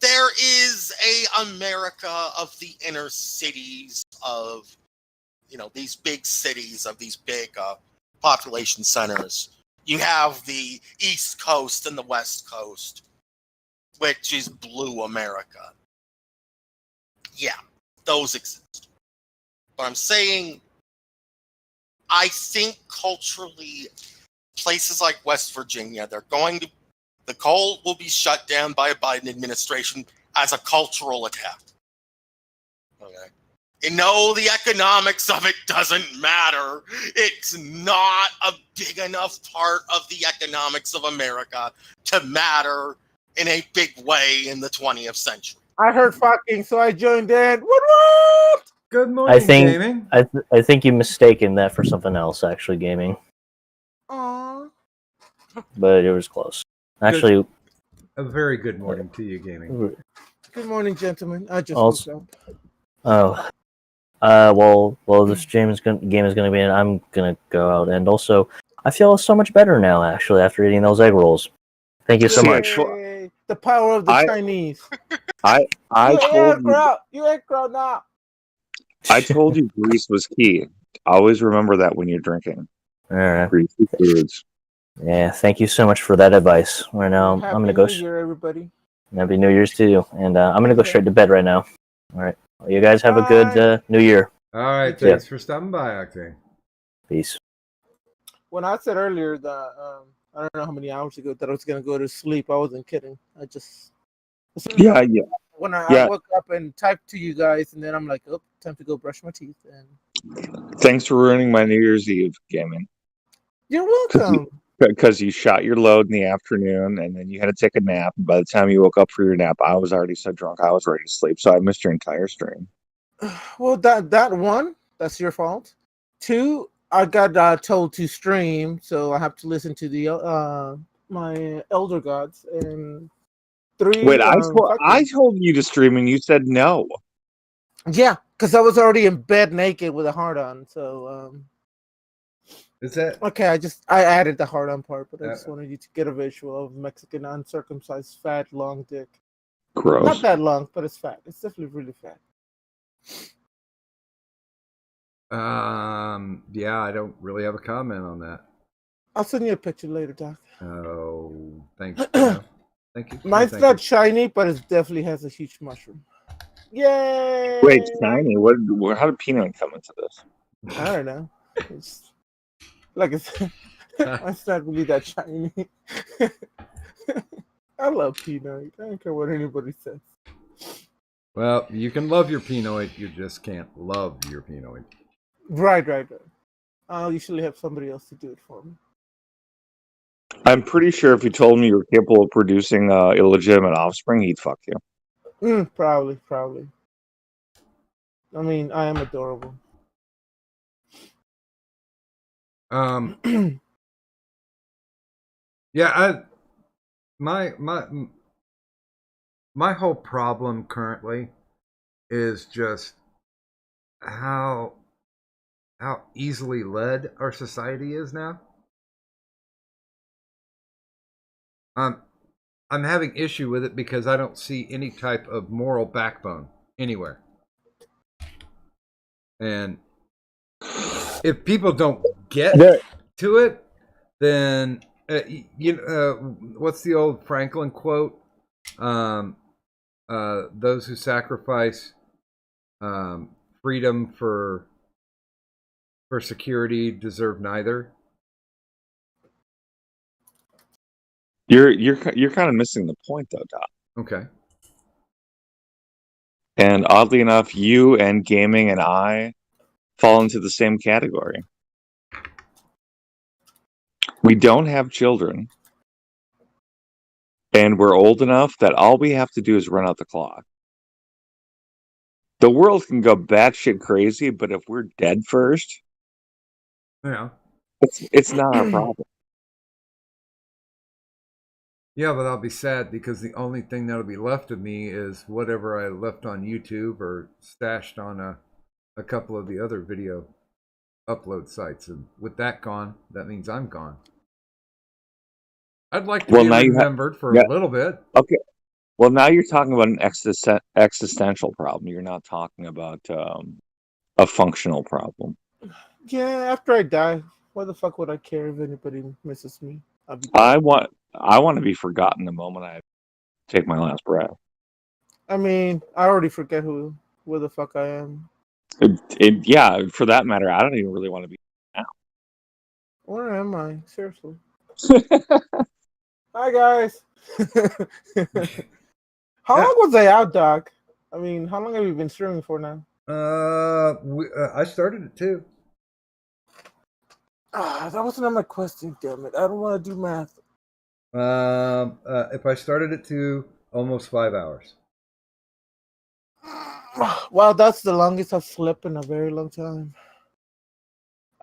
there is a America of the inner cities of, these big cities, of these big population centers. You have the East Coast and the West Coast, which is blue America. Yeah, those exist. But I'm saying, I think culturally, places like West Virginia, they're going to The cult will be shut down by a Biden administration as a cultural attack. Okay. And no, the economics of it doesn't matter. It's not a big enough part of the economics of America to matter in a big way in the 20th century. I heard fucking, so I joined in. What? Good morning, gaming. I think you mistaken that for something else, actually, gaming. Aww. But it was close. Actually, A very good morning to you, gaming. Good morning, gentlemen. I just Also- woke up. well, this game is gonna be in. I'm gonna go out, and also, I feel so much better now. Actually, after eating those egg rolls, thank you so much. Yay. The power of the Chinese. I You egg crowd now. I told you grease was key. Always remember that when you're drinking. All right. Greasy foods. Yeah, thank you so much for that advice. Right now, I'm Happy gonna go. New Year, everybody. Happy New Year's to you, and I'm gonna go Okay. straight to bed right now. All right. Well, you guys have a good New Year. All right, Yeah. thanks for stopping by, Octane. Peace. When I said earlier that I don't know how many hours ago that I was gonna go to sleep, I wasn't kidding. I just Yeah. when I Yeah. woke up and typed to you guys, and then I'm like, oh, time to go brush my teeth. And Thanks for ruining my New Year's Eve gaming. you're welcome. Because you shot your load in the afternoon and then you had to take a nap. And by the time you woke up for your nap, I was already so drunk I was ready to sleep. So I missed your entire stream. Well, that one, that's your fault. Two, I got told to stream, so I have to listen to the my elder gods. And three, Wait, I fuck you. told you to stream and you said no. Yeah, because I was already in bed naked with a heart on. So Is that okay? I added the heart on part, but I just wanted you to get a visual of Mexican uncircumcised fat long dick. Gross. Not that long, but it's fat. It's definitely really fat. yeah, I don't really have a comment on that. I'll send you a picture later, Doc. Oh, thanks. Thank you. Mine's Thank not you. shiny, but it definitely has a huge mushroom. Yay! Wait, shiny? How did Peanut come into this? I don't know. It's like it's not really that shiny. I love Peanut. I don't care what anybody says. Well, you can love your Pinoid, you just can't love your Pinoid. Right. I'll usually have somebody else to do it for me. I'm pretty sure if you told me you were capable of producing illegitimate offspring, he'd fuck you. Probably. I mean, I am adorable. Yeah, my whole problem currently is just how easily led our society is now. I'm having issue with it because I don't see any type of moral backbone anywhere. And if people don't get to it, then what's the old Franklin quote? Those who sacrifice freedom for security deserve neither. You're kind of missing the point, though, Doc. Okay. And oddly enough, you and gaming and I fall into the same category. We don't have children, and we're old enough that all we have to do is run out the clock. The world can go batshit crazy, but if we're dead first, Yeah. it's not our problem. Yeah, but I'll be sad because the only thing that'll be left of me is whatever I left on YouTube or stashed on a couple of the other video upload sites. And with that gone, that means I'm gone. I'd like to be remembered for a little bit. Okay. Well, now you're talking about an existential problem. You're not talking about a functional problem. Yeah, after I die, why the fuck would I care if anybody misses me? I want to be forgotten the moment I take my last breath. I mean, I already forget where the fuck I am. Yeah, for that matter, I don't even really want to be now. Where am I? Seriously. Hi, guys. How long was I out, Doc? I mean, how long have you been streaming for now? I started it too. That wasn't on my question, damn it. I don't want to do math. If I started it too, almost 5 hours. Wow, that's the longest I've slept in a very long time.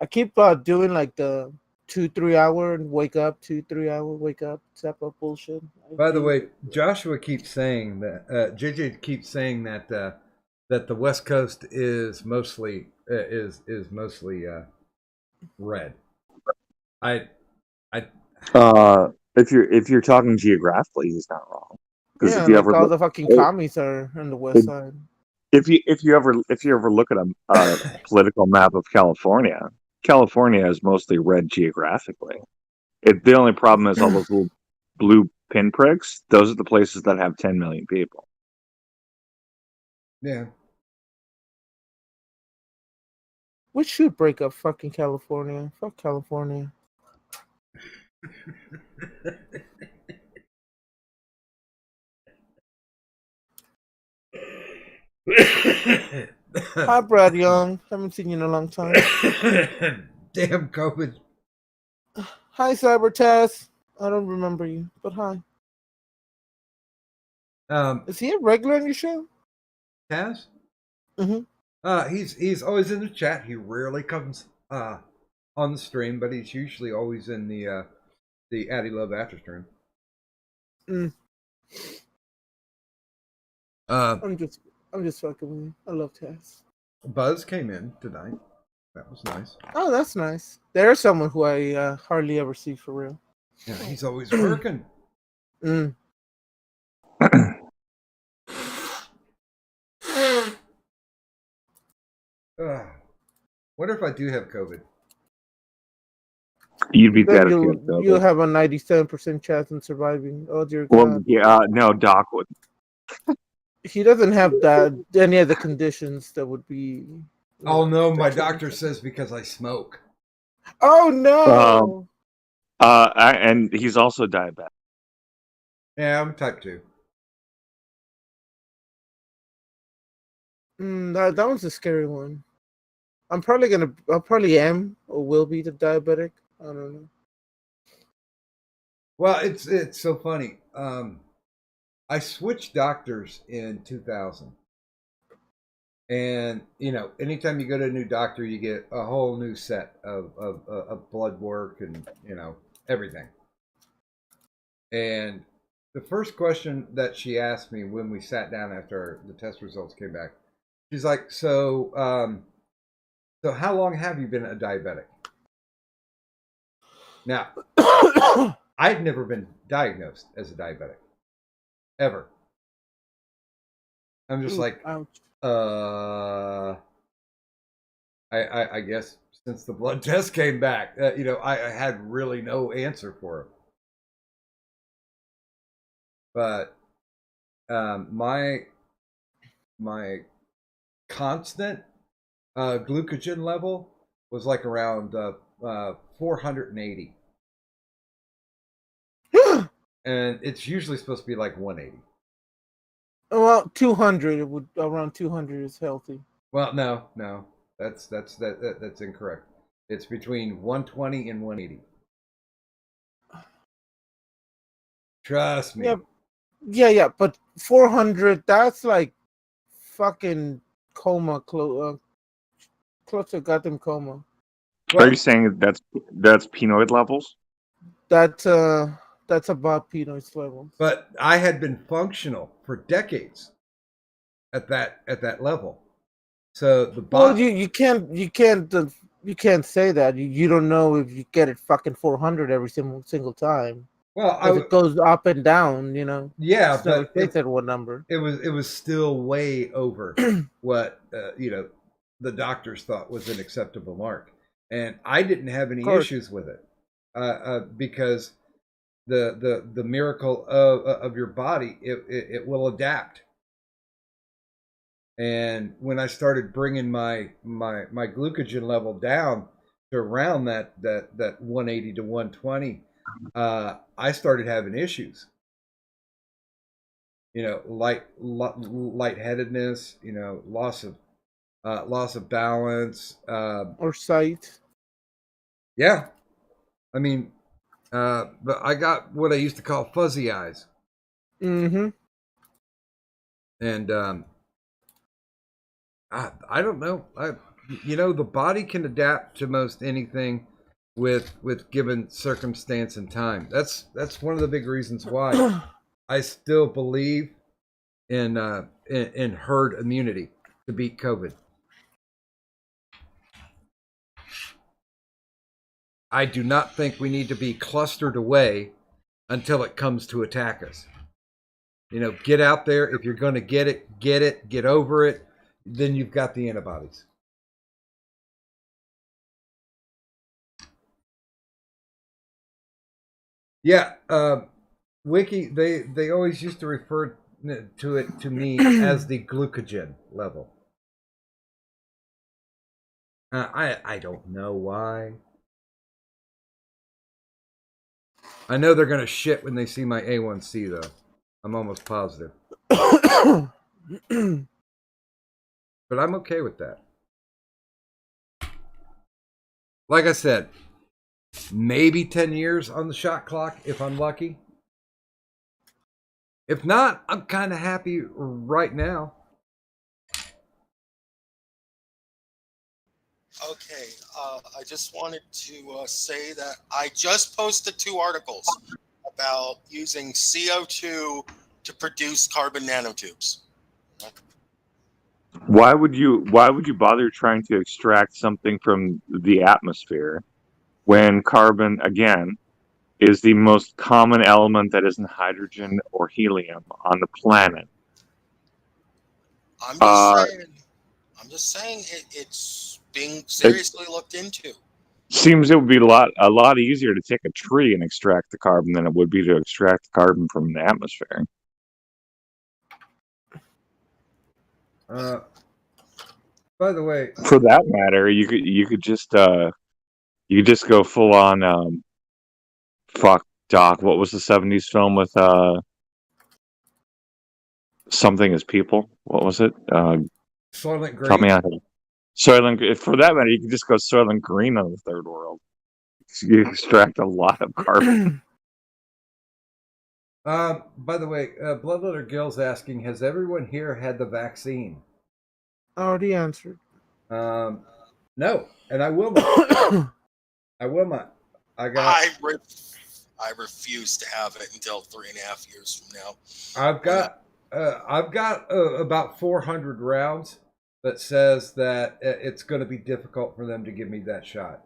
I keep doing like the 2-3 hour and wake up, 2-3 hour wake up type of bullshit. By the way, Joshua keeps saying that JJ keeps saying that that the West Coast is mostly mostly red. I If you're talking geographically, he's not wrong. Because yeah, if you like ever all look, the fucking commies are on the west side. if you ever look at a political map of California, California is mostly red geographically. The only problem is all those little blue pinpricks. Those are the places that have 10 million people. yeah. We should break up fucking California. Fuck California. Hi, Brad Young. Haven't seen you in a long time. Damn COVID. Hi, Cybertaz. I don't remember you, but hi. Is he a regular on your show? Taz? Mm-hmm. He's always in the chat. He rarely comes on the stream, but he's usually always in the Addy Love after stream. I'm just fucking with you. I love Taz. Buzz came in tonight. That was nice. Oh, that's nice. There's someone who I hardly ever see for real. Yeah, he's always working. Wonder if I do have COVID. You'd be dead if Then you had COVID. you'll have a 97% chance in surviving. Oh dear Well, God. yeah, no, Doc would. He doesn't have any of the conditions that would be. Oh no, my doctor says because I smoke. Oh no. And he's also diabetic. Yeah, I'm type 2. That one's a scary one. I probably am or will be the diabetic. I don't know. Well, it's so funny. I switched doctors in 2000. And, anytime you go to a new doctor, you get a whole new set of blood work and, everything. And the first question that she asked me when we sat down after the test results came back, she's like, so how long have you been a diabetic? Now, I'd never been diagnosed as a diabetic. Ever. I'm just like, I guess since the blood test came back, I had really no answer for it. But my constant glucogen level was like around 480. And it's usually supposed to be like 180. Well, 200 around 200 is healthy. Well, no. That's incorrect. It's between 120 and 180. Trust me. Yeah, but 400, that's like fucking coma, close to goddamn coma. Are you saying that's penoid levels? That's about penoid levels. But I had been functional for decades at that level. So the well, you can't say that. You don't know if you get it fucking 400 every single time. Well, it goes up and down, Yeah, it's never fixed at one number. It was still way over what the doctors thought was an acceptable mark, and I didn't have any issues with it because the miracle of your body, it will adapt. And when I started bringing my glucogen level down to around that 180 to 120, I started having issues. lightheadedness, loss of balance. Or sight. Yeah, I mean, but I got what I used to call fuzzy eyes, Mm-hmm. and I don't know. The body can adapt to most anything with given circumstance and time. That's one of the big reasons why I still believe in herd immunity to beat COVID. I do not think we need to be clustered away until it comes to attack us. Get out there. If you're going to get it, get over it. Then you've got the antibodies. Yeah, Wiki. They always used to refer to me as the glucogen level. I don't know why. I know they're gonna shit when they see my A1C though. I'm almost positive. But I'm okay with that. Like I said, maybe 10 years on the shot clock if I'm lucky. If not, I'm kind of happy right now. Okay, I just wanted to say that I just posted 2 articles about using CO2 to produce carbon nanotubes. Why would you bother trying to extract something from the atmosphere when carbon, again, is the most common element that isn't hydrogen or helium on the planet? I'm just saying it's being seriously looked into. Seems it would be a lot easier to take a tree and extract the carbon than it would be to extract the carbon from the atmosphere. By the way, for that matter, you could just go full on fuck Doc. What was the '70s film with something as people? What was it? Soylent Green. Help me out. Soylent. For that matter, you could just go Soylent Green on the third world. You extract a lot of carbon. By the way, Bloodletter Gill's asking, has everyone here had the vaccine? Already answered. No, and I will not. I will not. I refuse to have it until 3.5 years from now. I've got about 400 rounds that says that it's going to be difficult for them to give me that shot.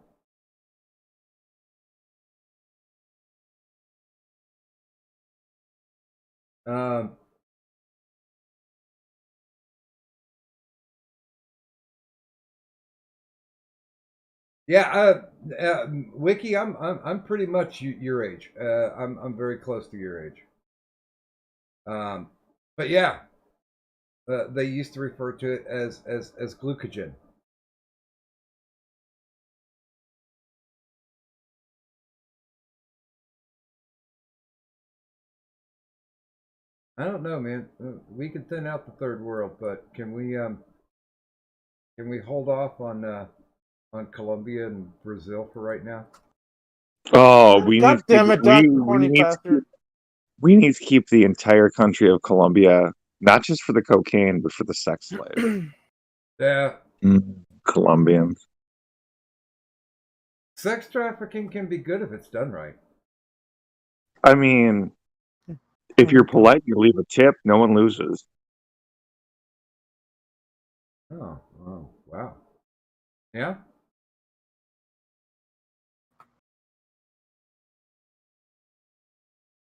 Yeah, Wiki, I'm pretty much your age. I'm very close to your age. But yeah, they used to refer to it as glucogen. I don't know, man. We can thin out the third world, but can we hold off on Colombia and Brazil for right now? Oh, we God damn it, Doc, horny bastard. We need to keep the entire country of Colombia, not just for the cocaine, but for the sex slave. Yeah. Colombians. Sex trafficking can be good if it's done right. I mean, if you're polite, you leave a tip, no one loses. Oh, wow. Yeah?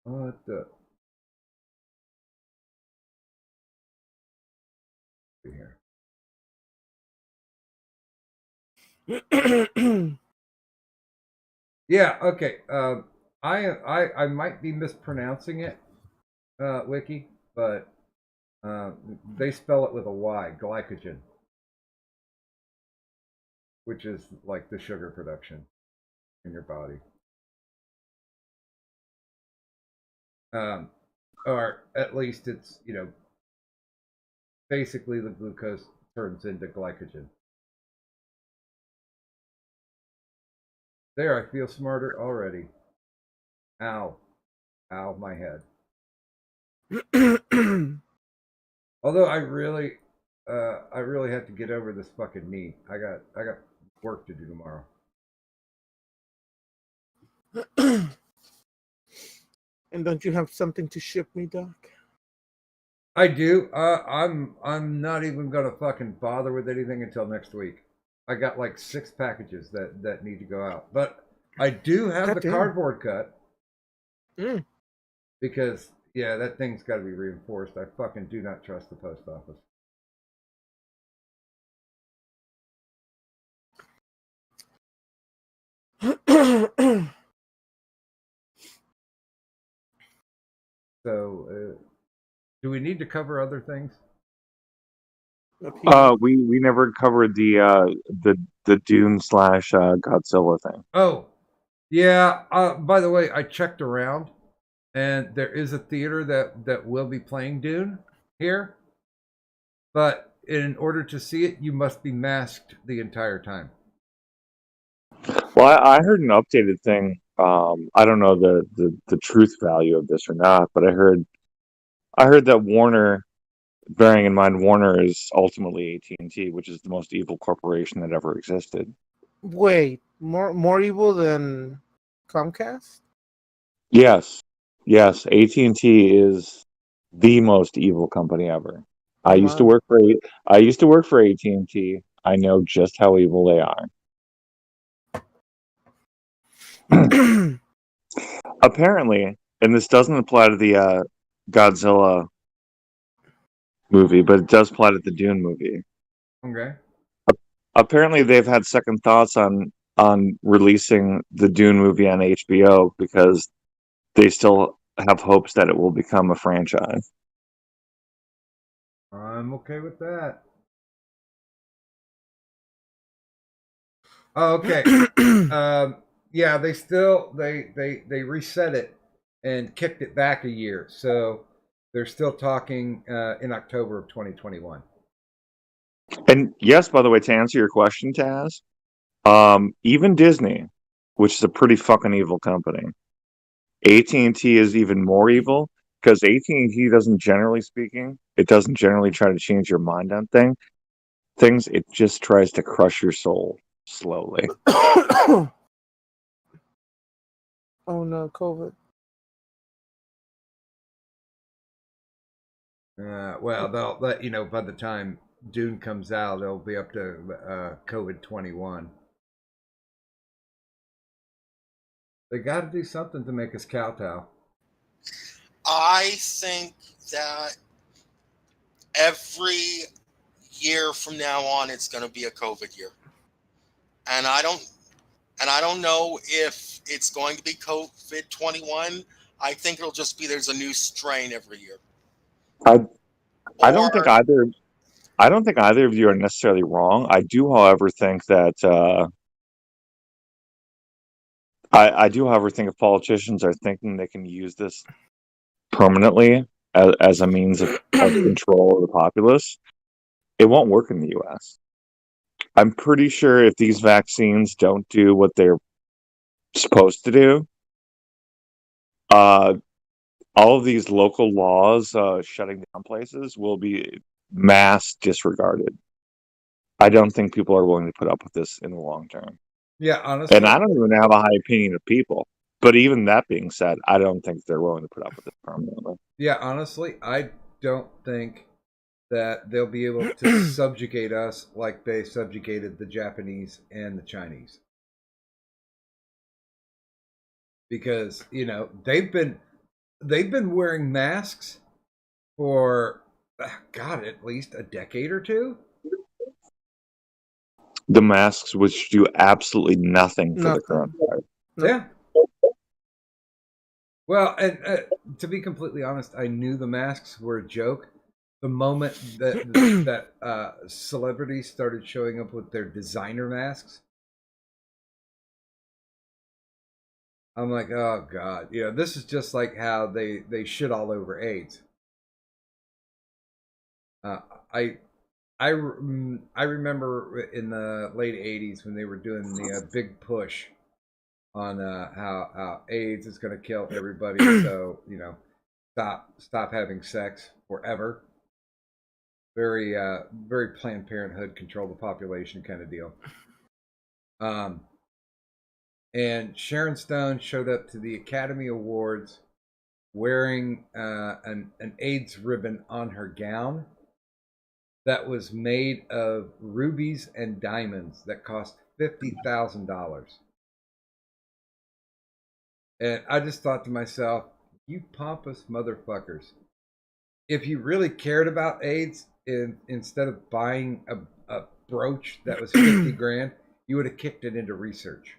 What the? Here. Yeah, okay. I might be mispronouncing it, Wiki, but they spell it with a Y, glycogen, which is like the sugar production in your body. or at least it's, basically the glucose turns into glycogen. There, I feel smarter already. Ow. Ow, my head. Although I really have to get over this fucking knee. I got work to do tomorrow. And don't you have something to ship me, Doc? I do. I'm not even gonna fucking bother with anything until next week. I got like 6 packages that need to go out, but I do have the Goddamn. cardboard cut Mm. because that thing's got to be reinforced. I fucking do not trust the post office. So, do we need to cover other things? We never covered the Dune / Godzilla thing. Oh, yeah. By the way, I checked around, and there is a theater that will be playing Dune here, but in order to see it, you must be masked the entire time. Well, I heard an updated thing. I don't know the truth value of this or not, but I heard that Warner, bearing in mind Warner is ultimately AT&T, which is the most evil corporation that ever existed. Wait, more evil than Comcast? Yes, AT&T is the most evil company ever. I used to work for AT&T. I know just how evil they are. Apparently, and this doesn't apply to the Godzilla movie, but it does apply to the Dune movie. Okay. Apparently, they've had second thoughts on releasing the Dune movie on HBO because they still have hopes that it will become a franchise. I'm okay with that. Oh, okay. Yeah, they reset it and kicked it back a year, so they're still talking in October of 2021. And yes, by the way, to answer your question, Taz, even Disney, which is a pretty fucking evil company, AT&T is even more evil because AT&T doesn't generally try to change your mind on things. It just tries to crush your soul slowly. Oh no, COVID. Well, they'll let you know by the time Dune comes out, they'll be up to COVID-21. They got to do something to make us kowtow. I think that every year from now on, it's going to be a COVID year, and I don't know if it's going to be COVID-21. I think it'll just be there's a new strain every year. I don't think either of you are necessarily wrong. I do, however, think that I do, however, think if politicians are thinking they can use this permanently as a means of control of the populace, it won't work in the U.S. I'm pretty sure if these vaccines don't do what they're supposed to do, all of these local laws shutting down places will be mass disregarded. I don't think people are willing to put up with this in the long term. Yeah, honestly. And I don't even have a high opinion of people. But even that being said, I don't think they're willing to put up with it permanently. Yeah, honestly, I don't think that they'll be able to subjugate us like they subjugated the Japanese and the Chinese. Because, they've been wearing masks for God, at least a decade or two. The masks, which do absolutely nothing for the coronavirus. Yeah. Well, and to be completely honest, I knew the masks were a joke the moment that celebrities started showing up with their designer masks. I'm like, oh God, this is just like how they shit all over AIDS. Uh, I I remember in the late '80s when they were doing the big push on how AIDS is going to kill everybody, so stop having sex forever. Very Planned Parenthood, control the population kind of deal. And Sharon Stone showed up to the Academy Awards wearing an AIDS ribbon on her gown that was made of rubies and diamonds that cost $50,000. And I just thought to myself, you pompous motherfuckers. If you really cared about AIDS, instead of buying a brooch that was 50 grand, you would have kicked it into research.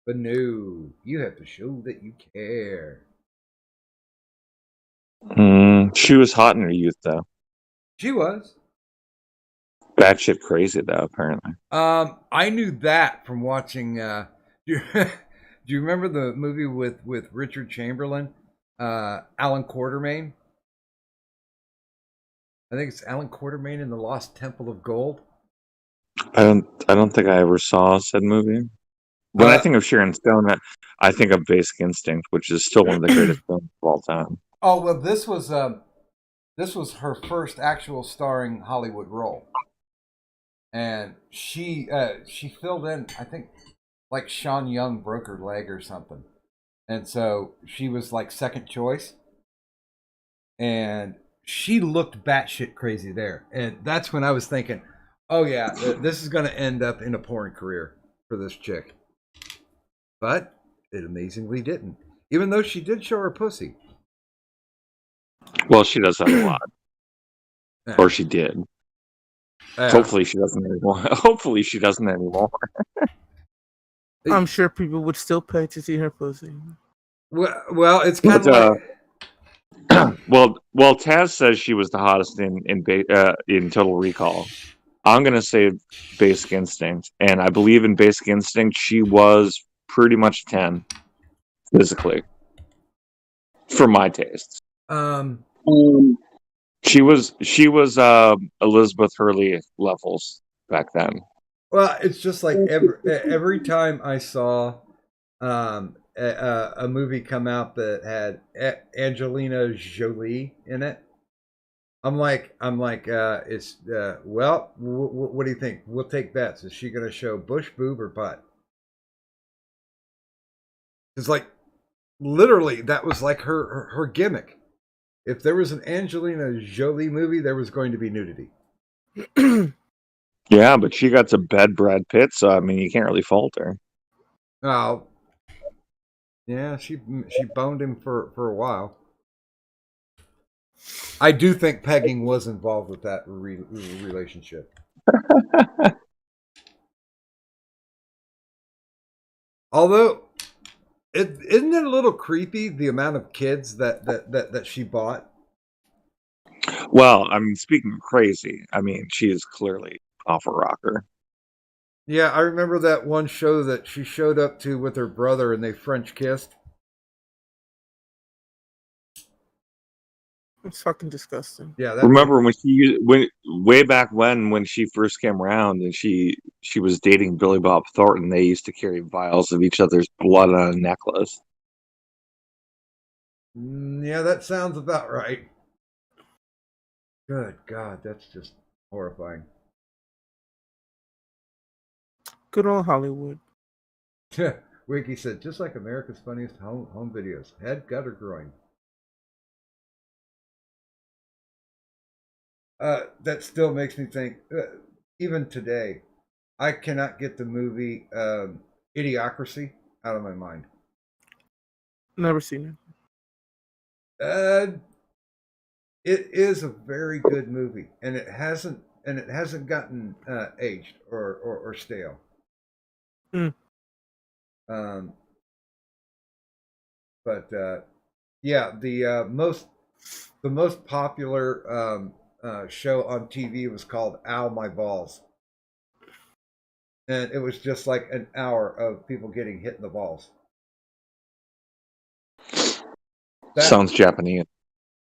But no, you have to show that you care. She was hot in her youth, though. She was. Batshit crazy, though, apparently. I knew that from watching. Do you remember the movie with Richard Chamberlain, Alan Quartermain? I think it's Alan Quartermain in the Lost Temple of Gold. I don't think I ever saw said movie. When I think of Sharon Stone, I think of Basic Instinct, which is still one of the greatest films of all time. Oh well, this was her first actual starring Hollywood role, and she filled in. I think like Sean Young broke her leg or something, and so she was like second choice, and she looked batshit crazy there, and that's when I was thinking, oh yeah, this is going to end up in a porn career for this chick. But it amazingly didn't, even though she did show her pussy. Well, she does that a lot. Yeah. Or she did. Hopefully she doesn't anymore. Hopefully she doesn't anymore. I'm sure people would still pay to see her pussy. Well, it's kind of like... well, Taz says she was the hottest in Total Recall. I'm gonna say Basic Instinct, and I believe in Basic Instinct she was pretty much 10 physically, for my tastes. She was Elizabeth Hurley levels back then. Well, it's just like every time I saw a movie come out that had Angelina Jolie in it, I'm like, it's well, what do you think? We'll take bets. Is she going to show bush, boob, or butt? It's like literally that was like her gimmick. If there was an Angelina Jolie movie, there was going to be nudity. Yeah, but she got to bed Brad Pitt, so I mean, you can't really fault her. Oh, yeah, she boned him for a while. I do think pegging was involved with that relationship. Although, isn't it a little creepy the amount of kids that she bought? Well, I mean, speaking of crazy, I mean, she is clearly off a rocker. Yeah, I remember that one show that she showed up to with her brother and they French kissed. It's fucking disgusting. Yeah, remember when way back when she first came around and she was dating Billy Bob Thornton, they used to carry vials of each other's blood on a necklace. Yeah, that sounds about right. Good God, that's just horrifying. Good old Hollywood. Wiki said, just like America's Funniest home videos. Head, gut, or groin? That still makes me think, even today, I cannot get the movie Idiocracy out of my mind. Never seen it. It is a very good movie, and it hasn't gotten aged or stale. But yeah, the most popular show on TV was called Ow My Balls, and it was just like an hour of people getting hit in the balls. That, Sounds Japanese.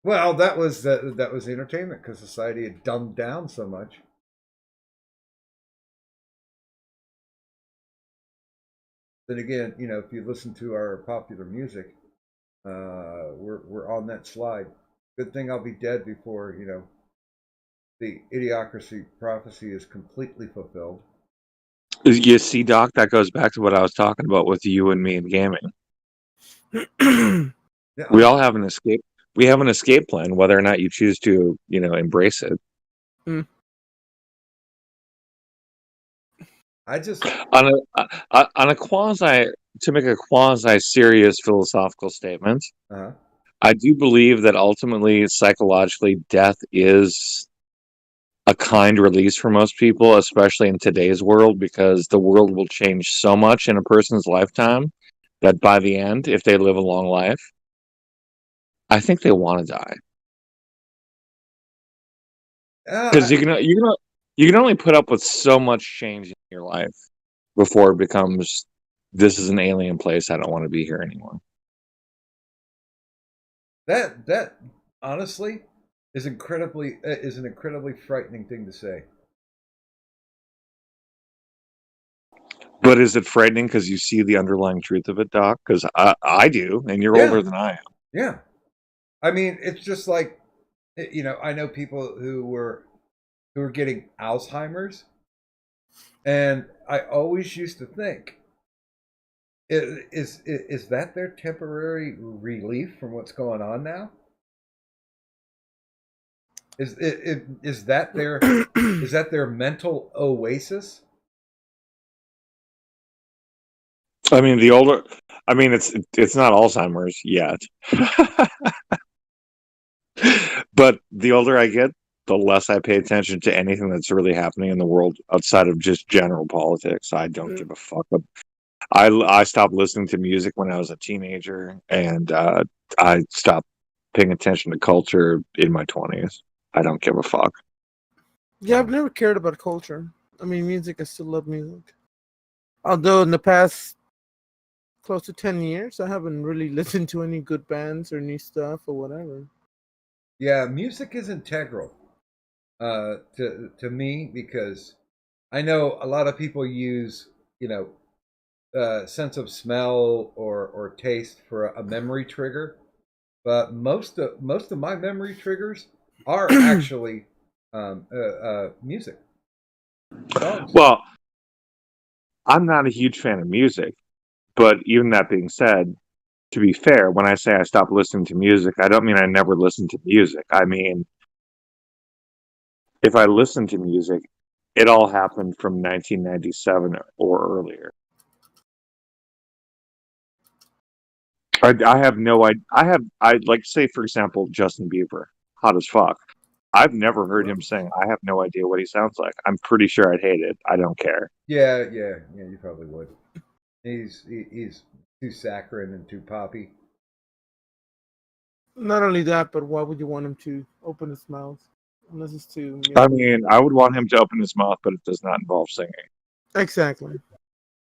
well, that was the entertainment because society had dumbed down so much. Then again, if you listen to our popular music, we're on that slide. Good thing I'll be dead before the idiocracy prophecy is completely fulfilled. You see, Doc, that goes back to what I was talking about with you and me and gaming. Yeah, We all have an escape. We have an escape plan, whether or not you choose to, embrace it. I just On a quasi to make a quasi serious philosophical statement. uh I do believe that ultimately, psychologically, death is a kind release for most people, especially in today's world, because the world will change so much in a person's lifetime that by the end, if they live a long life, I think they want to die. Because you can only put up with so much change in your life before it becomes, this is an alien place, I don't want to be here anymore. that honestly is an incredibly frightening thing to say. But is it frightening because you see the underlying truth of it, Doc? Because I do, and you're Yeah. older than I am. Yeah, I mean, it's just like I know people who were getting Alzheimer's, and I always used to think, is that their temporary relief from what's going on now? Is that their mental oasis? I mean, it's not Alzheimer's yet, but the older I get, the less I pay attention to anything that's really happening in the world outside of just general politics. I don't give a fuck. I stopped listening to music when I was a teenager, and I stopped paying attention to culture in my 20s. I don't give a fuck. Yeah, I've never cared about culture. I mean, music, I still love music. Although in the past close to 10 years, I haven't really listened to any good bands or new stuff or whatever. Yeah, music is integral to me because I know a lot of people use sense of smell or taste for a memory trigger, but most of my memory triggers are actually music songs. Well, I'm not a huge fan of music, but even that being said, to be fair, when I say I stopped listening to music, I don't mean I never listened to music. I mean, if I listened to music, it all happened from 1997 or earlier. I have no idea. I like, say, for example, Justin Bieber, hot as fuck. I've never heard him sing. I have no idea what he sounds like. I'm pretty sure I'd hate it. I don't care. Yeah, you probably would. He's too saccharine and too poppy. Not only that, but why would you want him to open his mouth? Unless it's to. I mean, I would want him to open his mouth, but it does not involve singing. Exactly.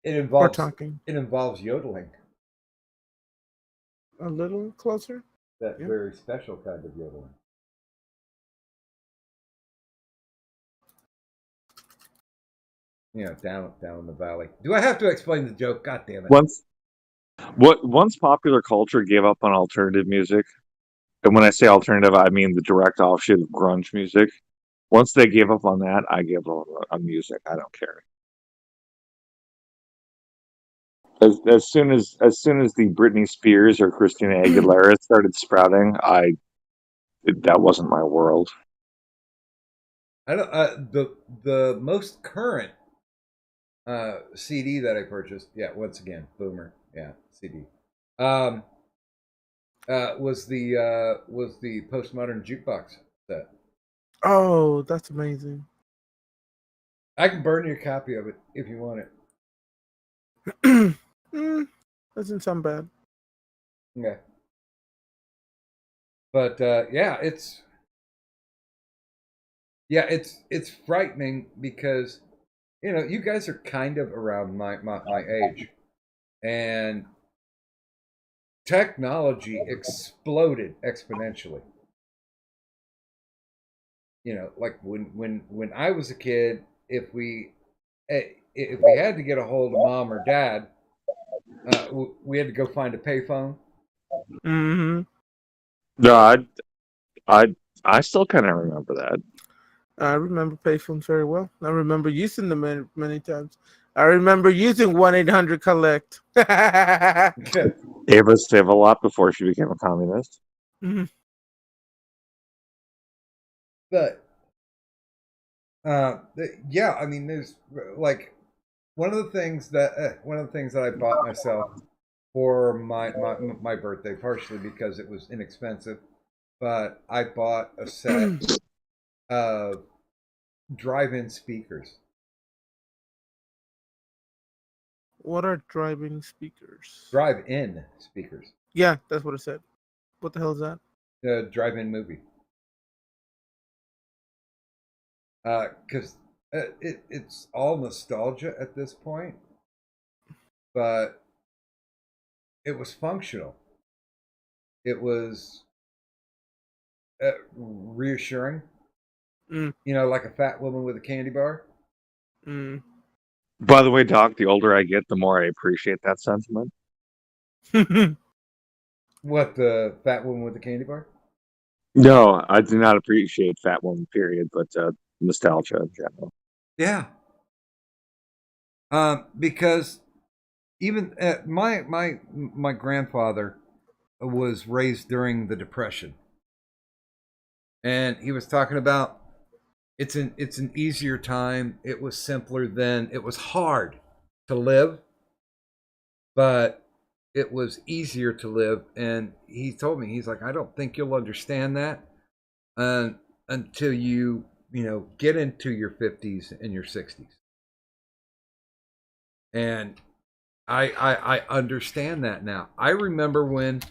It Or involves talking. It involves yodeling. A little closer? That very special kind of yodeling. Down in the valley. Do I have to explain the joke? God damn it. Once popular culture gave up on alternative music, and when I say alternative, I mean the direct offshoot of grunge music. Once they gave up on that, I gave up on music. I don't care. As soon as the Britney Spears or Christina Aguilera started sprouting, that wasn't my world. I don't. The most current CD that I purchased. Yeah, once again, boomer. Yeah, CD. Um, was the postmodern jukebox set. Oh, that's amazing. I can burn you a copy of it if you want it. Doesn't sound bad. Yeah. But it's frightening because you guys are kind of around my age, and technology exploded exponentially. You know, like when I was a kid, if we had to get a hold of mom or dad, we had to go find a payphone. Mm-hmm. No, I still kind of remember that. I remember payphones very well. I remember using them many times. I remember using 1-800-COLLECT. Ava Save-A-Lot before she became a communist. Mhm. But yeah, I mean, there's like one of the things that I bought myself for my birthday, partially because it was inexpensive, but I bought a set of drive-in speakers. What are driving speakers? Drive-in speakers. Yeah, that's what it said. What the hell is that? Drive-in movie. Because it's all nostalgia at this point, but it was functional. It was reassuring. Mm. You know, like a fat woman with a candy bar. Mm. By the way, Doc, the older I get, the more I appreciate that sentiment. What, the fat woman with the candy bar? No, I do not appreciate Fat Woman, period, but nostalgia in general. Yeah. Because even my grandfather was raised during the Depression, and he was talking about it's an easier time. It was simpler then. It was hard to live, but it was easier to live. And he told me, he's like, I don't think you'll understand that until you get into your 50s and your 60s. And I understand that now. I remember when,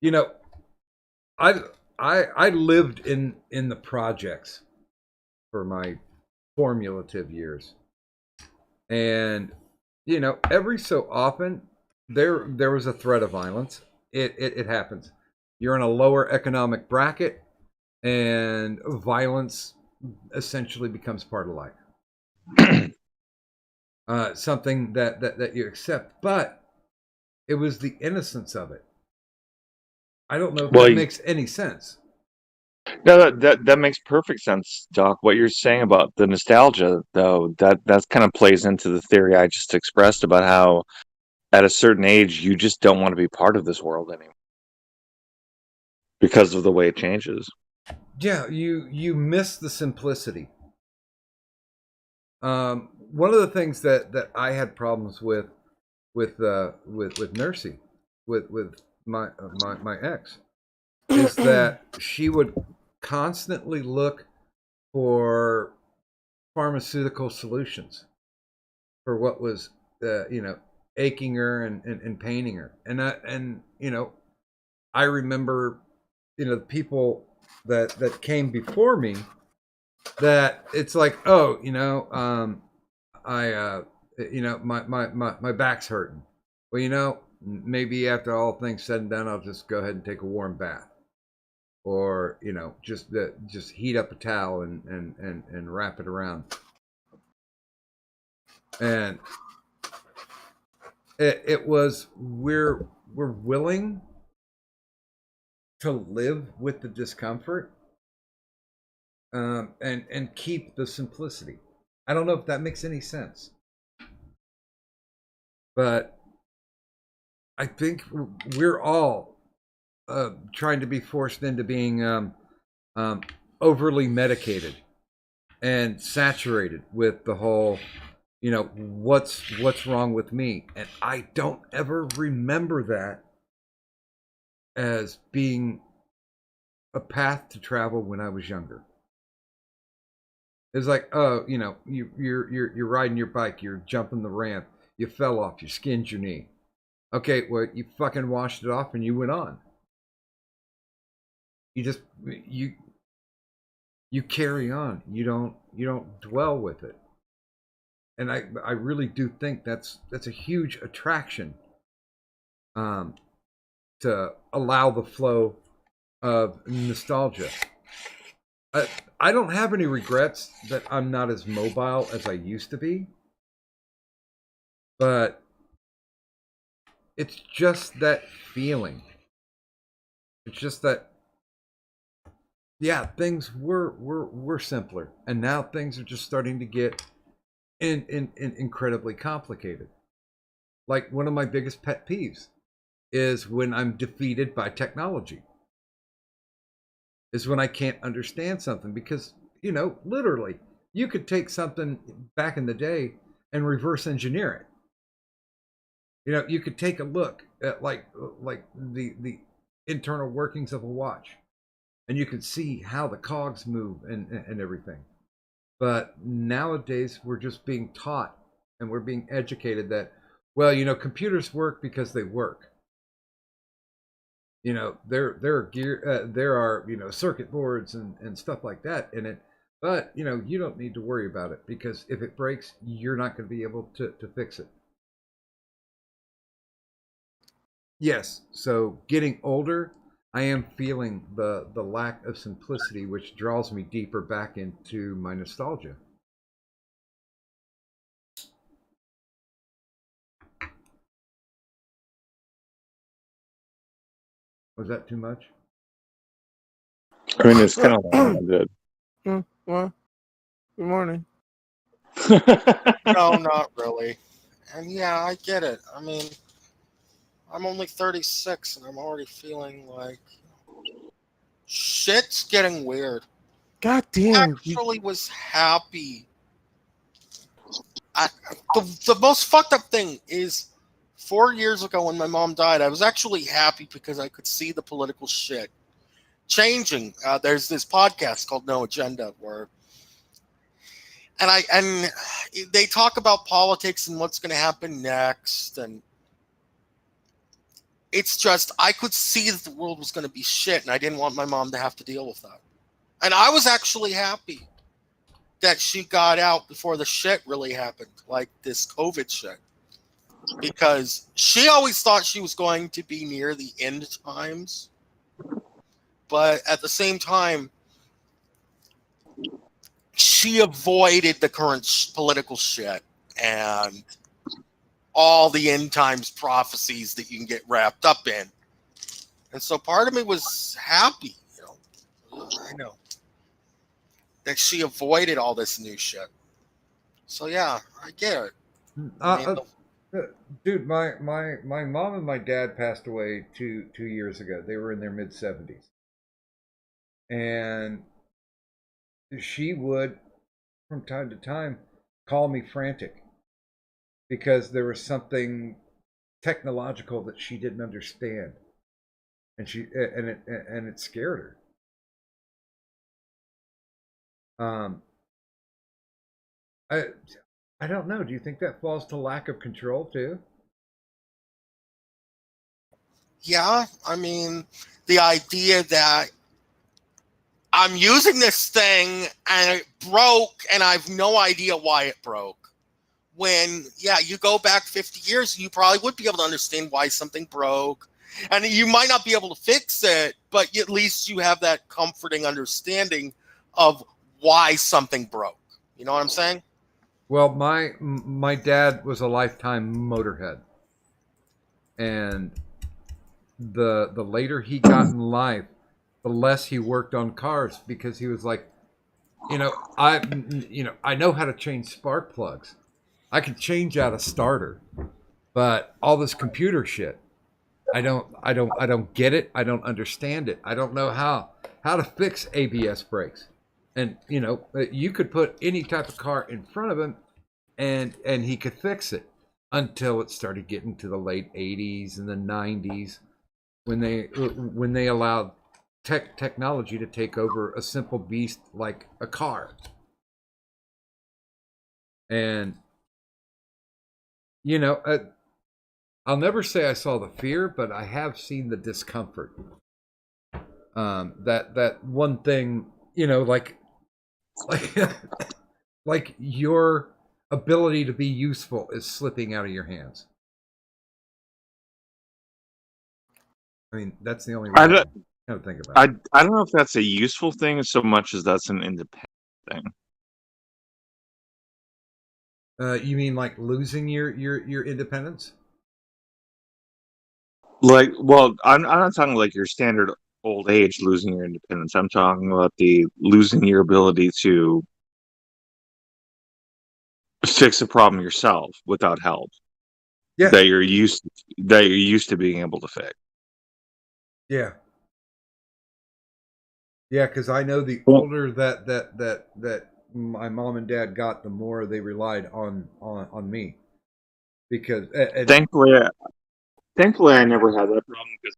you know, I I lived in the projects for my formulative years, and every so often there was a threat of violence. It happens. You're in a lower economic bracket, and violence essentially becomes part of life. Something that you accept, but it was the innocence of it. I don't know if Well, that makes any sense. no, that makes perfect sense, Doc. What you're saying about the nostalgia, though, that kind of plays into the theory I just expressed about how at a certain age you just don't want to be part of this world anymore because of the way it changes. Yeah, you miss the simplicity. One of the things that I had problems with Nursey, with my ex, is that she would constantly look for pharmaceutical solutions for what was aching her and paining her, and I remember the people that came before me, that it's like, oh, I my back's hurting. Well, maybe after all things said and done, I'll just go ahead and take a warm bath, or just heat up a towel and wrap it around. And it was, we're willing to live with the discomfort, and keep the simplicity. I don't know if that makes any sense, but I think we're all trying to be forced into being overly medicated and saturated with the whole, what's wrong with me, and I don't ever remember that as being a path to travel when I was younger. It's like, oh, you're riding your bike, you're jumping the ramp, you fell off, you skinned your knee. Okay, well, you fucking washed it off and you went on. You just you carry on. You don't dwell with it. And I really do think that's a huge attraction to allow the flow of nostalgia. I don't have any regrets that I'm not as mobile as I used to be, but it's just that feeling. It's just that, yeah, things were simpler, and now things are just starting to get in incredibly complicated. Like, one of my biggest pet peeves is when I'm defeated by technology. Is when I can't understand something, because, literally, you could take something back in the day and reverse engineer it. You could take a look at like the internal workings of a watch, and you could see how the cogs move and everything. But nowadays we're just being taught and we're being educated that, well, computers work because they work. There are gear, there are circuit boards and stuff like that in it. But you don't need to worry about it, because if it breaks, you're not going to be able to fix it. Yes, so getting older, I am feeling the lack of simplicity, which draws me deeper back into my nostalgia. Was that too much? I mean, it's kind of long-winded. Well, good morning. No, not really. And yeah, I get it. I mean, I'm only 36 and I'm already feeling like shit's getting weird. God I damn. actually was happy. The most fucked up thing is 4 years ago when my mom died, I was actually happy because I could see the political shit changing. There's this podcast called No Agenda and they talk about politics and what's going to happen next, and it's just I could see that the world was going to be shit, and I didn't want my mom to have to deal with that. And I was actually happy that she got out before the shit really happened, like this COVID shit, because she always thought she was going to be near the end times, but at the same time, she avoided the current political shit and all the end times prophecies that you can get wrapped up in. And so part of me was happy, I know, that she avoided all this new shit. So yeah, I get it. Dude, my mom and my dad passed away two years ago. They were in their mid-70s, and she would, from time to time, call me frantic because there was something technological that she didn't understand, and it scared her. I don't know. Do you think that falls to lack of control too? Yeah, I mean, the idea that I'm using this thing and it broke and I have no idea why it broke. When, yeah, you go back 50 years, you probably would be able to understand why something broke. And you might not be able to fix it, but at least you have that comforting understanding of why something broke. You know what I'm saying? Well, my dad was a lifetime motorhead, and the later he got in life, the less he worked on cars, because he was like, I know how to change spark plugs. I can change out a starter, but all this computer shit, I don't get it. I don't understand it. I don't know how to fix ABS brakes. And you could put any type of car in front of him, and he could fix it, until it started getting to the late 80s and the 90s, when they allowed technology to take over a simple beast like a car. And I'll never say I saw the fear, but I have seen the discomfort. That one thing, like like your ability to be useful is slipping out of your hands. I mean, that's the only way I I don't, can kind of think about it. I don't know if that's a useful thing so much as that's an independent thing. You mean like losing your independence? Like, well, I'm not talking like your standard old age losing your independence. I'm talking about the losing your ability to fix a problem yourself without help Yeah, that you're used to being able to fix. yeah, yeah. Because I know the Well, older that my mom and dad got, the more they relied on me. Because and thankfully, I never had that problem because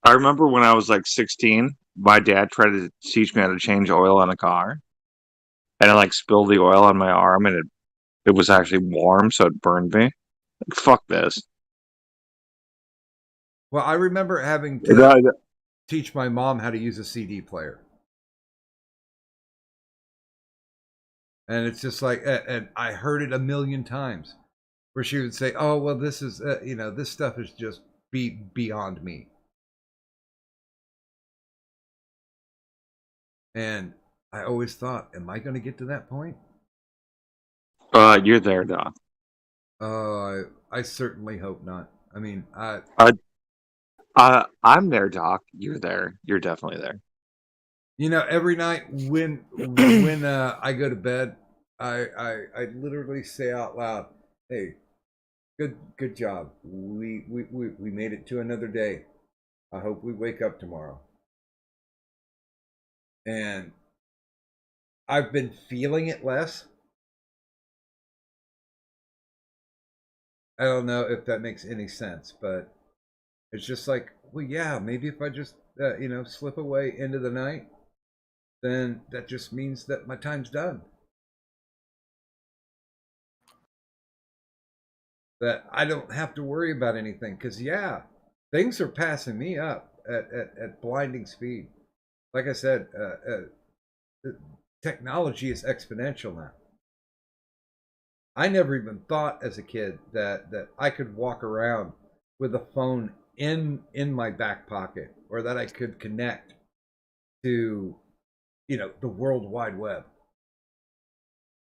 I remember when I was like 16, my dad tried to teach me how to change oil on a car, and I like spilled the oil on my arm, and it was actually warm, so it burned me. Like, fuck this. well, I remember having to That- teach my mom how to use a CD player, and it's just like, and I heard it a million times, where she would say, "Oh, well, this is this stuff is just beyond me," and I always thought, "Am I going to get to that point?" You're there, Doc. I certainly hope not. I mean, I'm there, Doc. You're there. You're definitely there. every night when I go to bed, I literally say out loud, "Hey, good job. We made it to another day. I hope we wake up tomorrow." And I've been feeling it less. I don't know if that makes any sense, but it's just like, well, yeah, maybe if I just slip away into the night, then that just means that my time's done. That I don't have to worry about anything, because yeah, things are passing me up at blinding speed. Like I said, technology is exponential now. I never even thought as a kid that I could walk around with a phone in my back pocket, or that I could connect to the World Wide Web,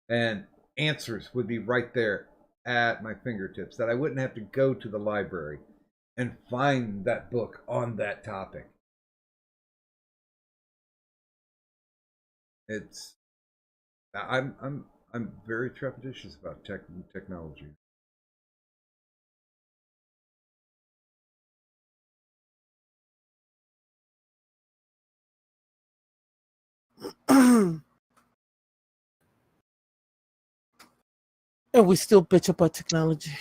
and answers would be right there at my fingertips, that I wouldn't have to go to the library and find that book on that topic. It's I'm very trepidatious about technology. And we still bitch about technology.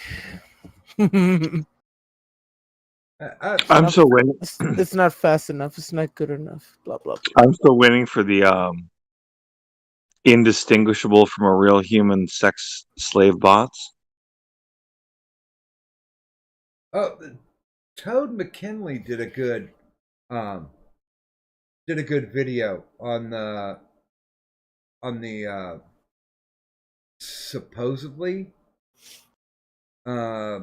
I'm still waiting. It's not fast enough. It's not good enough. Blah blah blah. I'm still waiting for the indistinguishable from a real human sex slave bots. Oh, Toad McKinley um did a good video on the supposedly uh,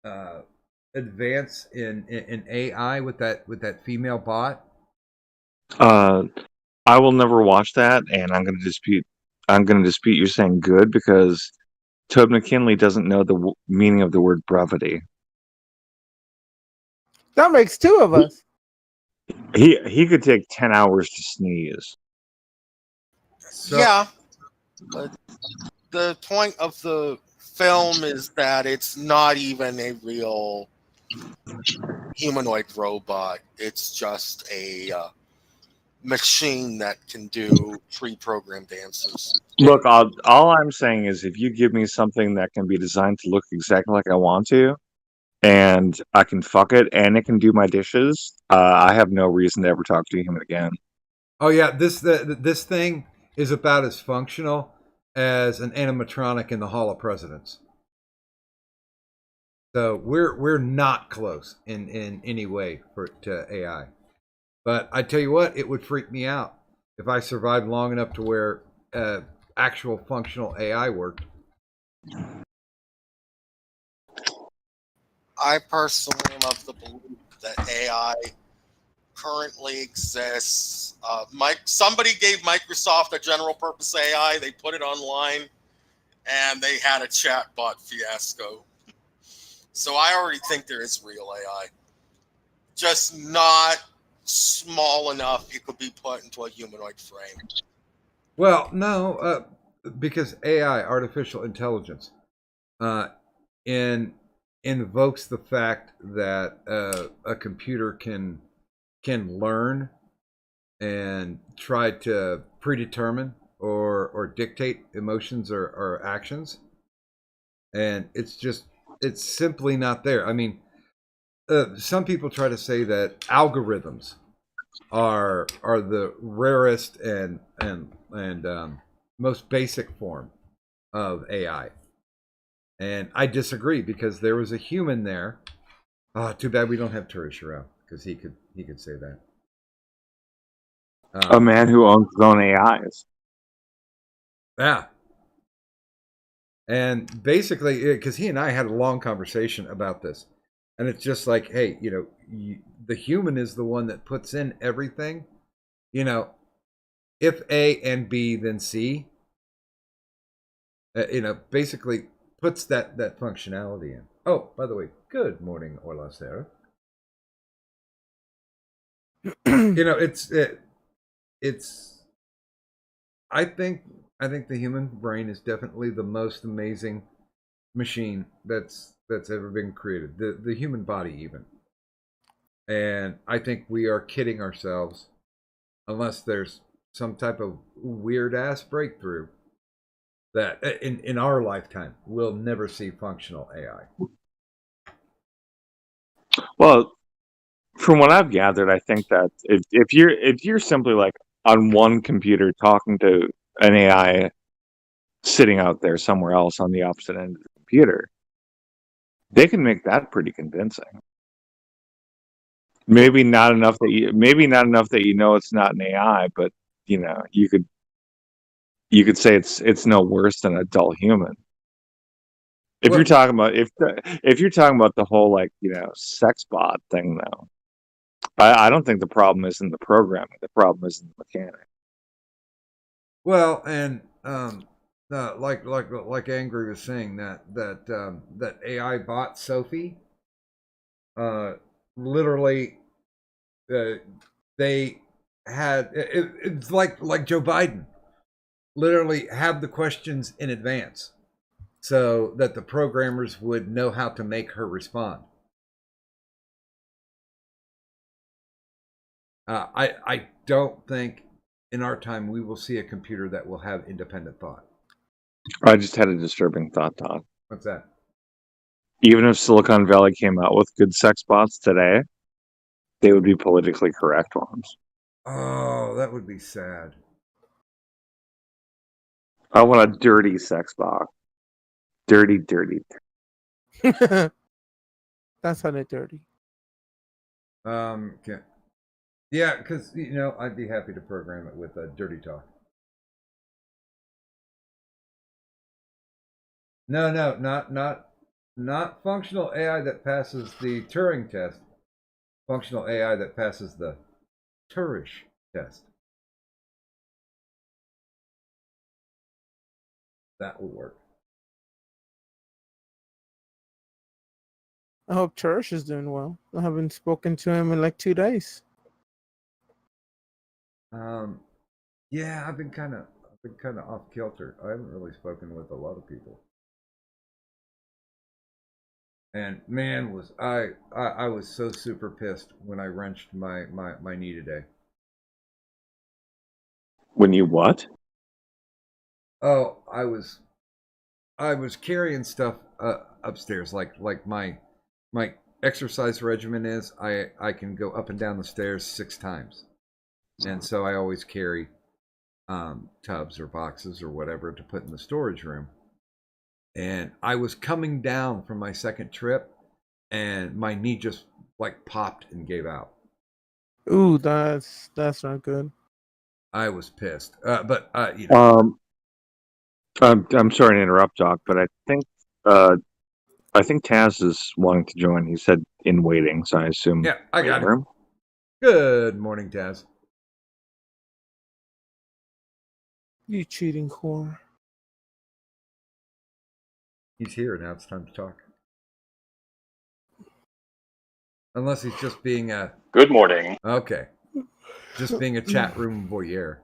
uh, advance in AI with that female bot. I will never watch that, and I'm going to dispute. I'm going to dispute you saying good because Toad McKinley doesn't know the meaning of the word brevity. That makes two of us. He could take 10 hours to sneeze. So, Yeah, but the point of the film is that it's not even a real humanoid robot. It's just a machine that can do pre-programmed answers. Look, all I'm saying is if you give me something that can be designed to look exactly like I want to, and I can fuck it, and it can do my dishes, I have no reason to ever talk to him again. oh yeah, this thing is about as functional as an animatronic in the Hall of Presidents. So we're not close in any way to AI. But I tell you what, it would freak me out if I survived long enough to where actual functional AI worked. I personally am of the belief that AI currently exists. Somebody gave Microsoft a general purpose AI. They put it online, and they had a chatbot fiasco. So I already think there is real AI, just not small enough it could be put into a humanoid frame. Well, no, because AI, artificial intelligence, uh, invokes the fact that a computer can learn and try to predetermine or dictate emotions or actions, and it's simply not there. I mean, some people try to say that algorithms are the rarest and most basic form of AI, and I disagree because there was a human there. Oh, too bad we don't have Turish around because he could say that. A man who owns his own AIs. Yeah. And basically, because he and I had a long conversation about this, and it's just like, hey, the human is the one that puts in everything. If A and B, then C. Basically puts that functionality in. Oh, by the way, good morning, Orla Sarah. It's. I think the human brain is definitely the most amazing machine that's ever been created. The human body, even. And I think we are kidding ourselves unless there's some type of weird ass breakthrough that in our lifetime we'll never see functional AI. Well, from what I've gathered, I think that if you're simply like on one computer talking to an AI sitting out there somewhere else on the opposite end of the computer, they can make that pretty convincing. Maybe not enough that you know it's not an AI, but you could say it's no worse than a dull human. If you're talking about the whole sex bot thing, though, I don't think the problem is in the programming. The problem is in the mechanics. Well, and like Angry was saying that AI bot Sophie, literally, they had it's like Joe Biden, literally have the questions in advance, so that the programmers would know how to make her respond. I don't think in our time we will see a computer that will have independent thought. I just had a disturbing thought, Todd. What's that? Even if Silicon Valley came out with good sex bots today, they would be politically correct ones. Oh, that would be sad. I want a dirty sex bot. Dirty, dirty. That sounded dirty. Okay. Yeah, because I'd be happy to program it with dirty talk. No, not functional AI that passes the Turing test. Functional AI that passes the Turish test. That will work. I hope Cherish is doing well. I haven't spoken to him in like 2 days. Yeah, I've been kind of off kilter. I haven't really spoken with a lot of people. And man, was I was so super pissed when I wrenched my knee today. When you what? Oh, I was carrying stuff upstairs, like my exercise regimen is. I can go up and down the stairs 6 times, and so I always carry tubs or boxes or whatever to put in the storage room. And I was coming down from my second trip, and my knee just like popped and gave out. Ooh, that's not good. I was pissed, but I'm sorry to interrupt, Doc, but I think I think Taz is wanting to join. He said in waiting, so I assume. Yeah, I got hear him. Good morning, Taz. You cheating whore. He's here now. It's time to talk. Unless he's just being a. Good morning. Okay. Just being a chat room voyeur.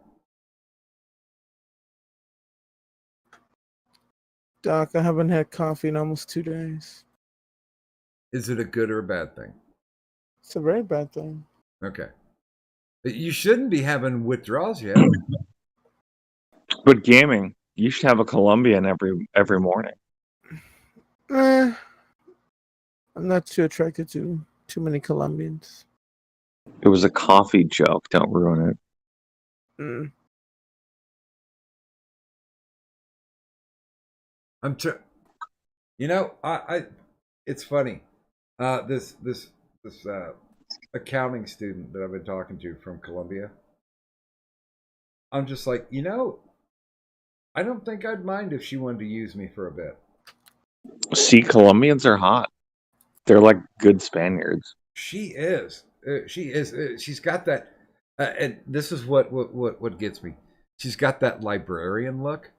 Doc, I haven't had coffee in almost 2 days. Is it a good or a bad thing? It's a very bad thing. Okay. You shouldn't be having withdrawals yet. But gaming, you should have a Colombian every morning. I'm not too attracted to too many Colombians. It was a coffee joke. Don't ruin it. Mm. You know, I it's funny. This accounting student that I've been talking to from Colombia. I'm just like, you know, I don't think I'd mind if she wanted to use me for a bit. See, Colombians are hot. They're like good Spaniards. She is. She's got that, and this is what gets me. She's got that librarian look,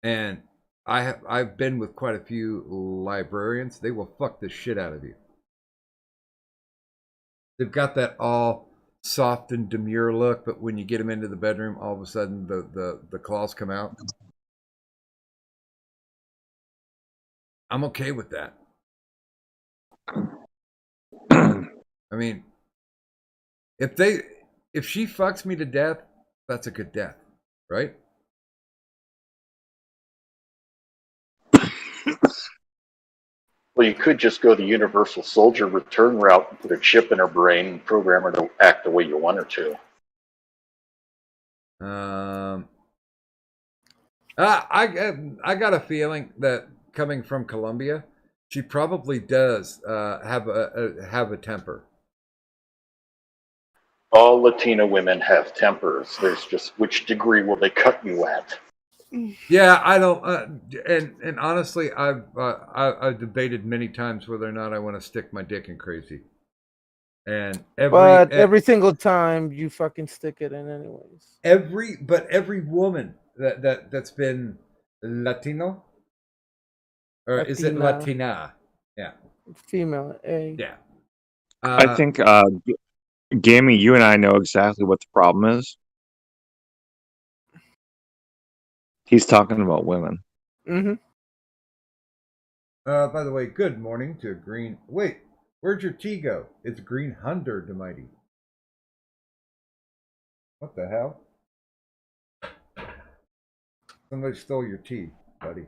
and I've been with quite a few librarians. They will fuck the shit out of you. They've got that all soft and demure look, but when you get them into the bedroom, all of a sudden the claws come out. I'm okay with that. I mean, if she fucks me to death, that's a good death, right? Well, you could just go the universal soldier return route and put a chip in her brain and program her to act the way you want her to. I got a feeling that coming from Colombia, she probably does have a temper. All Latina women have tempers. There's just which degree will they cut you at? Yeah, I don't. And honestly, I've debated many times whether or not I want to stick my dick in crazy. And every single time you fucking stick it in, anyways. Every woman that's been Latino, or Latina. is it Latina? Yeah, female. A. Yeah. I think, Gammy, you and I know exactly what the problem is. He's talking about women. Mm-hmm. By the way, good morning to Green. Wait, where'd your tea go? It's Green Hunter, Mighty. What the hell? Somebody stole your tea, buddy.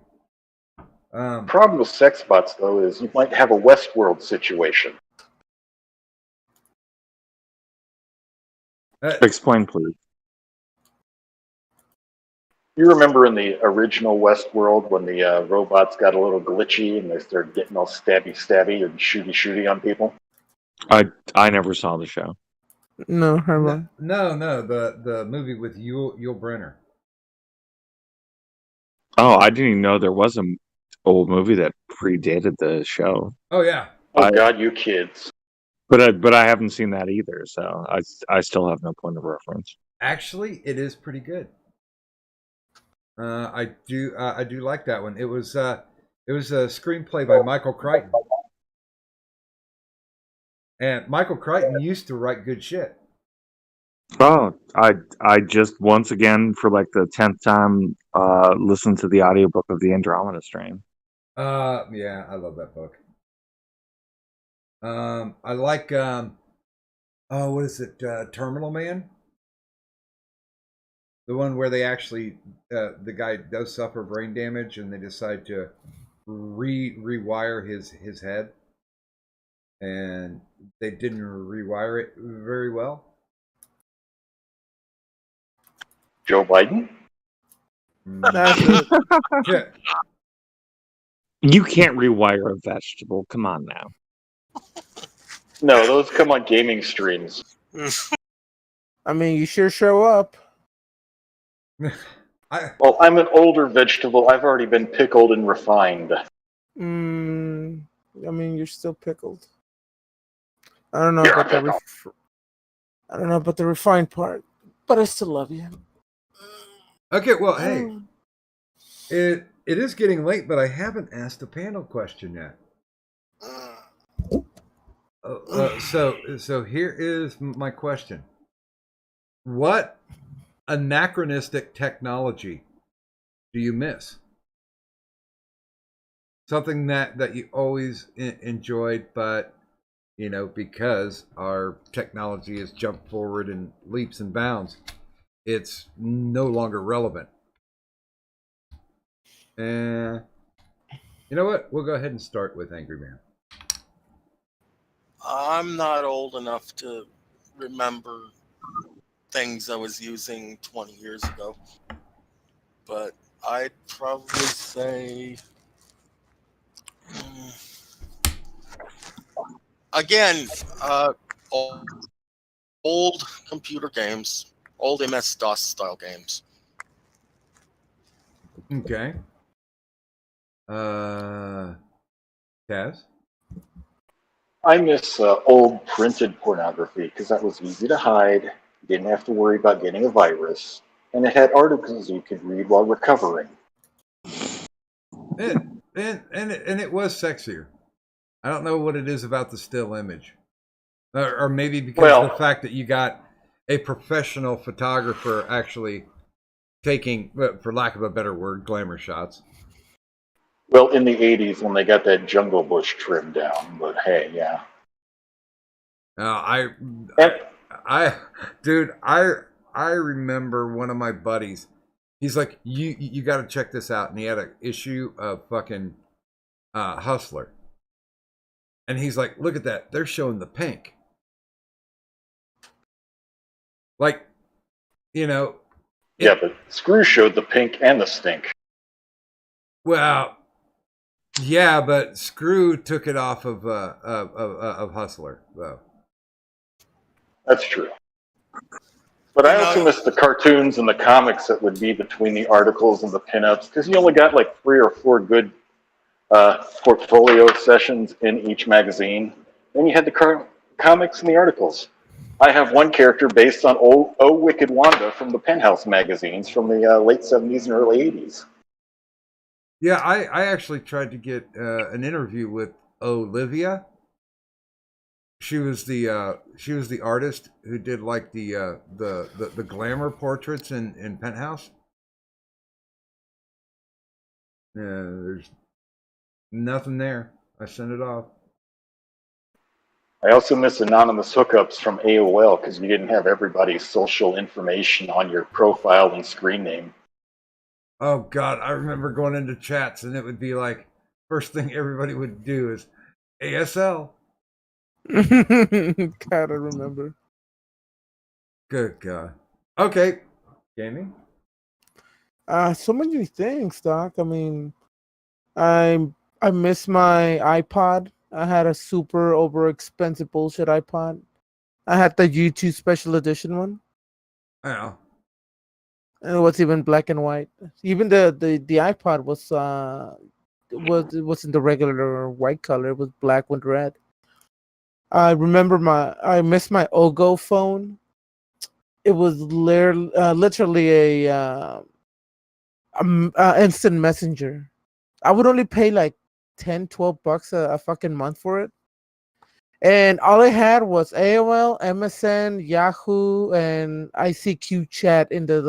Problem with sex bots, though, is you might have a Westworld situation. Explain, please. You remember in the original Westworld when the robots got a little glitchy and they started getting all stabby and shooty on people? I never saw the show. No, Herman. No, the movie with Yul Brenner. Oh, I didn't even know there was an old movie that predated the show. Oh yeah. Oh God, you kids. But I haven't seen that either, so I still have no point of reference. Actually, it is pretty good. I do like that one. It was a screenplay by Michael Crichton, and Michael Crichton used to write good shit. Oh, I just once again for like the 10th time listened to the audiobook of the Andromeda Strain. Yeah, I love that book. I like what is it? Terminal Man. The one where they actually the guy does suffer brain damage and they decide to rewire his head, and they didn't rewire it very well. Joe Biden? That's it. Yeah. You can't rewire a vegetable. Come on now. No, those come on gaming streams. I mean, you sure show up. Well, I'm an older vegetable. I've already been pickled and refined. I mean, you're still pickled. I don't know You're a about the pickle. I don't know about the refined part, but I still love you. Okay, well, hey, it is getting late, but I haven't asked the panel question yet. So here is my question: what anachronistic technology do you miss? Something that you always enjoyed, but because our technology has jumped forward in leaps and bounds, it's no longer relevant. And you know what? We'll go ahead and start with Angry Man. I'm not old enough to remember things I was using 20 years ago, but I'd probably say, again, old computer games, old MS-DOS style games. Okay. Taz? I miss old printed pornography because that was easy to hide. You didn't have to worry about getting a virus, and it had articles you could read while recovering. And it was sexier. I don't know what it is about the still image, or maybe because the fact that you got a professional photographer actually taking, for lack of a better word, glamour shots. Well, in the 80s when they got that jungle bush trimmed down, but hey, yeah. Dude, I remember one of my buddies. He's like, you got to check this out, and he had an issue of fucking Hustler, and he's like, look at that, they're showing the pink, like, Yeah, but Screw showed the pink and the stink. Well, yeah, but Screw took it off of Hustler, though. That's true. But I also miss the cartoons and the comics that would be between the articles and the pinups, because you only got like 3 or 4 good portfolio sessions in each magazine. Then you had the comics and the articles. I have one character based on Oh Wicked Wanda from the Penthouse magazines from the late 70s and early 80s. Yeah, I actually tried to get an interview with Olivia. She was the artist who did like the glamour portraits in Penthouse. Yeah, there's nothing there. I sent it off. I also miss anonymous hookups from AOL because you didn't have everybody's social information on your profile and screen name. Oh God, I remember going into chats and it would be like, first thing everybody would do is ASL. God, I remember. Good God. Okay, gaming. So many things, Doc. I mean, I miss my iPod. I had a super over expensive bullshit iPod. I had the YouTube special edition one. Yeah. And it was even black and white. Even the iPod was it wasn't the regular white color. It was black with red. I miss my Ogo phone. It was literally a instant messenger. I would only pay like 10, 12 bucks a fucking month for it. And all I had was AOL, MSN, Yahoo, and ICQ chat in the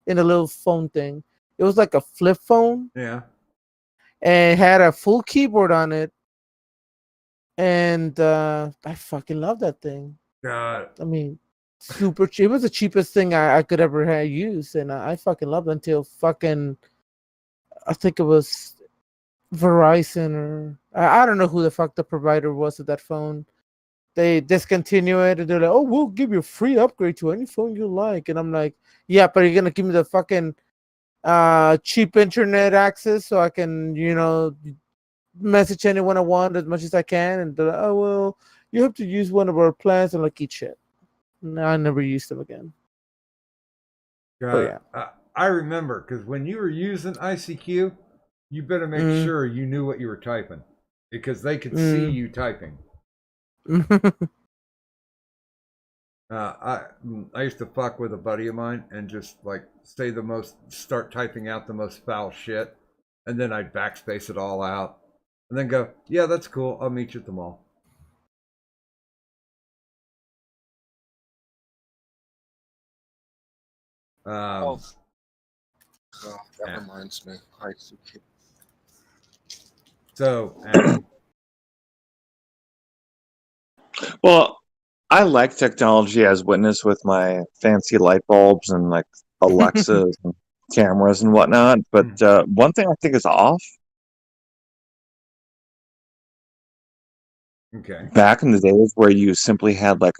little phone thing. It was like a flip phone. Yeah. And it had a full keyboard on it. And I fucking love that thing. God. I mean, super cheap. It was the cheapest thing I could ever have used, and I fucking loved it until fucking I think it was Verizon or I don't know who the fuck the provider was of that phone. They discontinue it and they're like, "Oh, we'll give you a free upgrade to any phone you like." And I'm like, "Yeah, but you're gonna give me the fucking cheap internet access so I can, message anyone I want as much as I can." And they're like, "Oh well, you have to use one of our plans." And like, eat shit. No, I never used them again. God, But yeah. I remember because when you were using ICQ, you better make Mm. sure you knew what you were typing because they could see Mm. you typing. I used to fuck with a buddy of mine and just like start typing out the most foul shit, and then I'd backspace it all out, and then go, yeah, that's cool. I'll meet you at the mall. Oh, that yeah. reminds me. ICQ. So, Adam, Well, I like technology as witnessed with my fancy light bulbs and like Alexas and cameras and whatnot. But one thing I think is off. okay, Back in the days where you simply had like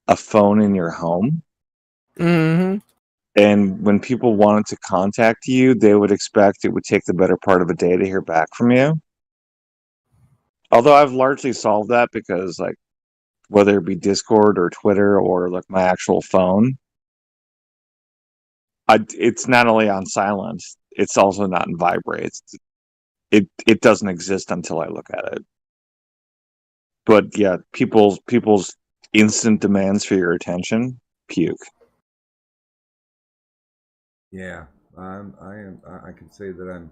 a phone in your home, Mm-hmm. and when people wanted to contact you, they would expect it would take the better part of a day to hear back from you. Although I've largely solved that because like whether it be Discord or Twitter or like my actual phone, it's not only on silent, it's also not in vibrate. It doesn't exist until I look at it. But yeah, people's instant demands for your attention, puke. yeah, I can say that I'm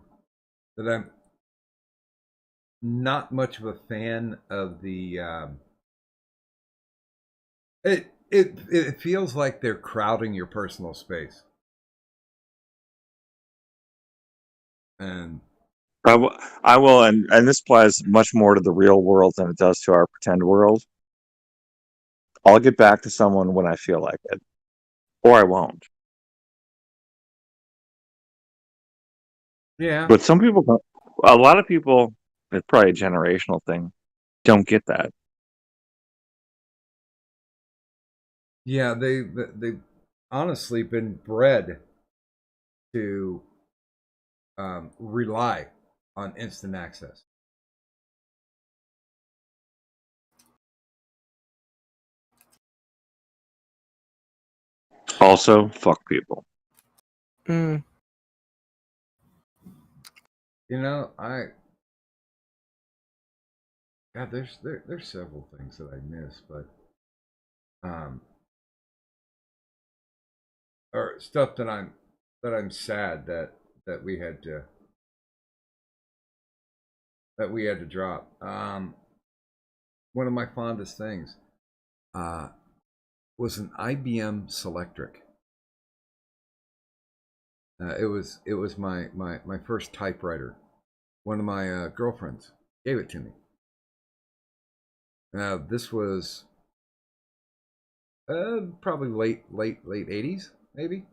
not much of a fan of the. It feels like they're crowding your personal space, and I will, and this applies much more to the real world than it does to our pretend world. I'll get back to someone when I feel like it, or I won't. yeah, But some people don't. A lot of people, it's probably a generational thing, don't get that. yeah, they've honestly been bred to rely on instant access. Also, fuck people. Mm. You know, God, there's several things that I miss, but um, or stuff that I'm sad that we had to drop. One of my fondest things uh, was an IBM Selectric. It was my first typewriter. One of my girlfriends gave it to me. Now this was probably late 80s, maybe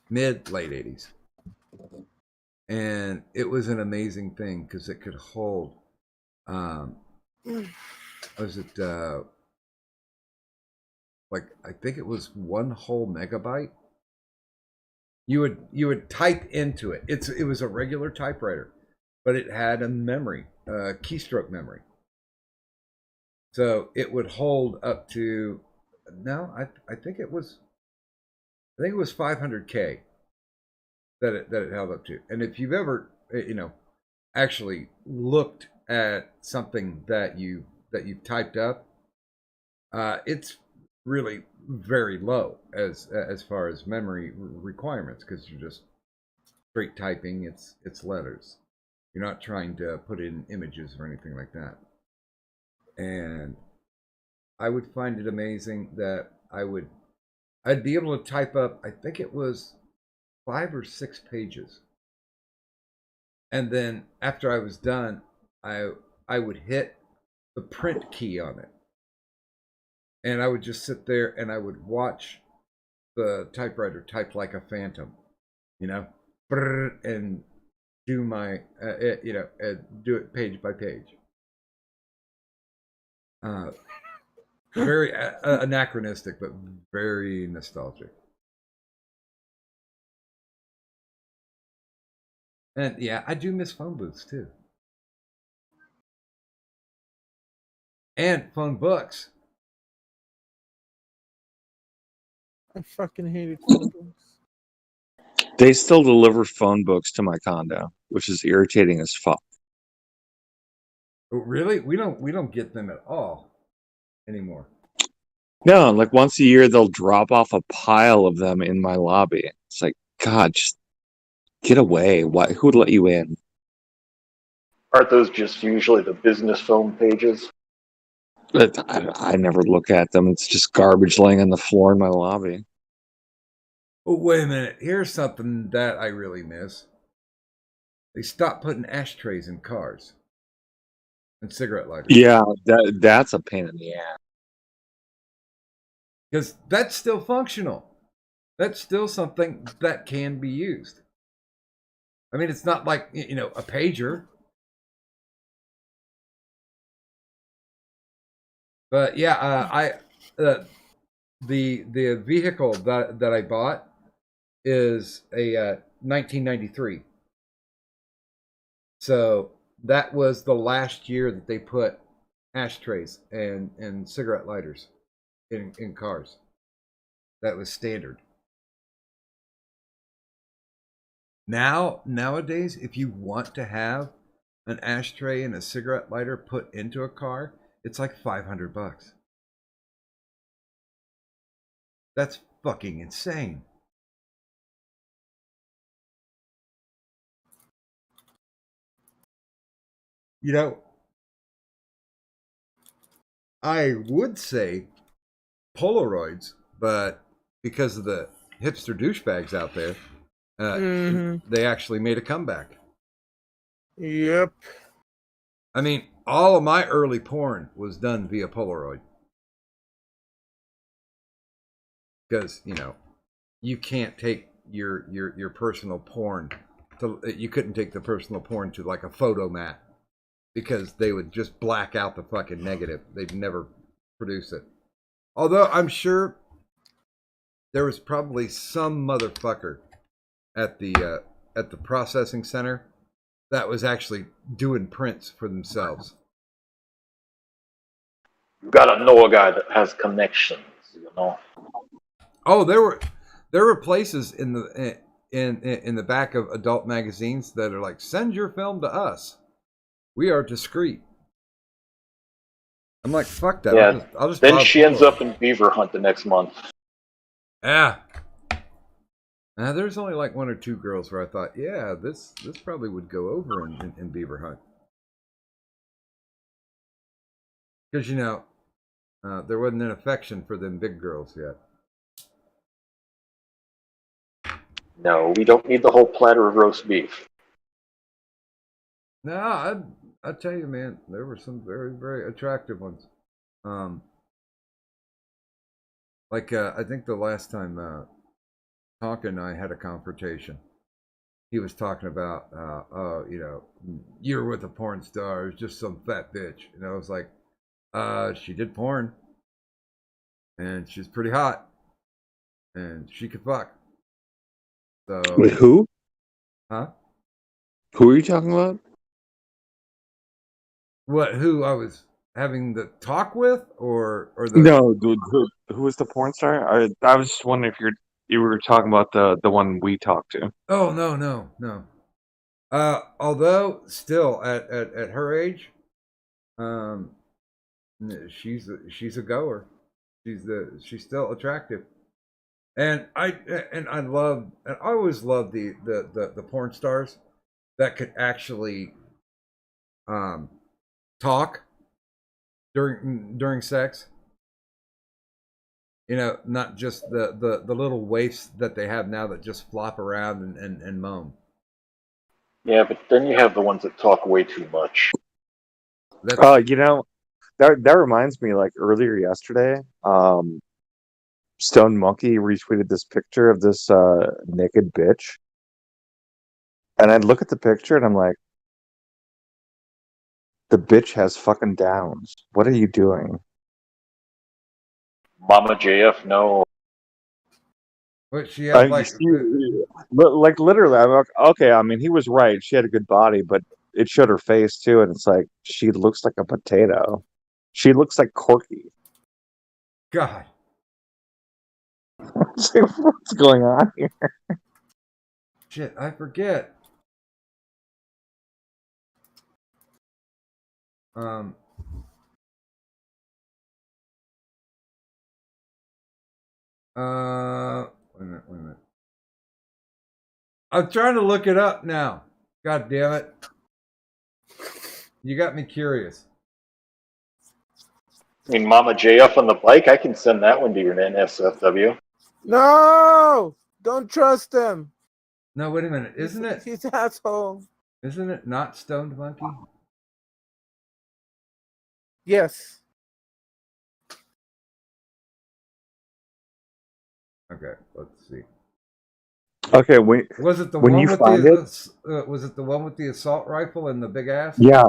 mid late 80s, and it was an amazing thing because it could hold. Um, was it like I think it was 1 whole megabyte. You would type into it. It was a regular typewriter, but it had a memory, keystroke memory. So it would hold up to no, I think it was 500K that it held up to. And if you've ever actually looked at something that you've typed up, it's really very low as far as memory requirements because you're just straight typing. It's letters. You're not trying to put in images or anything like that. And I would find it amazing that I'd be able to type up, I think it was 5 or 6 pages. And then after I was done, I would hit the print key on it. And I would just sit there and I would watch the typewriter type like a phantom, you know, and do my, do it page by page. Very anachronistic, but very nostalgic. And yeah, I do miss phone booths too. And phone books. I fucking hated phone books. They still deliver phone books to my condo, which is irritating as fuck. Oh, really? We don't get them at all anymore. No, like once a year they'll drop off a pile of them in my lobby. It's like, God, just get away. Why? Who would let you in? Aren't those just usually the business phone pages? But I never look at them. It's just garbage laying on the floor in my lobby. Oh, wait a minute. Here's something that I really miss. They stopped putting ashtrays in cars and cigarette lighters. Yeah, that's a pain in the ass. Because that's still functional. That's still something that can be used. I mean, it's not like, you know, a pager. But yeah, the vehicle that I bought is a 1993. So that was the last year that they put ashtrays and cigarette lighters in cars. That was standard. Nowadays, if you want to have an ashtray and a cigarette lighter put into a car, it's like $500. That's fucking insane. You know, I would say Polaroids, but because of the hipster douchebags out there, they actually made a comeback. Yep. I mean, all of my early porn was done via Polaroid. Because, you know, you can't take your personal porn to, you couldn't take the personal porn to like a photo mat because they would just black out the fucking negative. They'd never produce it. Although I'm sure there was probably some motherfucker at the processing center that was actually doing prints for themselves. You gotta know a guy that has connections, you know. Oh, there were places in the back of adult magazines that are like, send your film to us. We are discreet. I'm like, fuck that. Yeah. I'll just Then buy a she ends Polaroid. up in Beaver Hunt the next month. Yeah. There's only like one or two girls where I thought, yeah, this probably would go over in Beaver Hunt. Because, you know, there wasn't an affection for them big girls yet. No, we don't need the whole platter of roast beef. No, I tell you, man, there were some very, very attractive ones. Like I think the last time Tonka and I had a confrontation, he was talking about, you know, you were with a porn star, it was just some fat bitch, and I was like, she did porn, and she's pretty hot, and she could fuck. So. Wait, who? Huh? Who are you talking about? What? Who I was having the talk with, or the? No, dude, who was the porn star? I was just wondering if you were talking about the one we talked to. Oh no. Although still at her age, she's a goer. She's still attractive, and I always loved the porn stars that could actually talk during sex. You know, not just the little waifs that they have now that just flop around and moan. Yeah, but then you have the ones that talk way too much. You know, that reminds me, like earlier yesterday, Stone Monkey retweeted this picture of this naked bitch. And I look at the picture and I'm like, the bitch has fucking downs. What are you doing? Mama JF, no. But she had like literally, I'm like, okay, I mean, he was right. She had a good body, but it showed her face too, and it's like she looks like a potato. She looks like Corky. God. What's going on here? Shit, I forget. Um. Wait a minute. Wait a minute. I'm trying to look it up now. God damn it! You got me curious. I mean, Mama JF on the bike, I can send that one to your NSFW. No, don't trust him. No, wait a minute. Isn't it? He's an asshole. Isn't it not Stoned Monkey? Yes. Okay, let's see. Okay, wait. Was it the When one you with find the? Was it the one with the assault rifle and the big ass? Yeah,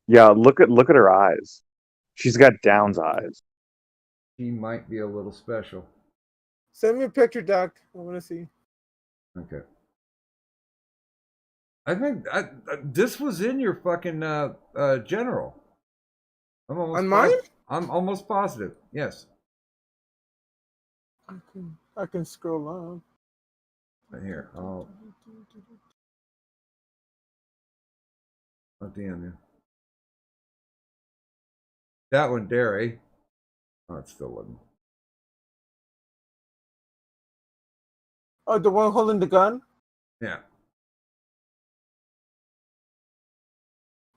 yeah. Look at her eyes. She's got Down's eyes. He might be a little special. Send me a picture, Doc. I want to see. Okay. I think this was in your fucking general. I'm almost On mine? I'm almost positive. Yes. I can scroll on. Right here. I'll DM you. That one, Derry. Oh, it still wouldn't. Oh, the one holding the gun? Yeah.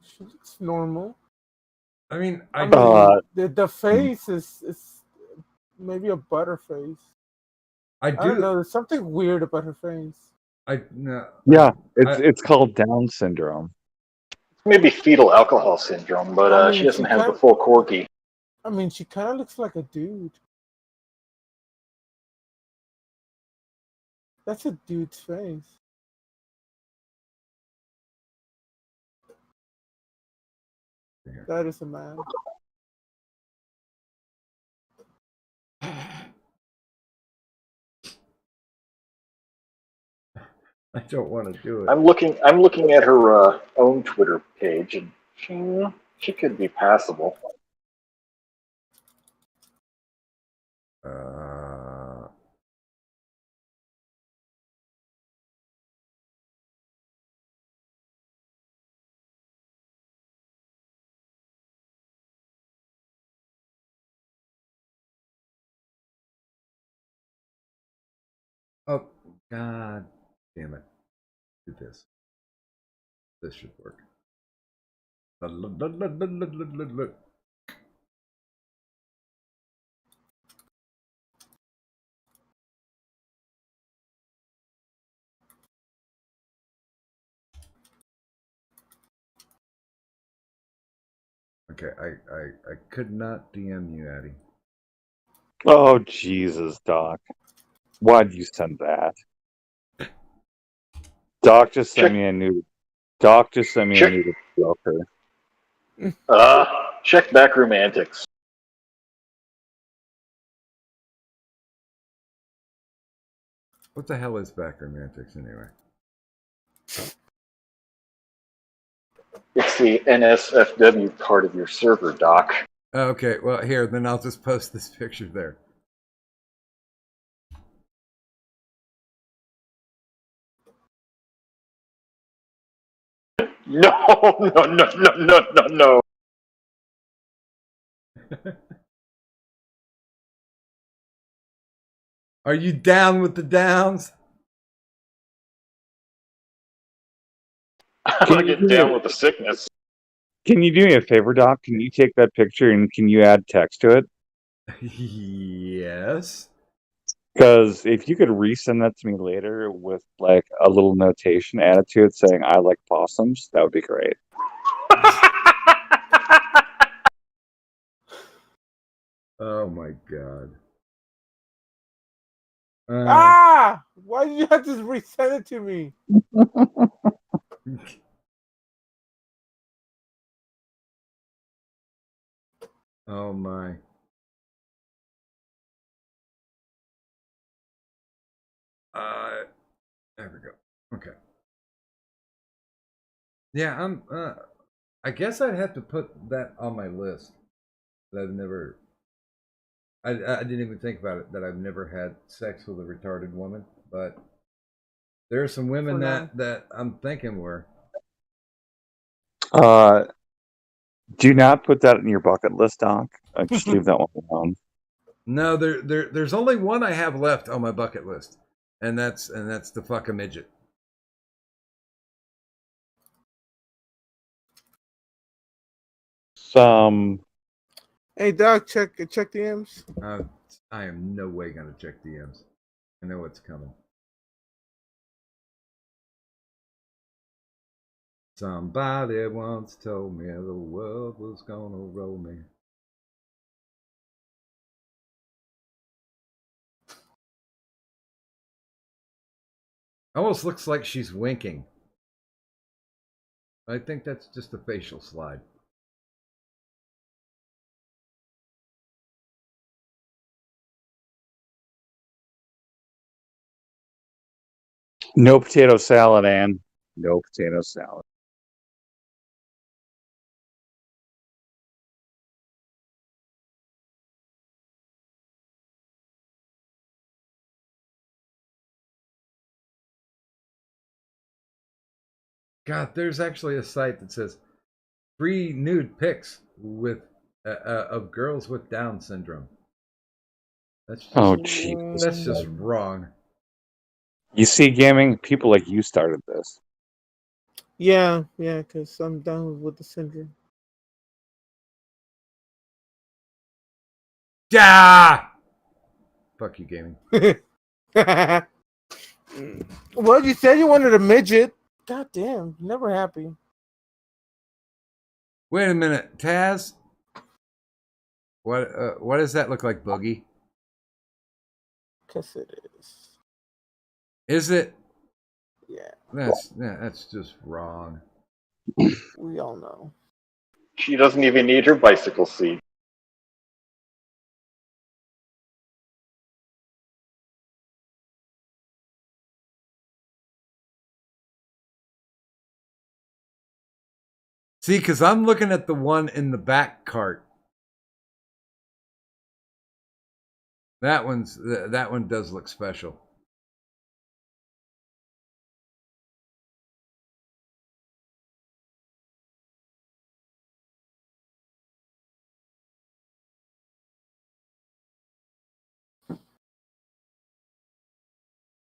She looks normal. I mean, I mean, the face is maybe a butter face. I don't know. There's something weird about her face. Yeah, it's called Down syndrome. Maybe fetal alcohol syndrome, but I mean, she doesn't she have the can't- full corky. I mean, she kind of looks like a dude. That's a dude's face. That is a man. I don't want to do it. I'm looking at her own Twitter page, and she could be passable. Oh, God damn it. Do this. This should work. Okay, I could not DM you, Addie. Oh Jesus, Doc! Why'd you send that? Doc just sent me a new. Doc just sent me a new Joker. Check backroom antics. What the hell is backroom antics anyway? It's the NSFW part of your server, Doc. Okay, well, here, then I'll just post this picture there. No, no. Are you down with the downs? I'm gonna get down with the sickness. Can you do me a favor, Doc? Can you take that picture and can you add text to it? Yes. Because if you could resend that to me later with like a little notation added to it saying I like possums, that would be great. Oh my God. Why did you have to resend it to me? Oh my. There we go. Okay. Yeah, I guess I'd have to put that on my list. I've never I didn't even think about it that I've never had sex with a retarded woman, but there are some women that I'm thinking were. Do not put that in your bucket list, Doc. Just leave that one alone. No, there's only one I have left on my bucket list, and that's to fuck a midget. Hey Doc, check DMs. I am no way gonna check DMs. I know what's coming. Somebody once told me the world was gonna roll me. Almost looks like she's winking. I think that's just a facial slide. No potato salad, Ann. No potato salad. God, there's actually a site that says free nude pics with of girls with Down syndrome. That's just, that's just wrong. You see, gaming, people like you started this. Yeah, because I'm down with the syndrome. Yeah. Fuck you, gaming. Well, you said you wanted a midget. God damn, never happy. Wait a minute, Taz. What does that look like, Boogie? Guess it is. Is it? Yeah. That's just wrong. We all know. She doesn't even need her bicycle seat. See, because I'm looking at the one in the back cart. That one does look special.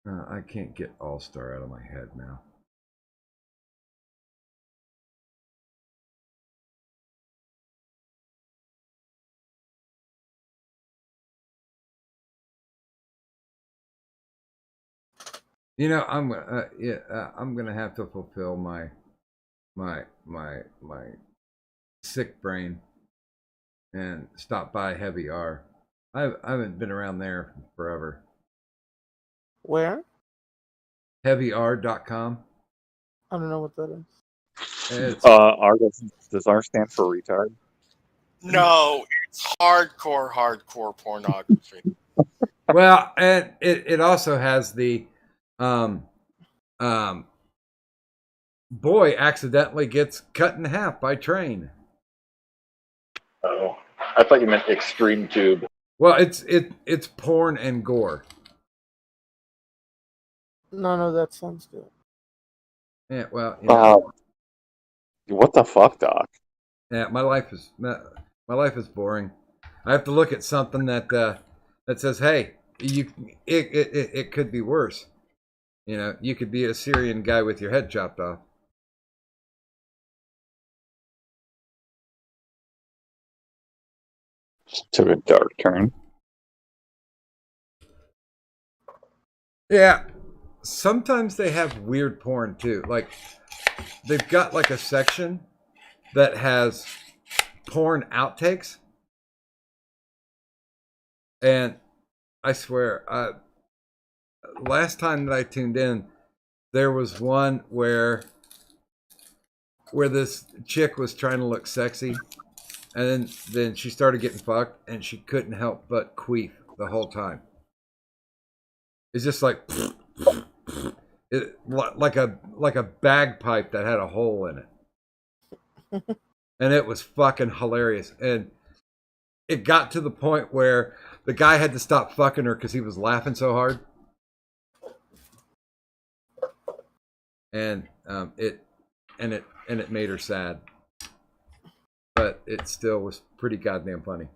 I can't get All-Star out of my head now. You know, I'm gonna have to fulfill my sick brain and stop by Heavy R. I haven't been around there forever. Where? HeavyR.com. I don't know what that is. It's R does R stand for retard? No, it's hardcore pornography. well, and it also has the boy accidentally gets cut in half by train. Oh, I thought you meant Extreme Tube. Well, it's porn and gore. No, that sounds good. Yeah, well, you know, what the fuck, Doc? Yeah, my life is boring. I have to look at something that says, "Hey, it could be worse." You know, you could be a Syrian guy with your head chopped off. Took a dark turn. Yeah, sometimes they have weird porn too. Like they've got like a section that has porn outtakes, and I swear, last time that I tuned in, there was one where this chick was trying to look sexy, and then she started getting fucked, and she couldn't help but queef the whole time. It's just like like a bagpipe that had a hole in it, and it was fucking hilarious. And it got to the point where the guy had to stop fucking her because he was laughing so hard. And it made her sad. But it still was pretty goddamn funny.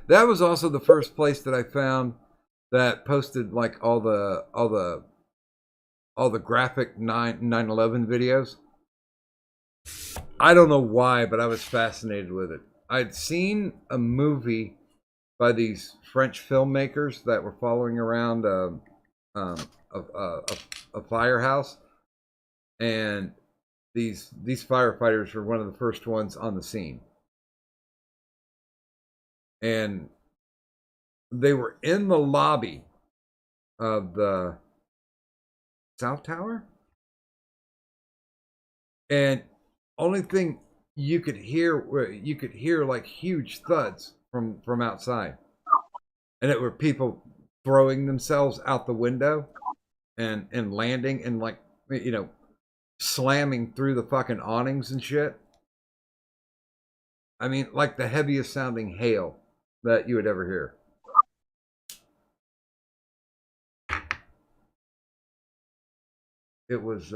That was also the first place that I found that posted like all the graphic 9/11 videos. I don't know why, but I was fascinated with it. I'd seen a movie by these French filmmakers that were following around a firehouse, and these firefighters were one of the first ones on the scene, and they were in the lobby of the South Tower, and only thing you could hear like huge thuds from outside, and it were people throwing themselves out the window and landing and like, you know, slamming through the fucking awnings and shit. I mean, like the heaviest sounding hail that you would ever hear. It was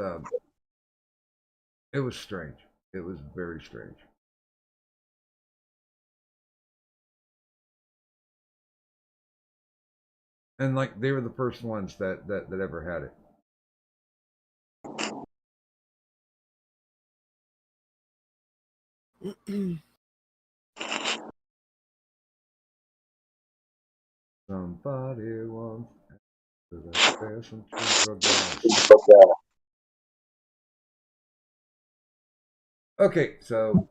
strange. It was very strange. And like they were the first ones that ever had it. Somebody wants Okay, so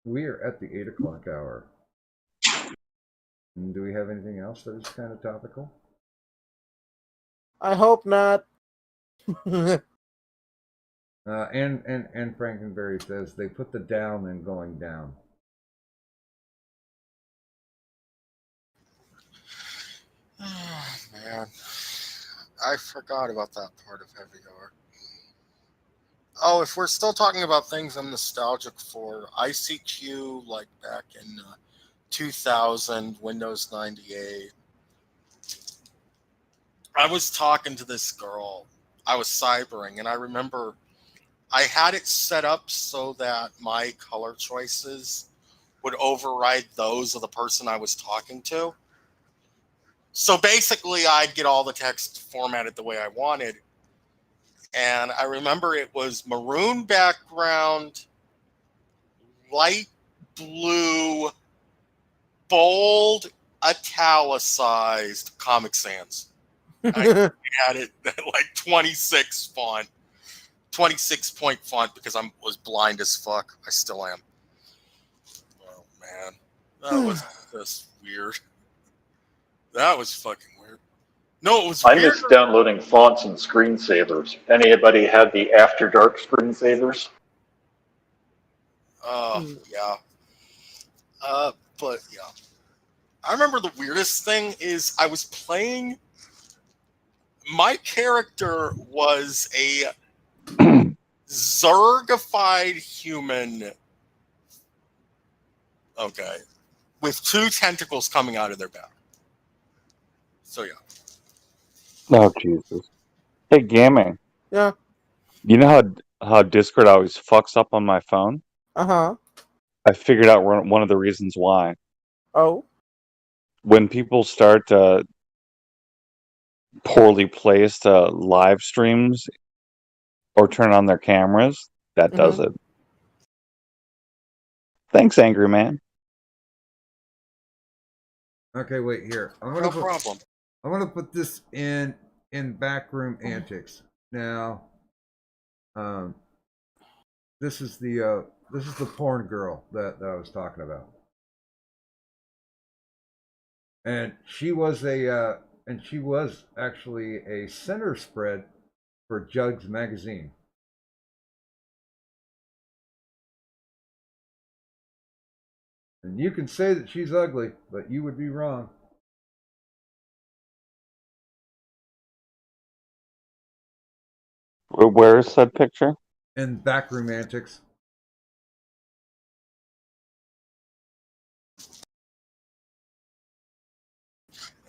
we are at the 8 o'clock hour. And do we have anything else that is kind of topical? I hope not. And Frankenberry says they put the down and going down. Oh, man. I forgot about that part of Heavy Hour. Oh, if we're still talking about things I'm nostalgic for, ICQ, like back in 2000, Windows 98. I was talking to this girl. I was cybering, and I remember I had it set up so that my color choices would override those of the person I was talking to. So basically, I'd get all the text formatted the way I wanted. And I remember it was maroon background, light blue, bold, italicized Comic Sans. I had it at like 26 font, 26-point font because I was blind as fuck. I still am. Oh, man. That was just weird. That was fucking weird. No, it was I weird. miss downloading fonts and screensavers. Anybody had the After Dark screensavers? Yeah. But yeah. I remember the weirdest thing is I was playing. My character was a Zergified human. Okay. With 2 tentacles coming out of their back. So yeah. Oh Jesus! Hey, gaming. Yeah. You know how Discord always fucks up on my phone? Uh-huh. I figured out one of the reasons why. Oh. When people start poorly placed live streams or turn on their cameras, that does it. Thanks, Angry Man. Okay, wait here. No problem. I'm gonna put this in backroom antics. Now, this is the porn girl that I was talking about, and she was actually a center spread for Jugs magazine. And you can say that she's ugly, but you would be wrong. Where is that picture? In backroom antics.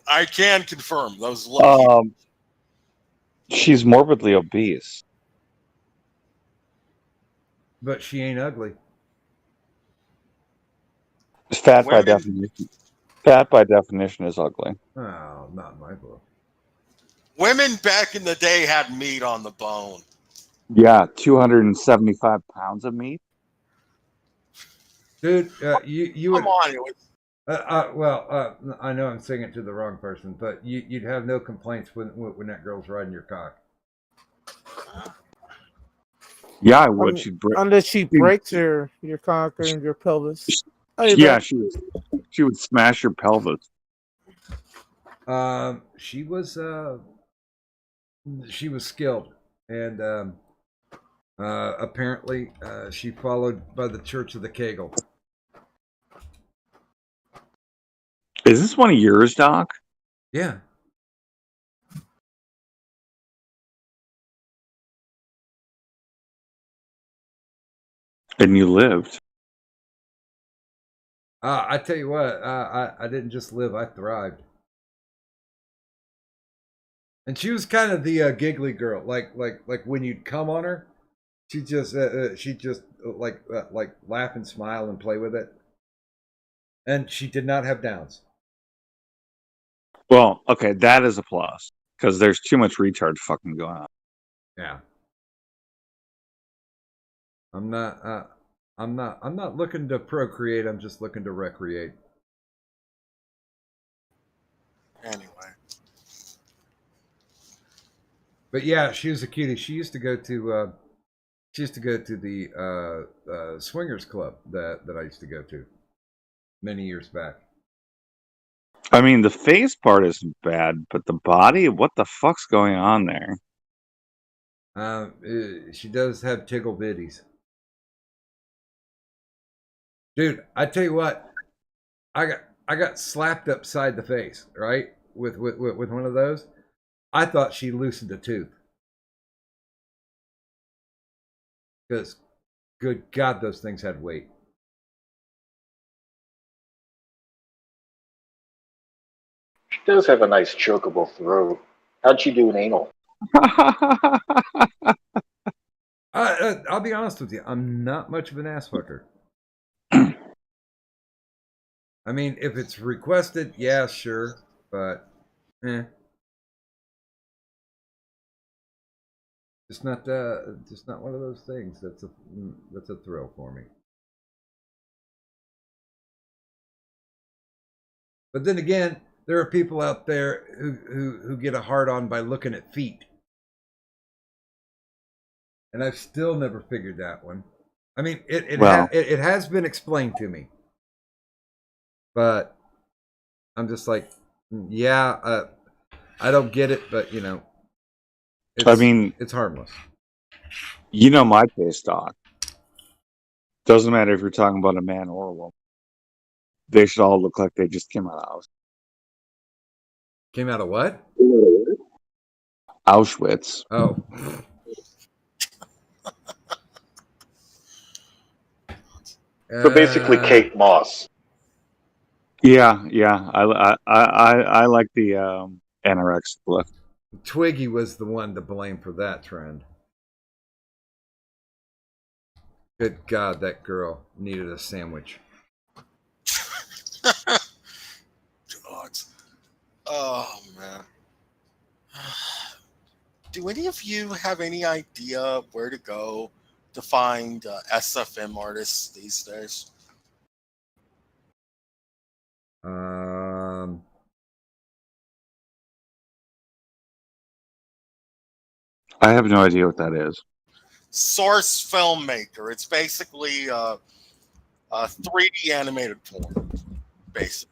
I can confirm those look. She's morbidly obese. But she ain't ugly. Fat by Women- definition. Fat by definition is ugly. Oh, not in my book. Women back in the day had meat on the bone. Yeah, 275 pounds of meat. Dude, you would. Come on, it was I know I'm saying it to the wrong person, but you'd have no complaints when that girl's riding your cock. Yeah, I would. She'd break. Unless she breaks your cock and your pelvis. Oh, you're Yeah, back. she would smash your pelvis. She was skilled, and apparently she followed by the Church of the Kegel. Is this one of yours, Doc? Yeah. And you lived. I tell you what, I didn't just live; I thrived. And she was kind of the giggly girl, like when you'd come on her, she just like laugh and smile and play with it. And she did not have downs. Well, okay, that is a plus because there's too much retard fucking going on. Yeah. I'm not looking to procreate. I'm just looking to recreate. anyway. But yeah, she was a cutie. She used to go to the swingers club that I used to go to many years back. I mean, the face part isn't bad, but the body, what the fuck's going on there? She does have tickle bitties. Dude, I tell you what, I got slapped upside the face, right? With one of those. I thought she loosened a tooth. Because, good God, those things had weight. She does have a nice chokeable throat. How'd she do an anal? I'll be honest with you. I'm not much of an ass fucker. I mean, if it's requested, yeah, sure, but it's not one of those things. That's a thrill for me. But then again, there are people out there who get a hard on by looking at feet, and I've still never figured that one. I mean, it has been explained to me, but I'm just like, yeah, I don't get it, but you know, it's harmless. You know my taste, Doc. Doesn't matter if you're talking about a man or a woman. They should all look like they just came out of Auschwitz. Came out of what? Auschwitz. Oh. So basically, Kate Moss. Yeah. I like the anorexic look. Twiggy was the one to blame for that trend. Good God, that girl needed a sandwich. Dogs. Oh man. Do any of you have any idea where to go to find SFM artists these days? I have no idea what that is. Source filmmaker. It's basically a 3D animated porn, basically.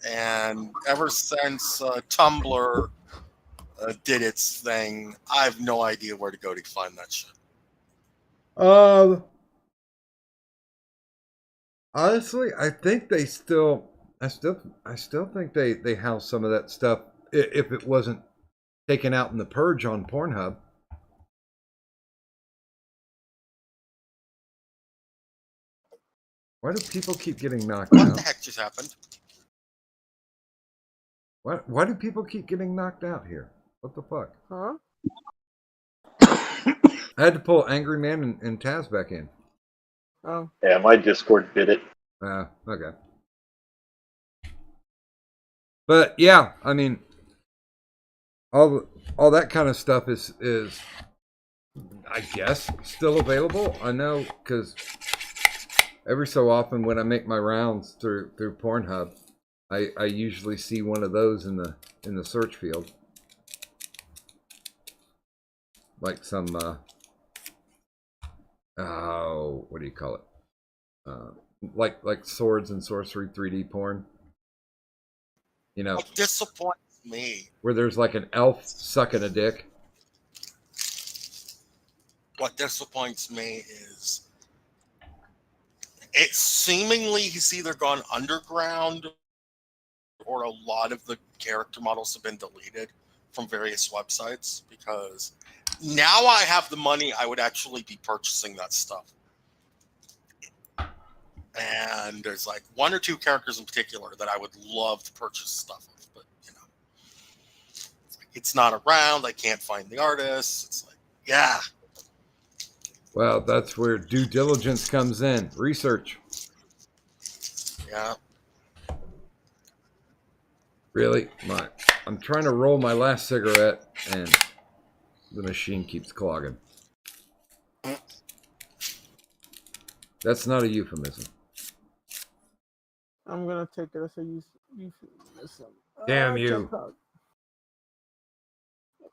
And ever since Tumblr did its thing, I have no idea where to go to find that shit. Honestly, I think I still think they house some of that stuff if it wasn't taken out in the purge on Pornhub. Why do people keep getting knocked What the out? heck just happened? Why do people keep getting knocked out here? What the fuck? Huh? I had to pull Angry Man and Taz back in. Oh. Yeah, my Discord did it. Okay. But yeah, I mean, all that kind of stuff is I guess still available. I know because every so often when I make my rounds through Pornhub, I usually see one of those in the search field, like some what do you call it? Like swords and sorcery 3D porn. You know, What disappoints me? where there's like an elf sucking a dick. What disappoints me is it seemingly he's either gone underground or a lot of the character models have been deleted from various websites because now I have the money, I would actually be purchasing that stuff. And there's like one or two characters in particular that I would love to purchase stuff of, but you know, it's not around. I can't find the artists. It's like, yeah. Well, that's where due diligence comes in. Research. Yeah. Really? I'm trying to roll my last cigarette and the machine keeps clogging. That's not a euphemism. I'm gonna take it as a euphemism. Damn you.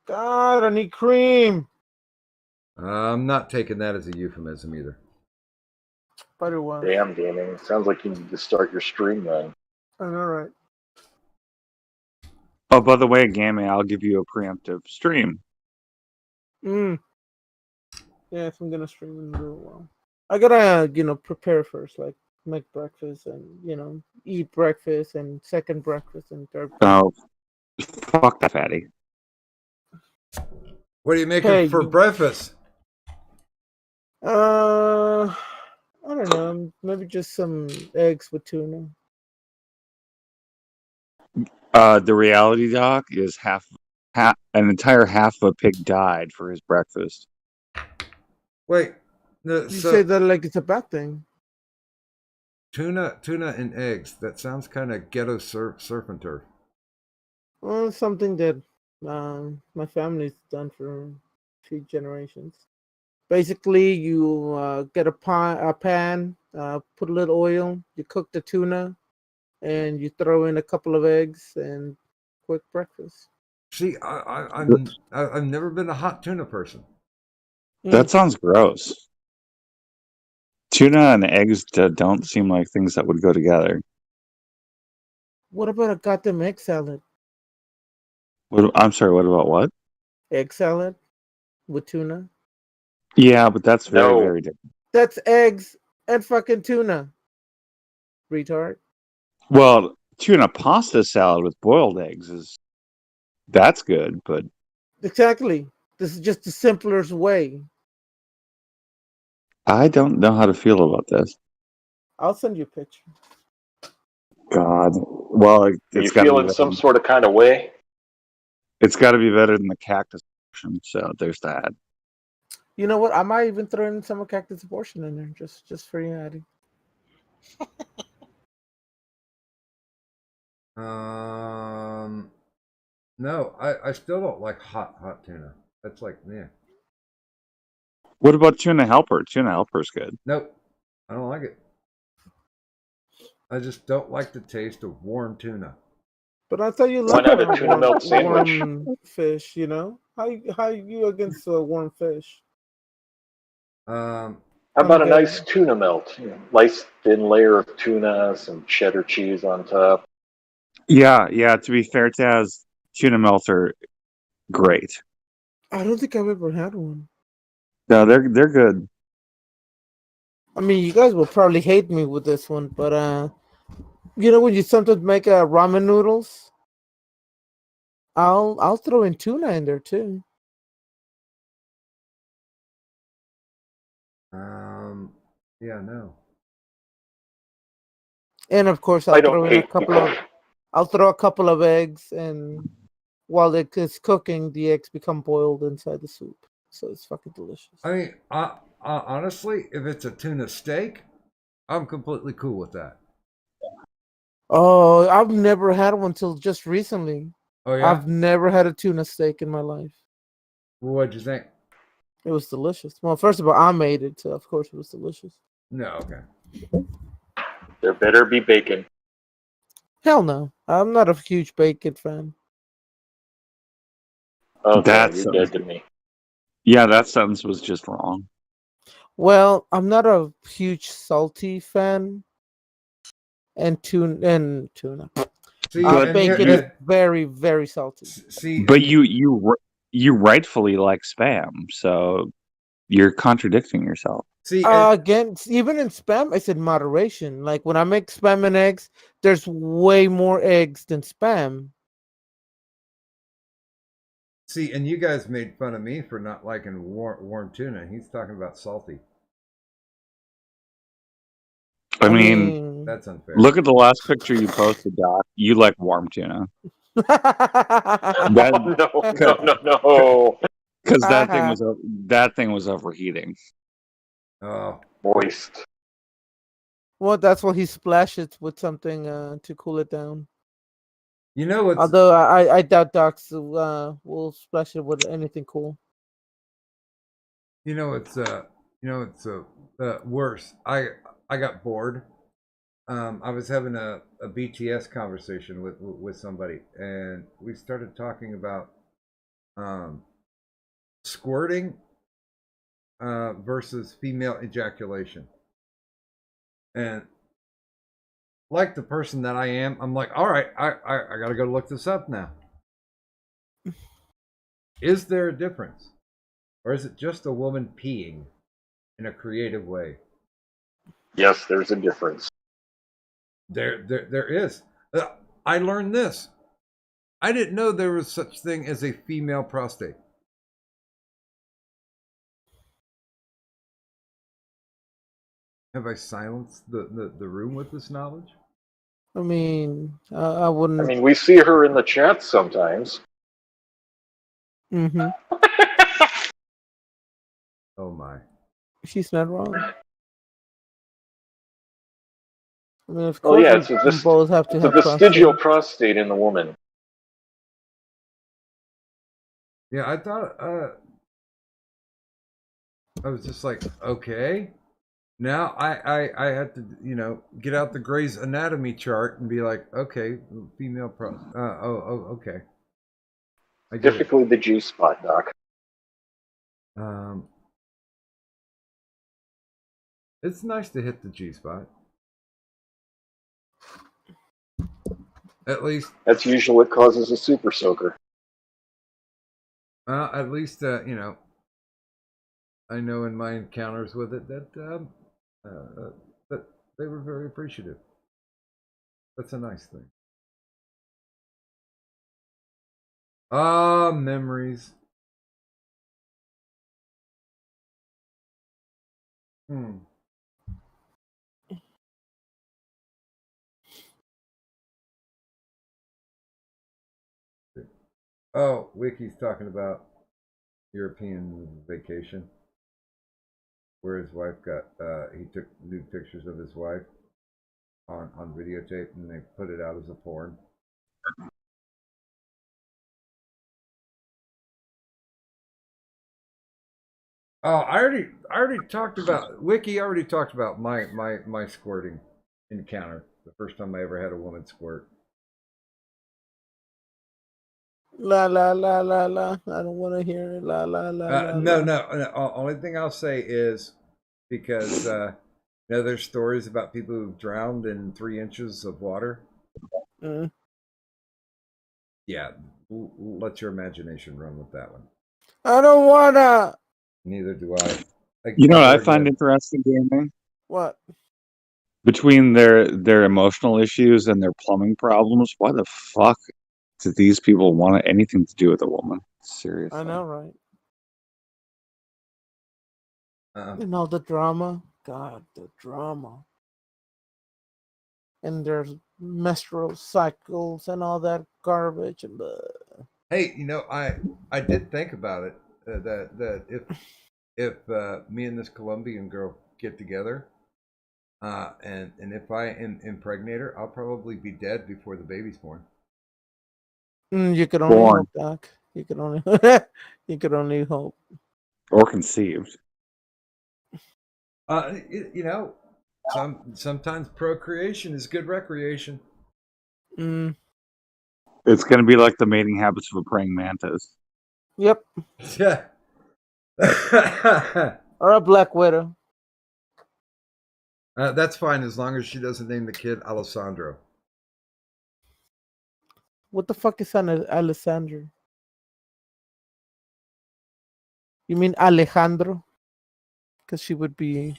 God, I need cream. I'm not taking that as a euphemism either. But it was. Damn, gaming. Sounds like you need to start your stream then. I know, right? Oh, by the way, Gaming, I'll give you a preemptive stream. Yes, I'm gonna stream in a little while. I gotta, prepare first, like make breakfast and, eat breakfast and second breakfast and third breakfast. Oh, fuck that fatty. What are you making for breakfast? I don't know. Maybe just some eggs with tuna. The reality doc is half an entire half of a pig died for his breakfast. Wait, You say that like it's a bad thing. Tuna and eggs. That sounds kind of ghetto surf and turf. Well, it's something that my family's done for a few generations. Basically, you get a pan, put a little oil, you cook the tuna, and you throw in a couple of eggs and quick breakfast. See, I've never been a hot tuna person. That sounds gross. Tuna and eggs don't seem like things that would go together. What about a goddamn egg salad? I'm sorry, what about what? Egg salad with tuna? Yeah, but that's very, very different. That's eggs and fucking tuna. Retard. Well, tuna pasta salad with boiled eggs that's good, but Exactly. This is just the simplest way. I don't know how to feel about this. I'll send you a picture. God. Well, Are you feeling some sort of kind of way? It's got to be better than the cactus option, so there's that. You know what? I might even throw in some cactus abortion in there, just for you, Addy. No, I still don't like hot tuna. That's like, yeah. What about tuna helper? Tuna helper's good. Nope, I don't like it. I just don't like the taste of warm tuna. But I thought you Why like not a tuna melt sandwich? warm fish. How you against warm fish? How about a nice tuna melt? Nice thin layer of tuna, some cheddar cheese on top. Yeah. To be fair, Taz, tuna melts are great. I don't think I've ever had one. No, they're good. I mean, you guys will probably hate me with this one, but when you sometimes make ramen noodles, I'll throw in tuna in there too. Yeah, no. And of course, I don't hate people. I'll throw a couple of eggs, and while it is cooking, the eggs become boiled inside the soup. So it's fucking delicious. I mean, honestly, if it's a tuna steak, I'm completely cool with that. Oh, I've never had one till just recently. Oh yeah, I've never had a tuna steak in my life. what'd you think? It was delicious. Well, first of all, I made it, so of course it was delicious. No, okay. There better be bacon. Hell no, I'm not a huge bacon fan. Oh no, That you're sentence, dead to me. yeah, that sentence was just wrong. Well, I'm not a huge salty fan, and tuna. See, But Bacon you, is very, very salty. see, but and you rightfully like spam, so you're contradicting yourself. see, and Again, even in spam, it's in moderation. Like when I make spam and eggs, there's way more eggs than spam. see, and you guys made fun of me for not liking warm tuna. He's talking about salty. I mean, That's unfair. look at the last picture you posted, Doc. You like warm tuna. That No. because that thing was overheating. Oh, Moist. Well, that's why he splashes it with something to cool it down. you know what's Although I doubt docs will splash it with anything cool. you know it's worse. I got bored. I was having a BTS conversation with somebody, and we started talking about squirting versus female ejaculation. And like the person that I am, I'm like, all right, I gotta go look this up now. Is there a difference, or is it just a woman peeing in a creative way? Yes, there's a difference. There is. I learned this. I didn't know there was such thing as a female prostate. Have I silenced the room with this knowledge? I mean, I wouldn't. I mean, we see her in the chat sometimes. Mm-hmm. Oh my. She's not wrong. I mean, of Oh course, yeah, we both have to it's a have vestigial prostate. prostate in the woman. Yeah, I thought I was just like, okay. Now I had to, get out the Gray's Anatomy chart and be like, okay, female okay. I get it. Typically the G spot, Doc. It's nice to hit the G spot. At least That's usually what causes a super soaker. at least I know in my encounters with it that that they were very appreciative. That's a nice thing. Memories. Oh, Wiki's talking about European vacation, where his wife got. He took nude pictures of his wife on videotape, and they put it out as a porn. Oh, I already talked about Wiki. Already talked about my squirting encounter. The first time I ever had a woman squirt. La la la la la. I don't want to hear it. La la la la. No. Only thing I'll say is because there's stories about people who've drowned in 3 inches of water. Yeah, let your imagination run with that one. I don't wanna. Neither do I. You know what I find interesting, gaming? What? Between their emotional issues and their plumbing problems, why the fuck do these people want anything to do with a woman? Seriously. I know, right? And all the drama. God, the drama. and their menstrual cycles and all that garbage and Hey, I did think about it that if me and this Colombian girl get together, and if I impregnate her, I'll probably be dead before the baby's born. You could only Born hope, Doc. You could only you could only hope. or conceived. You know, sometimes procreation is good recreation. Mm, It's going to be like the mating habits of a praying mantis. yep. Yeah. Or a black widow. That's fine as long as she doesn't name the kid Alessandro. What the fuck is Alessandro? You mean Alejandro? Because she would be,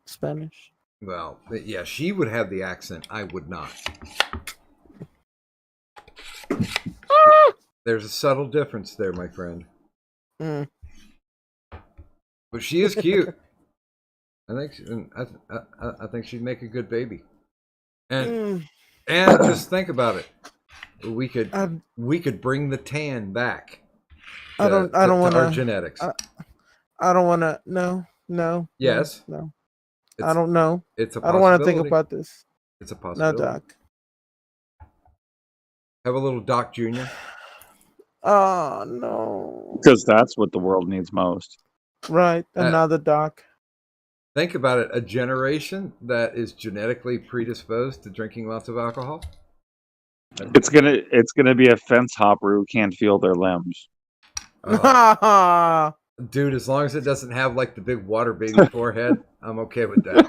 Spanish. Well, yeah, she would have the accent. I would not. There's a subtle difference there, my friend. Mm. But she is cute. I think she'd make a good baby. And just think about it. We could bring the tan back. I don't want our genetics. I don't want to. No. Yes. No. It's, I don't know. It's a I don't want to think possibility. about this. It's a No, possibility. Doc. Have a little Doc Jr. Oh no. Because that's what the world needs most. Right. Another Doc. Think about it. A generation that is genetically predisposed to drinking lots of alcohol. It's gonna be a fence hopper who can't feel their limbs. Dude, as long as it doesn't have like the big water baby forehead, I'm okay with that.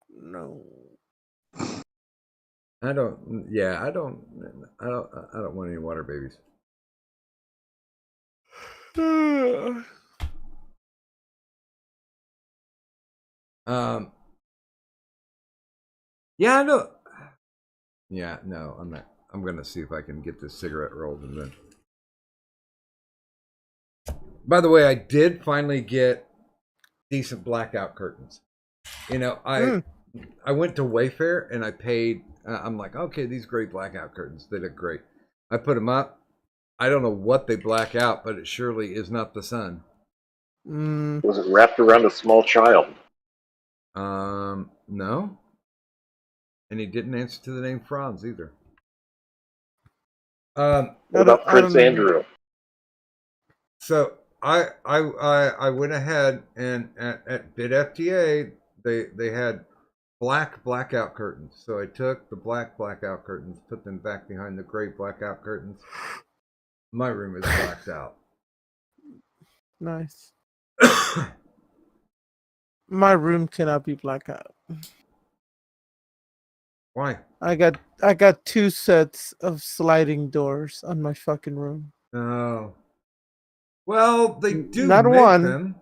No. I don't want any water babies. Yeah, I know. Yeah, no, I'm not. I'm gonna see if I can get this cigarette rolled and then. By the way, I did finally get decent blackout curtains. I went to Wayfair and I paid. I'm like, okay, these great blackout curtains. They look great. I put them up. I don't know what they black out, but it surely is not the sun. Was it wrapped around a small child? No. And he didn't answer to the name Franz either. What about Prince Andrew? So I went ahead and at Bid FTA they had black blackout curtains. So I took the black blackout curtains, put them back behind the gray blackout curtains. My room is blacked out. Nice. My room cannot be blackout. Why? I got 2 sets of sliding doors on my fucking room. Oh. Well, they do Not make one, them.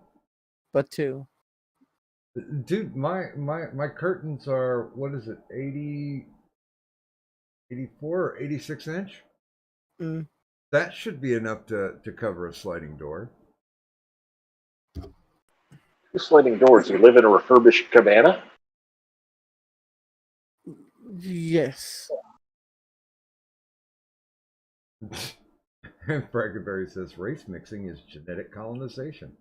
but 2. Dude, my curtains are, what is it, 84 or 86 inch? That should be enough to cover a sliding door. 2 sliding doors. You live in a refurbished cabana? Yes. Brackenberry says race mixing is genetic colonization.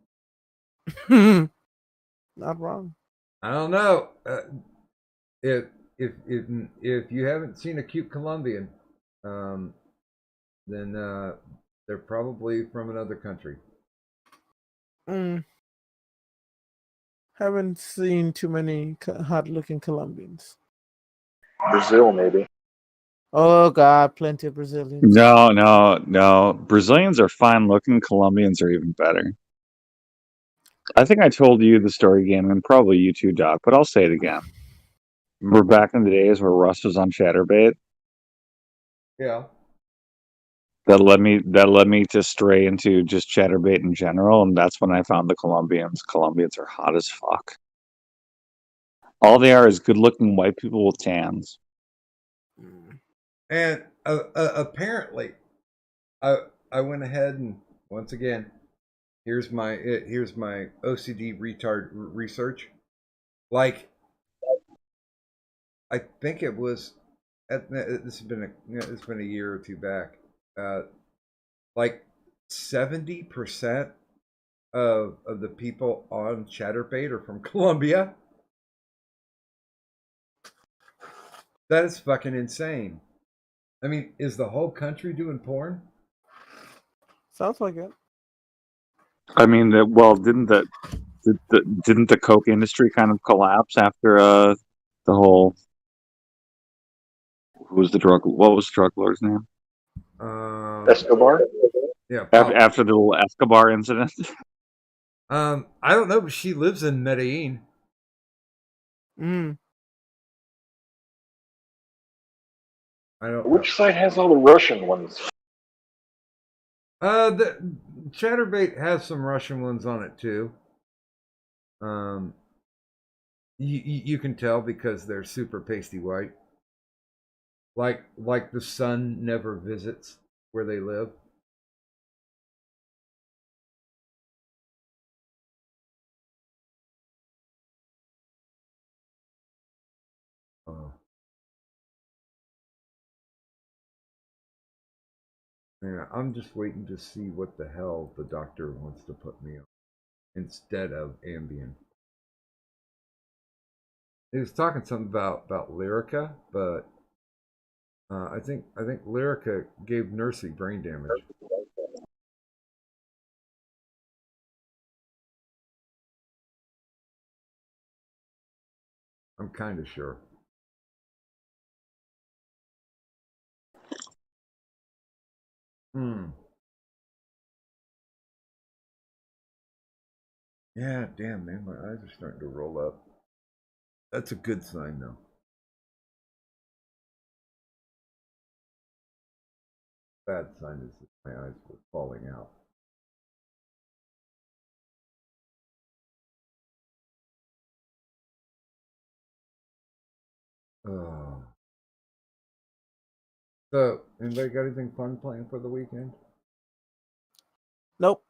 Not wrong. I don't know. If you haven't seen a cute Colombian, then they're probably from another country. Haven't seen too many hot-looking Colombians. Brazil, maybe. Oh God, plenty of Brazilians. No. Brazilians are fine looking. Colombians are even better. I think I told you the story again, and probably you too, Doc, but I'll say it again. Remember back in the days where Russ was on Chatterbait? Yeah. That led me to stray into just Chatterbait in general, and that's when I found the Colombians. Colombians are hot as fuck. All they are is good-looking white people with tans. And apparently, I went ahead and once again, here's my OCD retard research. Like I think it was. This has been it's been a year or two back. Like 70% of the people on ChatterBait are from Colombia. That is fucking insane. I mean, is the whole country doing porn? Sounds like it. I mean, well, didn't the coke industry kind of collapse after the whole what was the drug lord's name? Escobar? Yeah, After the little Escobar incident. I don't know, but she lives in Medellin. Mm. I don't know. Which site has all the Russian ones? The ChatterBait has some Russian ones on it too. You can tell because they're super pasty white. Like the sun never visits where they live. Oh. Yeah, I'm just waiting to see what the hell the doctor wants to put me on instead of Ambien. He was talking something about Lyrica, but I think Lyrica gave Nursey brain damage. I'm kind of sure. Yeah, damn, man, my eyes are starting to roll up. That's a good sign, though. Bad sign is that my eyes were falling out. Oh. So, anybody got anything fun planned for the weekend? Nope.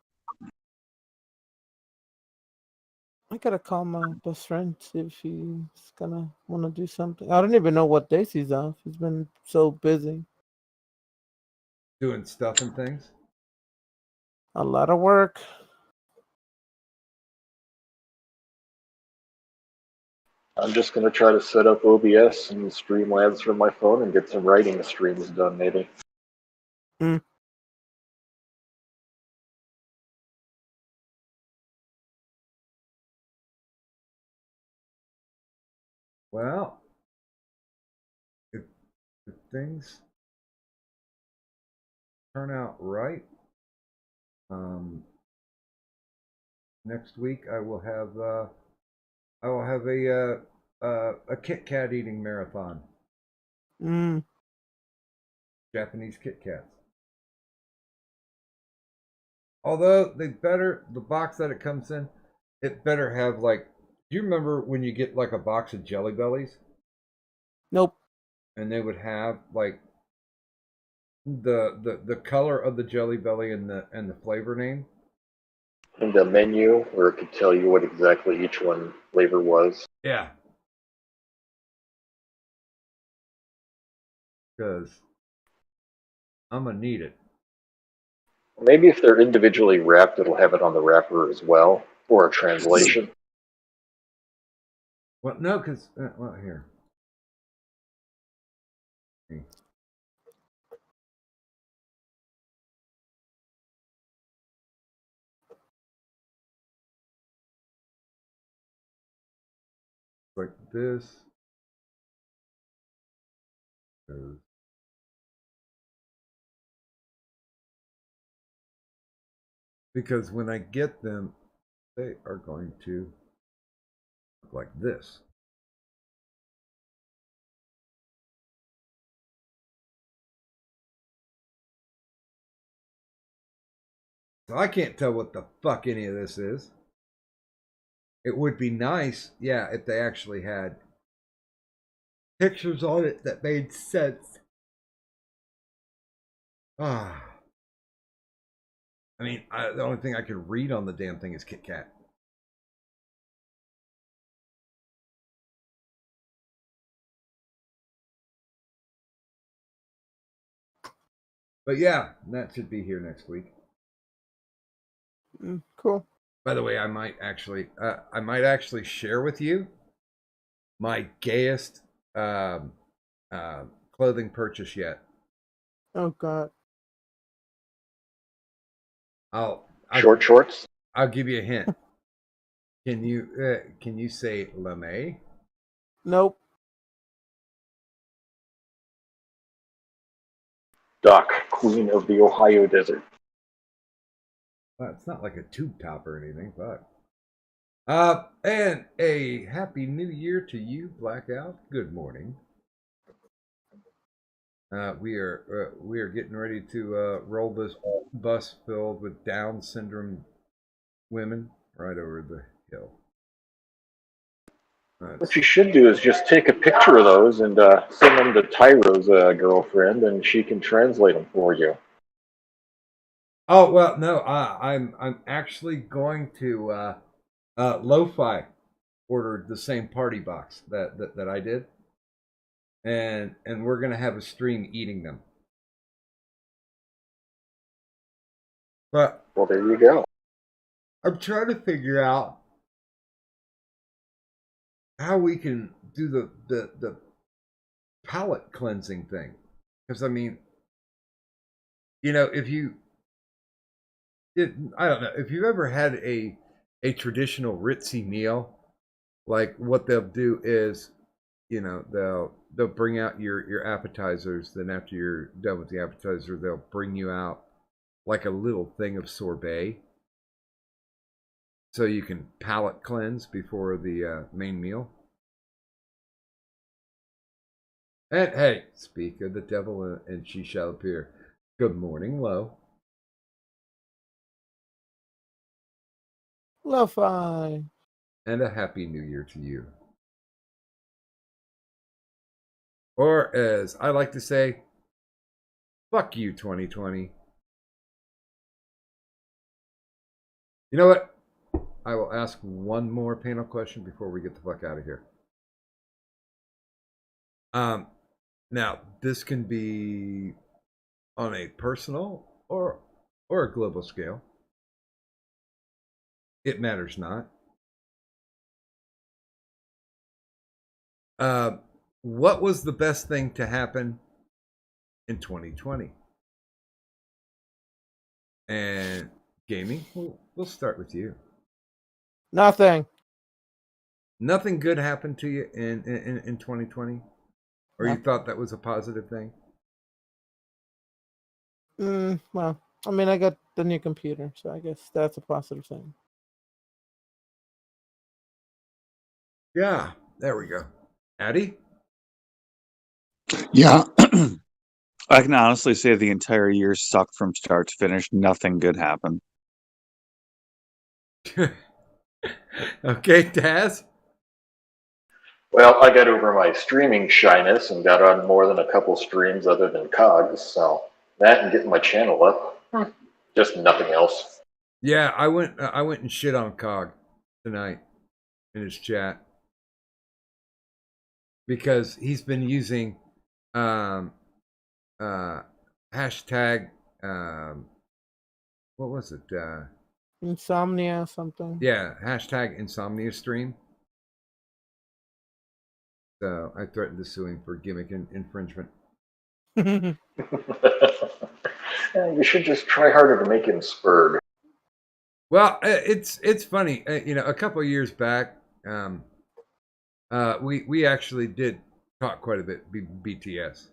I gotta call my best friend, see if she's gonna want to do something. I don't even know what days he's off. He's been so busy. Doing stuff and things? A lot of work. I'm just going to try to set up OBS and Streamlabs from my phone and get some writing streams done, maybe. Mm. Well, if things turn out right, next week I will have a Kit Kat eating marathon. Japanese Kit Kats. Although the box that it comes in, it better have like. Do you remember when you get like a box of Jelly Bellies? Nope. And they would have like the color of the Jelly Belly and the flavor name. And the menu, where it could tell you what exactly each one flavor was. Yeah. Because I'm gonna need it. Maybe if they're individually wrapped, it'll have it on the wrapper as well, or a translation. Well, no, because well, here. Like this. Because when I get them, they are going to look like this. So I can't tell what the fuck any of this is. It would be nice, yeah, if they actually had pictures on it that made sense. Ah. I mean, the only thing I could read on the damn thing is Kit Kat. But yeah, that should be here next week. Cool. By the way, I might actually share with you my gayest clothing purchase yet. Oh God. Short shorts. I'll give you a hint. Can you say lame? Nope. Doc, Queen of the Ohio Desert. Well, it's not like a tube top or anything, but and a happy new year to you, Blackout. Good morning. We are getting ready to roll this bus filled with Down syndrome women right over the hill. What you should do is just take a picture of those and send them to Tyro's girlfriend, and she can translate them for you. Oh well, no, I'm actually going to Lo-Fi ordered the same party box that I did, and we're gonna have a stream eating them. But well, there you go. I'm trying to figure out how we can do the palate cleansing thing, because I mean, you know, I don't know if you've ever had a traditional ritzy meal. Like what they'll do is, you know, they'll bring out your appetizers. Then after you're done with the appetizer, they'll bring you out like a little thing of sorbet, so you can palate cleanse before the main meal. And hey, speak of the devil, and she shall appear. Good morning, Lo. Lo-fi. And a happy new year to you. Or as I like to say, fuck you, 2020. You know what? I will ask one more panel question before we get the fuck out of here. Now this can be on a personal or a global scale. It matters not. What was the best thing to happen in 2020? And gaming, we'll start with you. Nothing. Nothing good happened to you in 2020? Or you No. thought that was a positive thing? Well, I mean, I got the new computer, so I guess that's a positive thing. Yeah, there we go. Addy? Yeah. I can honestly say the entire year sucked from start to finish. Nothing good happened. Okay, Taz? Well, I got over my streaming shyness and got on more than a couple streams other than COGs, so that and getting my channel up. Just nothing else. Yeah, I went and shit on Cog tonight in his chat because he's been using hashtag what was it? Insomnia something. Yeah, hashtag insomnia stream. So I threatened to sue him for gimmick infringement. You should just try harder to make him spurred. Well, it's funny. You know, a couple of years back, we actually did talk quite a bit BTS,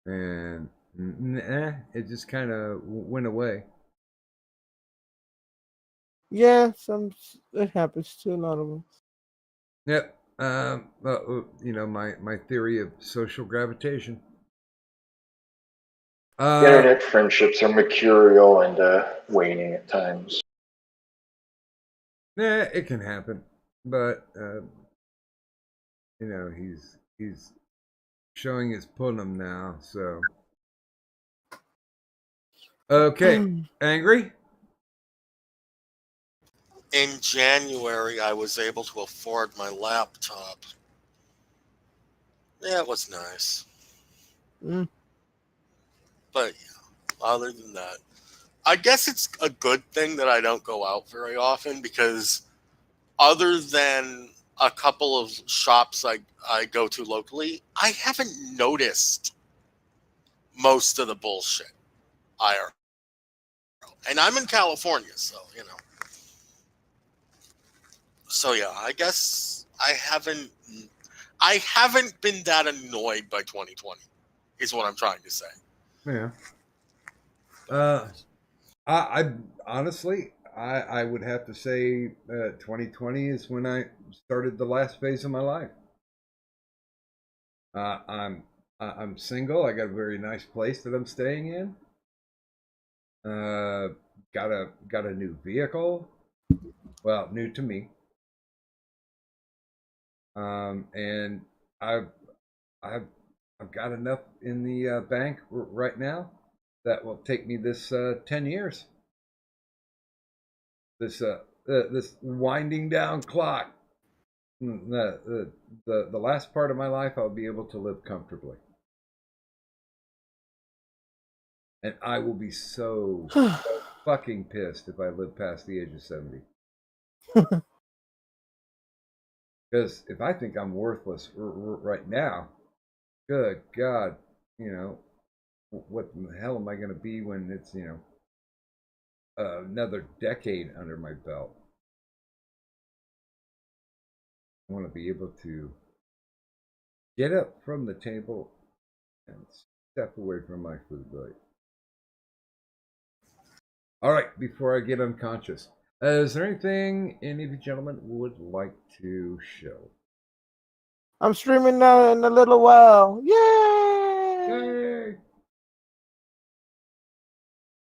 and it just kind of went away. Yeah, it happens to a lot of us. Yep. You know, my theory of social gravitation. Internet friendships are mercurial and waning at times. Yeah, it can happen, but you know, he's showing his punum now, so okay. Angry? In January, I was able to afford my laptop. Yeah, it was nice. But yeah, other than that, I guess it's a good thing that I don't go out very often because other than a couple of shops I go to locally, I haven't noticed most of the bullshit IRL. And I'm in California, so, you know. So yeah, I guess I haven't been that annoyed by 2020 is what I'm trying to say. Yeah. I honestly, I would have to say 2020 is when I started the last phase of my life. I'm single. I got a very nice place that I'm staying in. Got a new vehicle. Well, new to me. And I've I've I've got enough in the bank right now that will take me this 10 years. This winding down clock. The last part of my life, I'll be able to live comfortably, and I will be so fucking pissed if I live past the age of 70. Because if I think I'm worthless right now, good God, you know, what the hell am I going to be when it's, you know, another decade under my belt? I want to be able to get up from the table and step away from my food plate. All right, before I get unconscious, is there anything any of you gentlemen would like to show? I'm streaming now in a little while. Yay! Yay!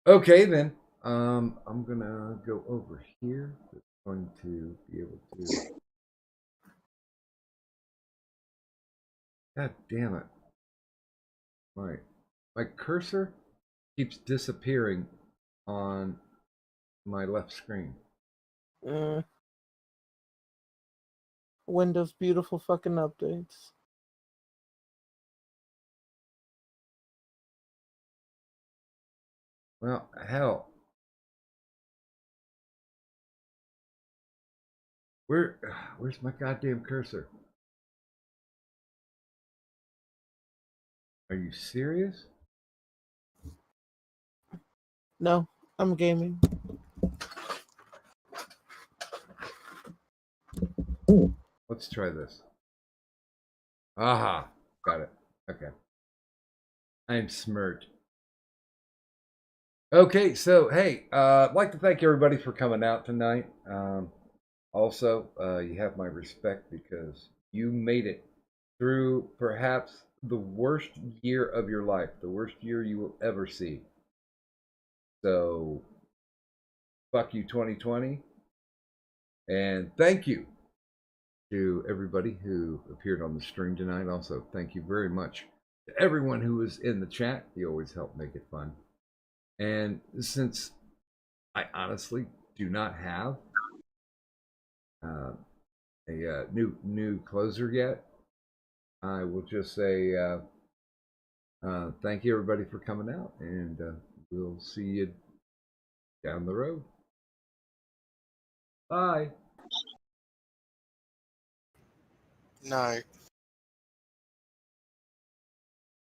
Okay, then. I'm gonna go over here. It's going to be able to. God damn it! My cursor keeps disappearing on my left screen. Windows beautiful fucking updates. Well, hell. Where's my goddamn cursor? Are you serious? No, I'm gaming. Let's try this. Aha, got it. Okay. I'm smirked. Okay, so hey, I'd like to thank everybody for coming out tonight. Also, you have my respect because you made it through perhaps the worst year of your life, the worst year you will ever see. So, fuck you, 2020. And thank you to everybody who appeared on the stream tonight. Also, thank you very much to everyone who was in the chat. You always help make it fun. And since I honestly do not have a new closer yet, I will just say thank you everybody for coming out, and we'll see you down the road. Bye. Night.